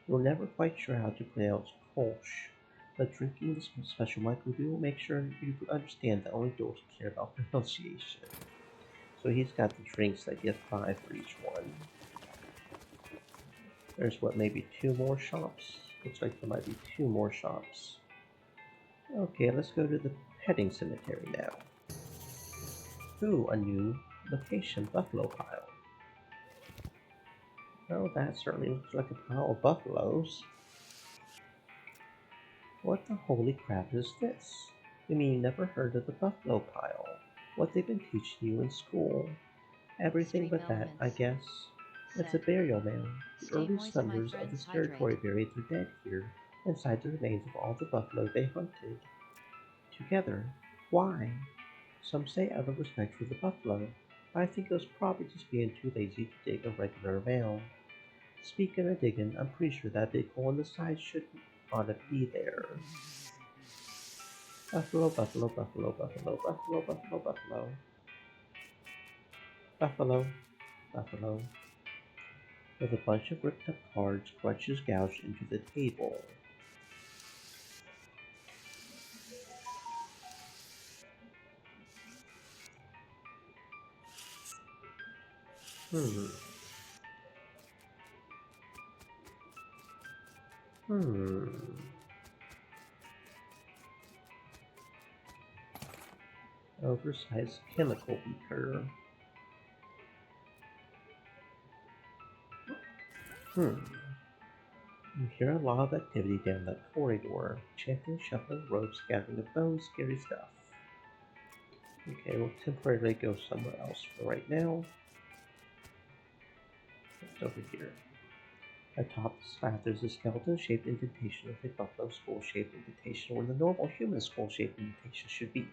You're never quite sure how to pronounce Kolsch, but drinking this special microbrew will make sure you understand that only dorks care about pronunciation. So he's got the drinks that get 5 for each one. There's what, maybe 2 more shops? Looks like there might be 2 more shops. Okay, let's go to the petting cemetery now. Ooh, a new location, buffalo pile. Well, that certainly looks like a pile of buffaloes. What the holy crap is this? You mean you never heard of the buffalo pile? What they've been teaching you in school? Everything Stream but that, I elements, guess. It's a said. burial mound. The Stay early moist, my settlers of friends, this hydrate. territory buried their dead here, inside the remains of all the buffalo they hunted. Together. Why? Some say out of respect for the buffalo, but I think it was probably just being too lazy to dig a regular mound. Speaking of digging, I'm pretty sure that big hole in the side should ought to be there. Buffalo, buffalo, buffalo, buffalo, buffalo, buffalo, buffalo. Buffalo, buffalo. With a bunch of ripped up cards, crutches gouged into the table. Hmm. Hmm. Oversized chemical beaker. Hmm. You hear a lot of activity down that corridor. Chanting, shuffling ropes, gathering of bones, scary stuff. Okay, we'll temporarily go somewhere else for right now. It's over here. Atop the slab, there's a skeleton-shaped indentation with a buffalo skull-shaped indentation where the normal human skull-shaped indentation should be.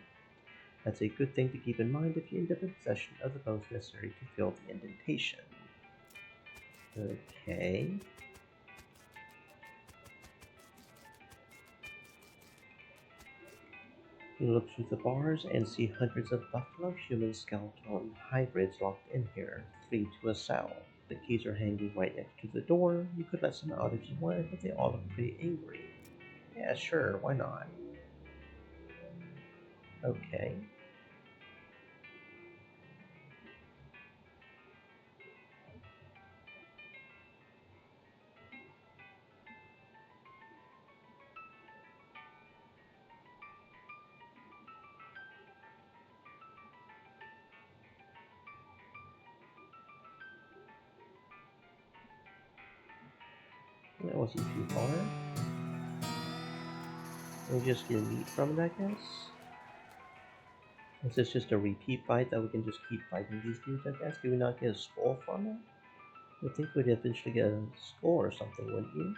That's a good thing to keep in mind if you end up in possession of the bones necessary to fill the indentation. Okay. You look through the bars and see hundreds of buffalo-human skeleton hybrids locked in here, 3 to a cell. The keys are hanging right next to the door. You could let some out if you wanted, but they all look pretty angry. Yeah, sure, why not? Okay. That wasn't too far. We just get meat from it, I guess? Is this just a repeat fight that we can just keep fighting these dudes, I guess? Do we not get a skull from it? I think we'd eventually get a skull or something, wouldn't you?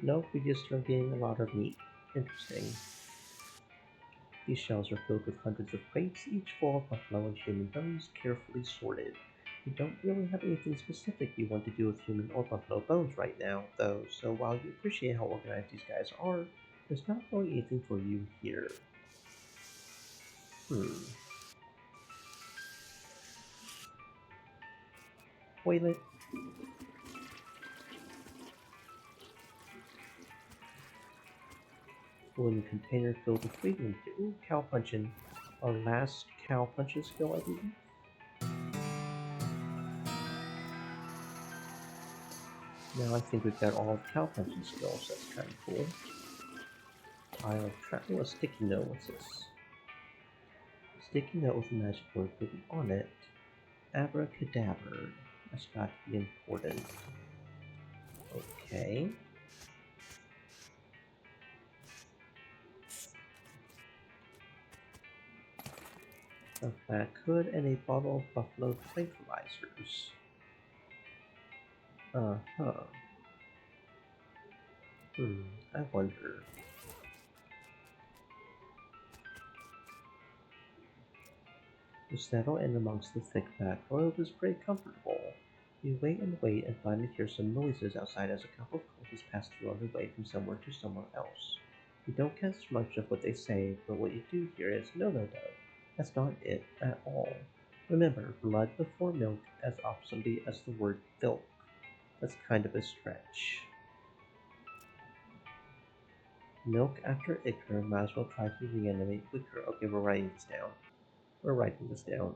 Nope, we just are getting a lot of meat. Interesting. These shelves are filled with hundreds of crates, each full of buffalo and human bones, carefully sorted. You don't really have anything specific you want to do with human or buffalo bones right now, though, so while you appreciate how organized these guys are, there's not really anything for you here. Hmm. Toilet. Wooden container filled with breathing. Ooh, cow punching. Our last cow punching skill, I believe. Now I think we've got all the cow punching skills. That's kind of cool. Pile of trap. Oh, a sticky note. What's this? Sticky note with a magic word written on it. Abracadabra. That's got to be important. Okay. A fat hood and a bottle of buffalo tranquilizers. Uh-huh. I wonder. To settle in amongst the thick backrobe is pretty comfortable. You wait and finally hear some noises outside as a couple of cultists pass through on their way from somewhere to somewhere else. You don't catch much of what they say, but what you do hear is no. That's not it at all. Remember, blood before milk as obsolete as the word filth. That's kind of a stretch. Milk after ichor, might as well try to reanimate quicker. Okay, we're writing this down. We're writing this down.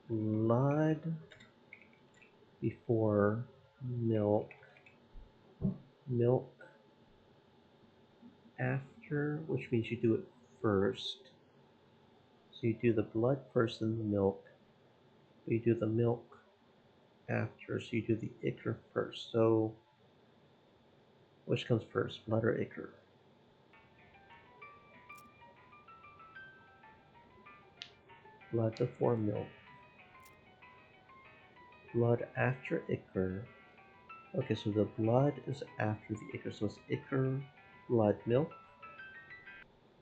Blood before milk, milk after, which means you do it first. So you do the blood first and the milk. You do the milk after, so you do the ichor first. So which comes first, blood or ichor? Blood before milk. Blood after ichor. Okay, so the blood is after the ichor. So it's ichor, blood, milk.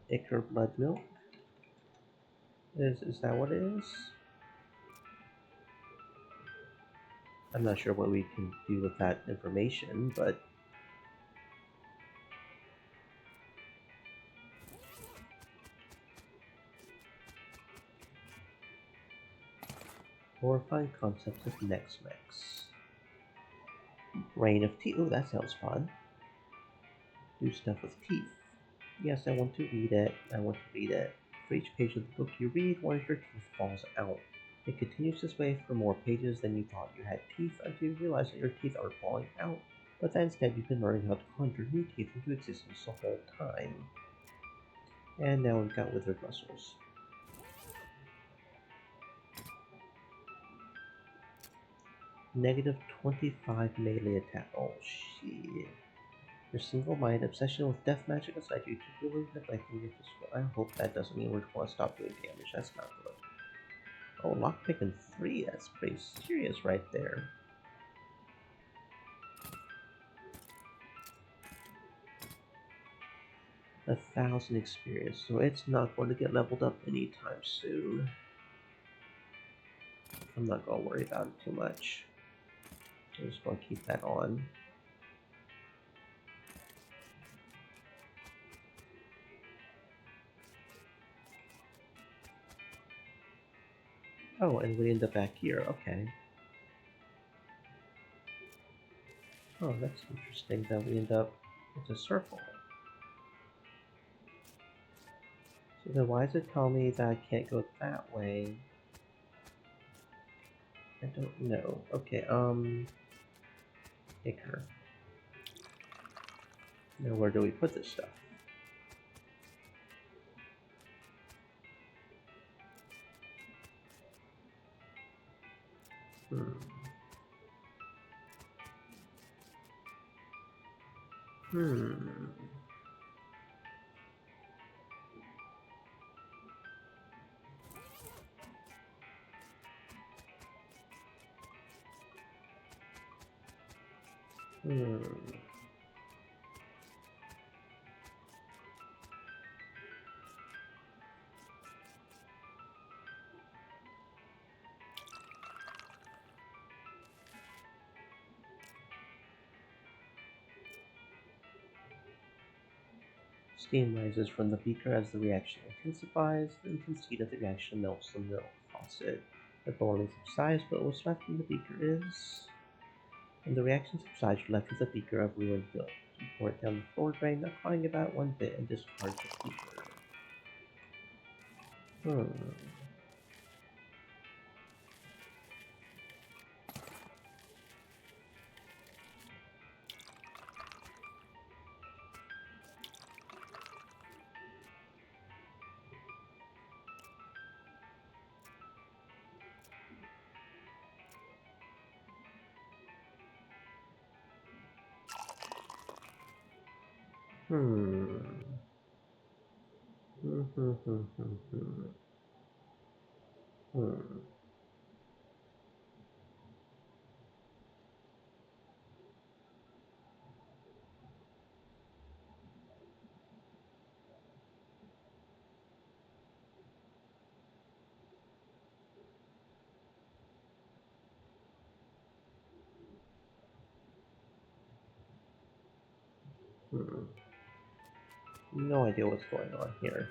Ichor, blood, milk. Is that what it is? I'm not sure what we can do with that information, but horrifying concepts of Nex-Mex. Reign of Teeth. Oh, that sounds fun. Do stuff with teeth. Yes, I want to read it. I want to read it. For each page of the book you read, one of your teeth falls out. It continues this way for more pages than you thought you had teeth until you realize that your teeth are falling out. But that instead you've been learning how to conjure new teeth into existence the whole time. And now we've got withered muscles. Negative 25 melee attack. Oh shit. Your single-minded obsession with death magic aside, you keep really neglecting your physical. I hope that doesn't mean we're going to stop doing damage. That's not good. Oh, lockpick in 3. That's pretty serious right there. 1,000 experience, so it's not going to get leveled up anytime soon. I'm not going to worry about it too much. I'm just going to keep that on. Oh, and we end up back here. Okay. Oh, that's interesting that we end up with a circle. So then why does it tell me that I can't go that way? I don't know. Okay, Icker. Now where do we put this stuff? Hmm. Hmm. Hmm. Steam rises from the beaker as the reaction intensifies. The intensity of the reaction melts the milk faucet. The boiling subsides, but what's left in the beaker is... When the reaction subsides, you're left with a beaker of ruined milk. You pour it down the floor drain, not crying about one bit, and discard the beaker. Hmm. Hmm. Hmm. Hmm. Hmm. Hmm. Hmm. Hmm. No idea what's going on here.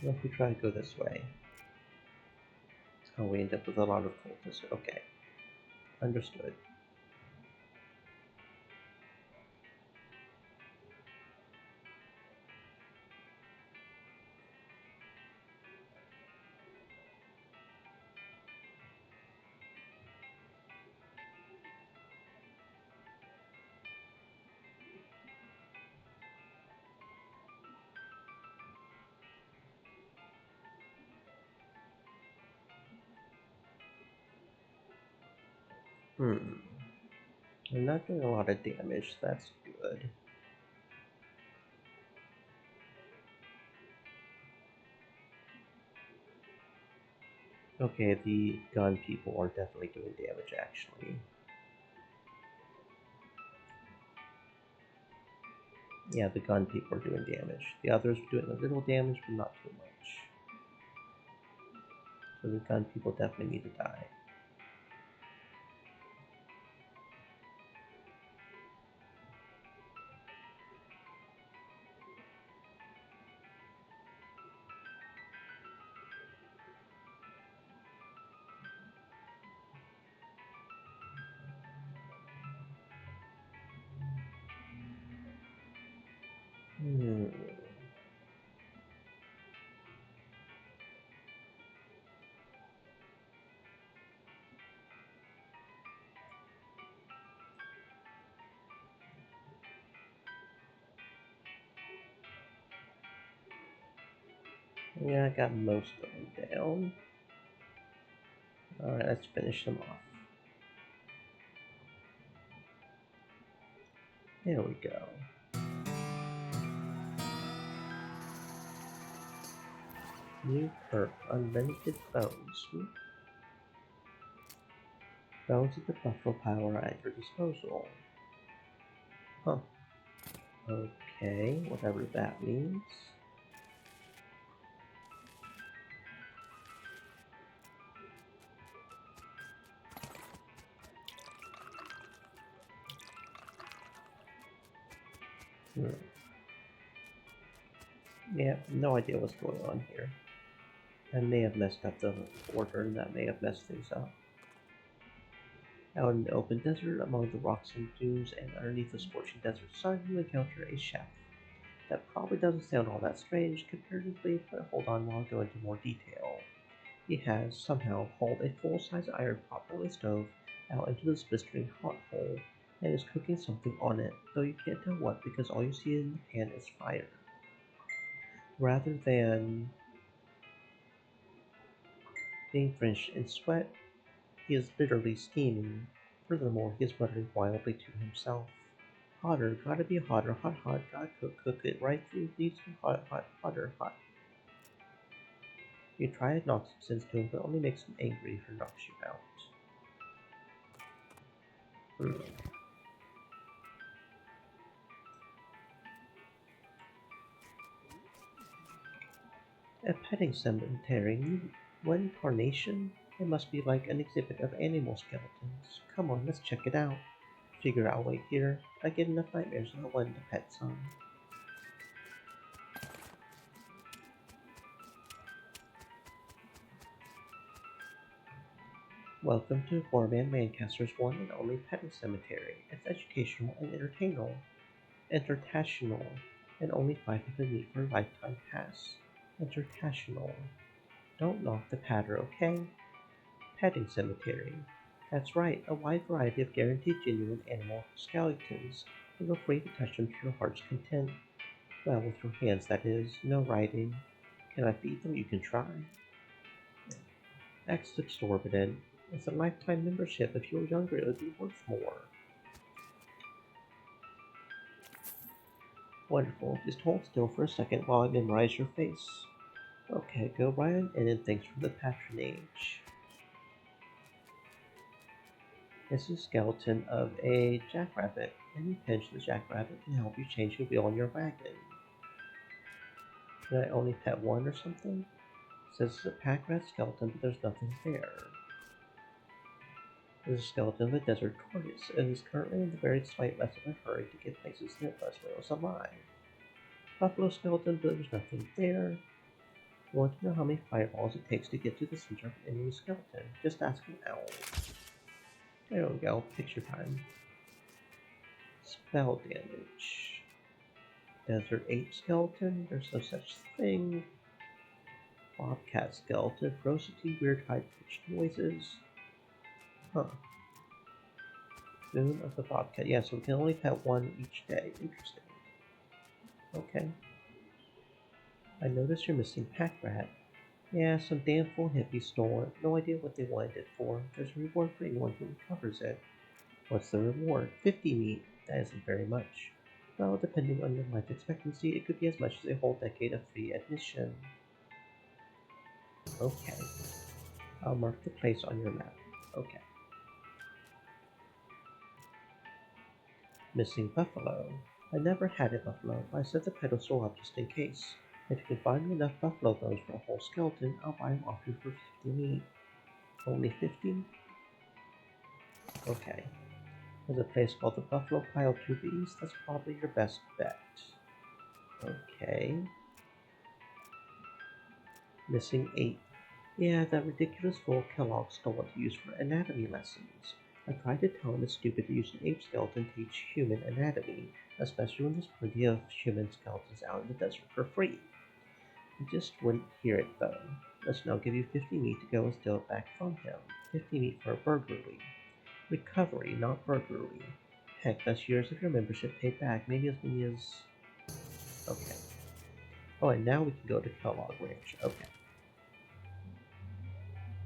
What if we try to go this way? Oh, we end up with a lot of cultists. Okay. Understood. Hmm. I'm not doing a lot of damage. That's good. Okay, the gun people are definitely doing damage, actually. Yeah, the gun people are doing damage. The others are doing a little damage, but not too much. So the gun people definitely need to die. Hmm. Yeah, I got most of them down. Alright, let's finish them off. There we go. New perk, unlimited bones. Bones of the buffalo power at your disposal. Huh. Okay, whatever that means. Hmm. Yeah, no idea what's going on here. I may have messed up the order and that may have messed things up. Out in the open desert, among the rocks and dunes, and underneath the scorching desert sun, you encounter a chef. That probably doesn't sound all that strange comparatively, but hold on while I go into more detail. He has somehow hauled a full-size iron pot on the stove out into this blistering hot hole and is cooking something on it, though you can't tell what because all you see in the pan is fire. Rather than being drenched in sweat, he is literally steaming. Furthermore, he is muttering wildly to himself. Hotter, gotta be hotter, hot, hot, gotta cook it right through, needs to be hot, hot, hotter, hot. You try to knock some sense to him, but only makes him angry or knocks you out. Hmm. A petting cemetery. One carnation? It must be like an exhibit of animal skeletons. Come on, let's check it out. Figure I'll wait here. I get enough nightmares about one to pet some. Welcome to Foreman Lancaster's one and only petting cemetery. It's educational and entertainal, and only 500 meat for a lifetime pass. Entertainal. Don't knock the patter, okay? Petting cemetery. That's right, a wide variety of guaranteed genuine animal skeletons. Feel free to touch them to your heart's content. Well, with your hands, that is. No writing. Can I feed them? You can try. That's exorbitant. It's a lifetime membership. If you were younger, it would be worth more. Wonderful. Just hold still for a second while I memorize your face. Okay, go right on in and thanks for the patronage. This is a skeleton of a jackrabbit. Any pinch the jackrabbit can help you change the wheel on your wagon. Should I only pet one or something? It says it's a pack rat skeleton, but there's nothing there. There's a skeleton of a desert tortoise. It is currently in the very slight less of a hurry to get places than it was when it was alive. Buffalo skeleton, but there's nothing there. You want to know how many fireballs it takes to get to the center of an enemy skeleton? Just ask an owl. There we go, picture time. Spell damage. Desert ape skeleton, there's no such thing. Bobcat skeleton, ferocity, weird high-pitched noises. Huh. Boon of the bobcat. Yeah, so we can only pet one each day. Interesting. Okay. I noticed you're missing pack rat. Yeah, some damn fool hippie stole it. No idea what they wanted it for. There's a reward for anyone who recovers it. What's the reward? 50 meat. That isn't very much. Well, depending on your life expectancy, it could be as much as a whole decade of free admission. Okay. I'll mark the place on your map. Okay. Missing buffalo. I never had a buffalo, but I set the pedestal up just in case. If you can find me enough buffalo bones for a whole skeleton, I'll buy them off you for 50 meat. Only 50? Okay. There's a place called the Buffalo Pile to the east. That's probably your best bet. Okay. Missing 8. Yeah, that ridiculous fool Kellogg stole it to use for anatomy lessons. I tried to tell him it's stupid to use an ape skeleton to teach human anatomy, especially when there's plenty of human skeletons out in the desert for free. He just wouldn't hear it though. Listen, I'll give you 50 meat to go and steal it back from him. 50 meat for a burglary. Recovery, not burglary. Heck, that's years of your membership paid back, maybe as many as... Okay. Oh, and now we can go to Kellogg Ranch. Okay.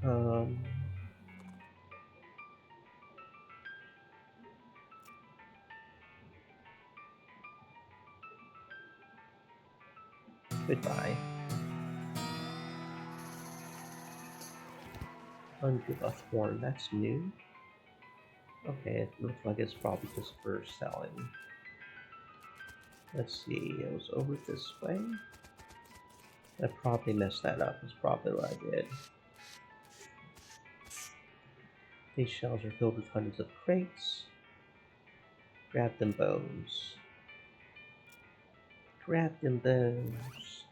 Um, Goodbye. Under the Thorn, that's new. Okay, it looks like it's probably just for selling. Let's see, it was over this way. I probably messed that up, is probably what I did. These shelves are filled with hundreds of crates. Grab them bones. Grab them bones.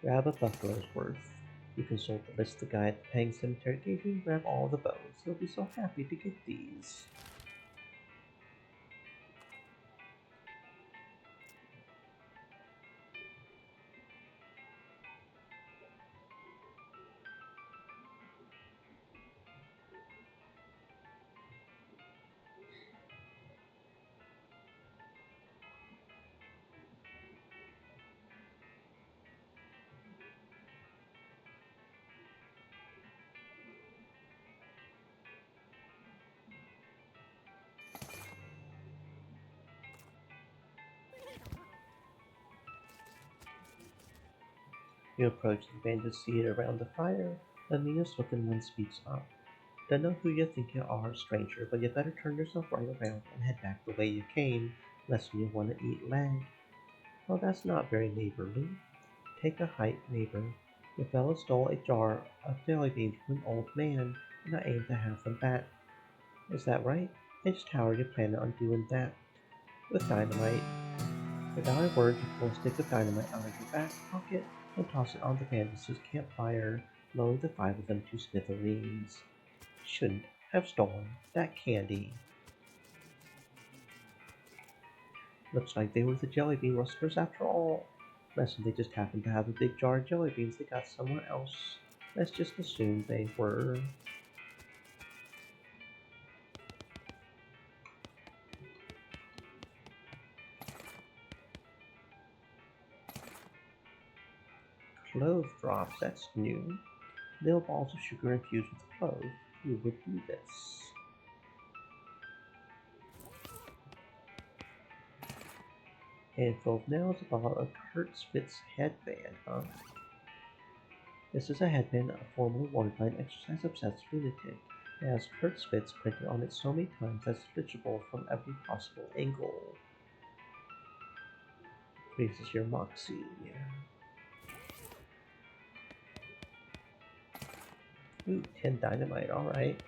Grab a buffalo's worth. You consult the list the guy at the Pang Cemetery gave you and grab all the bones. He'll be so happy to get these. You approach the bandit seated around the fire. The meanest looking one speaks up. Don't know who you think you are, stranger, but you better turn yourself right around and head back the way you came, lest you want to eat leg. Well, that's not very neighborly. Take a hike, neighbor. Your fellow stole a jar of jelly beans from an old man, and I aim to have them back. Is that right? And just how are you planning on doing that? With dynamite. Without a word, you pull a stick of dynamite out of your back pocket and toss it on the bandits' campfire, blowing the five of them to smithereens. Shouldn't have stolen that candy. Looks like they were the jelly bean rustlers after all. Unless they just happened to have a big jar of jelly beans they got somewhere else. Let's just assume they were. Clove drops, that's new. Little balls of sugar infused with clove. Who would do this? Handful of nails about a Kurt Spitz headband, huh? This is a headband formerly worn by an exercise-obsessed lunatic. It has Kurt Spitz printed on it so many times that it's legible from every possible angle. Raises your moxie. Ooh, 10 dynamite, alright.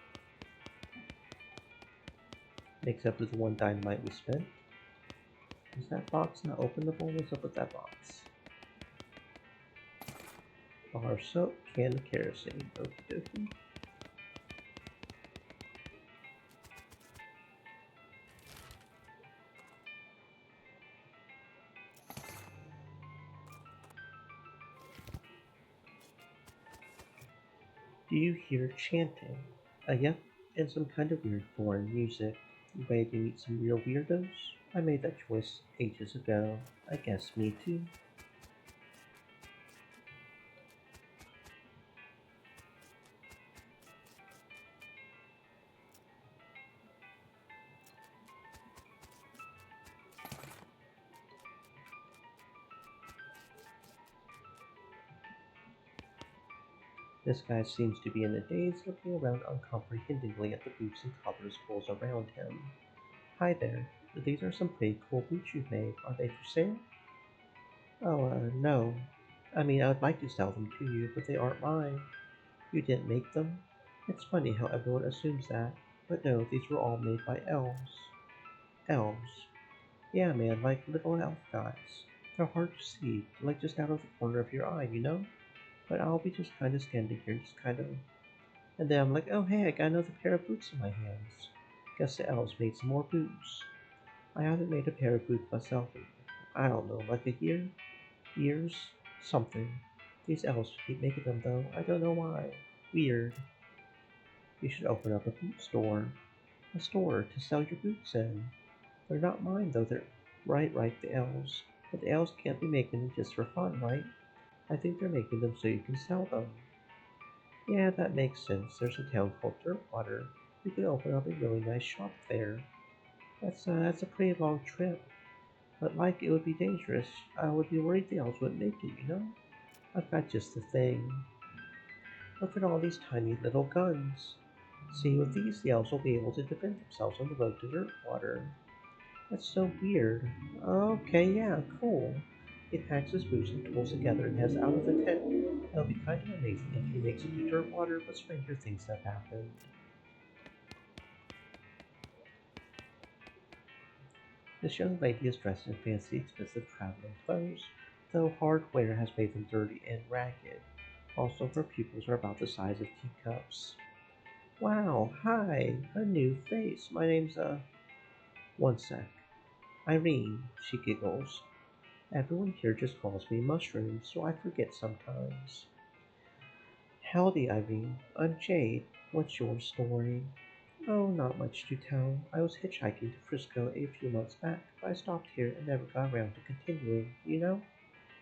Makes up to the 1 dynamite we spent. Is that box not openable? What's up with that box? Bar of soap, can of kerosene. Okie dokie. Do you hear chanting? Yep, and some kind of weird foreign music. Ready to meet some real weirdos? I made that choice ages ago. I guess me too. This guy seems to be in a daze, looking around uncomprehendingly at the boots and collars pulls around him. Hi there. These are some pretty cool boots you've made. Are they for sale? Oh, no. I mean, I would like to sell them to you, but they aren't mine. You didn't make them? It's funny how everyone assumes that. But no, these were all made by elves. Elves? Yeah, man, like little elf guys. They're hard to see, like just out of the corner of your eye, you know? But I'll be just kind of standing here, just kind of And then I'm like, oh hey, I got another pair of boots in my hands. Guess the elves made some more boots. I haven't made a pair of boots myself in, I don't know, like a year? Years? Something. These elves keep making them though. I don't know why. Weird. You should open up a boot store. A store to sell your boots in. They're not mine though, they're right, the elves. But the elves can't be making them just for fun, right? I think they're making them so you can sell them. Yeah, that makes sense. There's a town called Dirtwater. We could open up a really nice shop there. That's a pretty long trip. But like it would be dangerous. I would be worried the elves wouldn't make it, you know? I've got just the thing. Look at all these tiny little guns. See, with these the elves will be able to defend themselves on the road to Dirtwater. That's so weird. Okay, yeah, cool. He packs his boots and tools together and heads out of the tent. It'll be kind of amazing if he makes it to Dirtwater, but stranger things have happened. This young lady is dressed in fancy, expensive traveling clothes, though hard wear has made them dirty and ragged. Also, her pupils are about the size of teacups. Wow, hi, a new face. My name's, one sec. Irene, she giggles. Everyone here just calls me Mushroom, so I forget sometimes. Howdy, Irene. I'm Jade. What's your story? Oh, not much to tell. I was hitchhiking to Frisco a few months back, but I stopped here and never got around to continuing, you know?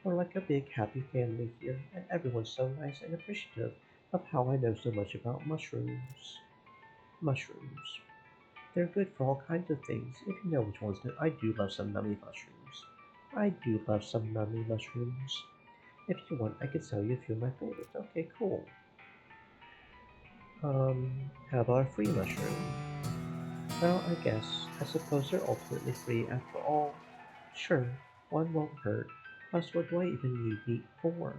We're like a big happy family here, and everyone's so nice and appreciative of how I know so much about mushrooms. Mushrooms. They're good for all kinds of things, if you know which ones. I do love some nummy mushrooms. I do love some nummy mushrooms. If you want, I could sell you a few of my favorites. Okay, cool. How about a free mushroom? Well, I suppose they're ultimately free after all. Sure, one won't hurt. Plus, what do I even need meat for?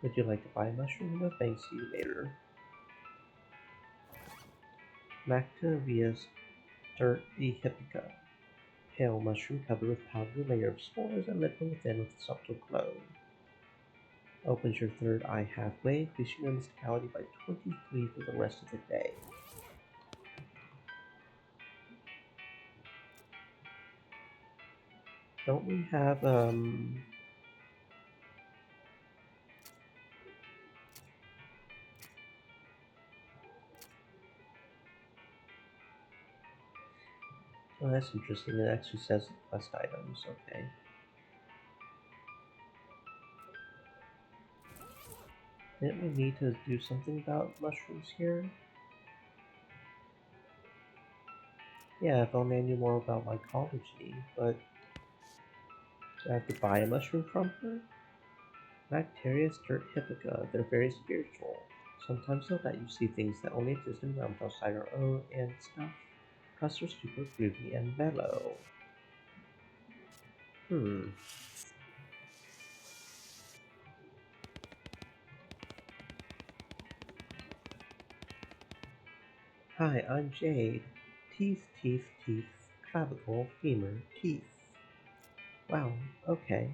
Would you like to buy a mushroom? No thanks, see you later. Lactavius dirtihipica. Pale mushroom covered with powdery layer of spores and lit from within with a subtle glow. Opens your third eye halfway, increasing your mysticality by 23 for the rest of the day. Don't we have, oh, that's interesting. It actually says quest items. Okay. Didn't we need to do something about mushrooms here? Yeah, if only I knew more about mycology, but do I have to buy a mushroom from her? Bacteria stir typica, they're very spiritual. Sometimes they'll let you see things that only exist in realms outside our own and stuff. Plus they're super groovy and mellow. Hmm. Hi, I'm Jade. Teeth, clavicle, femur, teeth. Wow, okay.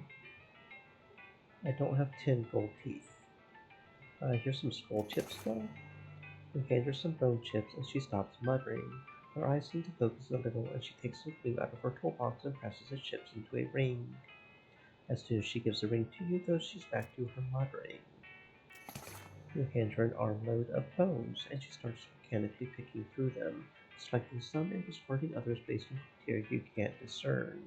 I don't have 10 gold teeth. Here's some skull chips though. We hand her some bone chips and she stops muttering. Her eyes seem to focus a little and she takes some glue out of her toolbox and presses the chips into a ring. As soon as she gives the ring to you though, she's back to her muttering. You hand her an armload of bones and she starts mechanically picking through them, selecting some and discarding others based on criteria you can't discern.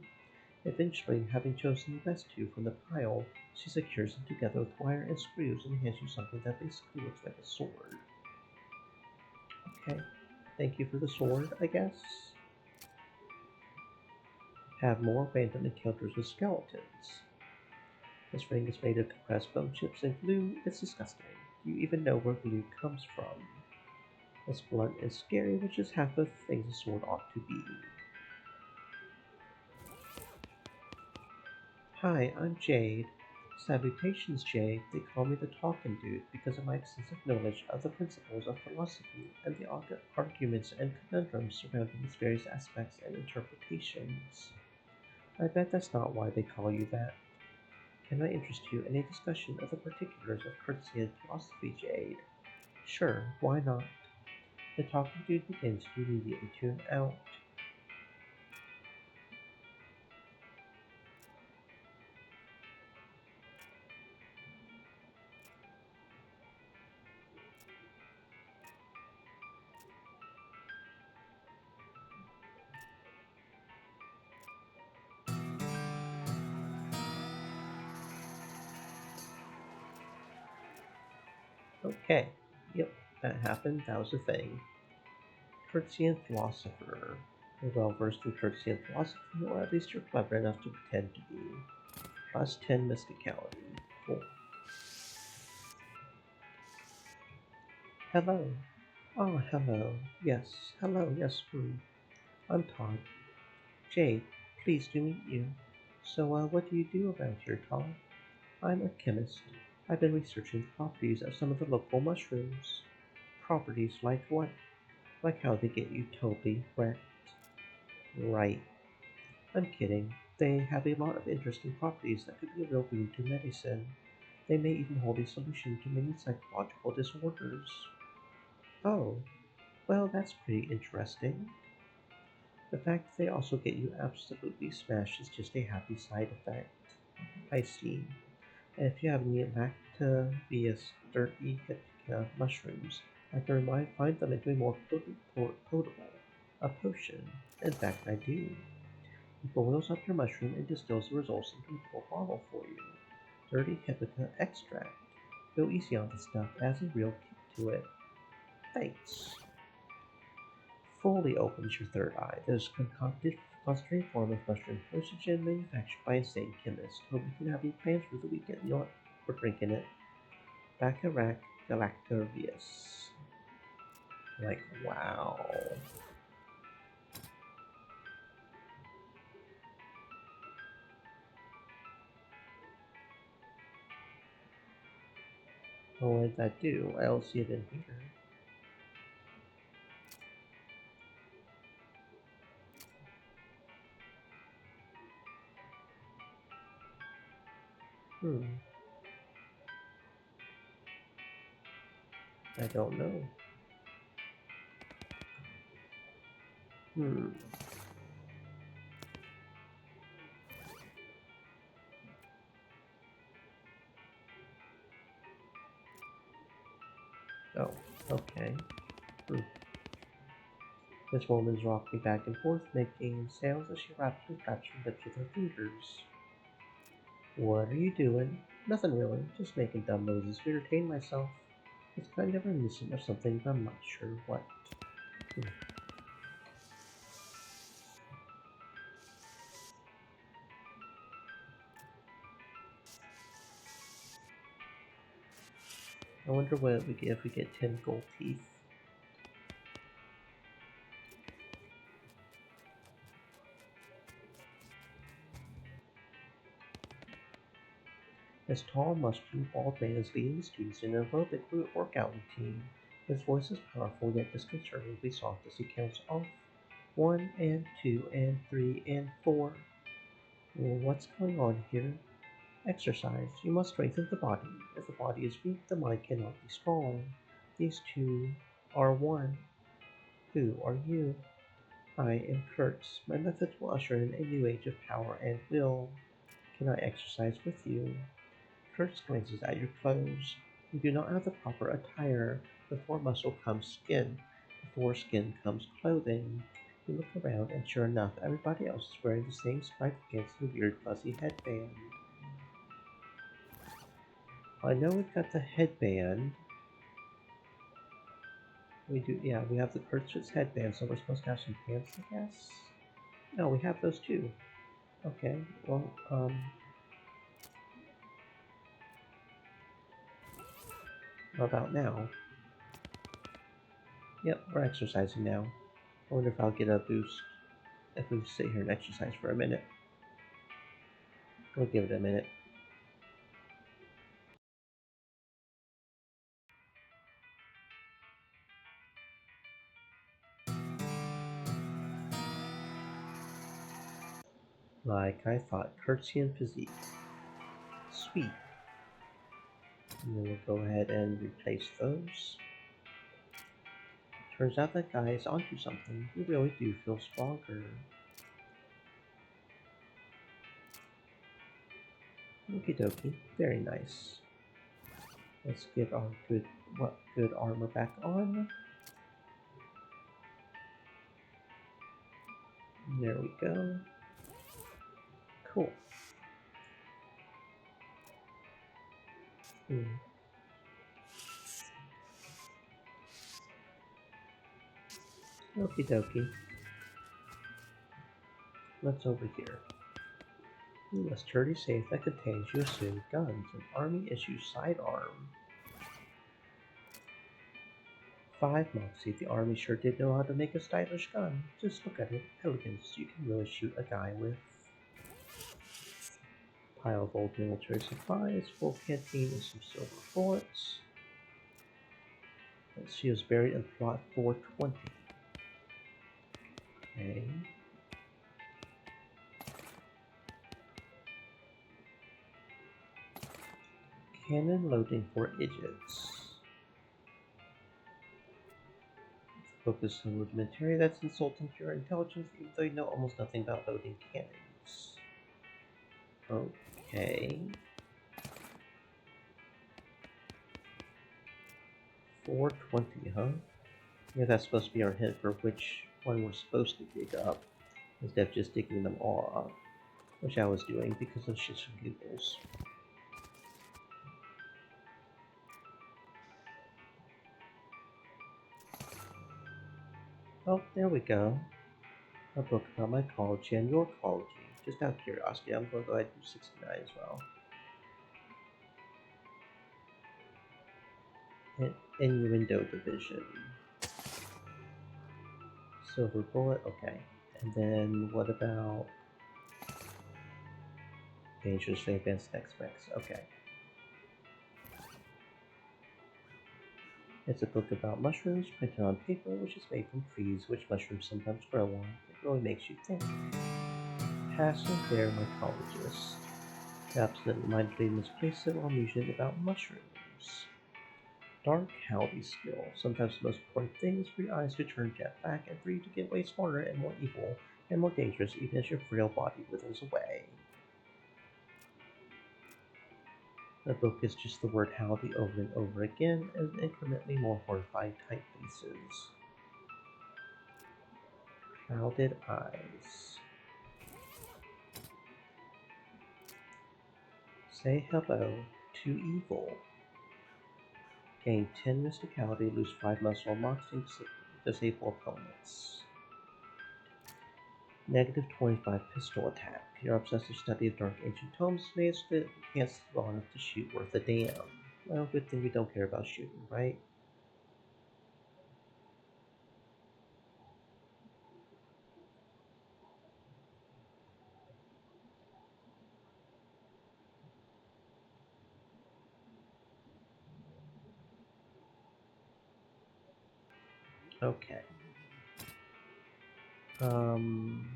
Eventually, having chosen the best two from the pile, she secures them together with wire and screws and hands you something that basically looks like a sword. Okay, thank you for the sword, I guess. Have more random encounters with skeletons. This ring is made of compressed bone chips and glue. It's disgusting. Do you even know where glue comes from? It's blunt and scary, which is half of the things a sword ought to be. Hi, I'm Jade. Salutations, Jade. They call me the Talking Dude because of my extensive knowledge of the principles of philosophy and the arguments and conundrums surrounding its various aspects and interpretations. I bet that's not why they call you that. Can I interest you in a discussion of the particulars of courtesy and philosophy, Jade? Sure, why not? The talking dude begins to immediately tune out. Okay, yep, that happened, that was a thing. Curtsian philosopher. You're well versed in Curtsian philosophy, or at least you're clever enough to pretend to be. Plus 10 mysticality. Cool. Hello. Oh, hello. Yes. Hello. Yes. I'm Todd. Jade, pleased to meet you. So, what do you do around here, Todd? I'm a chemist. I've been researching the properties of some of the local mushrooms. Properties like what? Like how they get you totally wrecked. Right. I'm kidding. They have a lot of interesting properties that could be a real boon to medicine. They may even hold a solution to many psychological disorders. Oh, well, that's pretty interesting. The fact that they also get you absolutely smashed is just a happy side effect. I see. And if you have any lactabius dirty mushrooms, I can find them into a more potable, a potion. In fact, I do. It boils up your mushroom and distills the results into a little bottle for you. Dirty Hippita extract. Go easy on the stuff, it has a real kick to it. Thanks. Fully opens your third eye. This concocted, concentrated form of mushroom hallucinogen manufactured by a insane chemist. Hope you can have any plans for the weekend. You know what? We're drinking it. Baccarat Galactorius. Like, wow. Oh, what did that do? I don't see it in here. Hmm. I don't know. Hmm. Oh, okay. Hmm. This woman's rocking back and forth, making sounds as she rapidly taps her lips with her fingers. What are you doing? Nothing really, just making dumb noises to entertain myself. It's kind of reminiscent of something, but I'm not sure what. Hmm. I wonder what we get if we get 10 gold teeth. This tall, muscular, bald man is leading the students in an aerobic workout routine. His voice is powerful yet disconcertingly soft as he counts off 1 and 2 and 3 and 4. Well, what's going on here? Exercise. You must strengthen the body. If the body is weak, the mind cannot be strong. These two are one. Who are you? I am Kurtz. My methods will usher in a new age of power and will. Can I exercise with you? Kurtz glances at your clothes. You do not have the proper attire. Before muscle comes skin. Before skin comes clothing. You look around, and sure enough, everybody else is wearing the same striped pants and weird fuzzy headband. I know we've got the headband. We do, yeah, we have the Kurtz's headband, so we're supposed to have some pants, I guess? No, we have those too. Okay, well, what about now? Yep, we're exercising now. I wonder if I'll get a boost if we sit here and exercise for a minute. We'll give it a minute. Like I thought, Kurtzian physique. Sweet. And then we'll go ahead and replace those. Turns out that guy is onto something. You really do feel stronger. Okie dokie, very nice. Let's get our good armor back on. There we go. Cool. Hmm. Okie dokie. What's over here? Ooh, a sturdy safe that contains, you assume, guns. An army issue sidearm. 5 Moxie. The army sure did know how to make a stylish gun. Just look at it. Elegance you can really shoot a guy with. Pile of old military supplies, full canteen with some silver bullets. She was buried in plot 420. Okay. Cannon loading for idiots. Book is so rudimentary that's insulting to your intelligence, even though you know almost nothing about loading cannons. Okay. 420, huh? Yeah, that's supposed to be our hint for which one we're supposed to dig up, instead of just digging them all up, which I was doing because of shits and giggles. Oh, there we go. A book about mycology and your ecology. Just out of curiosity, I'm going to go ahead and do 69 as well. Innuendo division. Silver bullet, okay. And then what about dangerously advanced X-Mex? Okay. It's a book about mushrooms printed on paper, which is made from trees which mushrooms sometimes grow on. It really makes you think. Passive bear mycologist. The absent mindedly misplaced civil amusement about mushrooms. Dark howdy skill. Sometimes the most important thing is for your eyes to turn jet black and for you to get way smarter and more evil and more dangerous even as your frail body withers away. The book is just the word howdy over and over again and incrementally more horrifying typefaces. Clouded eyes. Say hello to evil. Gain 10 mysticality, lose 5 muscle moxie, disable opponents. Negative 25 pistol attack. Your obsessive study of dark ancient tomes means that you can't sit long enough to shoot worth a damn. Well, good thing we don't care about shooting, right? Okay. Um,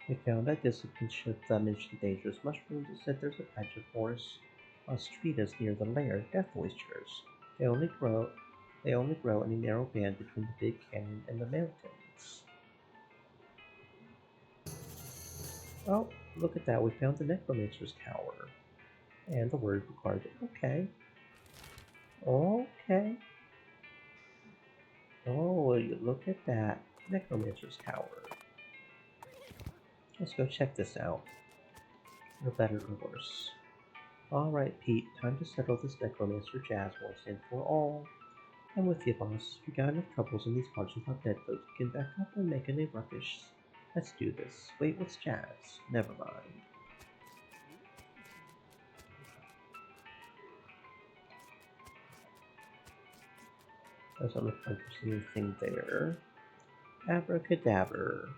we found that discipline ship that mentioned dangerous mushrooms. It said there's a patch of forest ostritas near the lair, death oysters. They only grow in a narrow band between the big canyon and the mountains. Oh, look at that, we found the necromancer's tower. And the word required it. Okay. Okay. Oh, you look at that. Necromancer's tower. Let's go check this out. For better or worse. Alright, Pete, time to settle this necromancer jazz once and for all. I'm with you, boss. We got enough troubles in these parts without dead folks who can back up and make any ruckus. Let's do this. Wait, what's jazz? Never mind. Doesn't look like there's anything there. Abracadabra.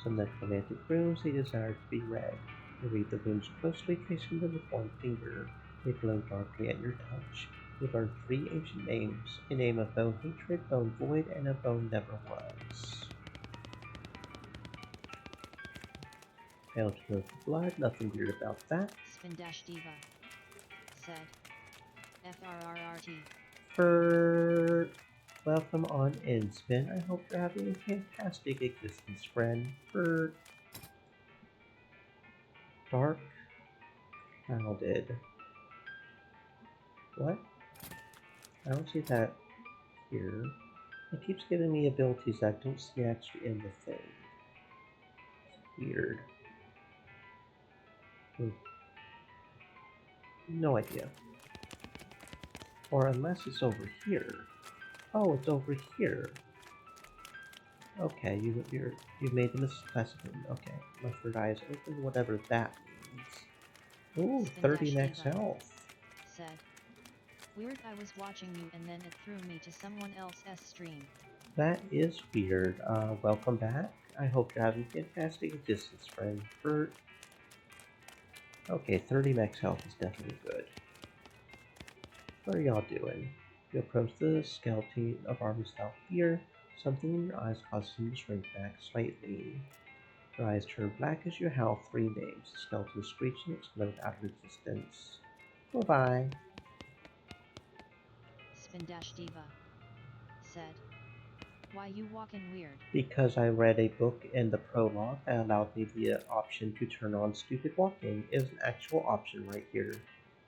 Some necromantic runes they desire to be read. You read the runes closely, tracing the deformed finger. They glow darkly at your touch. We learned three ancient names, a name of bone hatred, bone void, and a bone never was. Fountain of blood, nothing weird about that. Spin Dash Diva said. FRRRT. For welcome on in, Spin. I hope you're having a fantastic existence, friend. For dark clouded. What? I don't see that here. It keeps giving me abilities that I don't see actually in the thing. Weird. Hmm. No idea. Or unless it's over here. Oh, it's over here. Okay, you made the misclassification. Okay, my third eye is open, whatever that means. Ooh, Spin 30 Dash max Diva health. said. Weird, I was watching you and then it threw me to someone else's stream. That is weird. Welcome back. I hope you're having fantastic existence, friend. Okay, 30 max health is definitely good. What are y'all doing? You approach the skeleton of Army style fear. Something in your eyes causes him to shrink back slightly. Your eyes turn black as you howl three names. The skeleton screeches and explodes out of existence. Goodbye. Spin Dash Diva said. Why you walking weird? Because I read a book in the prologue that allowed me the option to turn on stupid walking. It was an actual option right here.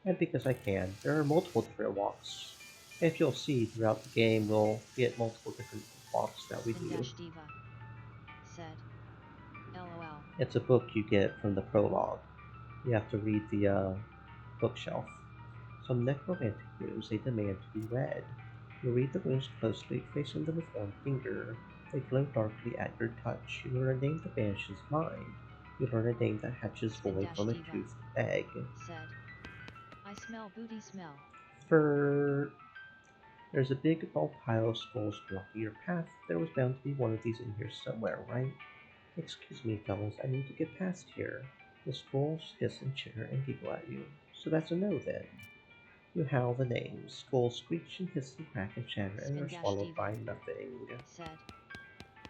And because I can, there are multiple different walks. If you'll see throughout the game, we'll get multiple different walks that we Spin do. Dash Diva said. LOL. It's a book you get from the prologue. You have to read the bookshelf. Some necromantic runes they demand to be read. You read the runes closely, tracing them with one finger. They glow darkly at your touch. You learn a name that banishes mind. You learn a name that hatches Spin void Dash from a Diva toothed egg. said. I smell booty smell. For there's a big bulk pile of skulls blocking your path. There was bound to be one of these in here somewhere, right? Excuse me, fellas, I need to get past here. The skulls hiss and chitter and giggle at you. So that's a no then. You howl the names. Skulls screech and hiss and crack and shatter and Spin are Dash swallowed Diva by nothing. said.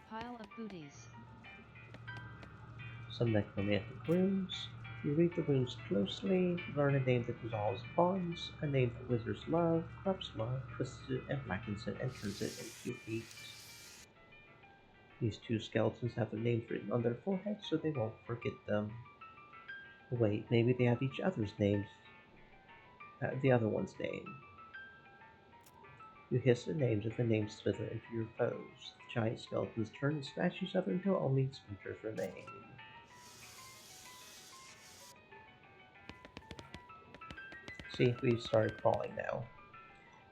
Pile of booties. Some necromantic runes. You read the runes closely, learn a name that dissolves bonds, a name that withers love, corrupts love, twists it and blackens it and turns it into hate. These two skeletons have their names written on their foreheads so they won't forget them. Wait, maybe they have each other's names. The other one's name. You hiss the names and the names slither into your foes. The giant skeletons turn and smash each other until only splinters remain. See, we've started crawling now.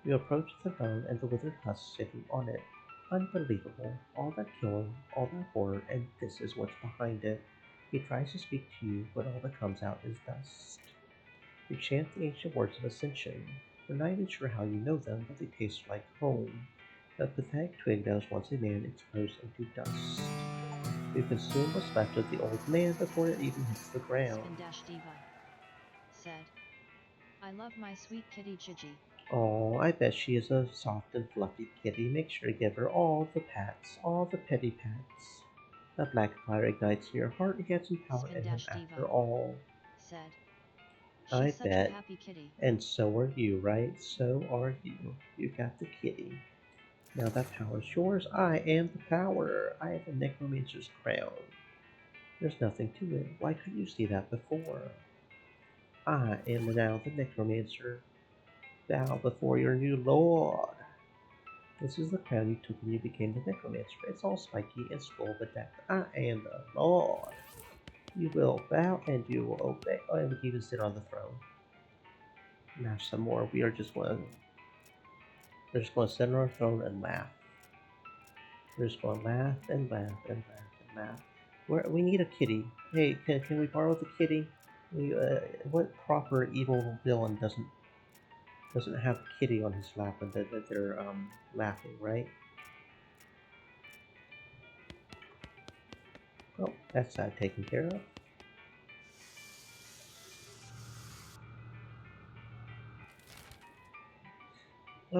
You approach the throne and the withered husk sitting on it. Unbelievable. All that killing, all that horror, and this is what's behind it. He tries to speak to you, but all that comes out is dust. You chant the ancient words of ascension. You're not even sure how you know them, but they taste like home. A pathetic twig that was once a man explodes into dust. You consume what's left of the old man before it even hits the ground. Spin Dash Diva said. I love my sweet kitty Gigi. Oh, I bet she is a soft and fluffy kitty. Make sure to give her all the pats, all the petty pats. The black fire ignites in your heart and gets some power Spin in him Dash after Diva all. said. I She's such a bet. happy kitty. And so are you, right? So are you. You got the kitty. Now that power's yours. I am the power. I have a necromancer's crown. There's nothing to it. Why couldn't you see that before? I am now the necromancer. Bow before your new lord. This is the crown you took when you became the necromancer. It's all spiky and skull bedecked. I am the lord. You will bow and you will obey. Oh, and we can even sit on the throne. Now some more. We're just going to sit on our throne and laugh. We're just going to laugh and laugh and laugh and laugh. We need a kitty. Hey, can we borrow the kitty? What proper evil villain doesn't have a kitty on his lap and that they're laughing, right? Well, that's that taken care of.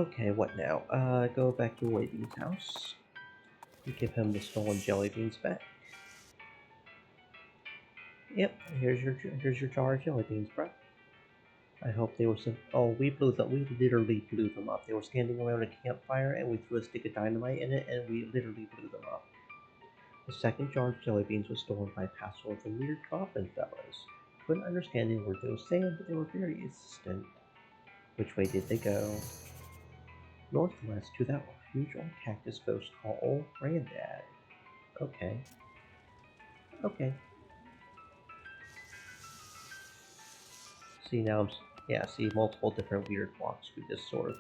Okay, what now? Go back to Waiting's house. You give him the stolen jelly beans back. Yep, here's your jar of jelly beans, bro. I hope they were some. Oh, we blew them. We literally blew them up. They were standing around a campfire, and we threw a stick of dynamite in it, and we literally blew them up. The second jar of jelly beans was stolen by a passel of the weird goblin fellows. Couldn't understand a word they were saying, but they were very insistent. Which way did they go? Northwest to that huge old cactus ghost called Old Granddad. Okay. Okay. See now yeah, see multiple different weird blocks we just sort of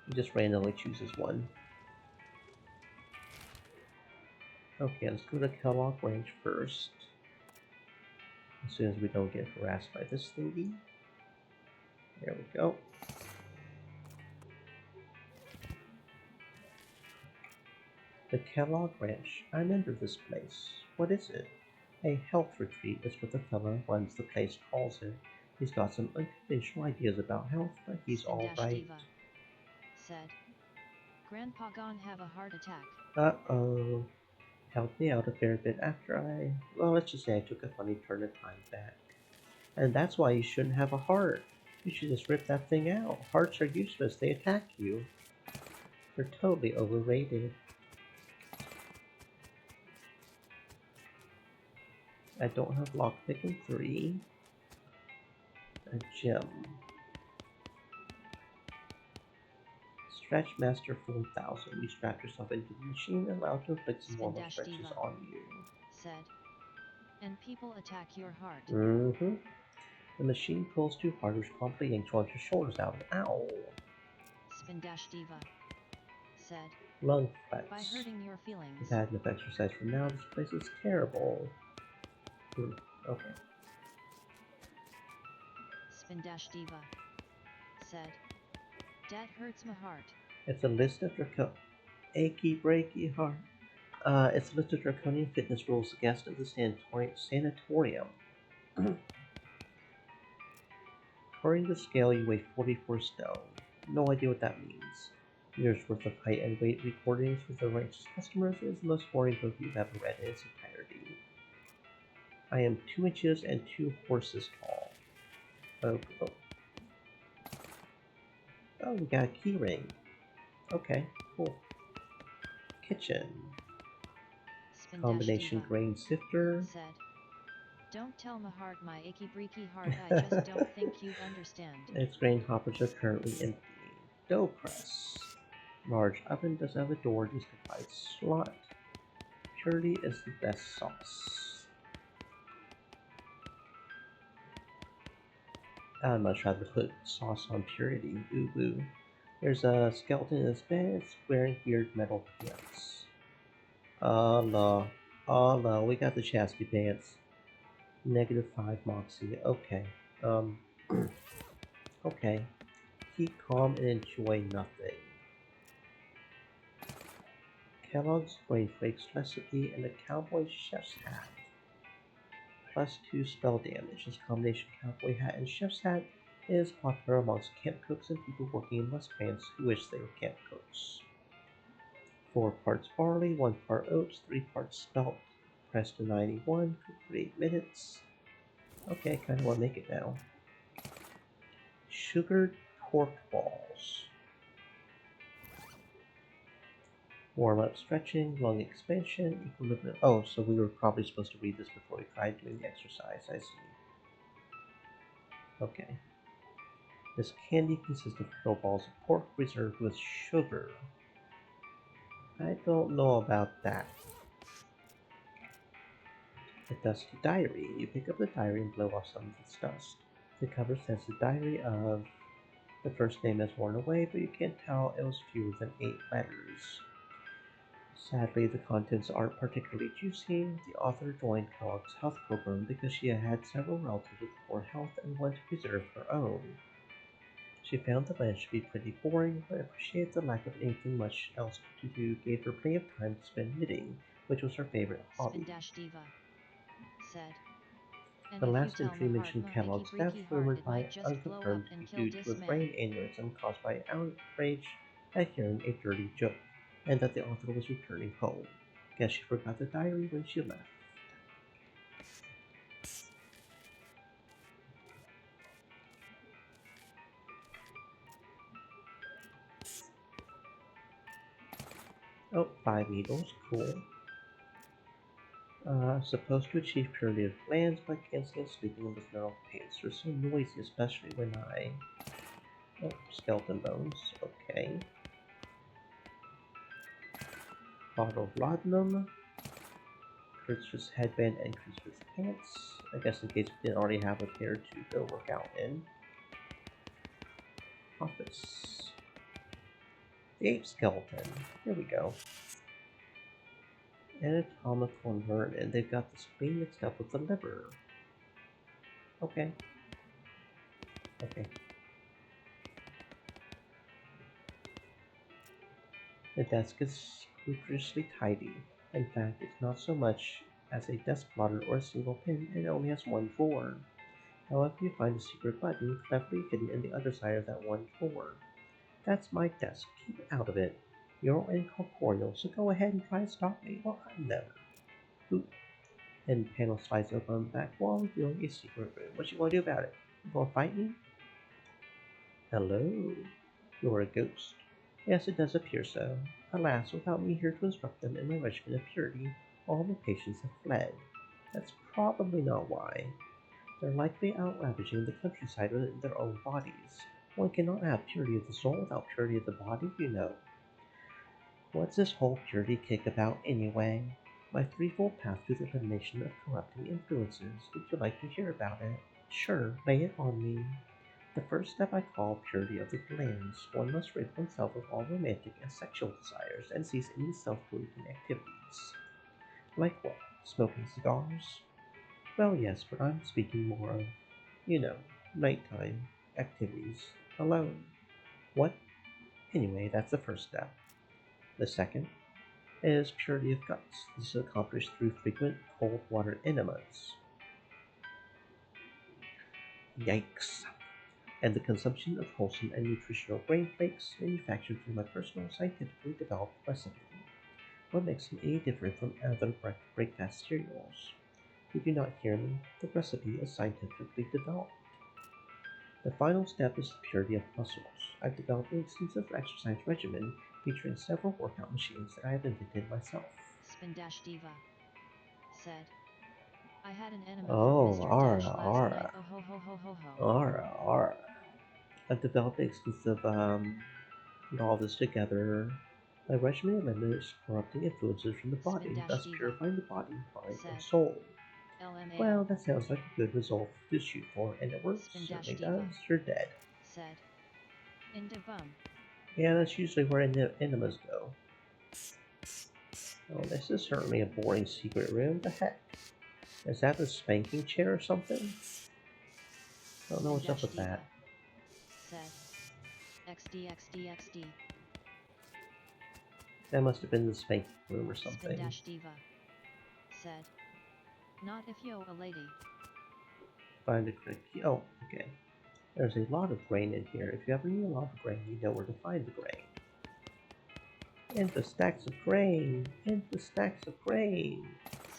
he just randomly chooses one. Okay, let's go to Kellogg Ranch first. As soon as we don't get harassed by this thingy. There we go. The Kellogg Ranch. I remember this place. What is it? A health retreat is what the fellow who runs the place calls it. He's got some unconventional ideas about health, but he's alright. Diva said. Grandpa gone have a heart attack. Uh-oh. Helped me out a fair bit after well, let's just say I took a funny turn of time back. And that's why you shouldn't have a heart. You should just rip that thing out. Hearts are useless, they attack you. They're totally overrated. I don't have lockpicking 3. A gem. Stretch Master 4000. You strap yourself into the machine and allow it to inflict some normal stretches Diva on you. said. And people attack your heart. Mm-hmm. The machine pulls too hard, which promptly yanks one of your shoulders out. Ow! Diva said. Lung flex. By hurting your feelings. I've had enough exercise for now. This place is terrible. Okay. Diva said. That hurts my heart. It's a list of achy breaky heart. It's a list of draconian fitness rules. The guest of the sanatorium. According to the scale, you weigh 44 stone. No idea what that means. Years worth of height and weight recordings with the righteous customers is the most boring book you've ever read in its entirety. I am 2 inches and 2 horses tall. Oh. Oh, we got a key ring. Okay, cool. Kitchen. Combination grain sifter. Said. Don't tell my heart, my achy breaky heart, I just don't think you'd understand. Its grain hoppers are currently empty. Dough press. Large oven doesn't have a door, just a wide slot. Purity is the best sauce. I'd much rather put sauce on purity. Ooh boo. There's a skeleton in his bed, it's wearing weird metal pants. Oh no. Oh no, we got the chastity pants. -5 Moxie. Okay. Okay. Keep calm and enjoy nothing. Kellogg's Grain Flakes recipe and a cowboy chef's hat. +2 spell damage. This combination cowboy hat and chef's hat is popular amongst camp cooks and people working in restaurants who wish they were camp cooks. 4 parts barley, 1 part oats, 3 parts spelt. Press to 91, cook for 8 minutes. Okay, kinda wanna make it now. Sugared pork balls. Warm up stretching, lung expansion, equilibrium. Oh, so we were probably supposed to read this before we tried doing the exercise. I see. Okay. This candy consists of little balls of pork reserved with sugar. I don't know about that. The dusty diary. You pick up the diary and blow off some of its dust. The cover says the diary of the first name is worn away, but you can't tell it was fewer than 8 letters. Sadly, the contents aren't particularly juicy. The author joined Kellogg's health program because she had several relatives with poor health and wanted to preserve her own. She found the land to be pretty boring, but appreciated the lack of anything much else to do gave her plenty of time to spend knitting, which was her favorite hobby. Diva said. And The if last you tell entry my mentioned heart, my Kellogg's achy death, breaky heart, rumored it by might just blow up unconfirmed to and be kill due this to a man. brain aneurysm caused by outrage at hearing a dirty joke, and that the author was returning home. Guess she forgot the diary when she left. Oh, 5 needles, cool. Supposed to achieve purity of glands, but I can't stand sleeping with neural pains. They're so noisy, especially when I. Oh, skeleton bones. Okay. Bottle of laudanum. Christmas headband and Christmas pants. I guess in case we didn't already have a pair to go work out in. Office. The ape skeleton. Here we go. Anatomical nerve, and they've got the spleen mixed up with the liver. Okay. Okay. The desk is scrupulously tidy. In fact, it's not so much as a desk plotter or a single pin, and it only has one drawer. However, you find a secret button cleverly hidden in the other side of that one drawer. That's my desk. Keep out of it. You're incorporeal, so go ahead and try to stop me. Well, I never. Oop. And panel slides open on the back wall, revealing a secret room. What you want to do about it? You gonna fight me? Hello. You're a ghost. Yes, it does appear so. Alas, without me here to instruct them in my regimen of purity, all the patients have fled. That's probably not why. They're likely out ravaging the countryside within their own bodies. One cannot have purity of the soul without purity of the body, you know. What's this whole purity kick about, anyway? My threefold path to the elimination of corrupting influences. Would you like to hear about it? Sure, lay it on me. The first step I call purity of the glands. One must rid oneself of all romantic and sexual desires and cease any self-polluting activities. Like what? Smoking cigars? Well, yes, but I'm speaking more of, you know, nighttime activities alone. What? Anyway, that's the first step. The second is purity of guts. This is accomplished through frequent cold water enemas. Yikes. And the consumption of wholesome and nutritional grain flakes manufactured through my personal scientifically developed recipe. What makes them any different from other breakfast cereals? Did you not hear me? The recipe is scientifically developed. The final step is the purity of muscles. I've developed an extensive exercise regimen featuring several workout machines that I have invented myself. Spindash Diva said. I had an enema from Oh, Mr. Dash ara, last night. ara, Oh ho ho ho ho ho. ara, ara. I've developed an extensive, put all this together. My regimen eliminates corrupting influences from the body, Spindash thus Diva purifying the body, mind, and said. soul. Well, LMAO. that sounds like a good result to shoot for, and it works. Spindash Certainly Diva does. You're dead. said. Indivum. Yeah, that's usually where enemas go. Oh, this is certainly a boring secret room. The heck? Is that a spanking chair or something? I don't know what's up Spindash with Diva that. said. XD. That must have been the spanking room or something. Spindash Diva said. Not if yo a lady. Find the correct key. Oh, okay. There's a lot of grain in here. If you ever need a lot of grain, you know where to find the grain. Into stacks of grain! Into stacks of grain!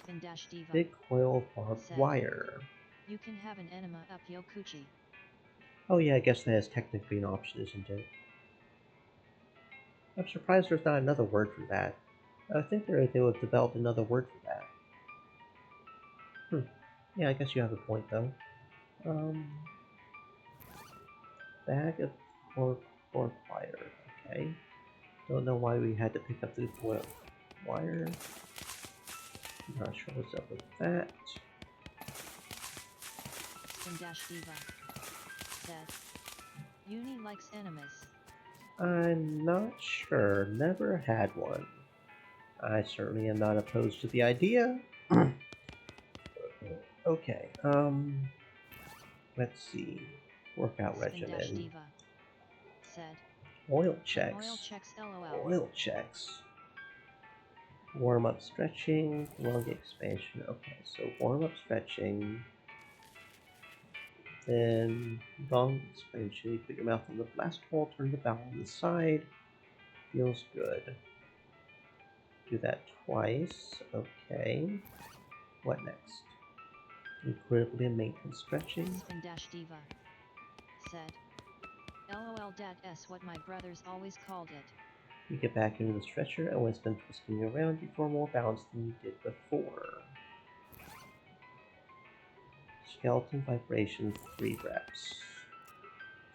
Spindash Diva Big coil of barbed said. wire. You can have an enema up yo coochie. Oh yeah, I guess that is technically an option, isn't it? I'm surprised there's not another word for that. I think they would have developed another word for that. Yeah, I guess you have a point though. Um, bag of cork wire. Okay. Don't know why we had to pick up the coil wire. Not sure what's up with that. Spindash Diva said. Uni likes enemas. I'm not sure. Never had one. I certainly am not opposed to the idea. Okay. Let's see. Workout Spindash regimen. Diva said. Oil Oil checks. checks LOL. Oil checks. Warm up stretching. Lung expansion. Okay, so warm up stretching. Then lung expansion. You put your mouth on the blast hole. Turn the valve on the side. Feels good. Do that twice. Okay. What next? Equilibrium maintenance stretching. Spin Dash Diva said. LOL dat s what my brothers always called it. You get back into the stretcher and when it's been twisting around, you feel more balance than you did before. Skeleton vibration, 3 reps.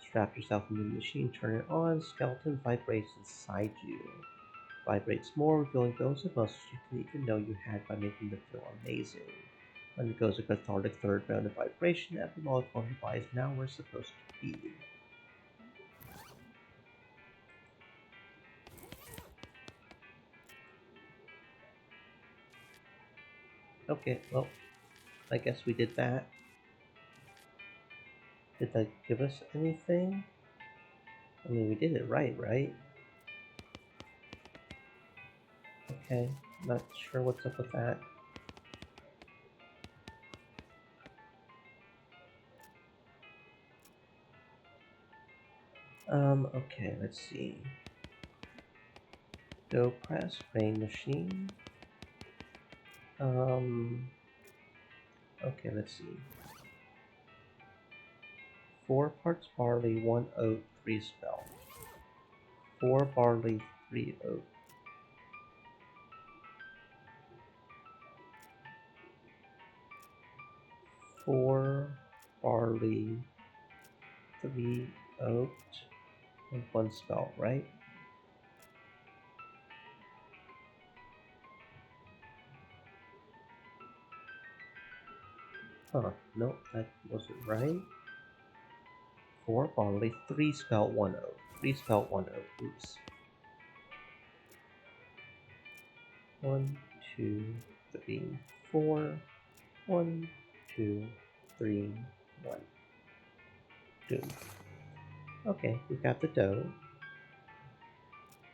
Strap yourself into the machine, turn it on. Skeleton vibrates inside you. Vibrates more, revealing those of muscles you didn't even know you had by making them feel amazing. Undergoes a cathartic third round of vibration. Every molecule in your body is now where it's supposed to be. Okay, well, I guess we did that. Did that give us anything? I mean, we did it right, right? Okay, not sure what's up with that. Okay, let's see. Dough press, rain machine. Okay, let's see. 4 parts barley, 1 oat, 3 spelt. 4 barley, 3 oat. 4 barley, 3 oat, and 1 spelt, right? Huh, nope, that wasn't right. 4 barley, 3 spelt, 1 oat. 3 spelt, 1 oat. Oops. 1, 2, 3, 4. 1, 2, 3, 1. Boom. Okay, we've got the dough.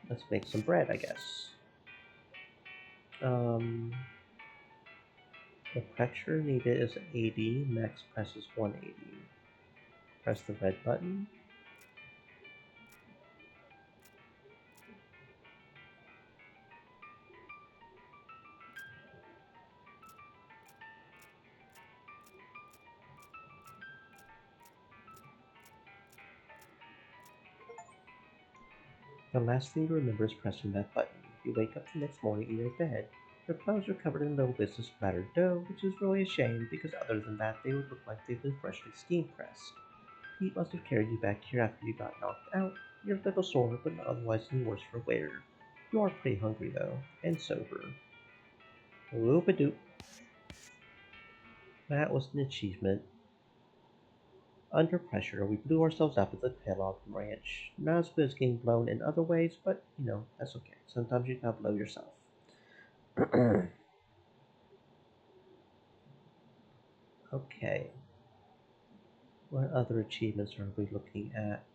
Let's make some bread, I guess. The pressure needed is 80, max press is 180. Press the red button. The last thing you remember is pressing that button. You wake up the next morning in your bed. Your clothes are covered in little bits of splattered dough, which is really a shame because other than that, they would look like they've been freshly steam pressed. Pete must have carried you back here after you got knocked out. You're a little sore, but not otherwise any worse for wear. You are pretty hungry though, and sober. Whoop-a-doop. That was an achievement. Under pressure, we blew ourselves up at the Kellogg Ranch. Not as good as getting blown in other ways, but you know, that's okay. Sometimes you gotta blow yourself. Okay. What other achievements are we looking at?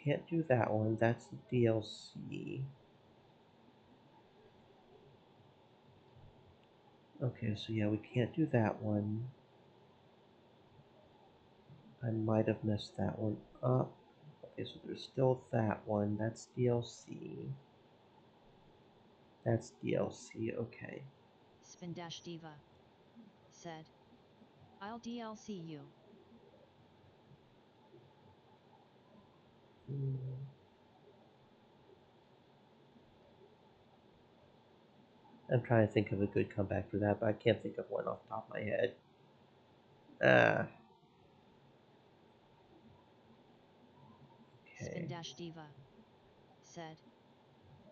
Can't do that one. That's the DLC. Okay, so yeah, we can't do that one. I might have messed that one up. Okay, so there's still that one. That's DLC. That's DLC, okay. Spin Dash Diva said. I'll DLC you. Hmm. I'm trying to think of a good comeback for that, but I can't think of one off the top of my head. Ah, Spin okay. Dash Diva said.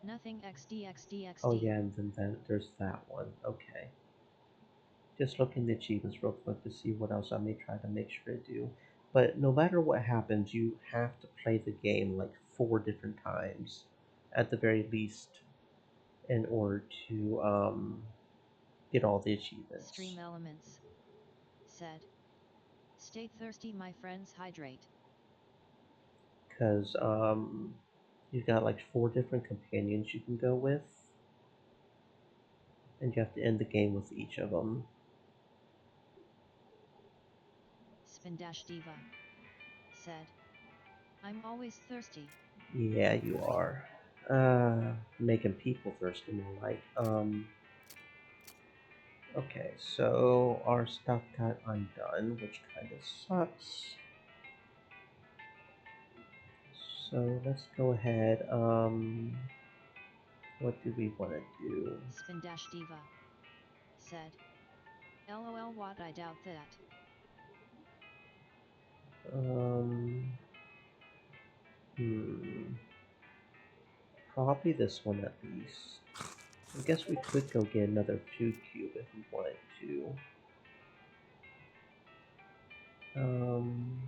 Nothing Oh XD. yeah, and then there's that one. Okay. Just looking at the achievements real quick to see what else I may try to make sure to do. But no matter what happens, you have to play the game like 4 different times, at the very least, in order to get all the achievements. Stream Elements said. Stay thirsty, my friends, hydrate. Because you've got like 4 different companions you can go with, and you have to end the game with each of them. Spin Dash Diva said. I'm always thirsty. Yeah, you are. Making people thirsty more like. Okay, so our stuff got undone, which kind of sucks. So let's go ahead. What do we want to do? Spin Dash Diva said. LOL, what, I doubt that. Um, hmm, probably this one at least. I guess we could go get another food cube if we wanted to. Um,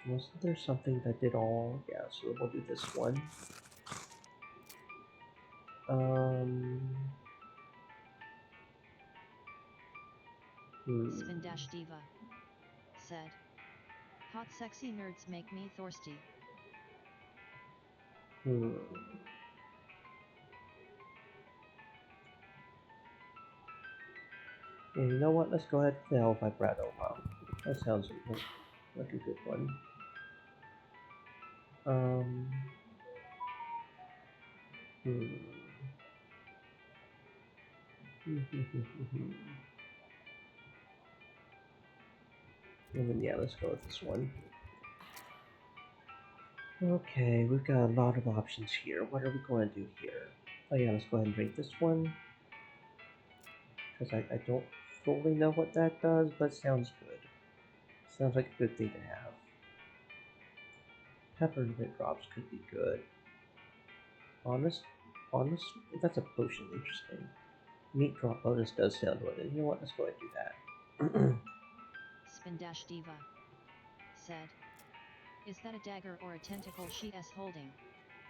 wasn't there something that did all? Yeah, so we'll do this one. Um, hmm, Spin Dash Diva said. Hot sexy nerds make me thirsty. hmm. Yeah, you know what? Let's go ahead with the El Vibrato. Wow, that sounds like a good one. Um, hmm. And then yeah, let's go with this one. Okay, we've got a lot of options here. What are we going to do here? Oh yeah, let's go ahead and rate this one. Because I don't fully know what that does, but sounds good. Sounds like a good thing to have. Peppermint drops could be good. Honest, honest, that's a potion. Interesting. Meat drop bonus does sound good. You know what? Let's go ahead and do that. Spin Dash Diva said. Is that a dagger or a tentacle she is holding?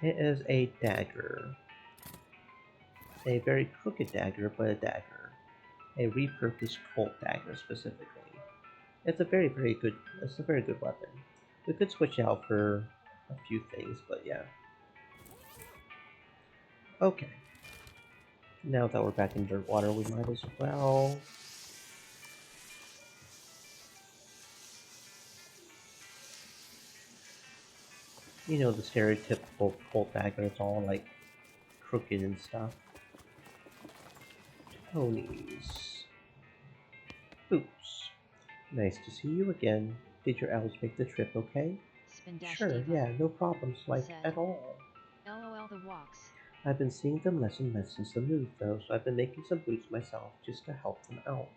It is a dagger. A very crooked dagger, but a dagger. A repurposed Colt dagger specifically. It's a very good. It's a very good weapon. We could switch out for a few things, but yeah. Okay. Now that we're back in dirt water, we might as well. You know the stereotypical Colt dagger. It's all like crooked and stuff. Ponies. Oops. Nice to see you again. Did your elves make the trip okay? Spin Dash Sure, Diva yeah, no problems, like, said. at all. LOL, the walks. I've been seeing them less and less since the move, though, so I've been making some boots myself just to help them out.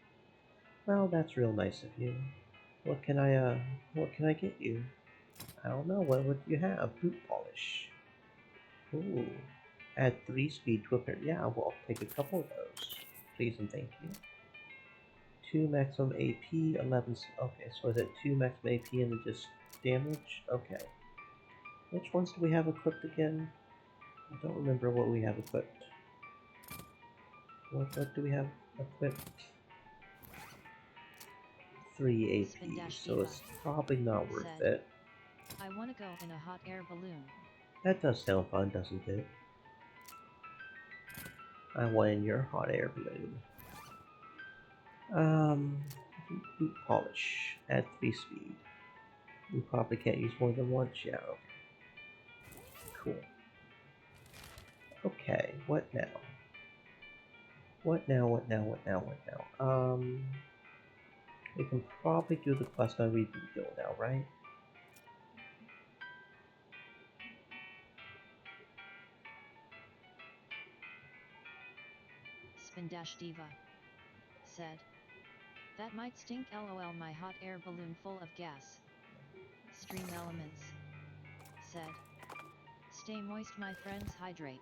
Well, that's real nice of you. What can what can I get you? I don't know, what would you have? Boot polish. Ooh. Add 3 speed to a pair. Yeah, well, I'll take a couple of those. Please and thank you. 2 maximum AP, 11. Okay, so is it 2 maximum AP and then just damage? Okay. Which ones do we have equipped again? I don't remember what we have equipped. What do we have equipped? 3 Spin AP, Dash so Diva it's probably not worth said. it. I wanna go in a hot air balloon. That does sound fun, doesn't it? I want in your hot air balloon. Um, boot polish at 3 speed. We probably can't use more than once. Yeah, okay. Cool. Okay, what now? What now, what now, what now, what now? We can probably do the quest on Reboot Hill now, right? Spin Dash Diva said. That might stink, lol, my hot air balloon full of gas. Stream Elements said. Stay moist, my friends, hydrate.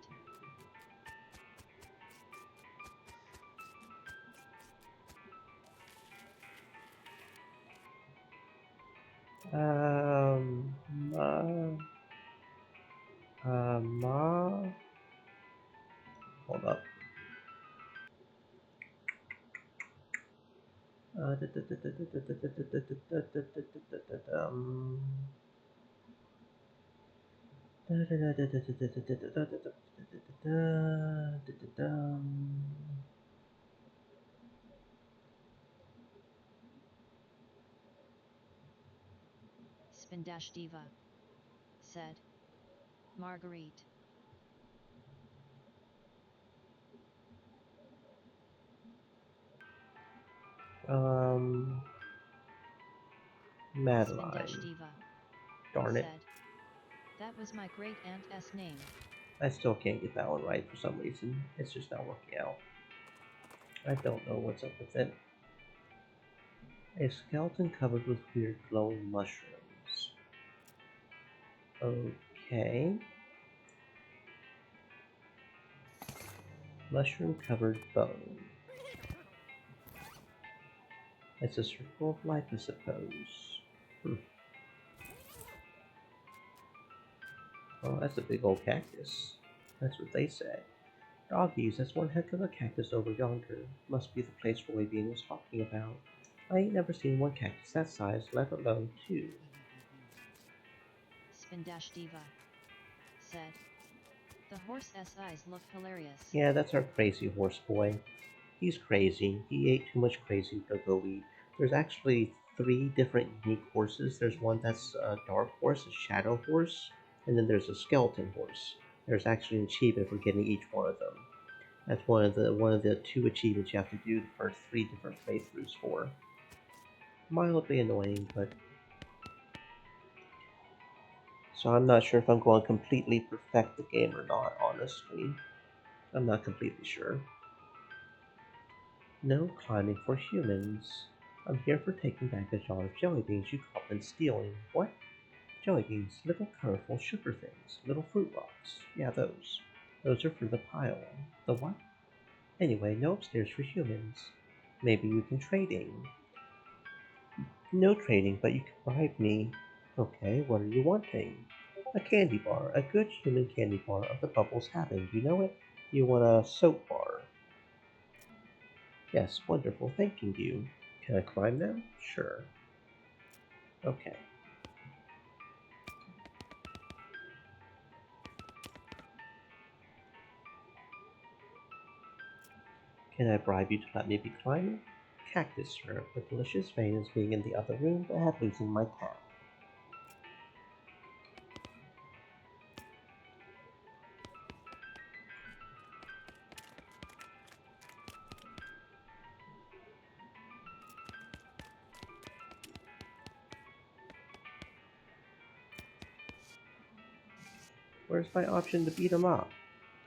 Um, uh, Ma, hold up. Spin Dash Diva said. Marguerite Um, Spindash Madeline. Diva, Darn it. said. That was my great aunt's name. I still can't get that one right for some reason. It's just not working out. I don't know what's up with it. A skeleton covered with weird glowing mushrooms. Okay. Mushroom covered bone. It's a circle of life, I suppose. Hmm. Oh, that's a big old cactus. That's what they said. Doggies, that's one heck of a cactus over yonder. Must be the place Roy Bean was talking about. I ain't never seen one cactus that size, let alone two. Spindash Diva, said. The horse's eyes look hilarious. Yeah, that's our crazy horse boy. He's crazy. He ate too much crazy to go eat. There's actually three different unique horses. There's one that's a dark horse, a shadow horse, and then there's a skeleton horse. There's actually an achievement for getting each one of them. That's one of the two achievements you have to do for three different playthroughs for. Mildly annoying, but so I'm not sure if I'm going to completely perfect the game or not, honestly. I'm not completely sure. No climbing for humans. I'm here for taking back a jar of jelly beans you caught when stealing. What? Jelly beans, little colorful sugar things, little fruit rocks. Yeah, those. Those are for the pile. The what? Anyway, no upstairs for humans. Maybe we can trading. No trading, but you can bribe me. Okay, what are you wanting? A candy bar, a good human candy bar of the Bubbles having. You know it? You want a soap bar? Yes, wonderful, thanking you. Can I climb now? Sure. Okay. Can I bribe you to let me be climbing? Cactus syrup, the delicious vein is being in the other room, bad losing my cap. Where's my option to beat him up?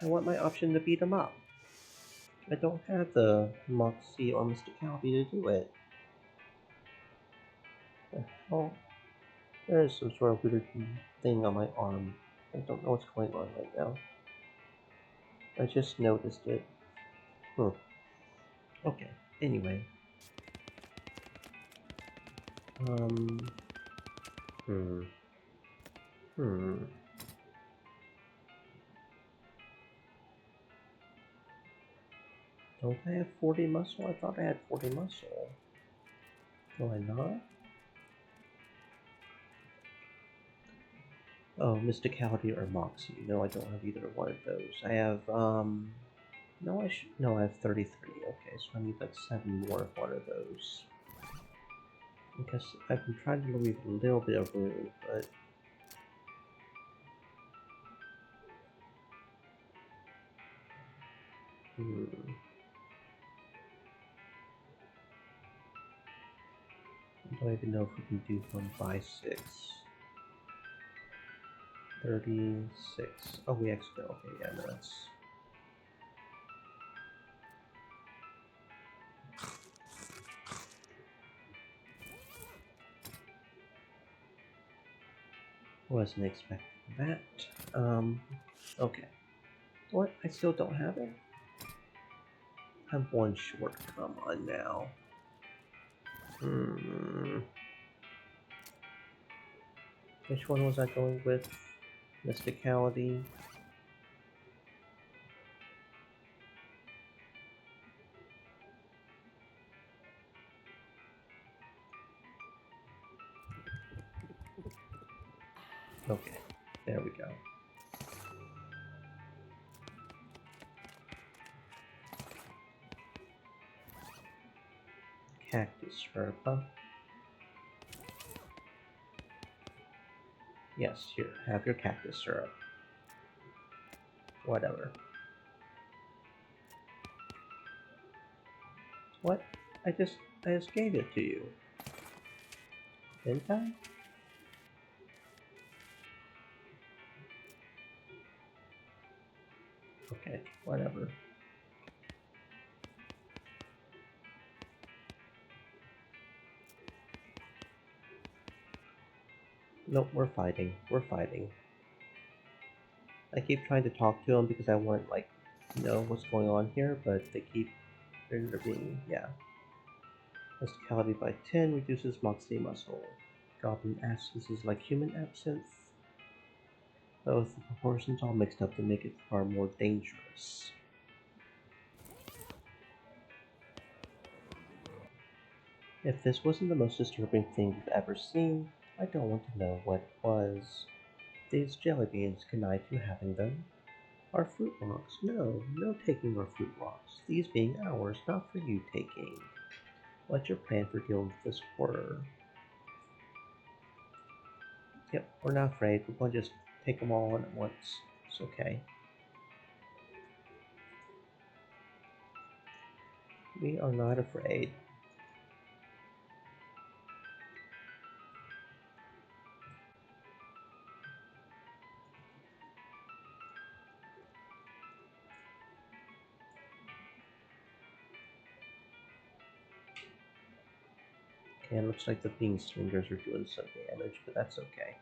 I want my option to beat him up. I don't have the moxie or mysticality to do it. Oh, there is some sort of weird thing on my arm. I don't know what's going on right now. I just noticed it. Hmm. Okay. Anyway. Um. Hmm. Hmm. Don't I have 40 muscle? I thought I had 40 muscle. Do I not? Oh, Mysticality or Moxie. No, I don't have either one of those. I have, no, no, I have 33. Okay, so I need like 7 more of one of those. Because I've been trying to leave a little bit of room, but... Hmm. I don't even know if we can do 1 by 6. 36. Oh, we actually, okay, yeah, no, that's... Wasn't expecting that. Okay. What? I still don't have it? I'm one short. Come on now. Hmm. Which one was I going with? Mysticality. Okay. There we go. Cactus syrup, huh? Yes, here. Have your cactus syrup. Whatever. What? I just I just gave it to you, didn't I? Okay, whatever. Nope, we're fighting. We're fighting. I keep trying to talk to them because I want like know what's going on here, but they keep intervening. Yeah. Physicality by 10 reduces moxie muscle. Goblin abscess is like human absinthe. Both the proportions all mixed up to make it far more dangerous. If this wasn't the most disturbing thing you've ever seen, I don't want to know what was. These jelly beans, can I do having them? Our fruit rocks. No, no taking our fruit rocks. These being ours, not for you taking. What's your plan for dealing with this horror? Yep, we're not afraid. We're going to just take them all in at once. It's okay. We are not afraid. Okay, it looks like the bean slingers are doing some damage, but that's okay.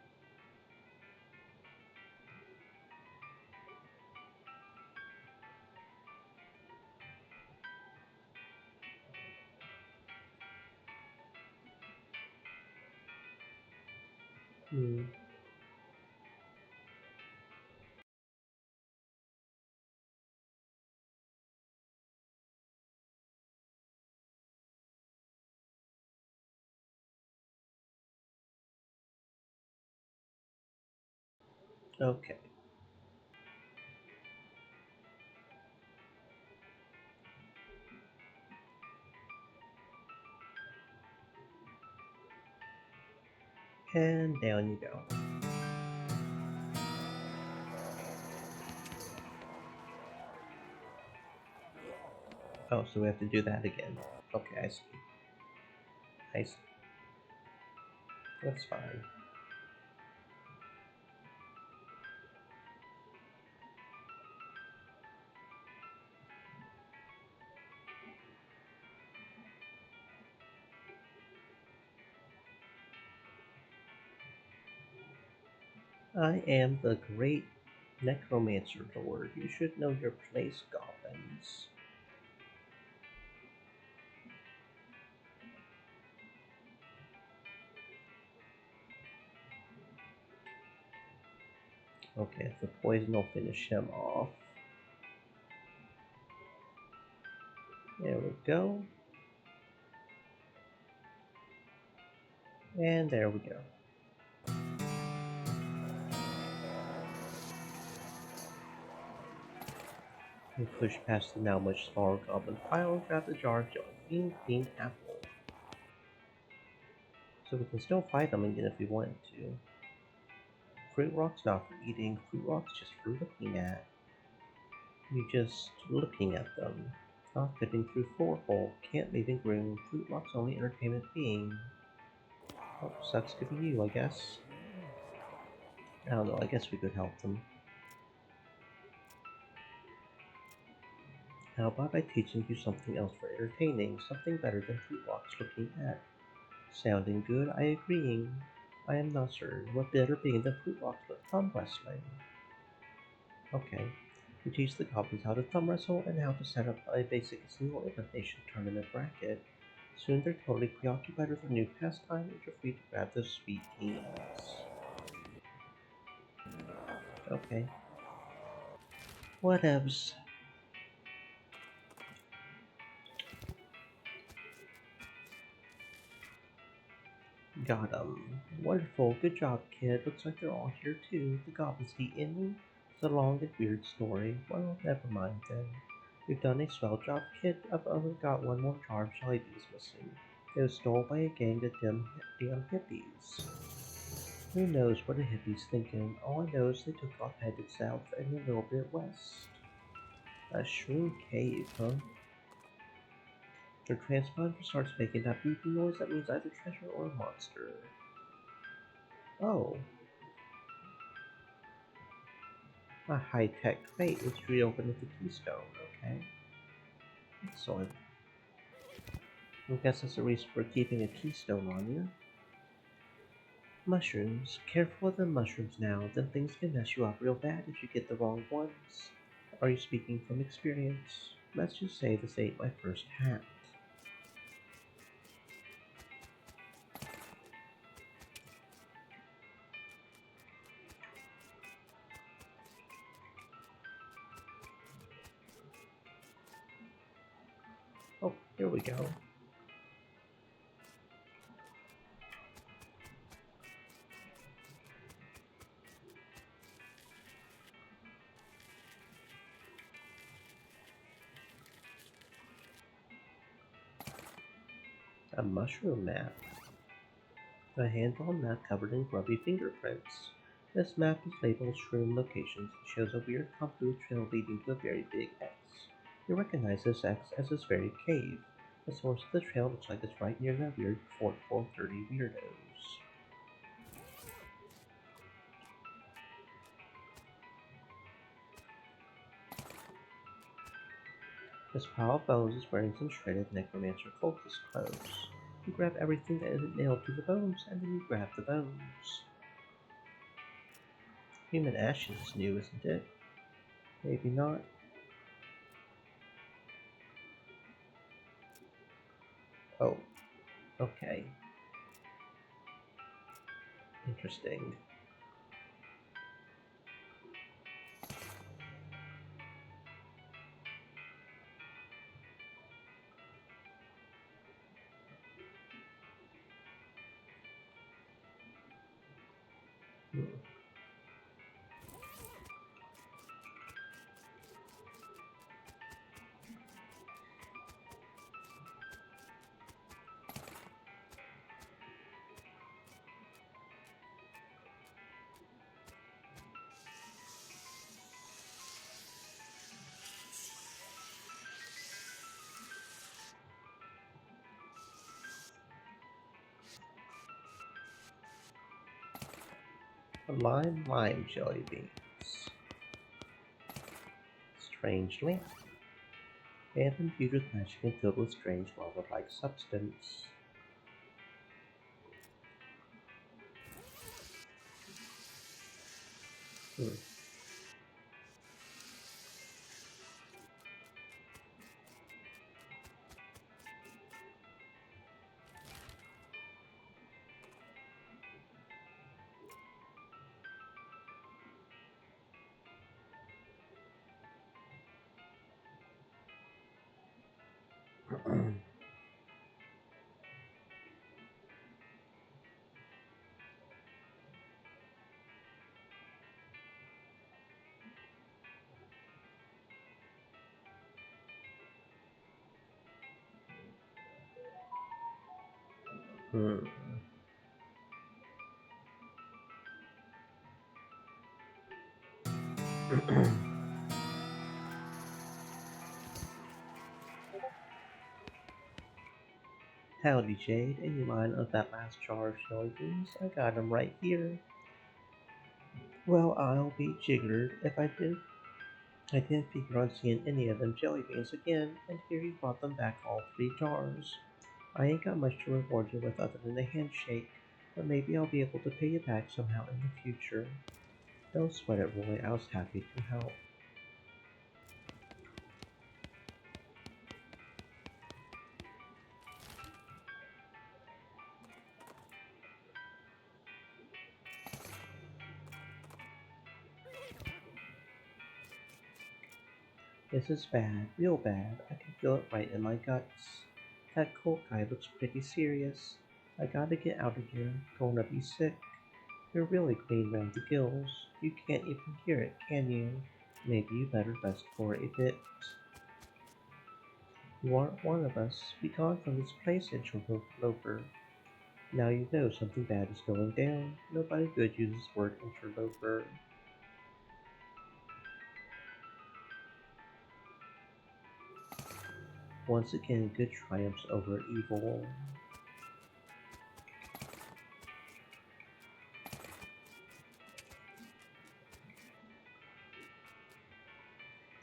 Hmm. Okay. And down you go. Oh, so we have to do that again. Okay, I see. I see. That's fine. I am the great necromancer lord. You should know your place, goblins. Okay, if the poison will finish him off. There we go. And there we go. We push past the now much smaller goblin pile and grab the jar of jelly bean apple. So we can still fight them again if we wanted to. Fruit rocks not for eating, fruit rocks just for looking at. You just looking at them. Not fitting through floor hole, can't leave in room, fruit rocks only entertainment being. Oh, sucks to be you, I guess. I don't know, I guess we could help them. How about I teaching you something else for entertaining, something better than fruit rocks looking at? Sounding good, I agreeing. I am not certain what better being than fruit rocks but thumb wrestling. Okay. We teach the goblins how to thumb wrestle and how to set up a basic single elimination tournament bracket. Soon they're totally preoccupied with their new pastime and you're free to grab those sweet teams. Okay. Whatevs. Got 'em. Wonderful. Good job, kid. Looks like they're all here too. The goblins eat in. It's a long and weird story. Well, never mind then. You've done a swell job, kid. I've only got one more jar of jelly beans missing. It was stolen by a gang of damn hippies. Who knows what a hippie's thinking? All I know is they took off headed south and a little bit west. A shroom cave, huh? Your transponder starts making that beeping noise that means either treasure or monster. Oh, a high-tech crate is reopened with a keystone. Okay, excellent. I guess that's the reason for keeping a keystone on you. Mushrooms. Careful with the mushrooms now, then things can mess you up real bad if you get the wrong ones. Are you speaking from experience? Let's just say this ain't my first hat. Oh, here we go. A mushroom map. A hand-drawn map covered in grubby fingerprints. This map is labeled shroom locations and shows a weird convoluted trail leading to a very big X. You recognize this X as this very cave. The source of the trail looks like it's right near the weird Fort 430 weirdos. This pile of bones is wearing some shredded necromancer cultist clothes. You grab everything that isn't nailed to the bones, and then you grab the bones. Human ashes is new, isn't it? Maybe not. Oh, okay. Interesting. Hmm. Lime jelly beans. Strangely, and imbued with magic and filled with strange lava-like substance. Hmm. Hmm. Howdy, Jade. Any line of that last jar of jelly beans? I got 'em right here. Well, I'll be jiggered if I did. I didn't figure on seeing any of them jelly beans again, and here you brought them back all 3 jars. I ain't got much to reward you with other than a handshake, but maybe I'll be able to pay you back somehow in the future. Don't sweat it, Roy. I was happy to help. This is bad, real bad. I can feel it right in my guts. That cult guy looks pretty serious. I gotta get out of here. Gonna be sick. You're really clean round the gills. You can't even hear it, can you? Maybe you better rest for a bit. You aren't one of us. Be gone from this place, interloper. Now you know something bad is going down. Nobody good uses the word interloper. Once again, good triumphs over evil.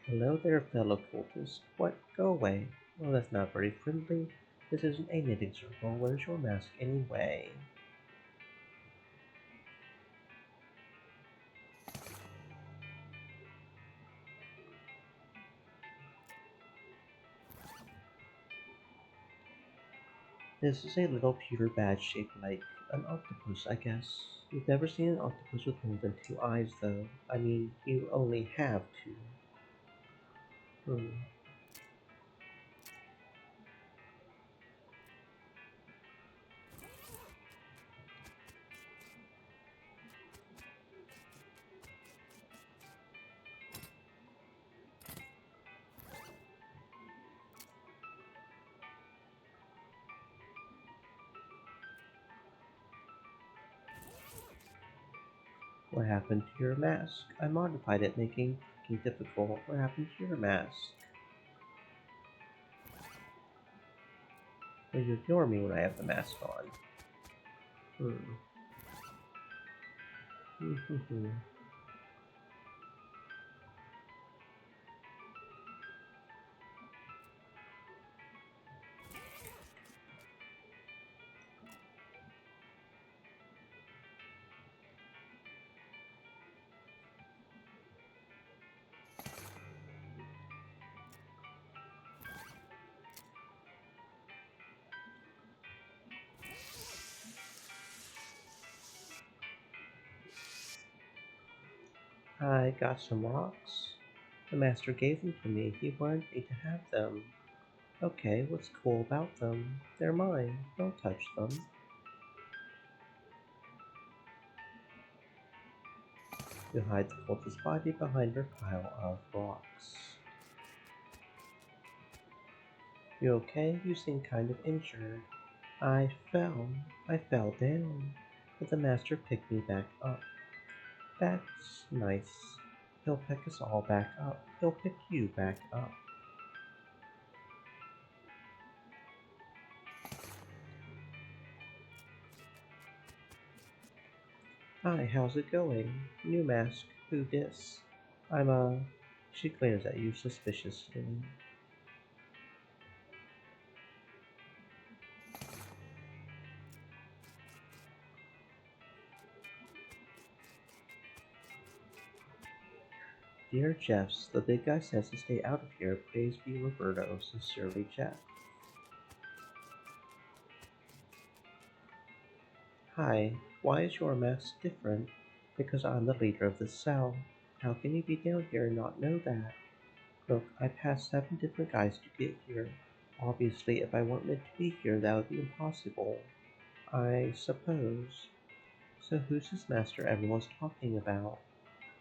Hello there, fellow cultists. What? Go away. Well, that's not very friendly. This isn't a knitting circle. Where's your mask anyway? This is a little pewter badge shaped like an octopus, I guess. You've never seen an octopus with more than two eyes, though. I mean, you only have two. Hmm. What happened to your mask? I modified it, making it difficult. What happened to your mask? Well, you ignore me when I have the mask on. Hmm. I got some rocks. The master gave them to me. He wanted me to have them. Okay, what's cool about them? They're mine. Don't touch them. You hide the cultist's body behind your pile of rocks. You okay? You seem kind of injured. I fell. I fell down. But the master picked me back up. That's nice. He'll pick us all back up. He'll pick you back up. Hi, how's it going? New mask. Who dis? I'm. She glares at you suspiciously. Dear Jeffs, the big guy says to stay out of here. Praise be Roberto. Sincerely, Jeff. Hi, why is your mask different? Because I'm the leader of this cell. How can you be down here and not know that? Look, I passed 7 different guys to get here. Obviously, if I weren't meant to be here, that would be impossible. I suppose. So who's this master everyone's talking about?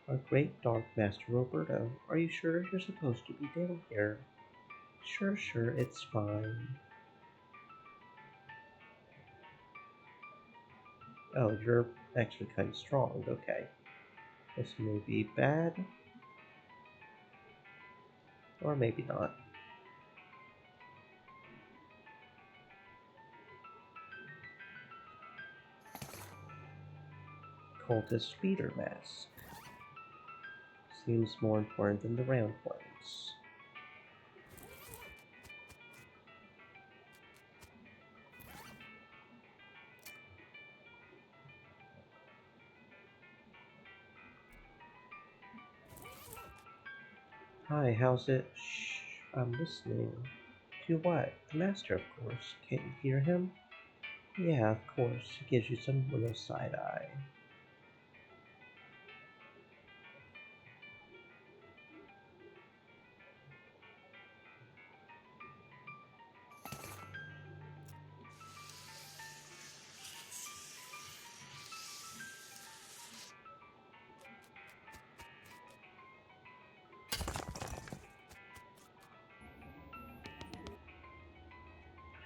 Our great dark master Roberto. Are you sure you're supposed to be down here? Sure, it's fine. Oh, you're actually kind of strong. Okay. This may be bad, or maybe not. Cultist leader mask. Seems more important than the round ones. Hi, how's it? Shh, I'm listening. To what? The master, of course. Can't you hear him? Yeah, of course. He gives you some real side eye.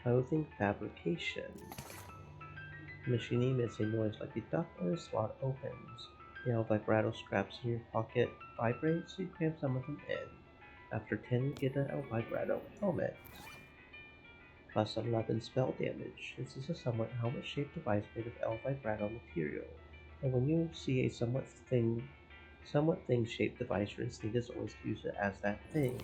Clothing fabrication. The machine emits a noise like a duck when a slot opens. The vibrato scraps in your pocket vibrate, so you cram some of them in. After 10, you get a vibrato helmet. plus 11 spell damage. This is a somewhat helmet-shaped device made of L vibrato material, and when you see a somewhat thing-shaped device, your instinct is always to use it as that thing.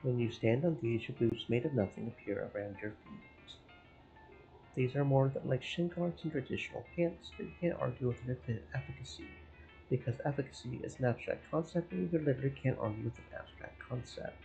When you stand on these, your boots made of nothing appear around your feet. These are more like shin guards and traditional pants, but you can't argue with their efficacy, because efficacy is an abstract concept and you literally can't argue with an abstract concept.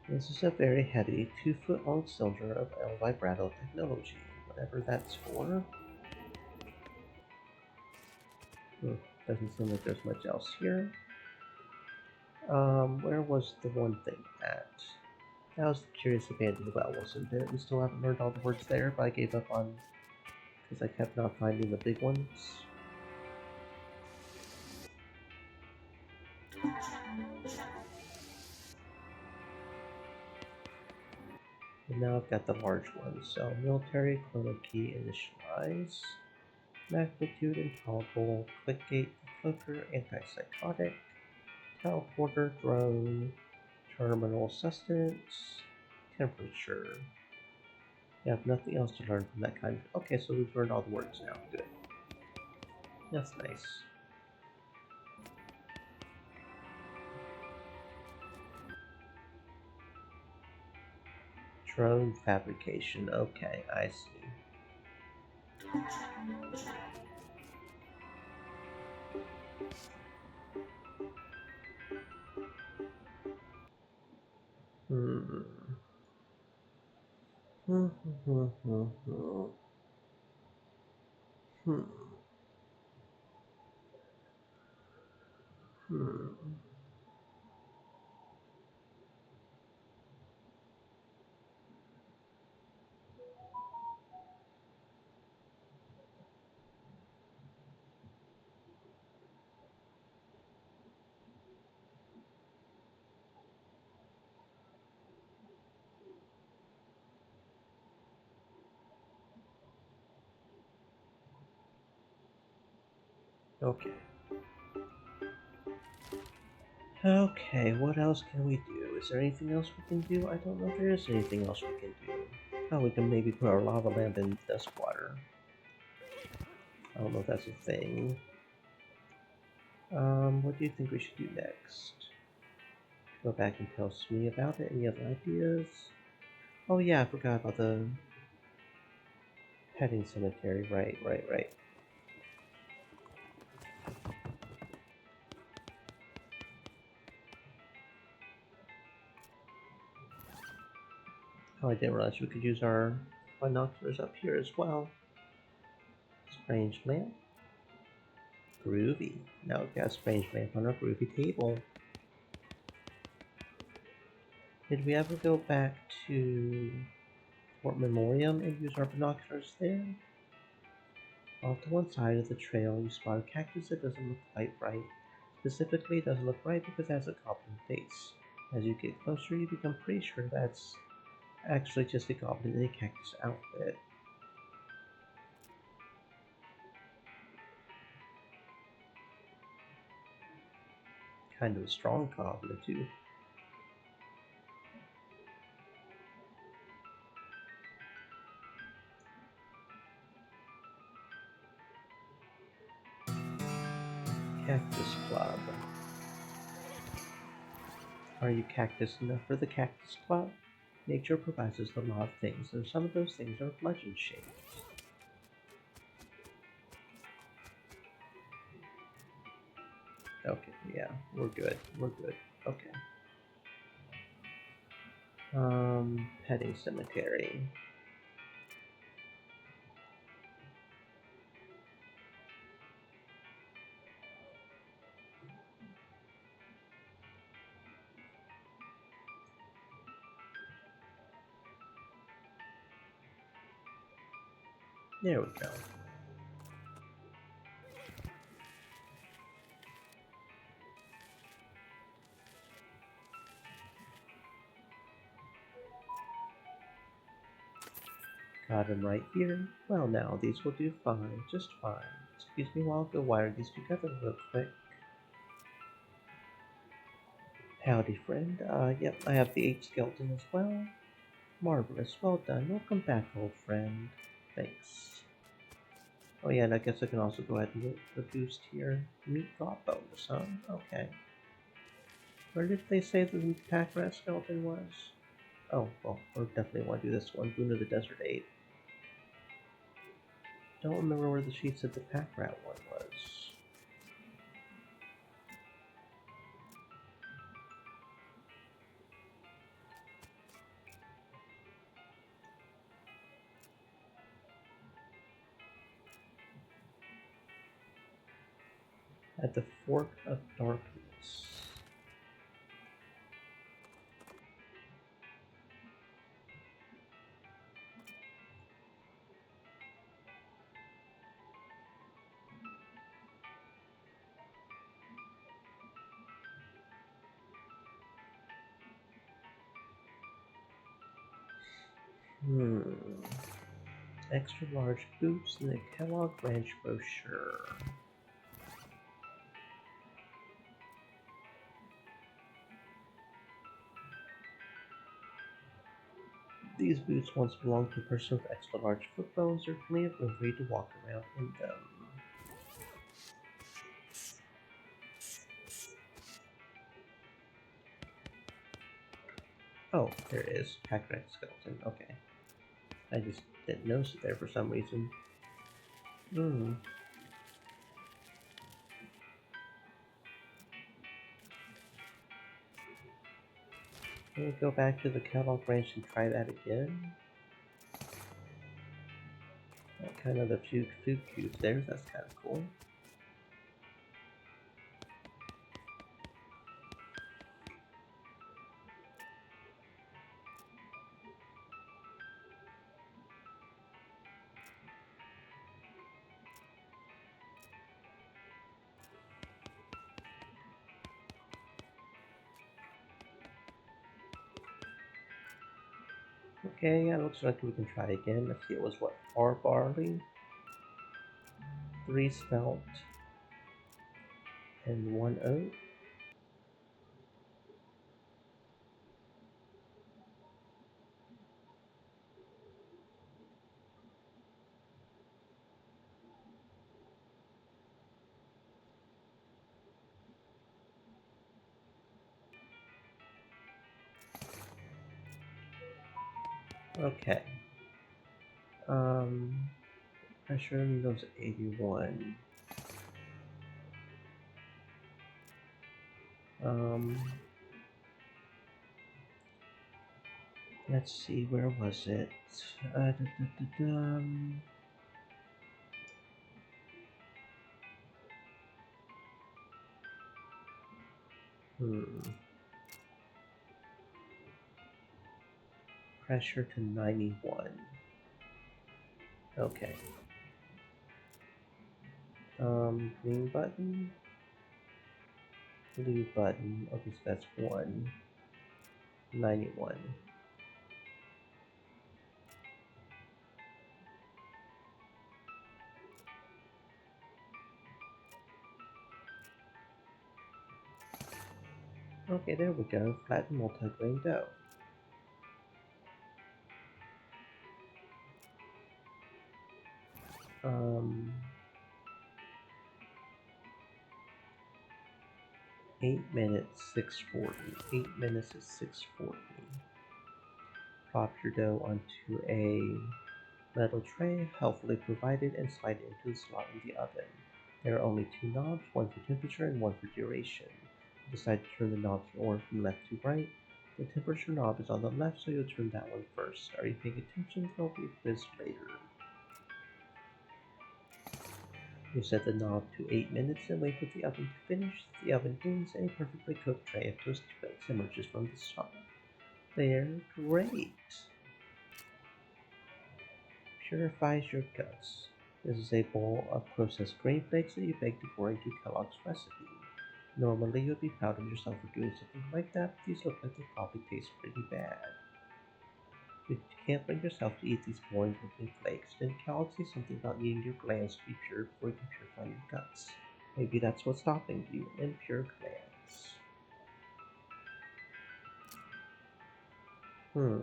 This is a very heavy, 2-foot long cylinder of El Vibrato technology, whatever that's for. Doesn't seem like there's much else here. Where was the one thing at? That was the Curious Abandoned Well, wasn't it? We still haven't learned all the words there, but I gave up on because I kept not finding the big ones. And now I've got the large ones. So military, chrono key, initialize, magnitude and toggle, quick gate, cloaker, antipsychotic, teleporter, drone, terminal sustenance, temperature. You have nothing else to learn from that kind of. Okay, so we've learned all the words now. Good. That's nice. Drone fabrication. Okay, I see. Hmm. Hmm. Hmm. Hmm. Hmm. Hmm. Hmm. Okay. Okay, what else can we do? Is there anything else we can do? I don't know if there is anything else we can do. Oh, we can maybe put our lava lamp in dusk water. I don't know if that's a thing. What do you think we should do next? Go back and tell Smee about it. Any other ideas? Oh yeah, I forgot about the petting cemetery. Right. Oh, I didn't realize we could use our binoculars up here as well. Strange lamp. Groovy. Now we've got a strange lamp on our groovy table. Did we ever go back to Fort Memoriam and use our binoculars there? Off to one side of the trail, you spot a cactus that doesn't look quite right. Specifically, it doesn't look right because it has a goblin face. As you get closer, you become pretty sure that's actually just a goblin in a cactus outfit. Kind of a strong goblin, too. Cactus Club. Are you cactus enough for the Cactus Club? Nature provides us with a lot of things, and some of those things are legend shaped. Okay, yeah, we're good. We're good. Okay. Petting cemetery. There we go. Got them right here. Well now, these will do fine, just fine. Excuse me while I go wire these together real quick. Howdy friend, yep, I have the 8 skeleton as well. Marvelous, well done, welcome back old friend. Thanks. Oh yeah, and I guess I can also go ahead and get the boost here. Meat drop bonus, huh? Okay. Where did they say the pack rat skeleton was? Oh, well, I definitely want to do this one. Boon of the Desert 8. Don't remember where the sheet said the pack rat one was. At the Fork of Darkness. Hmm. Extra large boots in the Kellogg Ranch brochure. These boots once belonged to a person with extra large foot bones. There are plenty of room for you to walk around in them. Oh, there it is. Packrat skeleton. Okay. I just didn't notice it there for some reason. Hmm. Can we go back to the Kellogg Ranch and try that again? Kind of the few food cubes there. That's kind of cool. Okay, yeah, looks like we can try again. Let's see, it was what? 4 barley, 3 spelt, and 1 oat. Okay. Um, pressure goes 81. Um, let's see, where was it? Da, da, da, dum. Hmm. Pressure to 91. Okay. Green button, blue button. Okay, so that's 1. 91. Okay, there we go. Flatten multi-grain dough. Um, 8 minutes, 640. 8 minutes is 640. Drop your dough onto a metal tray, helpfully provided, and slide it into the slot in the oven. There are only 2 knobs, one for temperature and one for duration. Decide to turn the knobs in order from left to right. The temperature knob is on the left, so you'll turn that one first. Are you paying attention? There'll be a quiz later. You set the knob to 8 minutes and wait for the oven to finish. The oven dings and a perfectly cooked tray of toasted flakes emerges from the stove. They're great. purifies your guts. This is a bowl of processed grain flakes that you baked according to Kellogg's recipe. Normally, you'd be proud of yourself for doing something like that, but these look like they probably taste pretty bad. If you can't bring yourself to eat these boring looking flakes, then Kellogg says something about needing your glands to be pure before you can purify your guts. Maybe that's what's stopping you, impure glands. Hmm,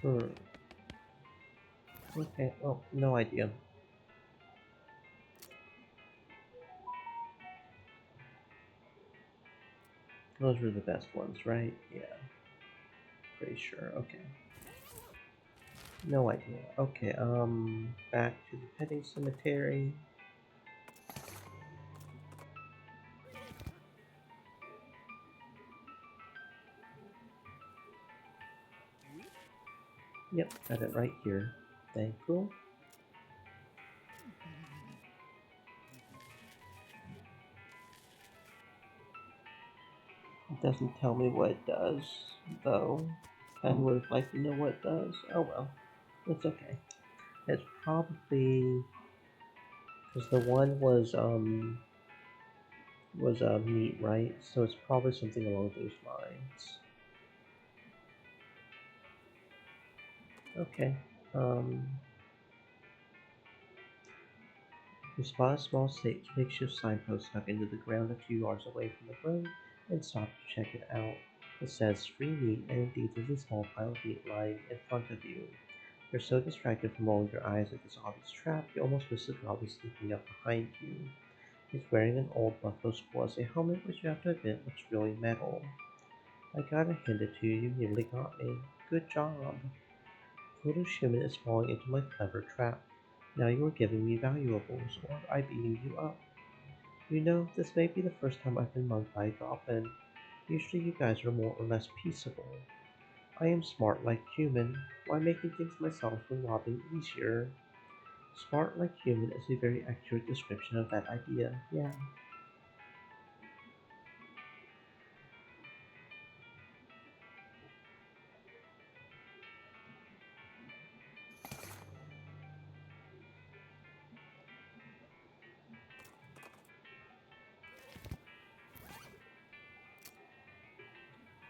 hmm. Okay, well, no idea. Those were the best ones, right? Yeah, pretty sure. Okay. No idea. Okay, back to the petting cemetery. Yep, got it right here. Thank you. It doesn't tell me what it does, though. I would have liked to know what it does. Oh well, it's okay. It's probably because the one was meat, right? So it's probably something along those lines. Okay. Um, you spot a small makeshift signpost stuck into the ground a few yards away from the road and stop to check it out. It says free meat, and indeed there's a small pile of meat lying in front of you. You're so distracted from rolling your eyes at this obvious trap, you almost miss the goblin sneaking up behind you. He's wearing an old buffalo skull as a helmet, which you have to admit looks really metal. I gotta hand it to you, you nearly got me. Good job. Foolish human is falling into my clever trap. Now you are giving me valuables, or I'm eating you up. You know, this may be the first time I've been mugged by a goblin. Usually you guys are more or less peaceable. I am smart like human. Why making things myself when robbing easier? Smart like human is a very accurate description of that idea, yeah.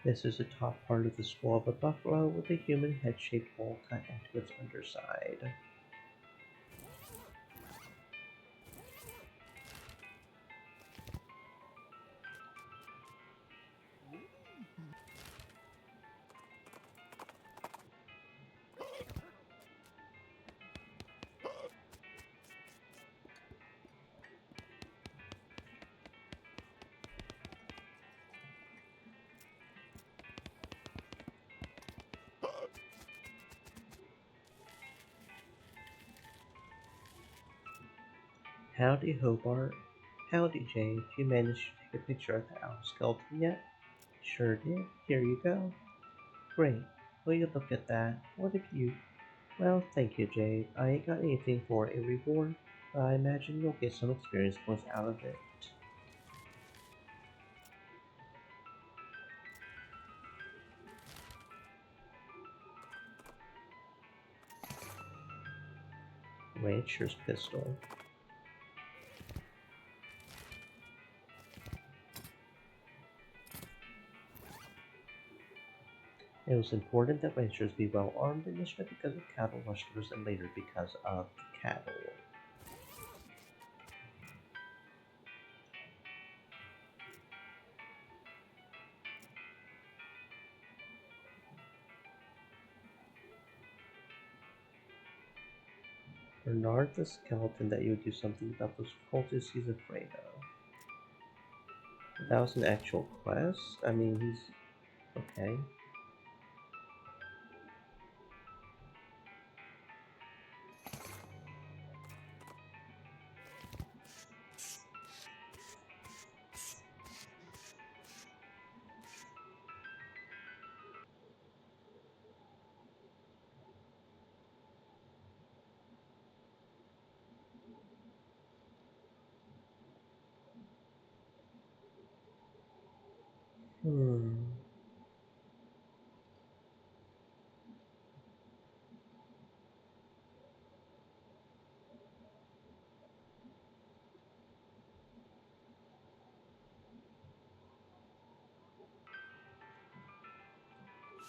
This is the top part of the skull of a buffalo with a human head-shaped hole cut into its underside. Howdy, Hobart. Howdy, Jade. You managed to take a picture of the owl skeleton yet? Sure did. Here you go. Great. Will you look at that? What have you... Well, thank you, Jade. I ain't got anything for a reward, but I imagine you'll get some experience points out of it. Rancher's pistol. It was important that ranchers be well armed initially because of cattle rustlers and later because of cattle. Bernard the skeleton that you would do something about those cultists he's afraid of. That was an actual quest? I mean, he's okay. Hmm.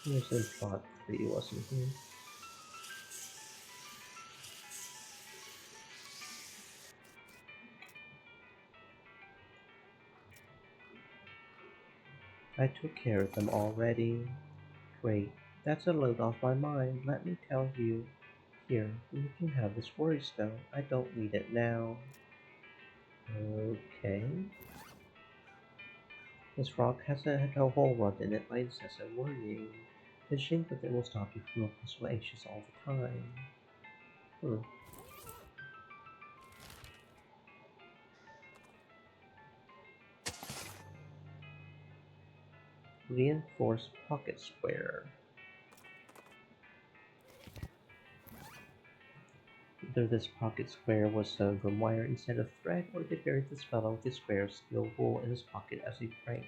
Here's in plot 3, wasn't he? I took care of them already. Great. That's a load off my mind, let me tell you. Here, you can have this worry stone. I don't need it now. Okay. This rock has a hole run in it by incessant worrying. Fishing with it will stop you from looking so anxious all the time. Hmm. Reinforced pocket square. Either this pocket square was sewn from wire instead of thread, or they buried this fellow with a square of steel wool in his pocket as a prank.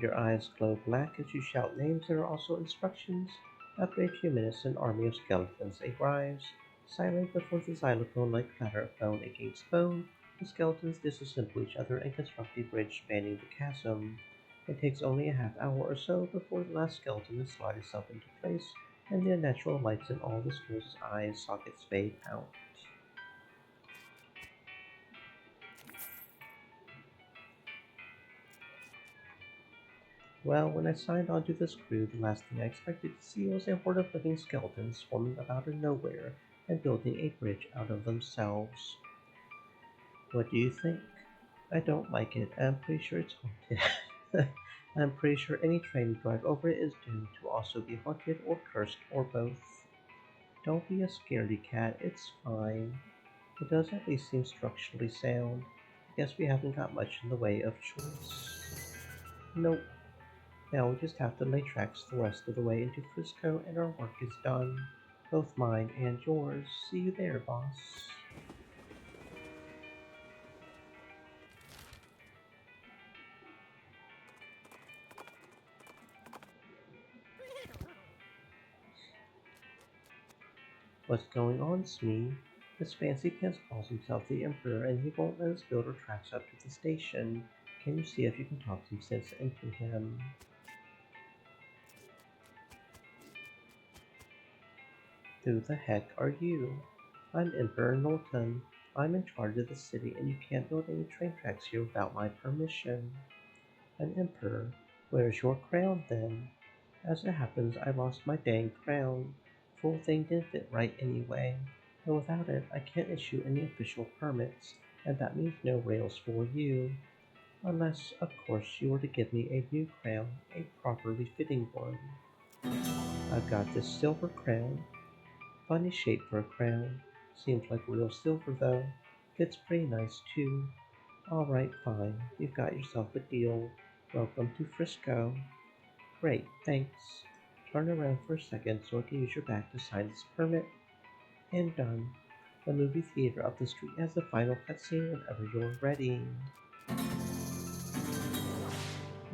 Your eyes glow black as you shout names. There are also instructions. After a few minutes, an army of skeletons arrives. Silent before the xylophone-like clatter of bone against bone, the skeletons disassemble each other and construct a bridge spanning the chasm. It takes only a half-hour or so before the last skeleton has slid itself into place, and the unnatural lights in all the store's eye sockets fade out. Well, when I signed on to this crew, the last thing I expected to see was a horde of living skeletons swarming about in nowhere and building a bridge out of themselves. What do you think? I don't like it. I'm pretty sure it's haunted. I'm pretty sure any train you drive over it is doomed to also be haunted or cursed or both. Don't be a scaredy cat, it's fine. It does at least seem structurally sound. I guess we haven't got much in the way of choice. Nope. Now we just have to lay tracks the rest of the way into Frisco and our work is done. Both mine and yours. See you there, boss. What's going on, Smee? This fancy pants calls himself the Emperor and he won't let us build our tracks up to the station. Can you see if you can talk some sense into him? Who the heck are you? I'm Emperor Norton. I'm in charge of the city and you can't build any train tracks here without my permission. An emperor? Where's your crown then? As it happens, I lost my dang crown. Full thing didn't fit right anyway. And without it, I can't issue any official permits, and that means no rails for you. Unless, of course, you were to give me a new crown, a properly fitting one. I've got this silver crown. Funny shape for a crown. Seems like real silver though. Fits pretty nice too. Alright, fine. You've got yourself a deal. Welcome to Frisco. Great, thanks. Turn around for a second so I can use your back to sign this permit. And done. The movie theater up the street has the final cutscene whenever you're ready.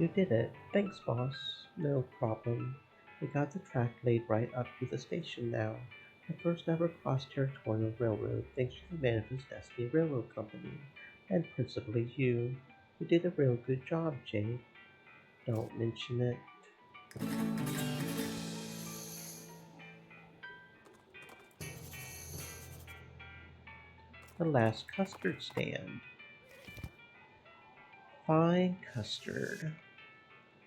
You did it. Thanks, boss. No problem. We got the track laid right up to the station now. The first ever cross-territorial railroad thanks to the Manifest Destiny Railroad Company. And principally you. You did a real good job, Jade. Don't mention it. The last custard stand. Fine custard.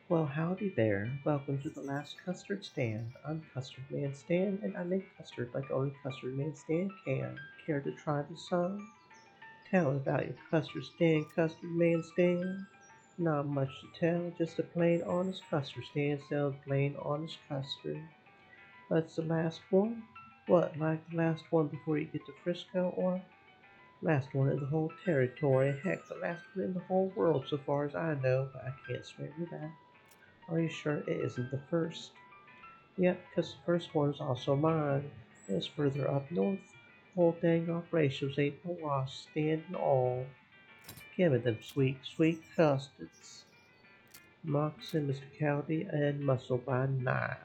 Well, howdy there. Welcome to the last custard stand. I'm Custard Man Stan, and I make custard like only Custard Man Stan can. Care to try the some? Tell about your custard stand, Custard Man Stan. Not much to tell, just a plain honest custard stand sells plain honest custard. That's the last one? What, like the last one before you get to Frisco, or last one in the whole territory? Heck, the last one in the whole world so far as I know, but I can't swear to that. Are you sure it isn't the first? Yep, 'cause the first one is also mine. It's further up north. The whole dang operations ain't no loss, stand and all. Give me them sweet, sweet custards. Moxie, Mr. Cowdy, and Muscle by Nine.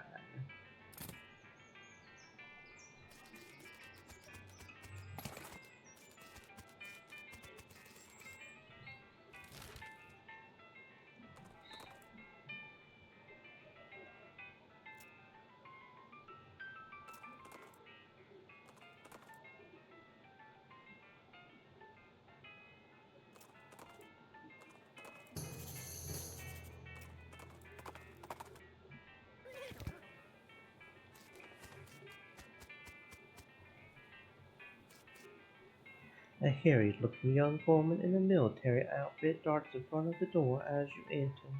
A harried-looking young woman in a military outfit darts in front of the door as you enter.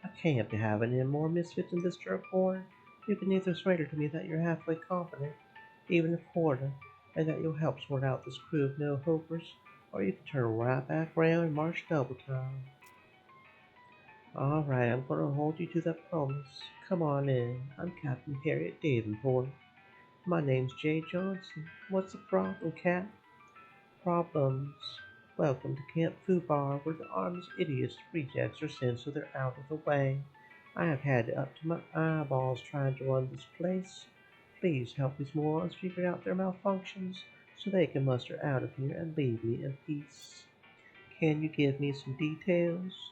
I can't be having any more misfits in this jerk board. You can either swear to me that you're halfway competent, even a quarter, and that you'll help sort out this crew of no-hopers, or you can turn right back round and march double time. All right, I'm going to hold you to that promise. Come on in. I'm Captain Harriet Davenport. My name's Jay Johnson. What's the problem, Cap? Problems. Welcome to Camp Fubar, where the army's idiots rejects are sent so they're out of the way. I have had it up to my eyeballs trying to run this place. Please help these morons figure out their malfunctions so they can muster out of here and leave me in peace. Can you give me some details?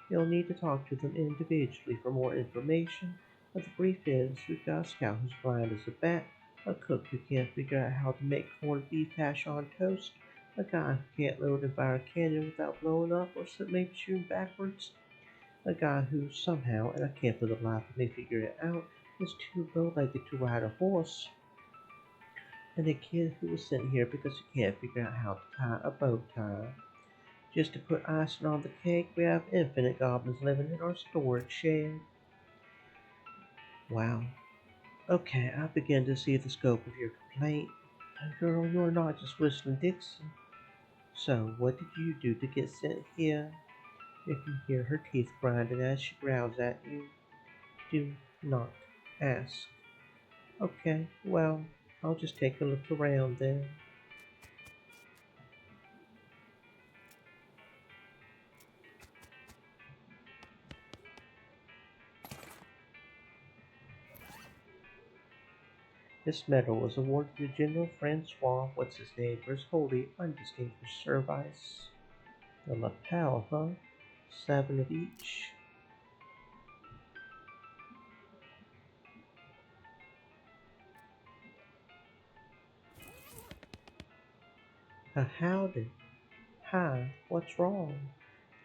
You'll need to talk to them individually for more information, but the brief is we've got a scout who's blind as a bat, a cook who can't figure out how to make corned beef hash on toast, a guy who can't load and fire a cannon without blowing up or maybe shooting backwards, a guy who somehow, and I can't for the life of me figure it out, is too bow-legged to ride a horse, and a kid who was sent here because he can't figure out how to tie a bow tie. Just to put icing on the cake, we have infinite goblins living in our storage shed. Wow. Okay, I begin to see the scope of your complaint. Girl, you're not just whistling Dixie. So, what did you do to get sent here? If you hear her teeth grinding as she growls at you, do not ask. Okay, well, I'll just take a look around then. This medal was awarded to General Francois What's His Name for his wholly undistinguished service. The lapel, huh? 7 of each. Howdy. Hi, what's wrong?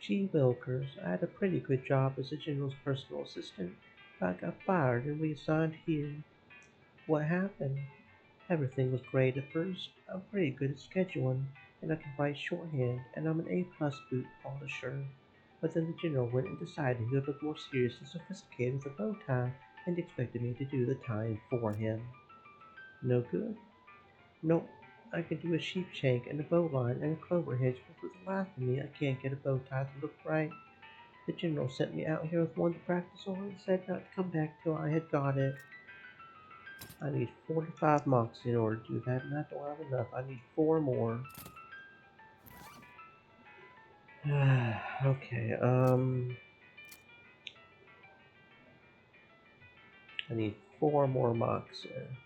Gee Wilkers, I had a pretty good job as the General's personal assistant, but I got fired and reassigned here. What happened? Everything was great at first. I'm pretty good at scheduling, and I can write shorthand, and I'm an A-plus boot polisher. But then the General went and decided he would look more serious and sophisticated with a bow tie, and expected me to do the tying for him. No good? Nope. I can do a sheep shank and a bowline and a clover hedge, but for the life of me I can't get a bow tie to look right. The General sent me out here with one to practice on and said not to come back till I had got it. I need 45 mocks in order to do that, and I don't have enough. I need 4 more. Okay, I need 4 more mocks in.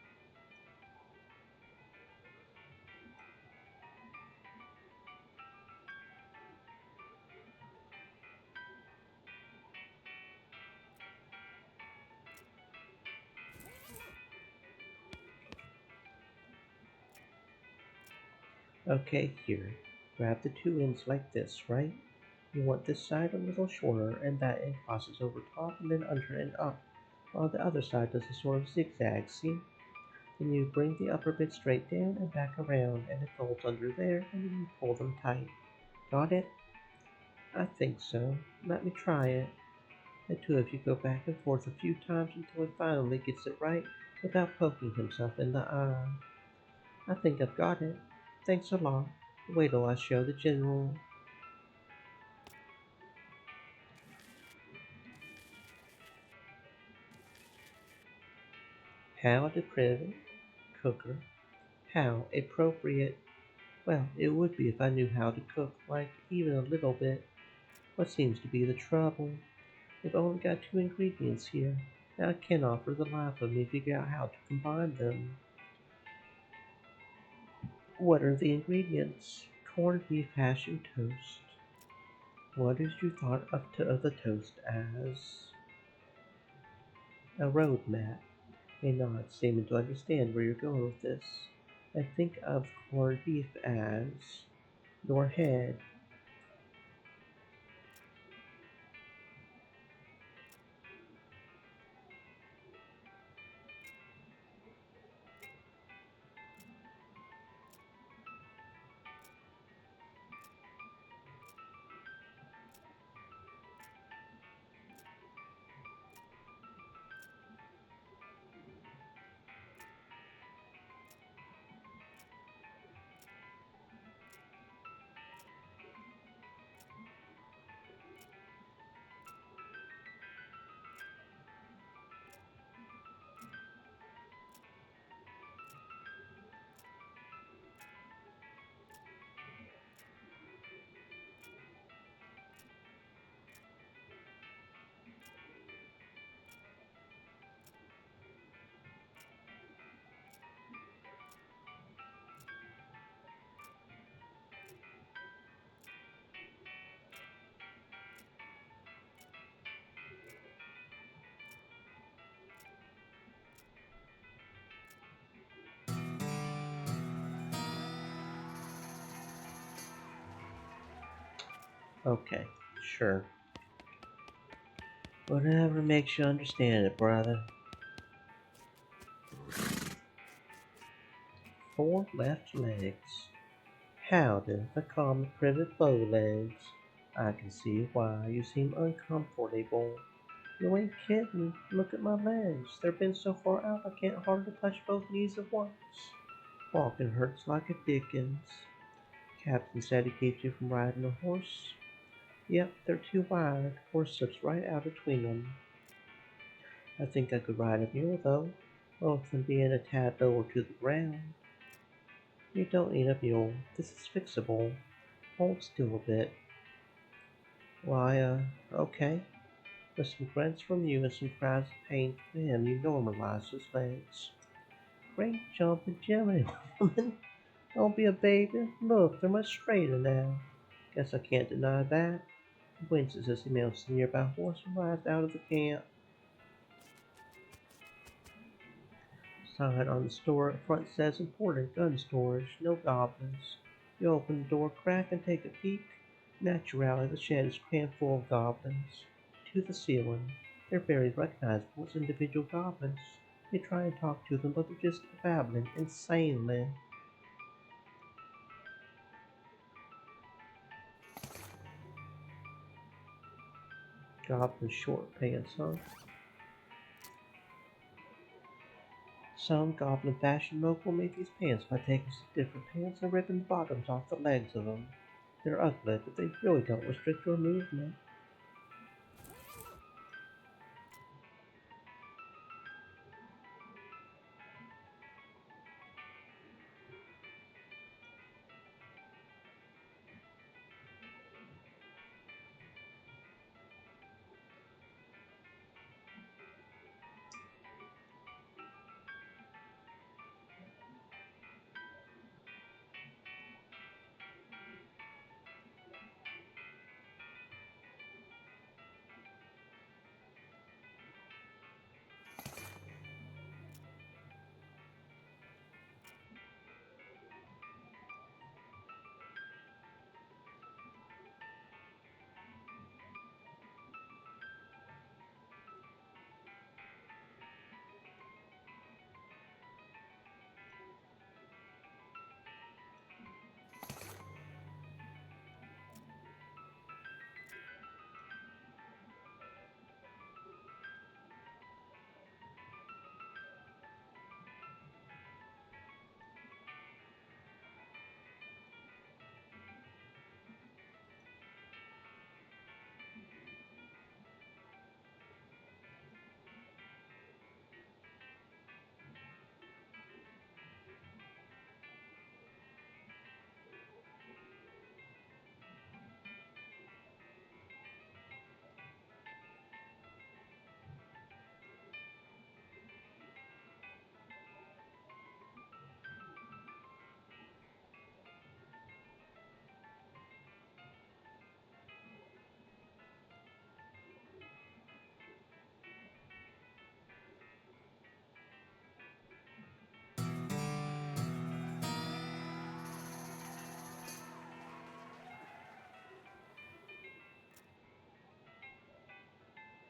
Okay, here. Grab the two ends like this, right? You want this side a little shorter, and that end crosses over top and then under and up, while the other side does a sort of zigzag, see? Then you bring the upper bit straight down and back around, and it folds under there, and then you pull them tight. Got it? I think so. Let me try it. The two of you go back and forth a few times until he finally gets it right without poking himself in the eye. I think I've got it. Thanks a lot. Wait till I show the general. How to privet, cooker. How appropriate. Well, it would be if I knew how to cook, like even a little bit. What seems to be the trouble? We've only got two ingredients here. Now I cannot for the life of me figure out how to combine them. What are the ingredients? Corned beef hash and toast. What is you thought of the toast as? A road map. A nod, seeming to understand where you're going with this. I think of corned beef as your head. Okay, sure. Whatever makes you understand it, brother. Four left legs. Howdy, I call me privet bow legs. I can see why you seem uncomfortable. You ain't kidding. Look at my legs. They're bent so far out I can't hardly touch both knees at once. Walking hurts like a dickens. Captain said he keeps you from riding a horse. Yep, they're too wide. Horse slips right out between them. I think I could ride a mule though, both of them being a tad lower to the ground. You don't need a mule. This is fixable. Hold still a bit. Why, okay. With some grunts from you and some cries of pain from him, you normalize his legs. Great jumping Jimmy, woman. Don't be a baby. Look, they're much straighter now. Guess I can't deny that. He winces as he mounts the nearby horse and rides out of the camp. Sign on the store front says important gun storage, no goblins. You open the door crack and take a peek. Naturally, the shed is crammed full of goblins. To the ceiling. They're very recognizable as individual goblins. You try and talk to them, but they're just babbling insanely. Goblin short pants, huh? Some goblin fashion mogul made these pants by taking some different pants and ripping the bottoms off the legs of them. They're ugly, but they really don't restrict your movement.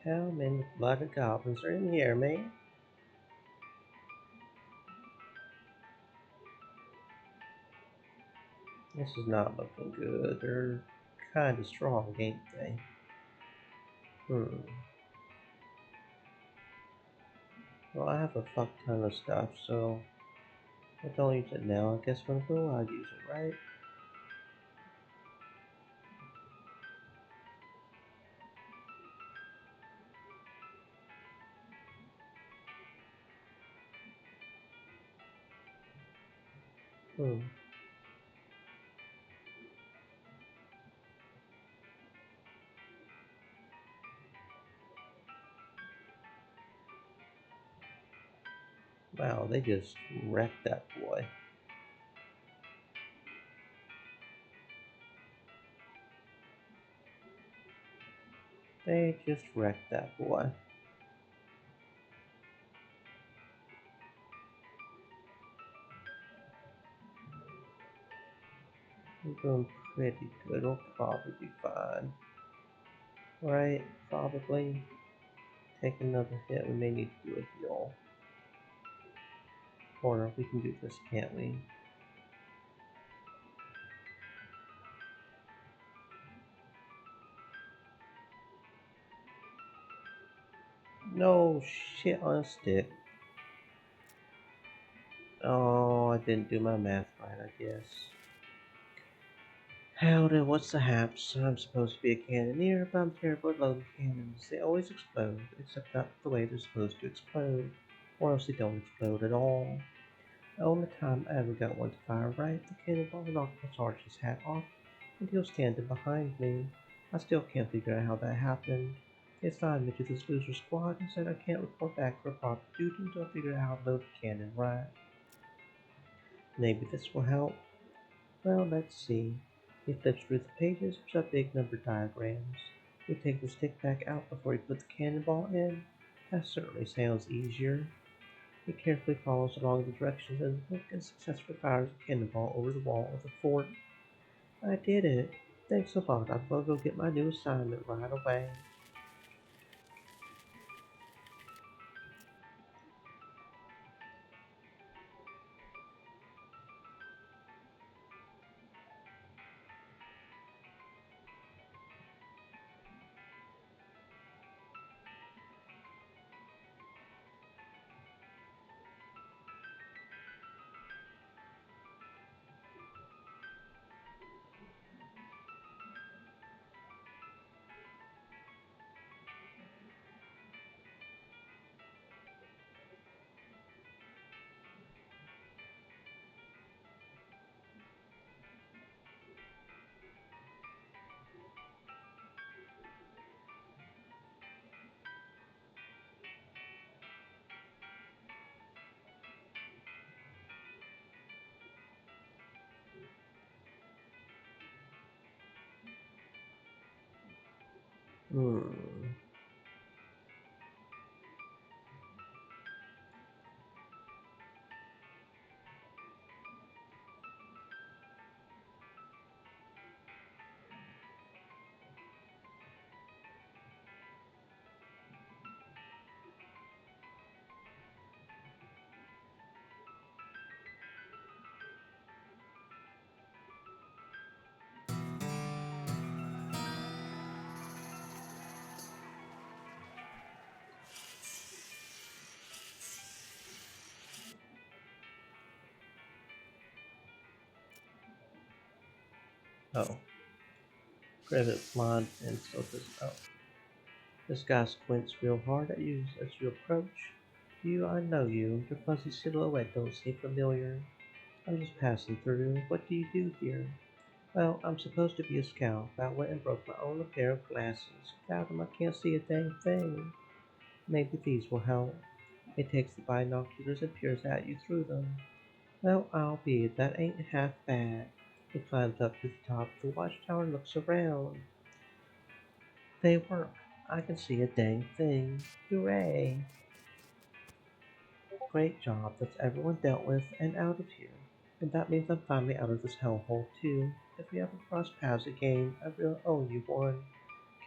How many blooded goblins are in here, man? This is not looking good. They're kind of strong, ain't they? Hmm. Well, I have a fuck ton of stuff, so I don't use it now. I guess when I will, I'll use it, right? Hmm. Wow, they just wrecked that boy. They just wrecked that boy. We're doing pretty good. We'll probably be fine. Right? Probably. Take another hit. We may need to do a heal. Or we can do this, can't we? No shit on a stick. Oh, I didn't do my math right, I guess. Howdy, what's the haps? I'm supposed to be a cannoneer, but I'm terrible at loading cannons. They always explode, except not the way they're supposed to explode. Or else they don't explode at all. The only time I ever got one to fire right, the cannonball knocked my sergeant's hat off, and he was standing behind me. I still can't figure out how that happened. They assigned me to this loser squad and said I can't report back for proper duty until I figure out how to load a cannon right. Maybe this will help. Well, let's see. He flips through the pages, which are big number diagrams. You take the stick back out before you put the cannonball in. That certainly sounds easier. He carefully follows along the directions in the book and successfully fires a cannonball over the wall of the fort. I did it. Thanks a lot. I'm gonna go get my new assignment right away. Hmm. Oh. Privet blonde and so does oh. This guy squints real hard at you as you approach. You, I know you. Your fuzzy silhouette don't seem familiar. I'm just passing through. What do you do here? Well, I'm supposed to be a scout, but I went and broke my own pair of glasses. Without them, I can't see a dang thing. Maybe these will help. It takes the binoculars and peers at you through them. Well, I'll be. That ain't half bad. He climbs up to the top of the watchtower and looks around. They work. I can see a dang thing. Hooray! Great job. That's everyone dealt with and out of here. And that means I'm finally out of this hellhole too. If we ever cross paths again, I really owe you one.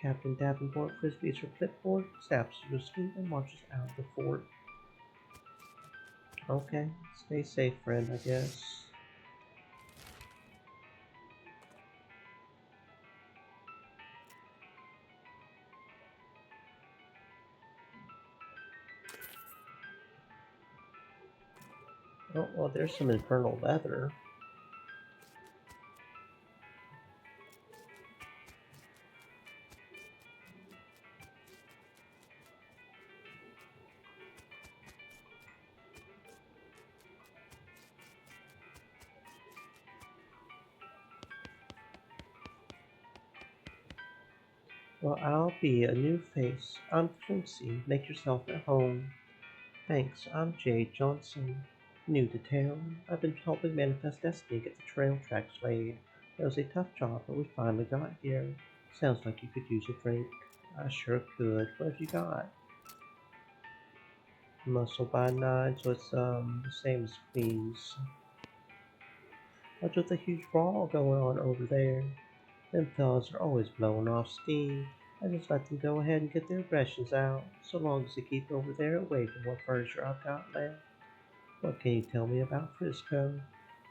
Captain Davenport frisbees her clipboard, snaps her sleeve, and marches out of the fort. Okay, stay safe, friend, I guess. Oh, well, there's some infernal leather. Well, I'll be a new face. I'm Quincy. Make yourself at home. Thanks, I'm Jay Johnson. New to town. I've been helping Manifest Destiny get the trail tracks laid. It was a tough job, but we finally got here. Sounds like you could use a drink. I sure could. What have you got? Muscle by nine, so it's the same as Queen's. What's with the huge brawl going on over there? Them fellas are always blowing off steam. I just let them go ahead and get their aggressions out, so long as they keep over there away from what furniture I've got left. What can you tell me about Frisco?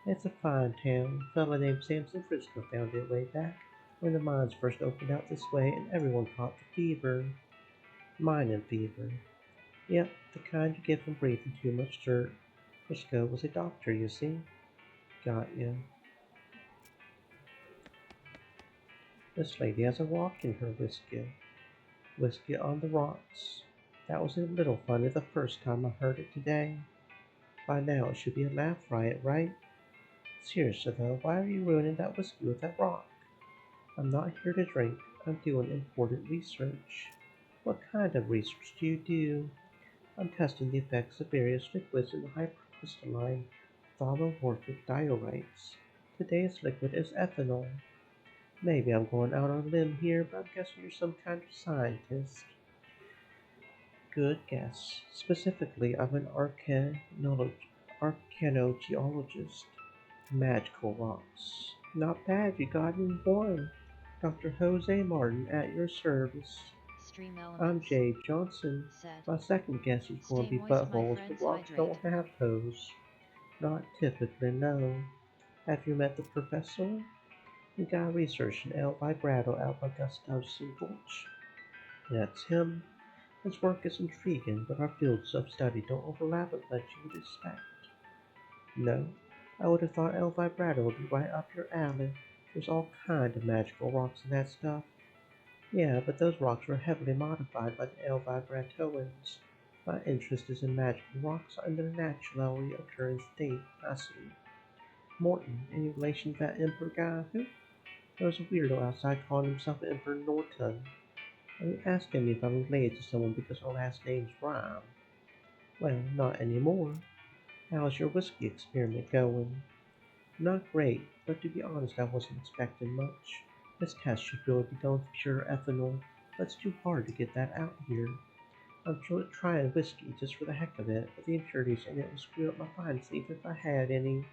It's a fine town. A fella named Samson Frisco found it way back when the mines first opened out this way and everyone caught the fever. Mining fever. Yep, the kind you get from breathing too much dirt. Frisco was a doctor, you see. Got ya. This lady has a rock in her whiskey. Whiskey on the rocks. That was a little funny the first time I heard it today. By now it should be a laugh riot, right? Seriously though, why are you ruining that whiskey with that rock? I'm not here to drink. I'm doing important research. What kind of research do you do? I'm testing the effects of various liquids in the hypercrystalline thalomorphic diorites. Today's liquid is ethanol. Maybe I'm going out on a limb here, but I'm guessing you're some kind of scientist. Good guess. Specifically, I'm an archaeogeologist. Magical rocks. Not bad, you got it in one. Dr. Jose Martin at your service. Stream I'm elements, Jay Johnson. said. My second guess is going to Stay be moist, my buttholes, but friends, rocks hydrate. don't have toes. Not typically, no. Have you met the professor? The guy researching El Vibrato out by Gustavson Gulch. That's him. His work is intriguing, but our fields of study don't overlap as much you would expect. No, I would have thought El Vibrato would be right up your alley. There's all kind of magical rocks in that stuff. Yeah, but those rocks were heavily modified by the El Vibratoans. My interest is in magical rocks in their naturally occurring state. I see. Morton, any relation to that Emperor guy? Who? There was a weirdo outside calling himself Emperor Norton. Are you asking me if I'm related to someone because our last names rhyme? Well, not anymore. How's your whiskey experiment going? Not great, but to be honest, I wasn't expecting much. This test should really be done with pure ethanol, but it's too hard to get that out here. I'm trying whiskey just for the heck of it, but the impurities in it will screw up my fine sleep if I had any.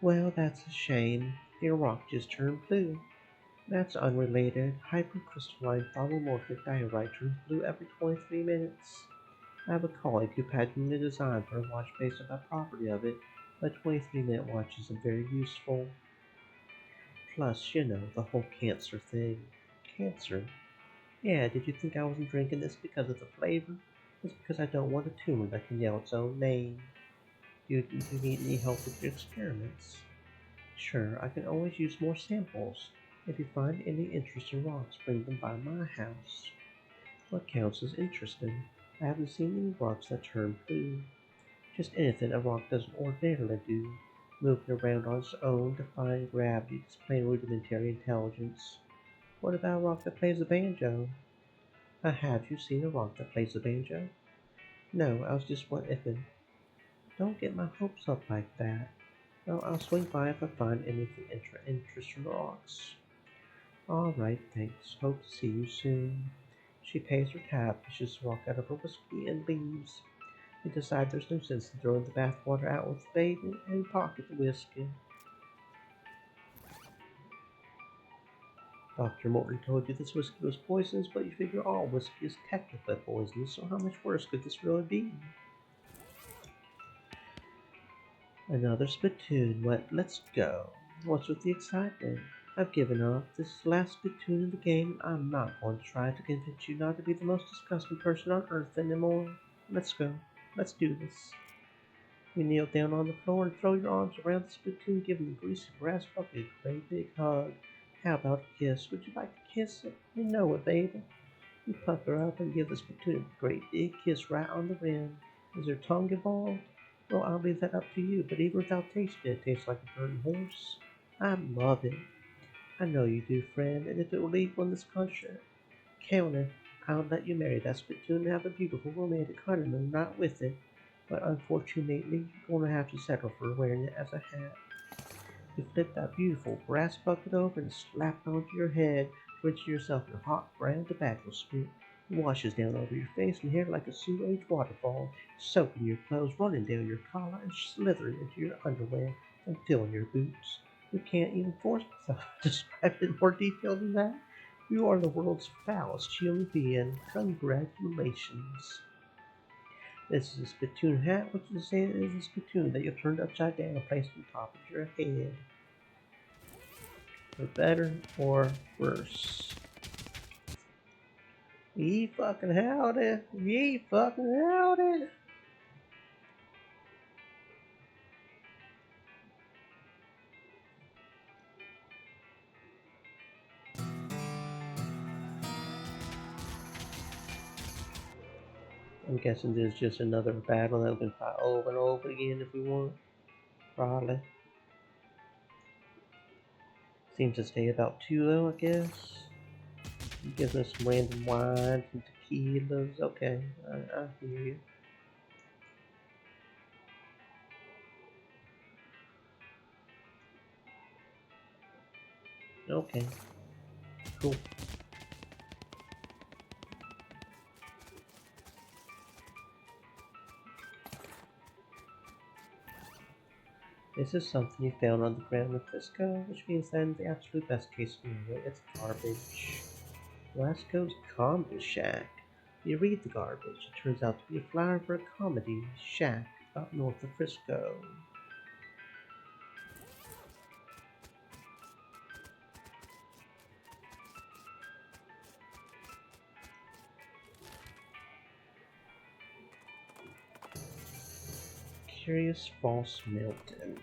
Well, that's a shame. Your rock just turned blue. That's unrelated. Hypercrystalline thalomorphic diorite turns blue every 23 minutes. I have a colleague who patented a design for a watch based on that property of it, but 23-minute watch isn't very useful. Plus, you know, the whole cancer thing. Cancer? Yeah, did you think I wasn't drinking this because of the flavor? It's because I don't want a tumor that can yell its own name. Do you need any help with your experiments? Sure, I can always use more samples. If you find any interesting rocks, bring them by my house. What counts as interesting? I haven't seen any rocks that turn blue. Just anything a rock doesn't ordinarily do. Moving around on its own, defying gravity, displaying rudimentary intelligence. What about a rock that plays the banjo? Have you seen a rock that plays the banjo? No, I was just wondering. Don't get my hopes up like that. Well, I'll swing by if I find anything interesting rocks. Alright, thanks. Hope to see you soon. She pays her tab, pushes the rock out of her whiskey, and leaves. We decide there's no sense in throwing the bathwater out with the baby and pocket the whiskey. Dr. Morton told you this whiskey was poisonous, but you figure all whiskey is technically poisonous, so how much worse could this really be? Another spittoon. Let's go. What's with the excitement? I've given up. This is the last spittoon in the game. I'm not going to try to convince you not to be the most disgusting person on earth anymore. Let's go. Let's do this. You kneel down on the floor and throw your arms around the spittoon, giving the greasy brass bucket a great big hug. How about a kiss? Would you like to kiss it? You know it, baby. You pucker up and give the spittoon a great big kiss right on the rim. Is her tongue involved? Well, I'll leave that up to you, but even without tasting it, it tastes like a burnt horse. I love it. I know you do, friend, and if it were legal in this country, counter, I'll let you marry that spittoon and have a beautiful romantic honeymoon right with it. But unfortunately, you're going to have to settle for wearing it as a hat. You flip that beautiful brass bucket over and slap it onto your head, drenching yourself in hot brown tobacco spit. It washes down over your face and hair like a sewage waterfall, soaking your clothes, running down your collar, and slithering into your underwear and filling your boots. You can't even force myself to describe it in more detail than that. You are the world's foulest human being. Congratulations. This is a spittoon hat, which is saying it is a spittoon that you turned upside down and placed on top of your head. For better or worse. Ye fucking howdy. Ye fucking howdy. I'm guessing this is just another battle that we can fight over and over again if we want. Probably. Seems to stay about two though, I guess. Gives us some random wines and tequilas. Okay, I hear you. Okay, cool. This is something you found on the ground in Frisco, which means that in the absolute best case scenario, it's garbage. Glasgow's Comedy Shack. You read the garbage. It turns out to be a flyer for a comedy shack up north of Frisco. Curious False Milton.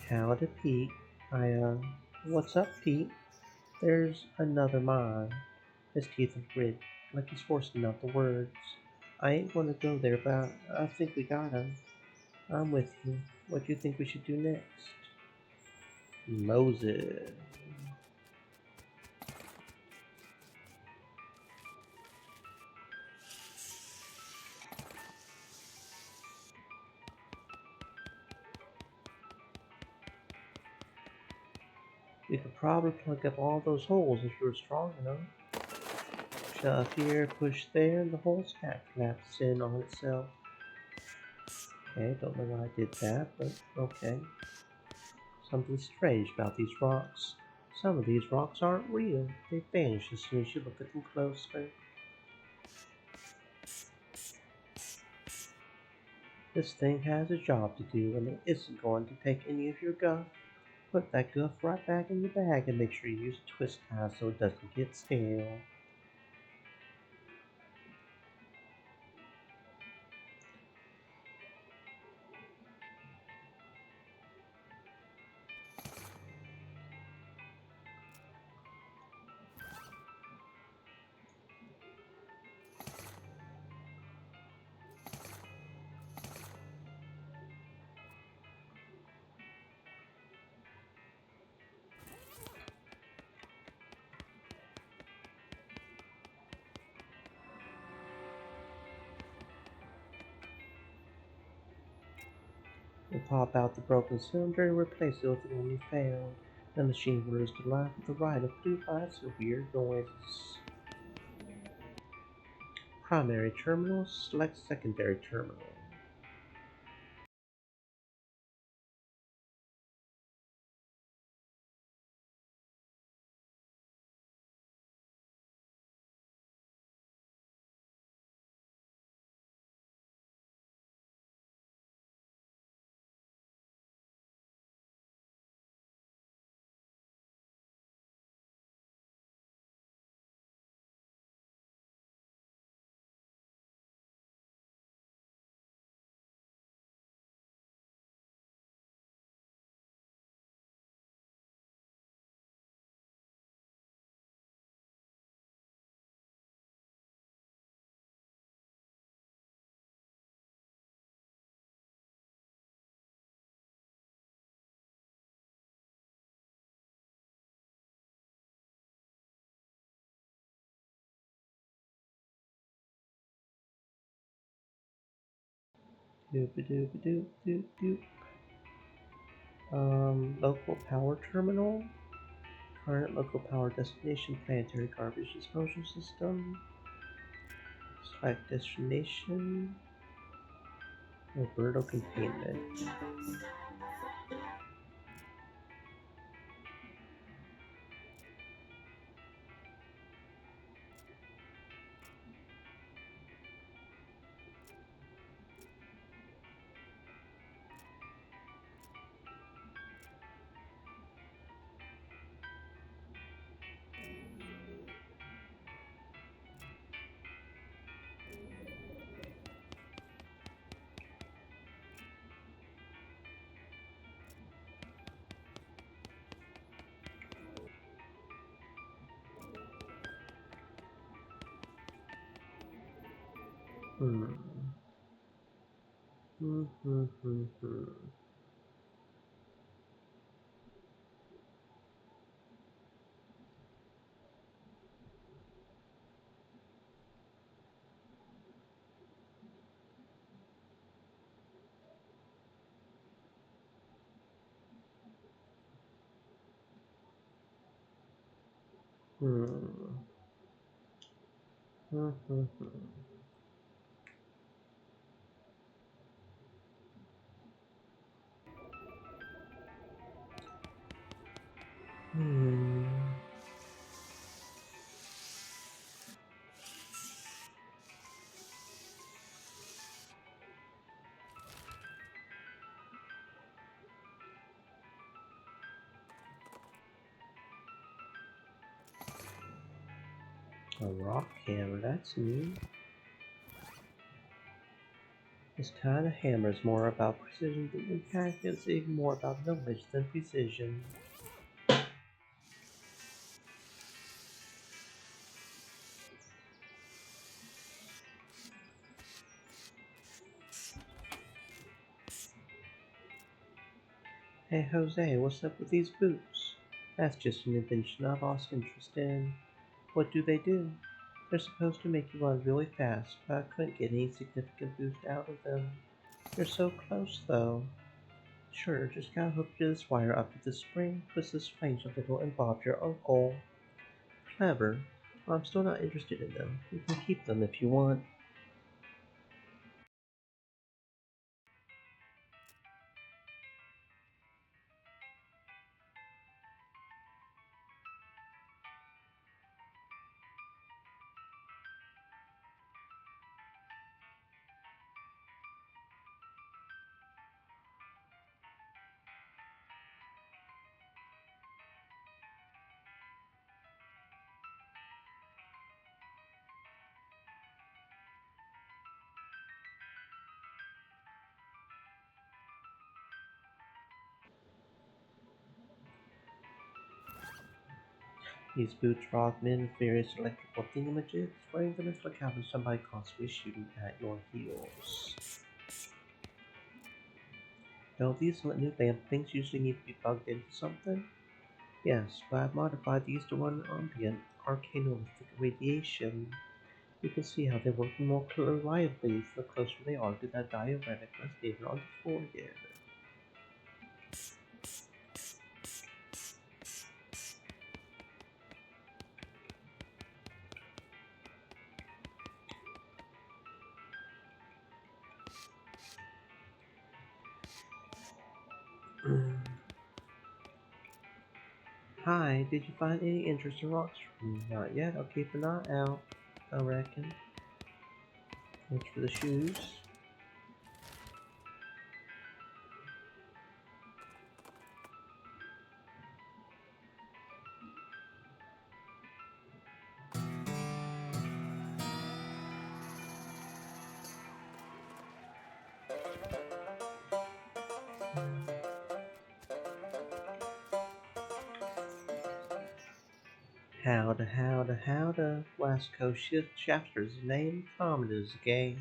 Howdy, Pete. What's up, Pete? There's another mine. His teeth are grit, like he's forcing out the words. I ain't gonna go there, but I think we got him. I'm with you. What do you think we should do next? Moses. We could probably plug up all those holes if we were strong enough. Shove here, push there, and the whole stack collapses in on itself. Okay, don't know why I did that, but okay. Something strange about these rocks. Some of these rocks aren't real. They vanish as soon as you look at them closely. This thing has a job to do, and it isn't going to take any of your guff. Put that guff right back in the bag and make sure you use a twist tie so it doesn't get stale. We'll pop out the broken cylinder and replace it with the one we found. The machine whirs to life with a riot of blue lights and weird noises. Primary terminal, select secondary terminal. Doop doop doop doop doop. Local power terminal. Current local power destination planetary garbage disposal system. Select destination. Roberto containment. Hmm. Hmm. Hmm. Hmm. Hmm. Hmm. Hmm. Hmm. Hmm. A rock hammer, that's new. This kind of hammer is more about precision than impact. It's even more about knowledge than precision. Hey Jose, what's up with these boots? That's just an invention I've lost interest in. What do? They're supposed to make you run really fast, but I couldn't get any significant boost out of them. They're so close though. Sure, just gotta hook this wire up to the spring, twist this flange a little, and bob your uncle. Clever. I'm still not interested in them. You can keep them if you want. These boots are augmented with various electrical thingamajigs. Wearing them is like having somebody constantly shooting at your heels. Don't these new lamp things usually need to be plugged into something? Yes, but I've modified these to run ambient arcanolithic radiation. You can see how they're working more reliably the closer they are to that diuretic that's needed on the forehead. Hi, did you find any interesting rocks for me? Not yet. I'll keep an eye out, I reckon. Thanks for the shoes. Howda. West Coast Shafter's the name. Commoners gang.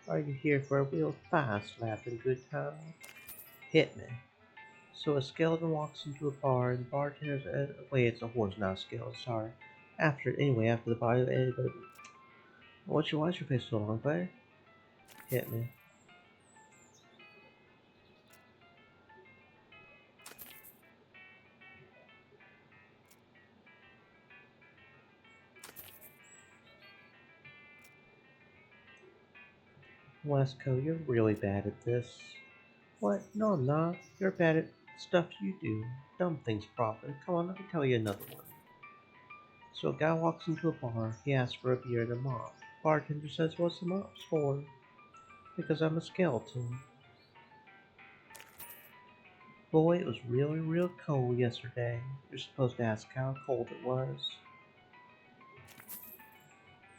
Are you here for a real fast laughing good time? Hit me. So a skeleton walks into a bar and the bartender's wait, it's a horse, not a skeleton, sorry. After the bar, why's your face so long, Claire? Hit me. Wesco, you're really bad at this. What? No, I'm not. You're bad at stuff you do. Dumb things, probably. Come on, let me tell you another one. So a guy walks into a bar. He asks for a beer and a mop. Bartender says, "What's the mops for?" "Because I'm a skeleton." "Boy, it was really real cold yesterday." You're supposed to ask how cold it was.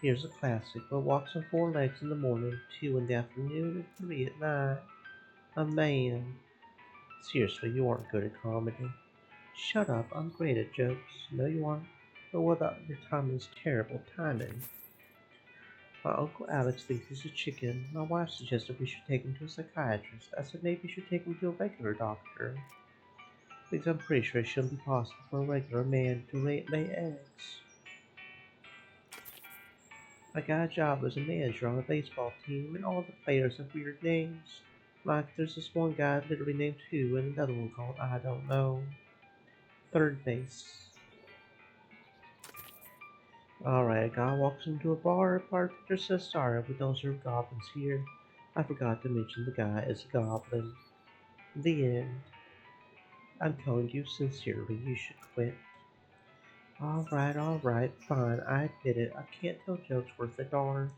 Here's a classic. What walks on four legs in the morning, two in the afternoon, and three at night? A man. Seriously, you aren't good at comedy. Shut up, I'm great at jokes. No, you aren't. But what about your timing's terrible timing? My Uncle Alex thinks he's a chicken. My wife suggested we should take him to a psychiatrist. I said maybe we should take him to a regular doctor. Because I'm pretty sure it shouldn't be possible for a regular man to lay eggs. I got a job as a manager on a baseball team, and all the players have weird names. Like there's this one guy literally named Who, and another one called I don't know. Third base. Alright, a guy walks into a bar. Bartender says, "Sorry, we don't serve goblins here." I forgot to mention the guy is a goblin. The end. I'm telling you sincerely, you should quit. Alright, fine, I admit it. I can't tell jokes worth a darn.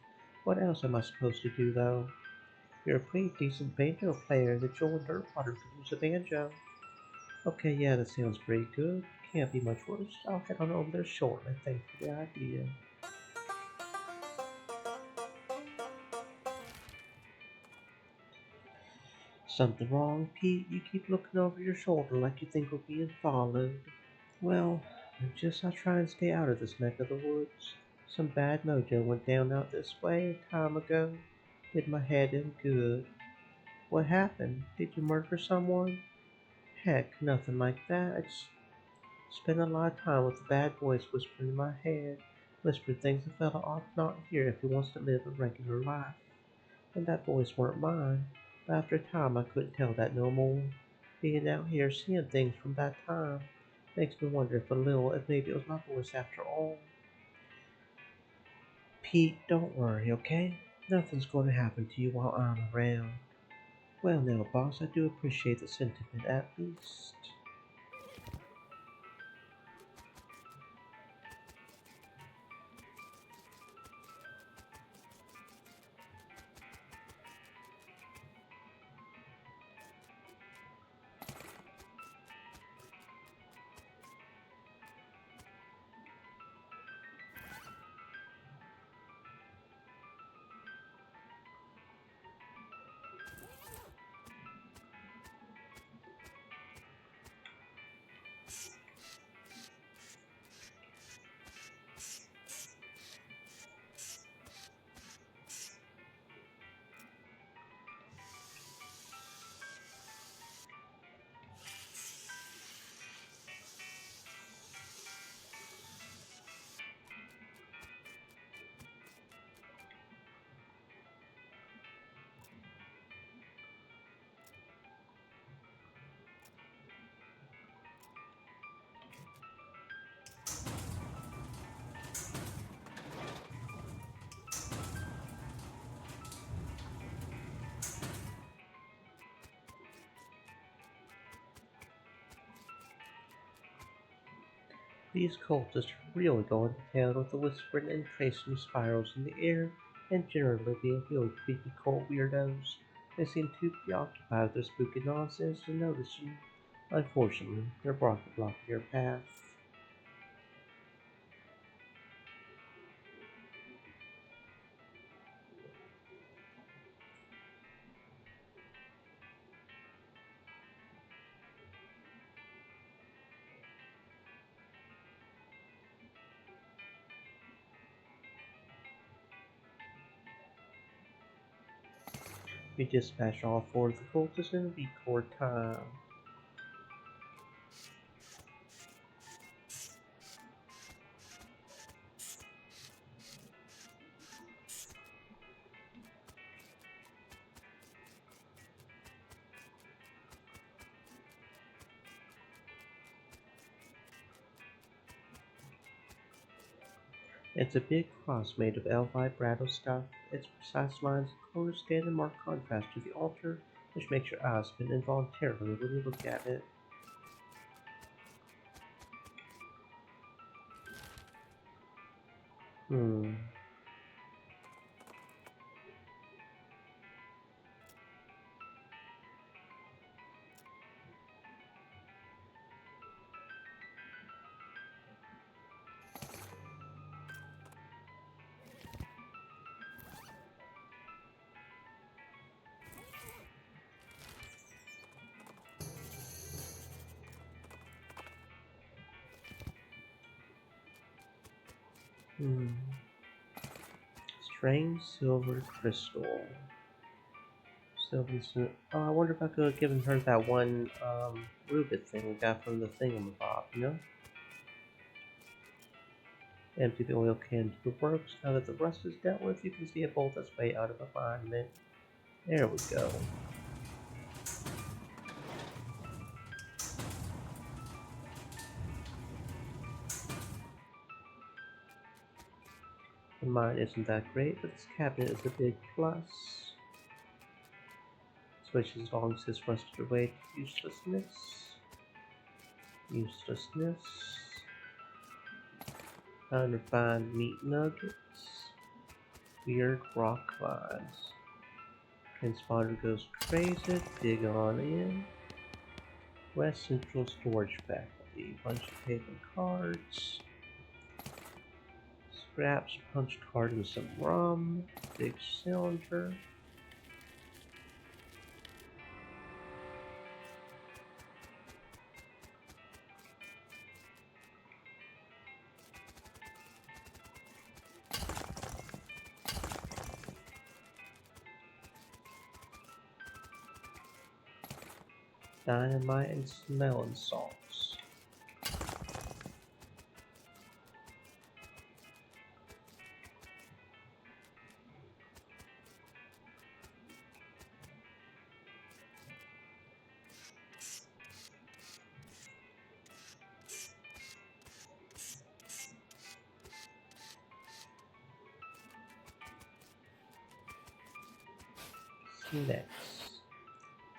What else am I supposed to do, though? You're a pretty decent banjo player. The Joel and Dirt Potter could use a banjo. Okay, yeah, that sounds pretty good. Can't be much worse. I'll head on over there shortly. Thanks for the idea. Something wrong, Pete? You keep looking over your shoulder like you think we're being followed. Well, just I try and stay out of this neck of the woods. Some bad mojo went down out this way a time ago. Did my head in good. What happened? Did you murder someone? Heck, nothing like that. I just spent a lot of time with a bad voice whispering in my head, whispering things a fellow ought not hear if he wants to live a regular life. And that voice weren't mine. But after a time I couldn't tell that no more. Being out here seeing things from that time makes me wonder if a little if maybe it was my voice after all. Pete, don't worry, okay? Nothing's going to happen to you while I'm around. Well now, boss, I do appreciate the sentiment at least. These cultists are really going to town with the whispering and tracing spirals in the air, and generally being really creepy cult weirdos. They seem too preoccupied with their spooky nonsense to notice you. Unfortunately, they're blocking your path. We dispatch all four of the cultists in record time. It's a big cross made of elf vibrato stuff. Its precise lines and colors stand in marked contrast to the altar, which makes your eyes spin involuntarily when you look at it. Hmm. Hmm. Strange silver crystal. Sylvan's. Oh, I wonder if I could have given her that one Rubik thing we got from the thingamabob, you know? Empty the oil can into the works. Now that the rust is dealt with, you can see it bolt its way out of alignment. There we go. The mine isn't that great, but this cabinet is a big plus. Switches long since rusted away to uselessness. Uselessness. Unrefined meat nuggets. Weird rock vines. Transponder goes crazy. Dig on in. West Central Storage Faculty. Bunch of paper cards. Scraps, punch card, and some rum. Big cylinder. Dynamite and smelling salts. Snacks.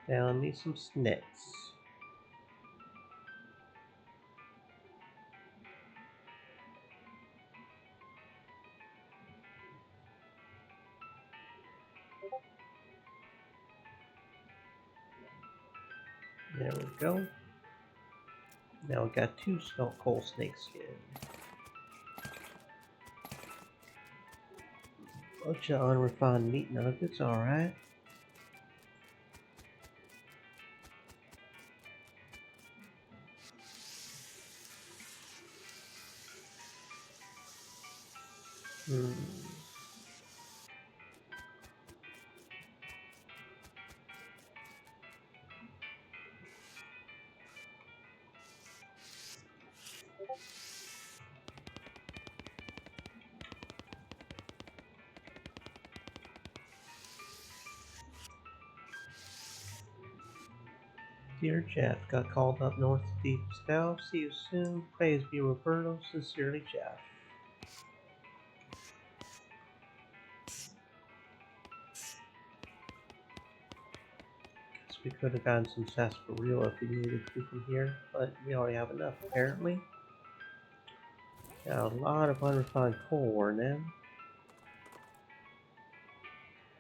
Now me some snacks. There we go. Now we got two coal snake skin. Bunch of unrefined meat nuggets, alright. Hmm. Dear Jeff, got called up north to deep south. See you soon. Praise be Roberto. Sincerely, Jeff. Guess we could have gotten some sarsaparilla if we needed to from here, but we already have enough apparently. Got a lot of unrefined coal ore now.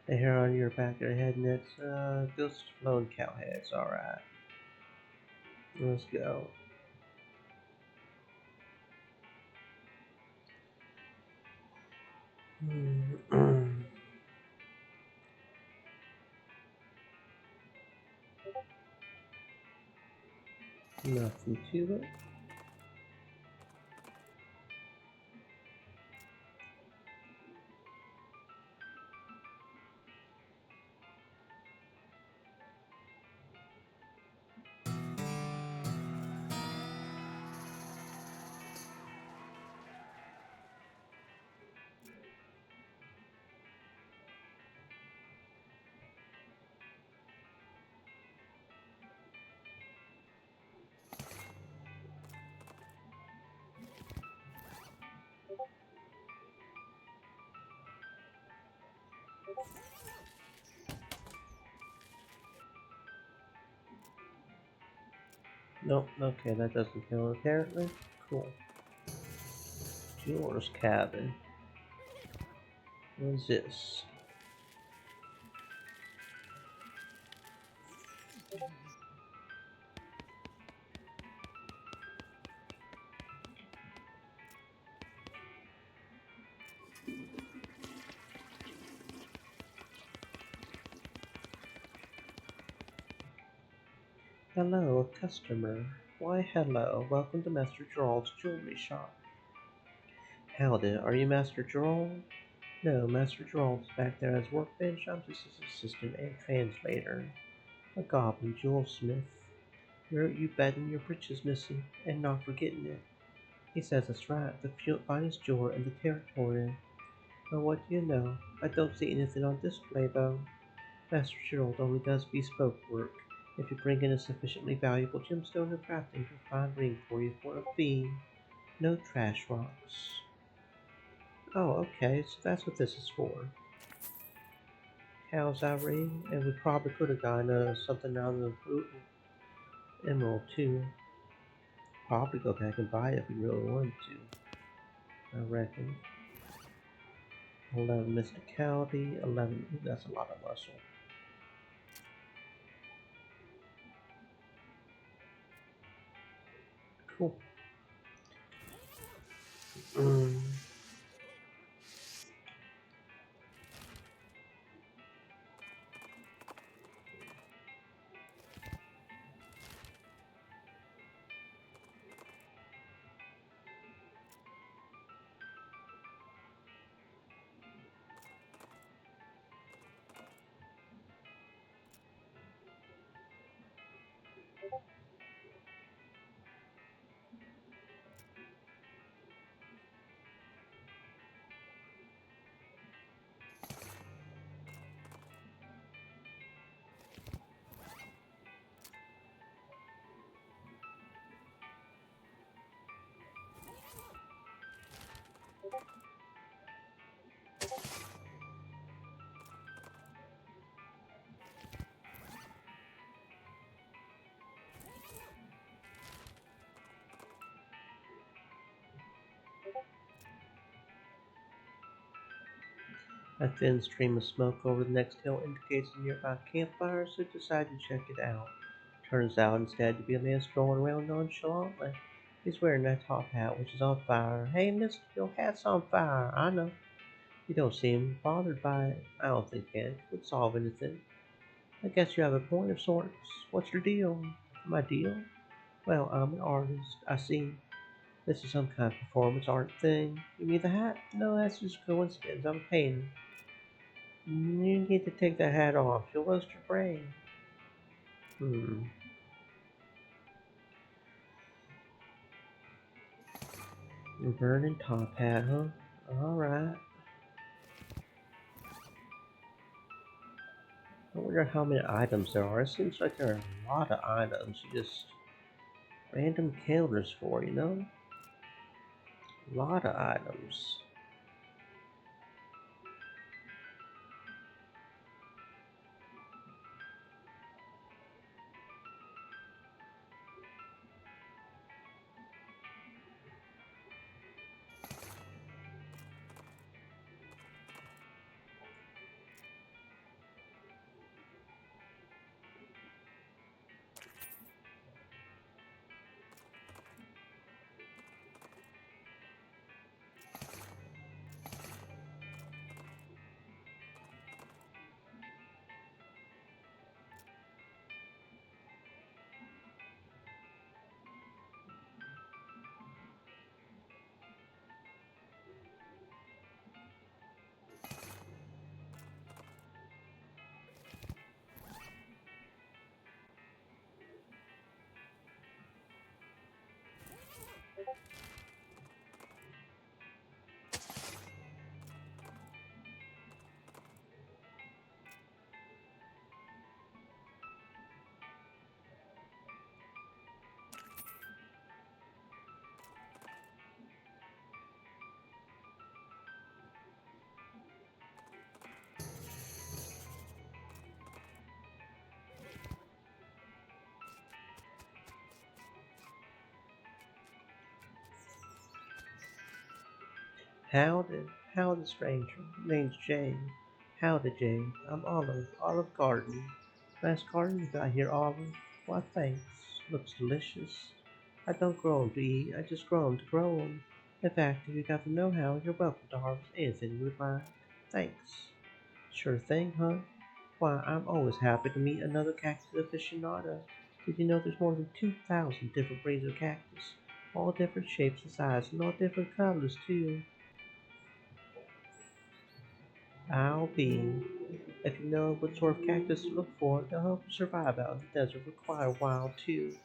The hair on your back of your head, and it's ghost flown cow heads. Alright. Let's go. Nothing to it. Nope, okay, that doesn't count apparently. Cool. Jeweler's cabin. What is this? Hello, customer. Why, hello. Welcome to Master Gerald's jewelry shop. Howdy, are you Master Gerald? No, Master Gerald's back there at his workbench. I'm just his assistant and translator. A goblin jewelsmith. You betting your britches missing, and not forgetting it. He says that's right, the finest jeweler in the territory. Well, what do you know? I don't see anything on display, though. Master Gerald only does bespoke work. If you bring in a sufficiently valuable gemstone or crafting, he'll find a ring for you for a fee. No trash rocks. Oh, okay, so that's what this is for. How's that ring? And we probably could have gotten something out of the emerald too. Probably go back and buy it if we really wanted to. I reckon. 11 mysticality, 11. Ooh, that's a lot of muscle. Cool. Mm. A thin stream of smoke over the next hill indicates a nearby campfire, so decide to check it out. Turns out instead to be a man strolling around nonchalantly. He's wearing that top hat, which is on fire. Hey, mister, your hat's on fire. I know. You don't seem bothered by it. I don't think that would solve anything. I guess you have a point of sorts. What's your deal? My deal? Well, I'm an artist. I see. This is some kind of performance art thing. You mean the hat? No, that's just coincidence. I'm a painter. You need to take that hat off. You'll roast your brain. Hmm. Burning top hat, huh? Alright. I wonder how many items there are. It seems like there are a lot of items. You just random killers for, you know? A lot of items. Howdy, howdy, stranger. Name's Jay. Howdy, Jay. I'm Olive, Olive Garden. Nice garden you got here, Olive. Why, thanks. Looks delicious. I don't grow 'em to eat, I just grow 'em to grow 'em. In fact, if you got the know-how, you're welcome to harvest anything you would like. Thanks. Sure thing, huh? Why, I'm always happy to meet another cactus aficionado. Did you know there's more than 2,000 different breeds of cactus? All different shapes and sizes, and all different colors, too. I'll be. If you know what sort of cactus to look for, they'll help you survive out in the desert with quiet wild too.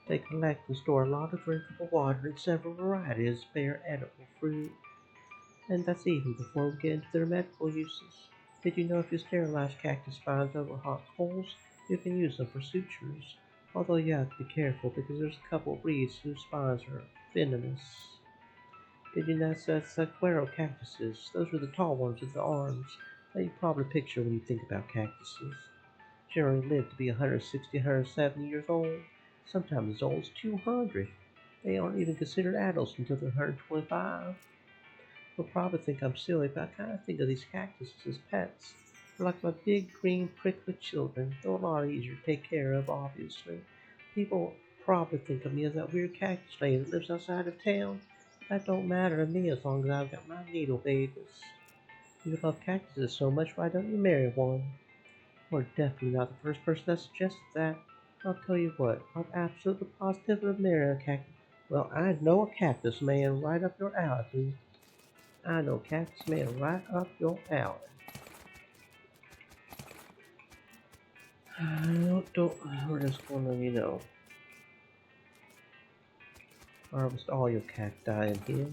They collect and store a lot of drinkable water and several varieties bear edible fruit. And that's even before we get into their medical uses. Did you know if you sterilize cactus spines over hot coals, you can use them for sutures? Although you have to be careful because there's a couple of breeds whose spines are venomous. Did you know saguaro cactuses? Those are the tall ones with the arms that you probably picture when you think about cactuses. Generally live to be 160, 170 years old, sometimes as old as 200. They aren't even considered adults until they're 125. You'll probably think I'm silly, but I kind of think of these cactuses as pets. They're like my big green prickly children, though a lot easier to take care of, obviously. People probably think of me as that weird cactus lady that lives outside of town. That don't matter to me as long as I've got my needle babies. You love cactuses so much, why don't you marry one? You're definitely not the first person that suggested that. I'll tell you what, I'm absolutely positive of marrying a cactus. Well, I know a cactus man right up your alley, dude. I know a cactus man right up your alley. Don't, we're just gonna, harvest all your cacti in here.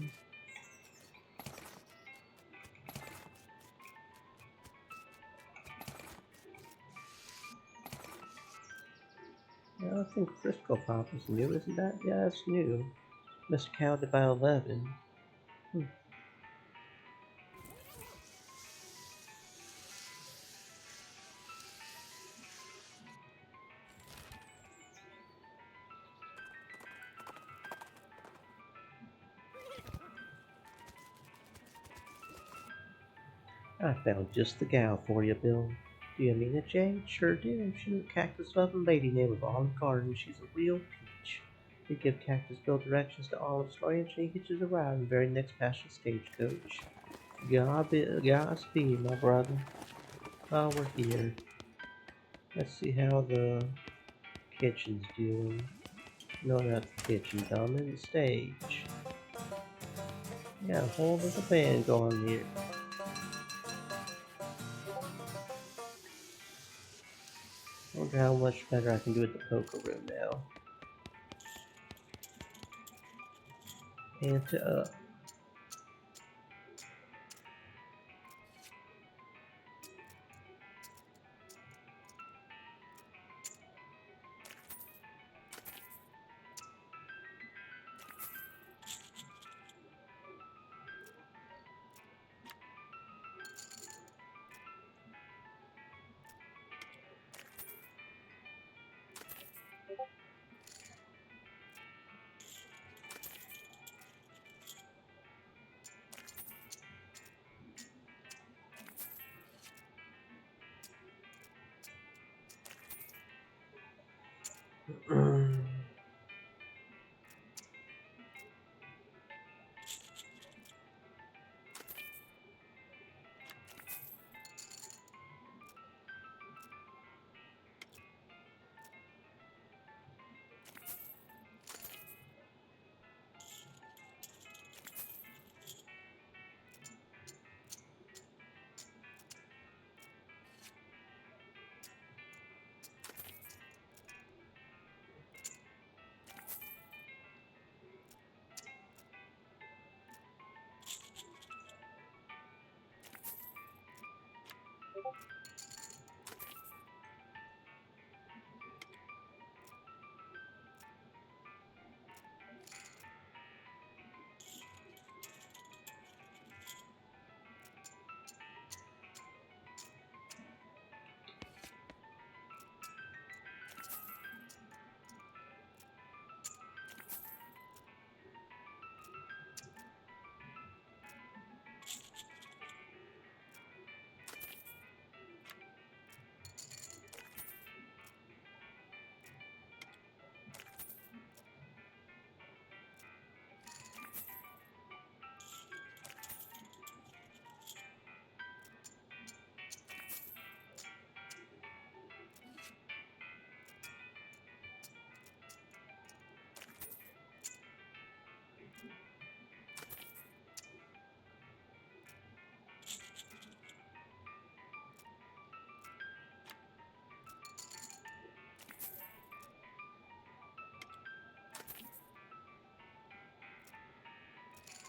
Yeah, I think Frisco Pop is new, isn't that? Yeah, it's new. Mr. Counted by 11. Hmm. I found just the gal for you, Bill. Do you mean it, Jay? Sure do. She's a cactus loving lady named Olive Garden. She's a real peach. You give Cactus Bill directions to Olive's ranch and he hitches a ride in the very next passing stagecoach. Godspeed, my brother. While we're here, let's see how the kitchen's doing. No, not the kitchen, dumb, in the stage. Yeah, a whole little band going here. Wonder how much better I can do at the poker room now. And to up.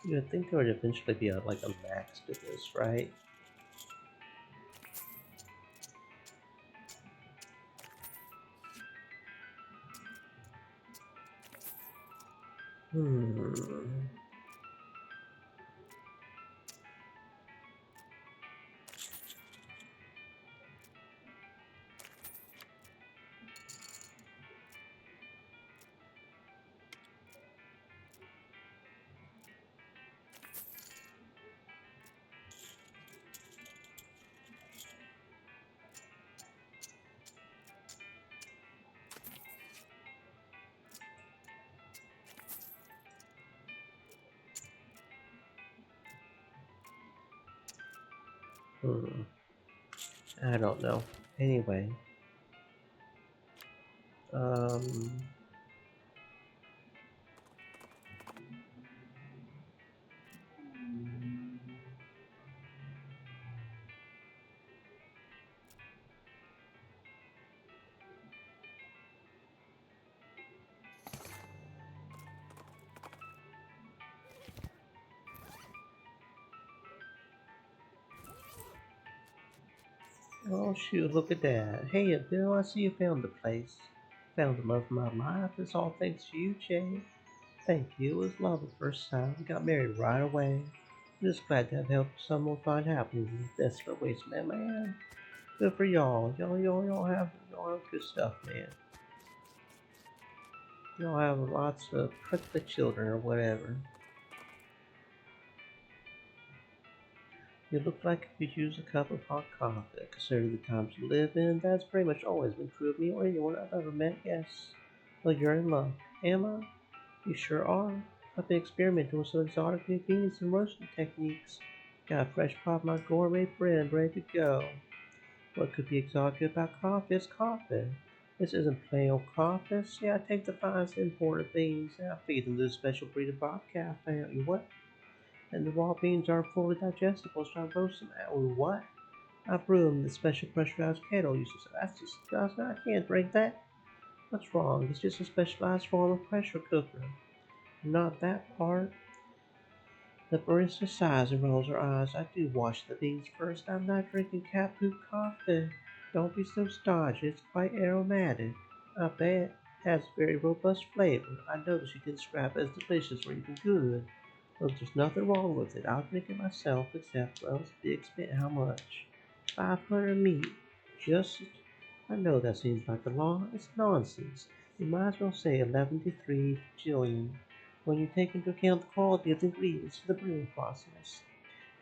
You would think there would eventually be like a max to this, right? Hmm. Hmm. I don't know. Anyway, um, oh shoot, look at that. Hey, Bill, I see you found the place. Found the love of my life. It's all thanks to you, Jay. Thank you. It was love at first sight. We got married right away. I'm just glad to have helped someone find happiness in this desperate wasteland, man. Good for y'all. Y'all have good stuff, man. Y'all have lots of prickly children or whatever. You look like you could use a cup of hot coffee. Considering the times you live in, that's pretty much always been true of me or anyone I've ever met, yes. Well, you're in love. Am I? You sure are. I've been experimenting with some exotic new beans and roasting techniques. Got a fresh pot of my gourmet bread ready to go. What could be exotic about coffee is coffee. This isn't plain old coffee. See, I take the finest imported beans and I feed them to a special breed of bobcat. You what? And the raw beans aren't fully digestible, so I roast them out. What? I brew them in the special pressurized kettle. You say, that's disgusting. I can't drink that. What's wrong? It's just a specialized form of pressure cooker. Not that part. The barista sighs and rolls her eyes. I do wash the beans first. I'm not drinking cat poop coffee. Don't be so stodgy. It's quite aromatic. I bet it has a very robust flavor. I notice you can describe it as delicious or even good. Look, there's nothing wrong with it. I'll drink it myself, except, well, it's a big spit. How much? 500 meat. Just, I know that seems like a lot. It's nonsense. You might as well say 11 to 3 jillion when you take into account the quality of the ingredients for the brewing process.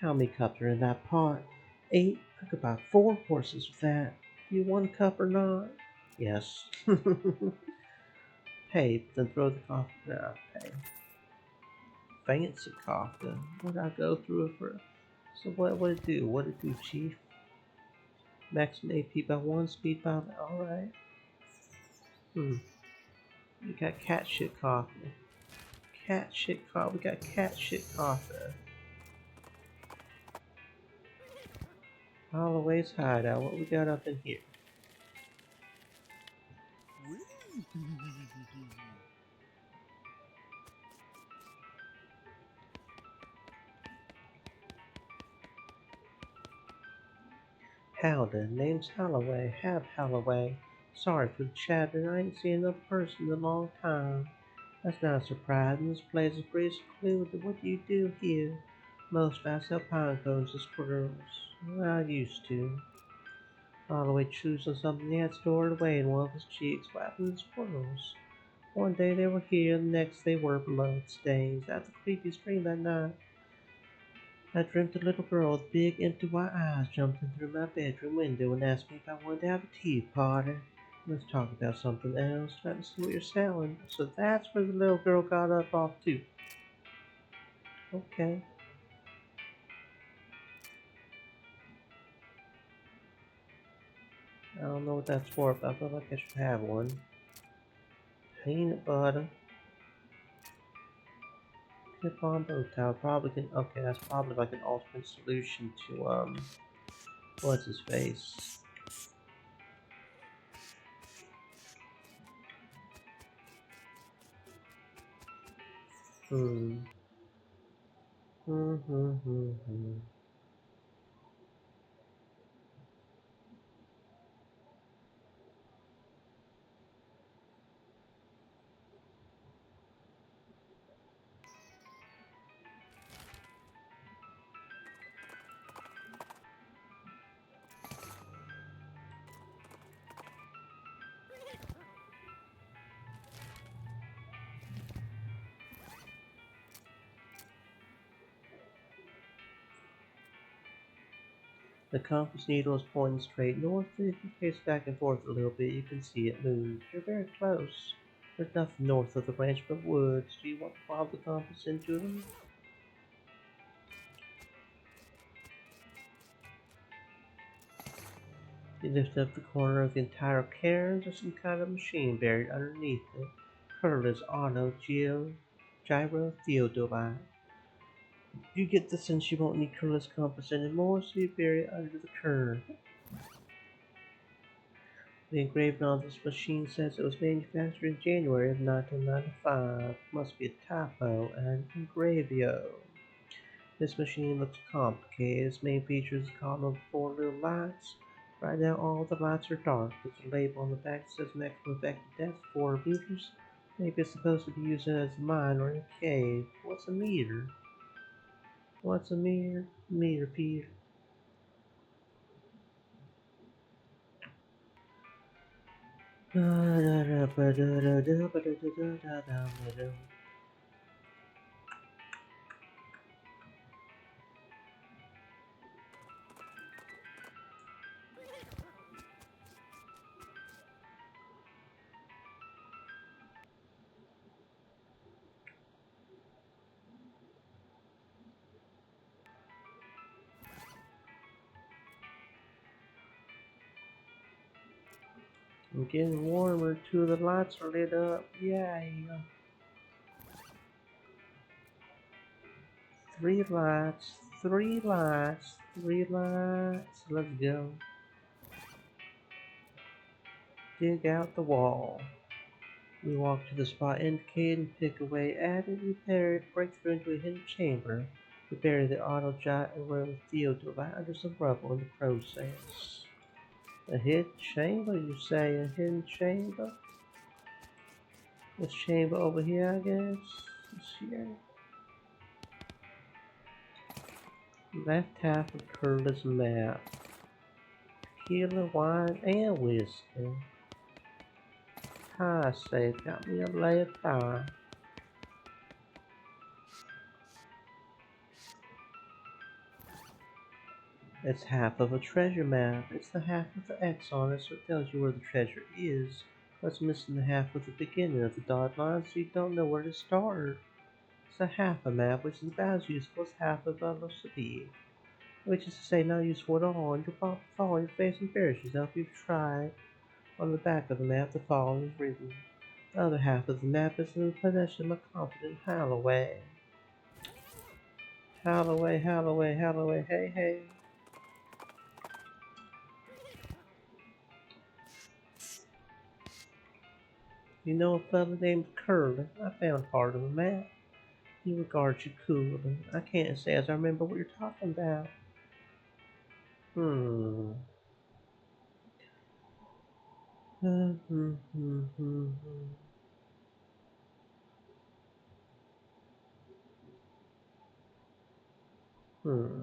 How many cups are in that pot? 8. I could buy 4 horses with that. Do you want a cup or not? Yes. Pay, then throw the coffee. Nah, pay. Fancy coffee. What did I go through it for? So what would it do? What it do, Chief? Maximum AP by 1, speed by... Alright. Hmm. We got cat shit coffee. Cat shit coffee. We got cat shit coffee. Holloway's hideout. What we got up in here? Howdy, name's Holloway. Have Holloway. Sorry for the chatter. I ain't seen another person in a long time. That's not surprising. This place is pretty secluded. What do you do here? Most of us sell pine cones to squirrels. Well, I used to. Holloway choosing something he had stored away in one of his cheeks, laughing at the squirrels. One day they were here, the next they were blood stains. After the creepy scream that night, I dreamt a little girl with big empty white eyes jumped in through my bedroom window and asked me if I wanted to have a tea party. Let's talk about something else. Let me see what you're selling. So that's where the little girl got up off to. Okay. I don't know what that's for, but I feel like I should have one. Peanut butter. Clip on bow tie. Probably can. Okay, that's probably like an alternate solution to, what's his face? Hmm. The compass needle is pointing straight north, and if you pace back and forth a little bit, you can see it move. You're very close. There's nothing north of the ranch but woods. Do you want to follow the compass into them? You lift up the corner of the entire cairn. There's some kind of machine buried underneath it. Curtis Auto Gyro Theodolite. You get the sense you won't need Curtis compass anymore, so you bury it under the curve. The engraving on this machine says it was manufactured in January of 1995. Must be a typo and engravio. This machine looks complicated. Its main feature is a column of 4 little lights. Right now all the lights are dark. There's a label on the back that says maximum effective depth 4 meters. Maybe it's supposed to be used as a mine or in a cave. What's a meter? What's a meter? Meter, Peter. I'm getting warmer. 2 of the lights are lit up. Yay! 3 lights, 3 lights, 3 lights. Let's go. Dig out the wall. We walk to the spot indicated and pick away at it. We break through into a hidden chamber. We bury the auto giant and roll Theodolite under some rubble in the process. A hidden chamber, you say? A hidden chamber? This chamber over here, I guess. This here. Left half of Curtis' map. Tequila, wine, and whiskey. Pie safe. Got me a layer pie. It's half of a treasure map. It's the half with the X on it, so it tells you where the treasure is. But it's missing the half with the beginning of the dotted line, so you don't know where to start. It's a half a map, which is about as useful as half of a recipe. Which is to say, not useful at all, and you'll probably fall on your face and embarrass yourself if you've tried. On the back of the map, the following is written. The other half of the map is in the possession of a confident Halloway. Halloway, Halloway, Halloway, hey, hey. You know a fellow named Curly? I found part of a map. He regards you coolly. I can't say as I remember what you're talking about. Hmm. Hmm. Hmm. Hmm. Hmm. Hmm.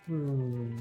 Hmm.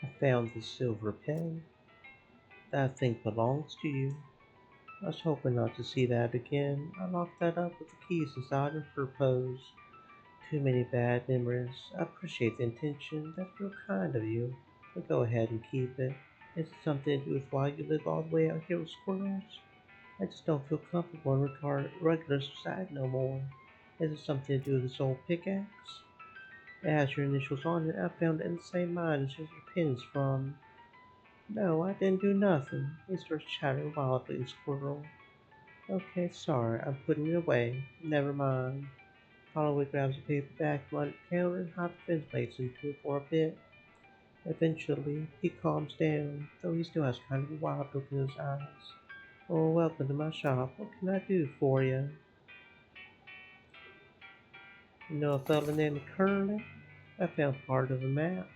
I found the silver pen. That I think belongs to you. I was hoping not to see that again. I locked that up with the keys inside and proposed. Too many bad memories. I appreciate the intention. That's real kind of you. But go ahead and keep it. Is it something to do with why you live all the way out here with squirrels? I just don't feel comfortable in regular society no more. Is it something to do with this old pickaxe? It has your initials on it. I found it in the same mine as your pin's from. No, I didn't do nothing. He starts chattering wildly, the squirrel. Okay, sorry, I'm putting it away. Never mind. Holloway grabs a paper bag from under the counter and hops fence plates into it for a bit. Eventually, he calms down, though he still has kind of a wild look in his eyes. Oh, welcome to my shop. What can I do for you? You know a fellow named Curly? I found part of a map.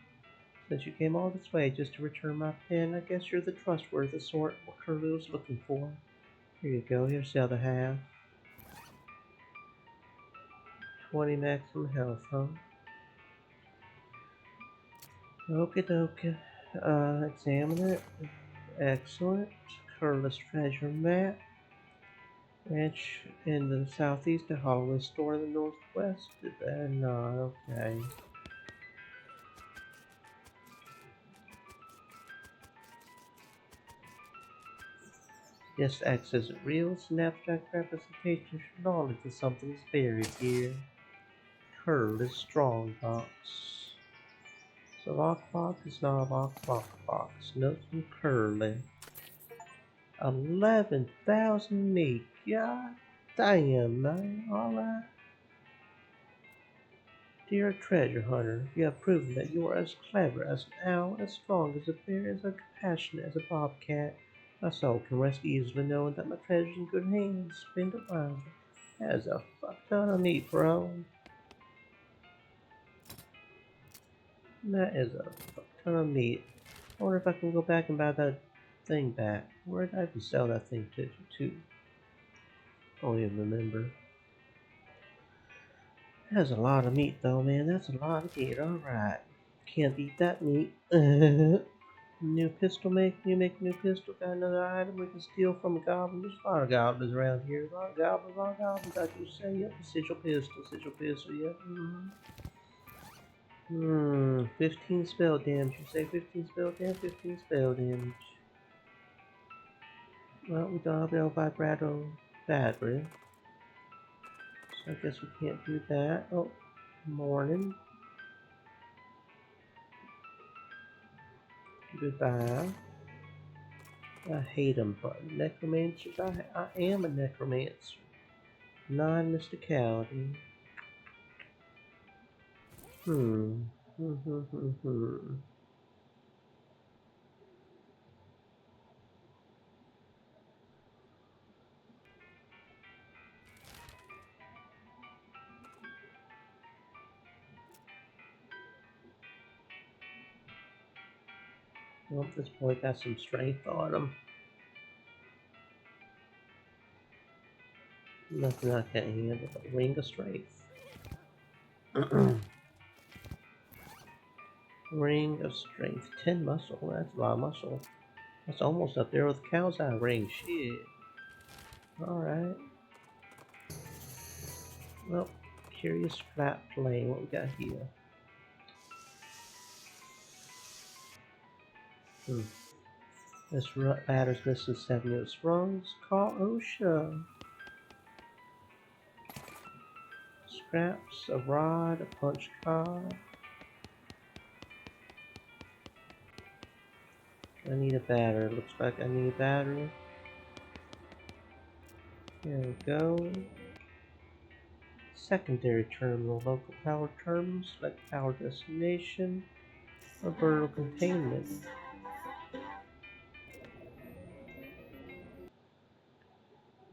Since you came all this way just to return my pen, I guess you're the trustworthy sort what Curly was looking for. Here you go, here's the other half. 20 maximum health, huh? Okie dokie. Examine it. Excellent. Curlis treasure map. Ranch in the southeast, a Holloway store in the northwest. No, okay. This acts as a real snapshot representation of knowledge that something is buried here. Curlis strongbox. So lockbox is not a lockbox. Note from Curly. 11,000 meat. God damn, man. Alright. Dear treasure hunter, you have proven that you are as clever as an owl, as strong as a bear, as compassionate as a bobcat. My soul can rest easily knowing that my treasure's in good hands. Spend it wisely. That is a fuck ton of meat, bro. That is a fuck ton of meat. I wonder if I can go back and buy that thing back. Where did I even sell that thing to? I don't even remember. That's a lot of meat though, man. That's a lot of meat. Alright. Can't eat that meat. New pistol make? You make a new pistol? Got another item we can steal from a goblin? There's a lot of goblins around here. A lot of goblins. I do say, yep. Sigil pistol, yep. 15 spell damage. You say 15 spell damage? 15 spell damage. Well, we don't have no vibrato battery. So I guess we can't do that. Oh, morning. Goodbye. I hate them, but necromancers, I am a necromancer. Non-mysticality. Hmm. Well, this boy got some strength on him. Nothing I can't handle but ring of strength. Ring of strength. 10 muscle. That's a lot of muscle. That's almost up there with cow's eye ring. Shit. Alright. Well, curious flat flame. What we got here? Hmm. This ladder's missing 7 units rungs. Call OSHA. Scraps, a rod, a punch card. I need a battery. Looks like I need a battery. There we go. Secondary terminal. Local power terminal. Select power destination. Or vertical containment.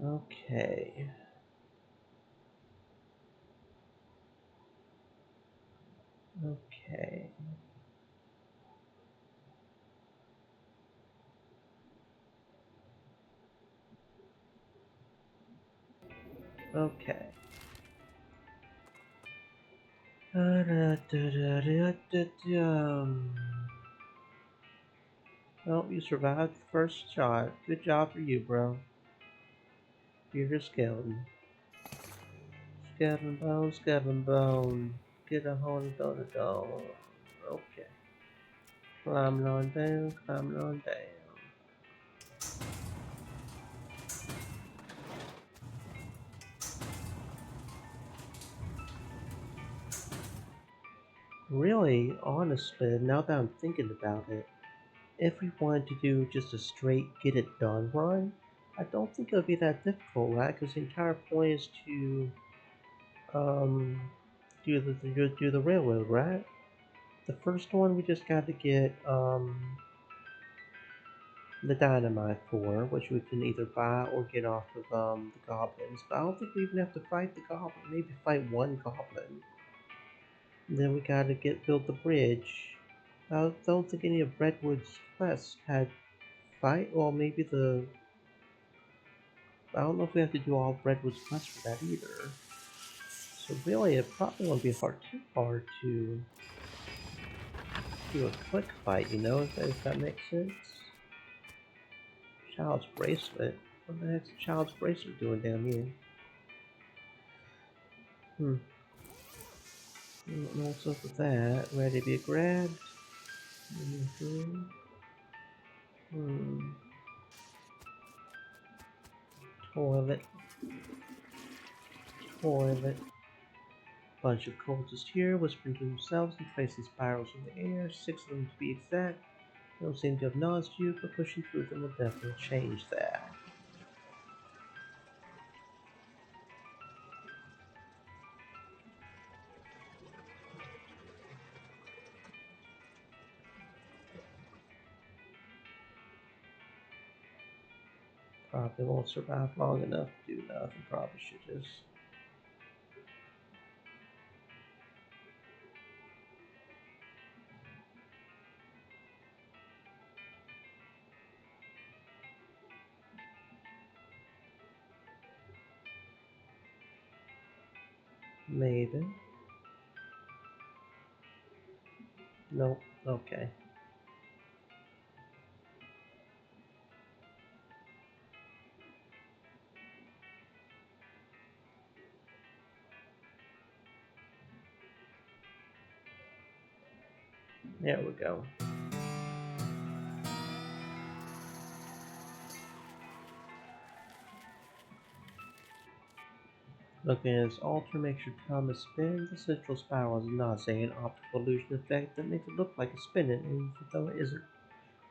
Okay. Okay. Okay. Well, you survived the first shot. Good job for you, bro. You're a skeleton. Skeleton bone, skeleton bone. Get a horn, go to go. Okay. Climbing on down, climbing on down. Really, honestly, now that I'm thinking about it, if we wanted to do just a straight get it done run, I don't think it would be that difficult, right? Because the entire point is to um, do the railroad, right? The first one we just got to get the dynamite for, which we can either buy or get off of the goblins. But I don't think we even have to fight the goblin. Maybe fight one goblin. And then we got to build the bridge. I don't think any of Redwood's quests had fight. Well, maybe the I don't know if we have to do all of Redwood's quests for that either. So really, it probably won't be too hard to do a quick fight, you know, if that makes sense. Child's bracelet. What the heck's the child's bracelet doing down here? Hmm. I don't know what's up with that. Ready to be grabbed? Mm-hmm. Hmm. Toilet. Toilet. Bunch of cultists here, whispering to themselves and tracing spirals in the air. 6 of them to be exact. They don't seem to have noticed you, but pushing through them will definitely change that. Probably won't survive long enough to do nothing. Probably should just. Maybe. Nope. Okay. There we go. Looking at its altar makes your thumb spin. The central spiral is not an optical illusion effect that makes it look like it's spinning, even though it isn't.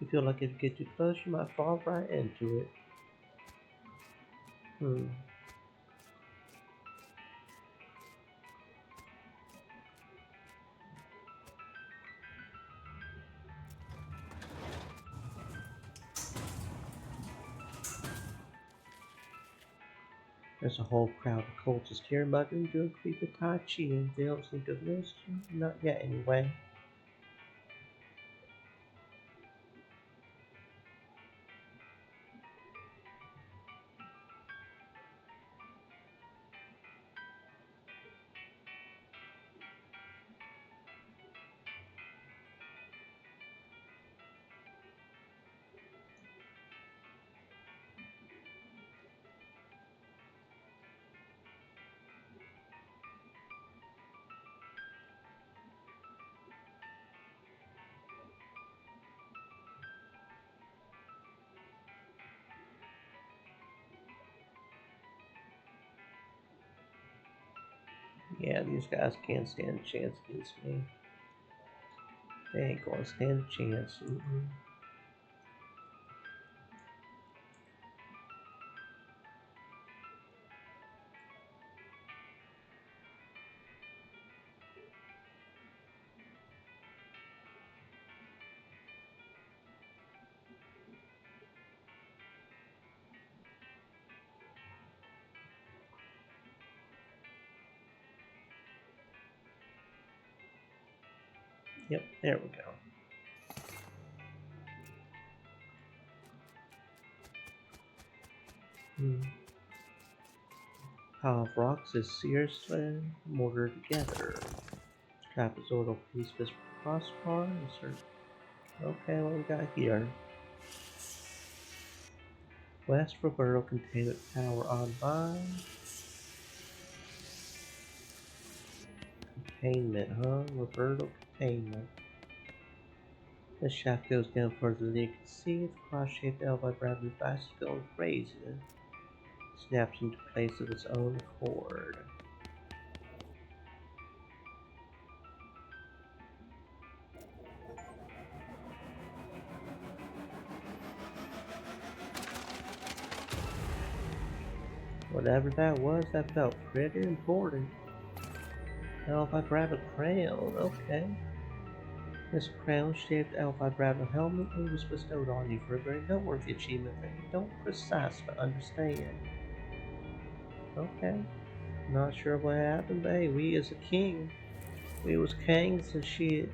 You feel like if you get too close, you might fall right into it. Hmm. There's a whole crowd of cultists here muttering, doing creepy Tai Chi, and they don't seem to have noticed you. Not yet, anyway. Yeah, these guys can't stand a chance against me. They ain't gonna stand a chance. Mm-mm. Yep, there we go. Hmm. Pile of rocks is seriously mortared together. Trapezoidal piece of crossbar. Insert. Okay, what we got here? West Roberto containment tower online. Containment, huh? Roberto containment. The shaft goes down further than you can see. The cross-shaped L by gravity device is going crazy. Snaps into place of its own accord. Whatever that felt pretty important. L by gravity crown, okay. This crown-shaped L by gravity helmet was bestowed on you for a very noteworthy achievement that you don't precisely understand. Okay. Not sure what happened, but hey, we as a king. We was kings and shit.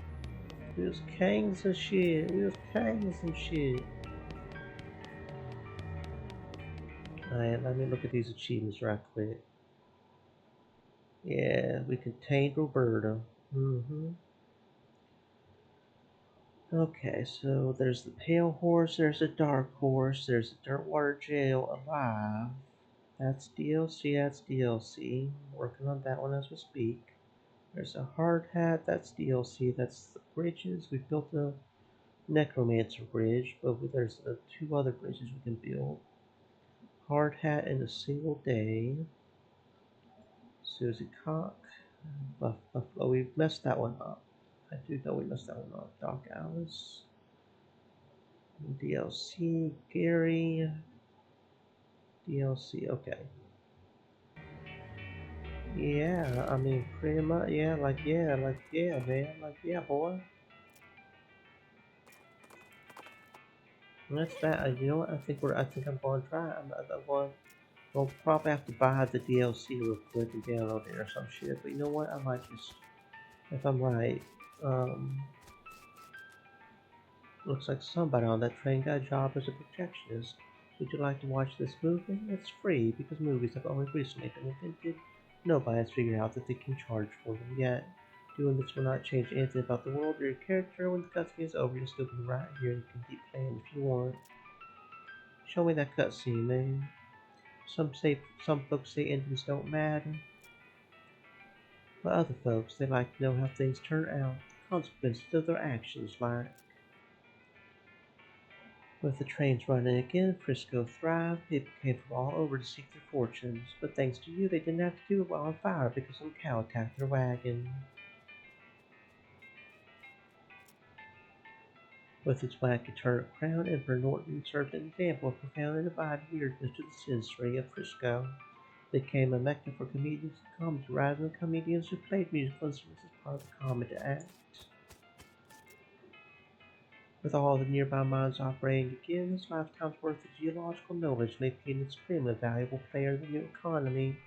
We was kings and shit. We was kings and shit. Alright, let me look at these achievements right quick. Yeah, we contained Roberta. Mm-hmm. Okay, so there's the Pale Horse, there's the Dark Horse, there's the Dirtwater Jail Alive. That's DLC, that's DLC. Working on that one as we speak. There's a Hard Hat, that's DLC, that's the bridges. We built a Necromancer bridge, but there's two other bridges we can build. Hard Hat in a single day. Susie Cock. Buffalo. We messed that one up. I do know we messed that one up. Doc Alice. DLC. Gary. DLC. Okay. Yeah, I mean, pretty much. Yeah, man. Like, yeah, boy. And that's that. You know what? I think I'm going to try. I'm going. We'll probably have to buy the DLC real quick and download it or some shit. But you know what? I might just, if I'm right, um, looks like somebody on that train got a job as a projectionist. Would you like to watch this movie? It's free because movies have only recently been invented. Nobody has figured out that they can charge for them yet. Doing this will not change anything about the world or your character. When the cutscene is over, you'll still be right here and you can keep playing if you want. Show me that cutscene, man. Some folks say endings don't matter. But other folks, they like to know how things turn out, the consequences of their actions, like. With the trains running again, Frisco thrived. People came from all over to seek their fortunes, but thanks to you, they didn't have to do it while on fire because some cow attacked their wagon. With its wacky turnip crown, Emperor Norton served an example of profound and divided weirdness to the citizenry of Frisco. They became a mecca for comedians and comedy writers and comedians who played musical instruments as part of the comedy act. With all the nearby mines operating again, his lifetime's worth of geological knowledge made Pete an extremely valuable player in the new economy.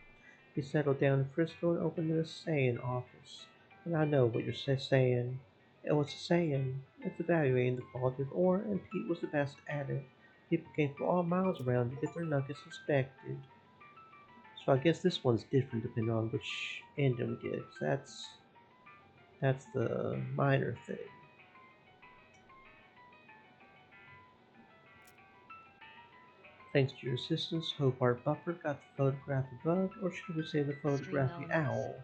He settled down in Frisco and opened an assaying office. And I know what you're saying. What's a saying? It's evaluating the quality of ore, and Pete was the best at it. People came from all miles around to get their nuggets inspected. So I guess this one's different depending on which ending we get. That's the minor thing. Thanks to your assistance, Hobart Buffer got the photography bug, or should we say the Stream photography elements. owl.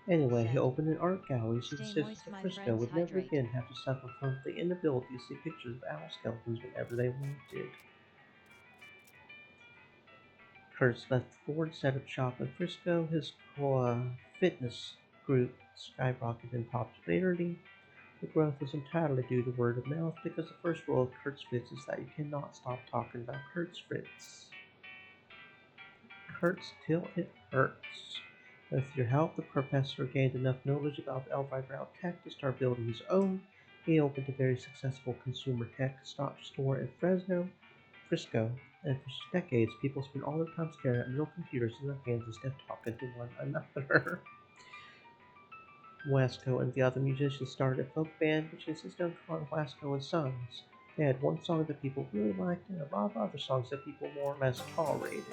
Anyway, he Said. opened an art gallery so the Stay citizens moist, of my Frisco friends, would never hydrate. again have to suffer from the inability to see pictures of owl skeletons whenever they wanted. Kurtz left the board, set up shop in Frisco. His fitness group skyrocketed in popularity. The growth was entirely due to word of mouth because the first rule of Kurt's Fritz is that you cannot stop talking about Kurt's Fritz. Kurtz till it hurts. With your help, the professor gained enough knowledge about Elvira tech to start building his own. He opened a very successful consumer tech stock store in Frisco, and for decades people spent all their time staring at little computers in their hands instead of talking to one another. Wasco and the other musicians started a folk band which insisted on calling Wasco and Sons. They had one song that people really liked and a lot of other songs that people more or less tolerated.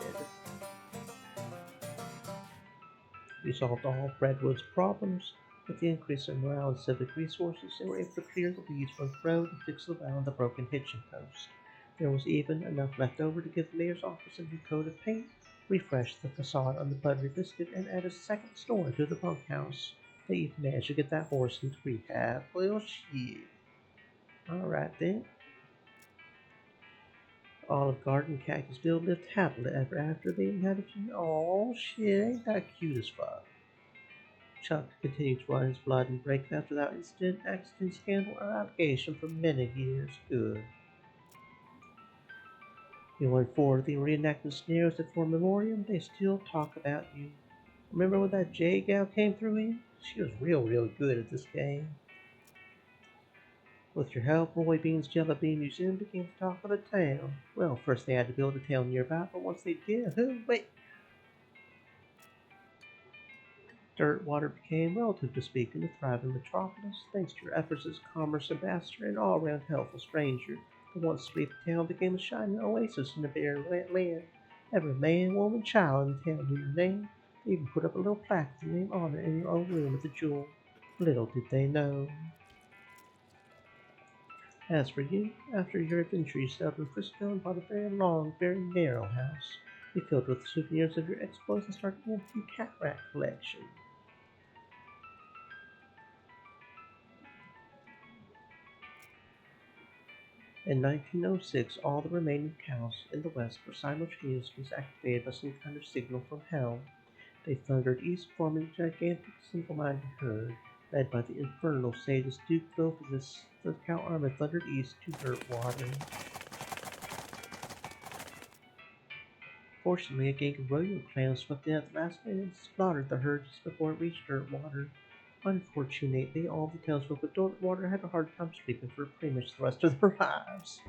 We solved all of Redwood's problems. With the increase in morale and civic resources, they were able to clear the weeds from the road and fix the well on the broken hitching post. There was even enough left over to give the mayor's office a new coat of paint, refresh the facade on the Buttery Biscuit, and add a second story to the bunkhouse. They even managed to get that horse into rehab. Well, shit. Alright then. Olive Garden and Cactusville lived happily ever after. They even had a few. Oh shit, ain't that cute as fuck? Chuck continued to run his blood and breakfast without incident, accident, scandal, or allegation for many years. Good. You went forward the reenactment scenarios that for memoriam, they still talk about you. Remember when that J gal came through here? She was real good at this game. With your help, Roy Bean's Jelly Bean Museum became the talk of the town. Well, first they had to build a town nearby, but once they did, wait, Dirtwater became, relatively speaking, a thriving metropolis, thanks to your efforts as commerce ambassador and all-around helpful stranger. The once sleepy town became a shining oasis in the barren land. Every man, woman, child in the town knew your name. They even put up a little plaque with your name on it in your own room at the Jewel. Little did they know. As for you, after your adventure, you settled in Frisco and bought a very long, very narrow house. You filled with souvenirs of your exploits and started an empty cat rat collection. In 1906, all the remaining cows in the west were simultaneously activated by some kind of signal from hell. They thundered east, forming a gigantic single-minded herd, led by the infernal sadist Duke Loathing. The cow army thundered east to Dirtwater. Fortunately, a gang of rodeo clans swept in at the last minute and slaughtered the herd just before it reached Dirtwater. Unfortunately, all the townsfolk of Dirtwater had a hard time sleeping for pretty much the rest of their lives.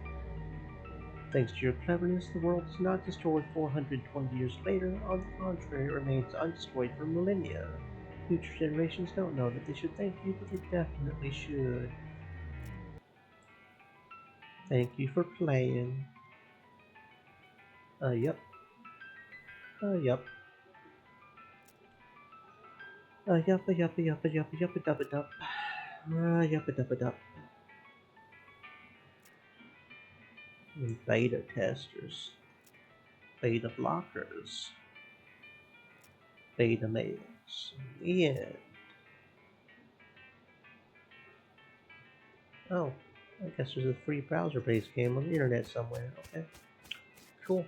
Thanks to your cleverness, the world is not destroyed 420 years later. On the contrary, it remains undestroyed for millennia. Future generations don't know that they should thank you, but they definitely should. Thank you for playing. Yep. Yep. Yuppa yuppa yuppa yuppa yuppa duppa dup. Yuppa duppa dup. Beta testers. Beta blockers. Beta males. Yeah. Oh, I guess there's a free browser-based game on the internet somewhere. Okay, cool.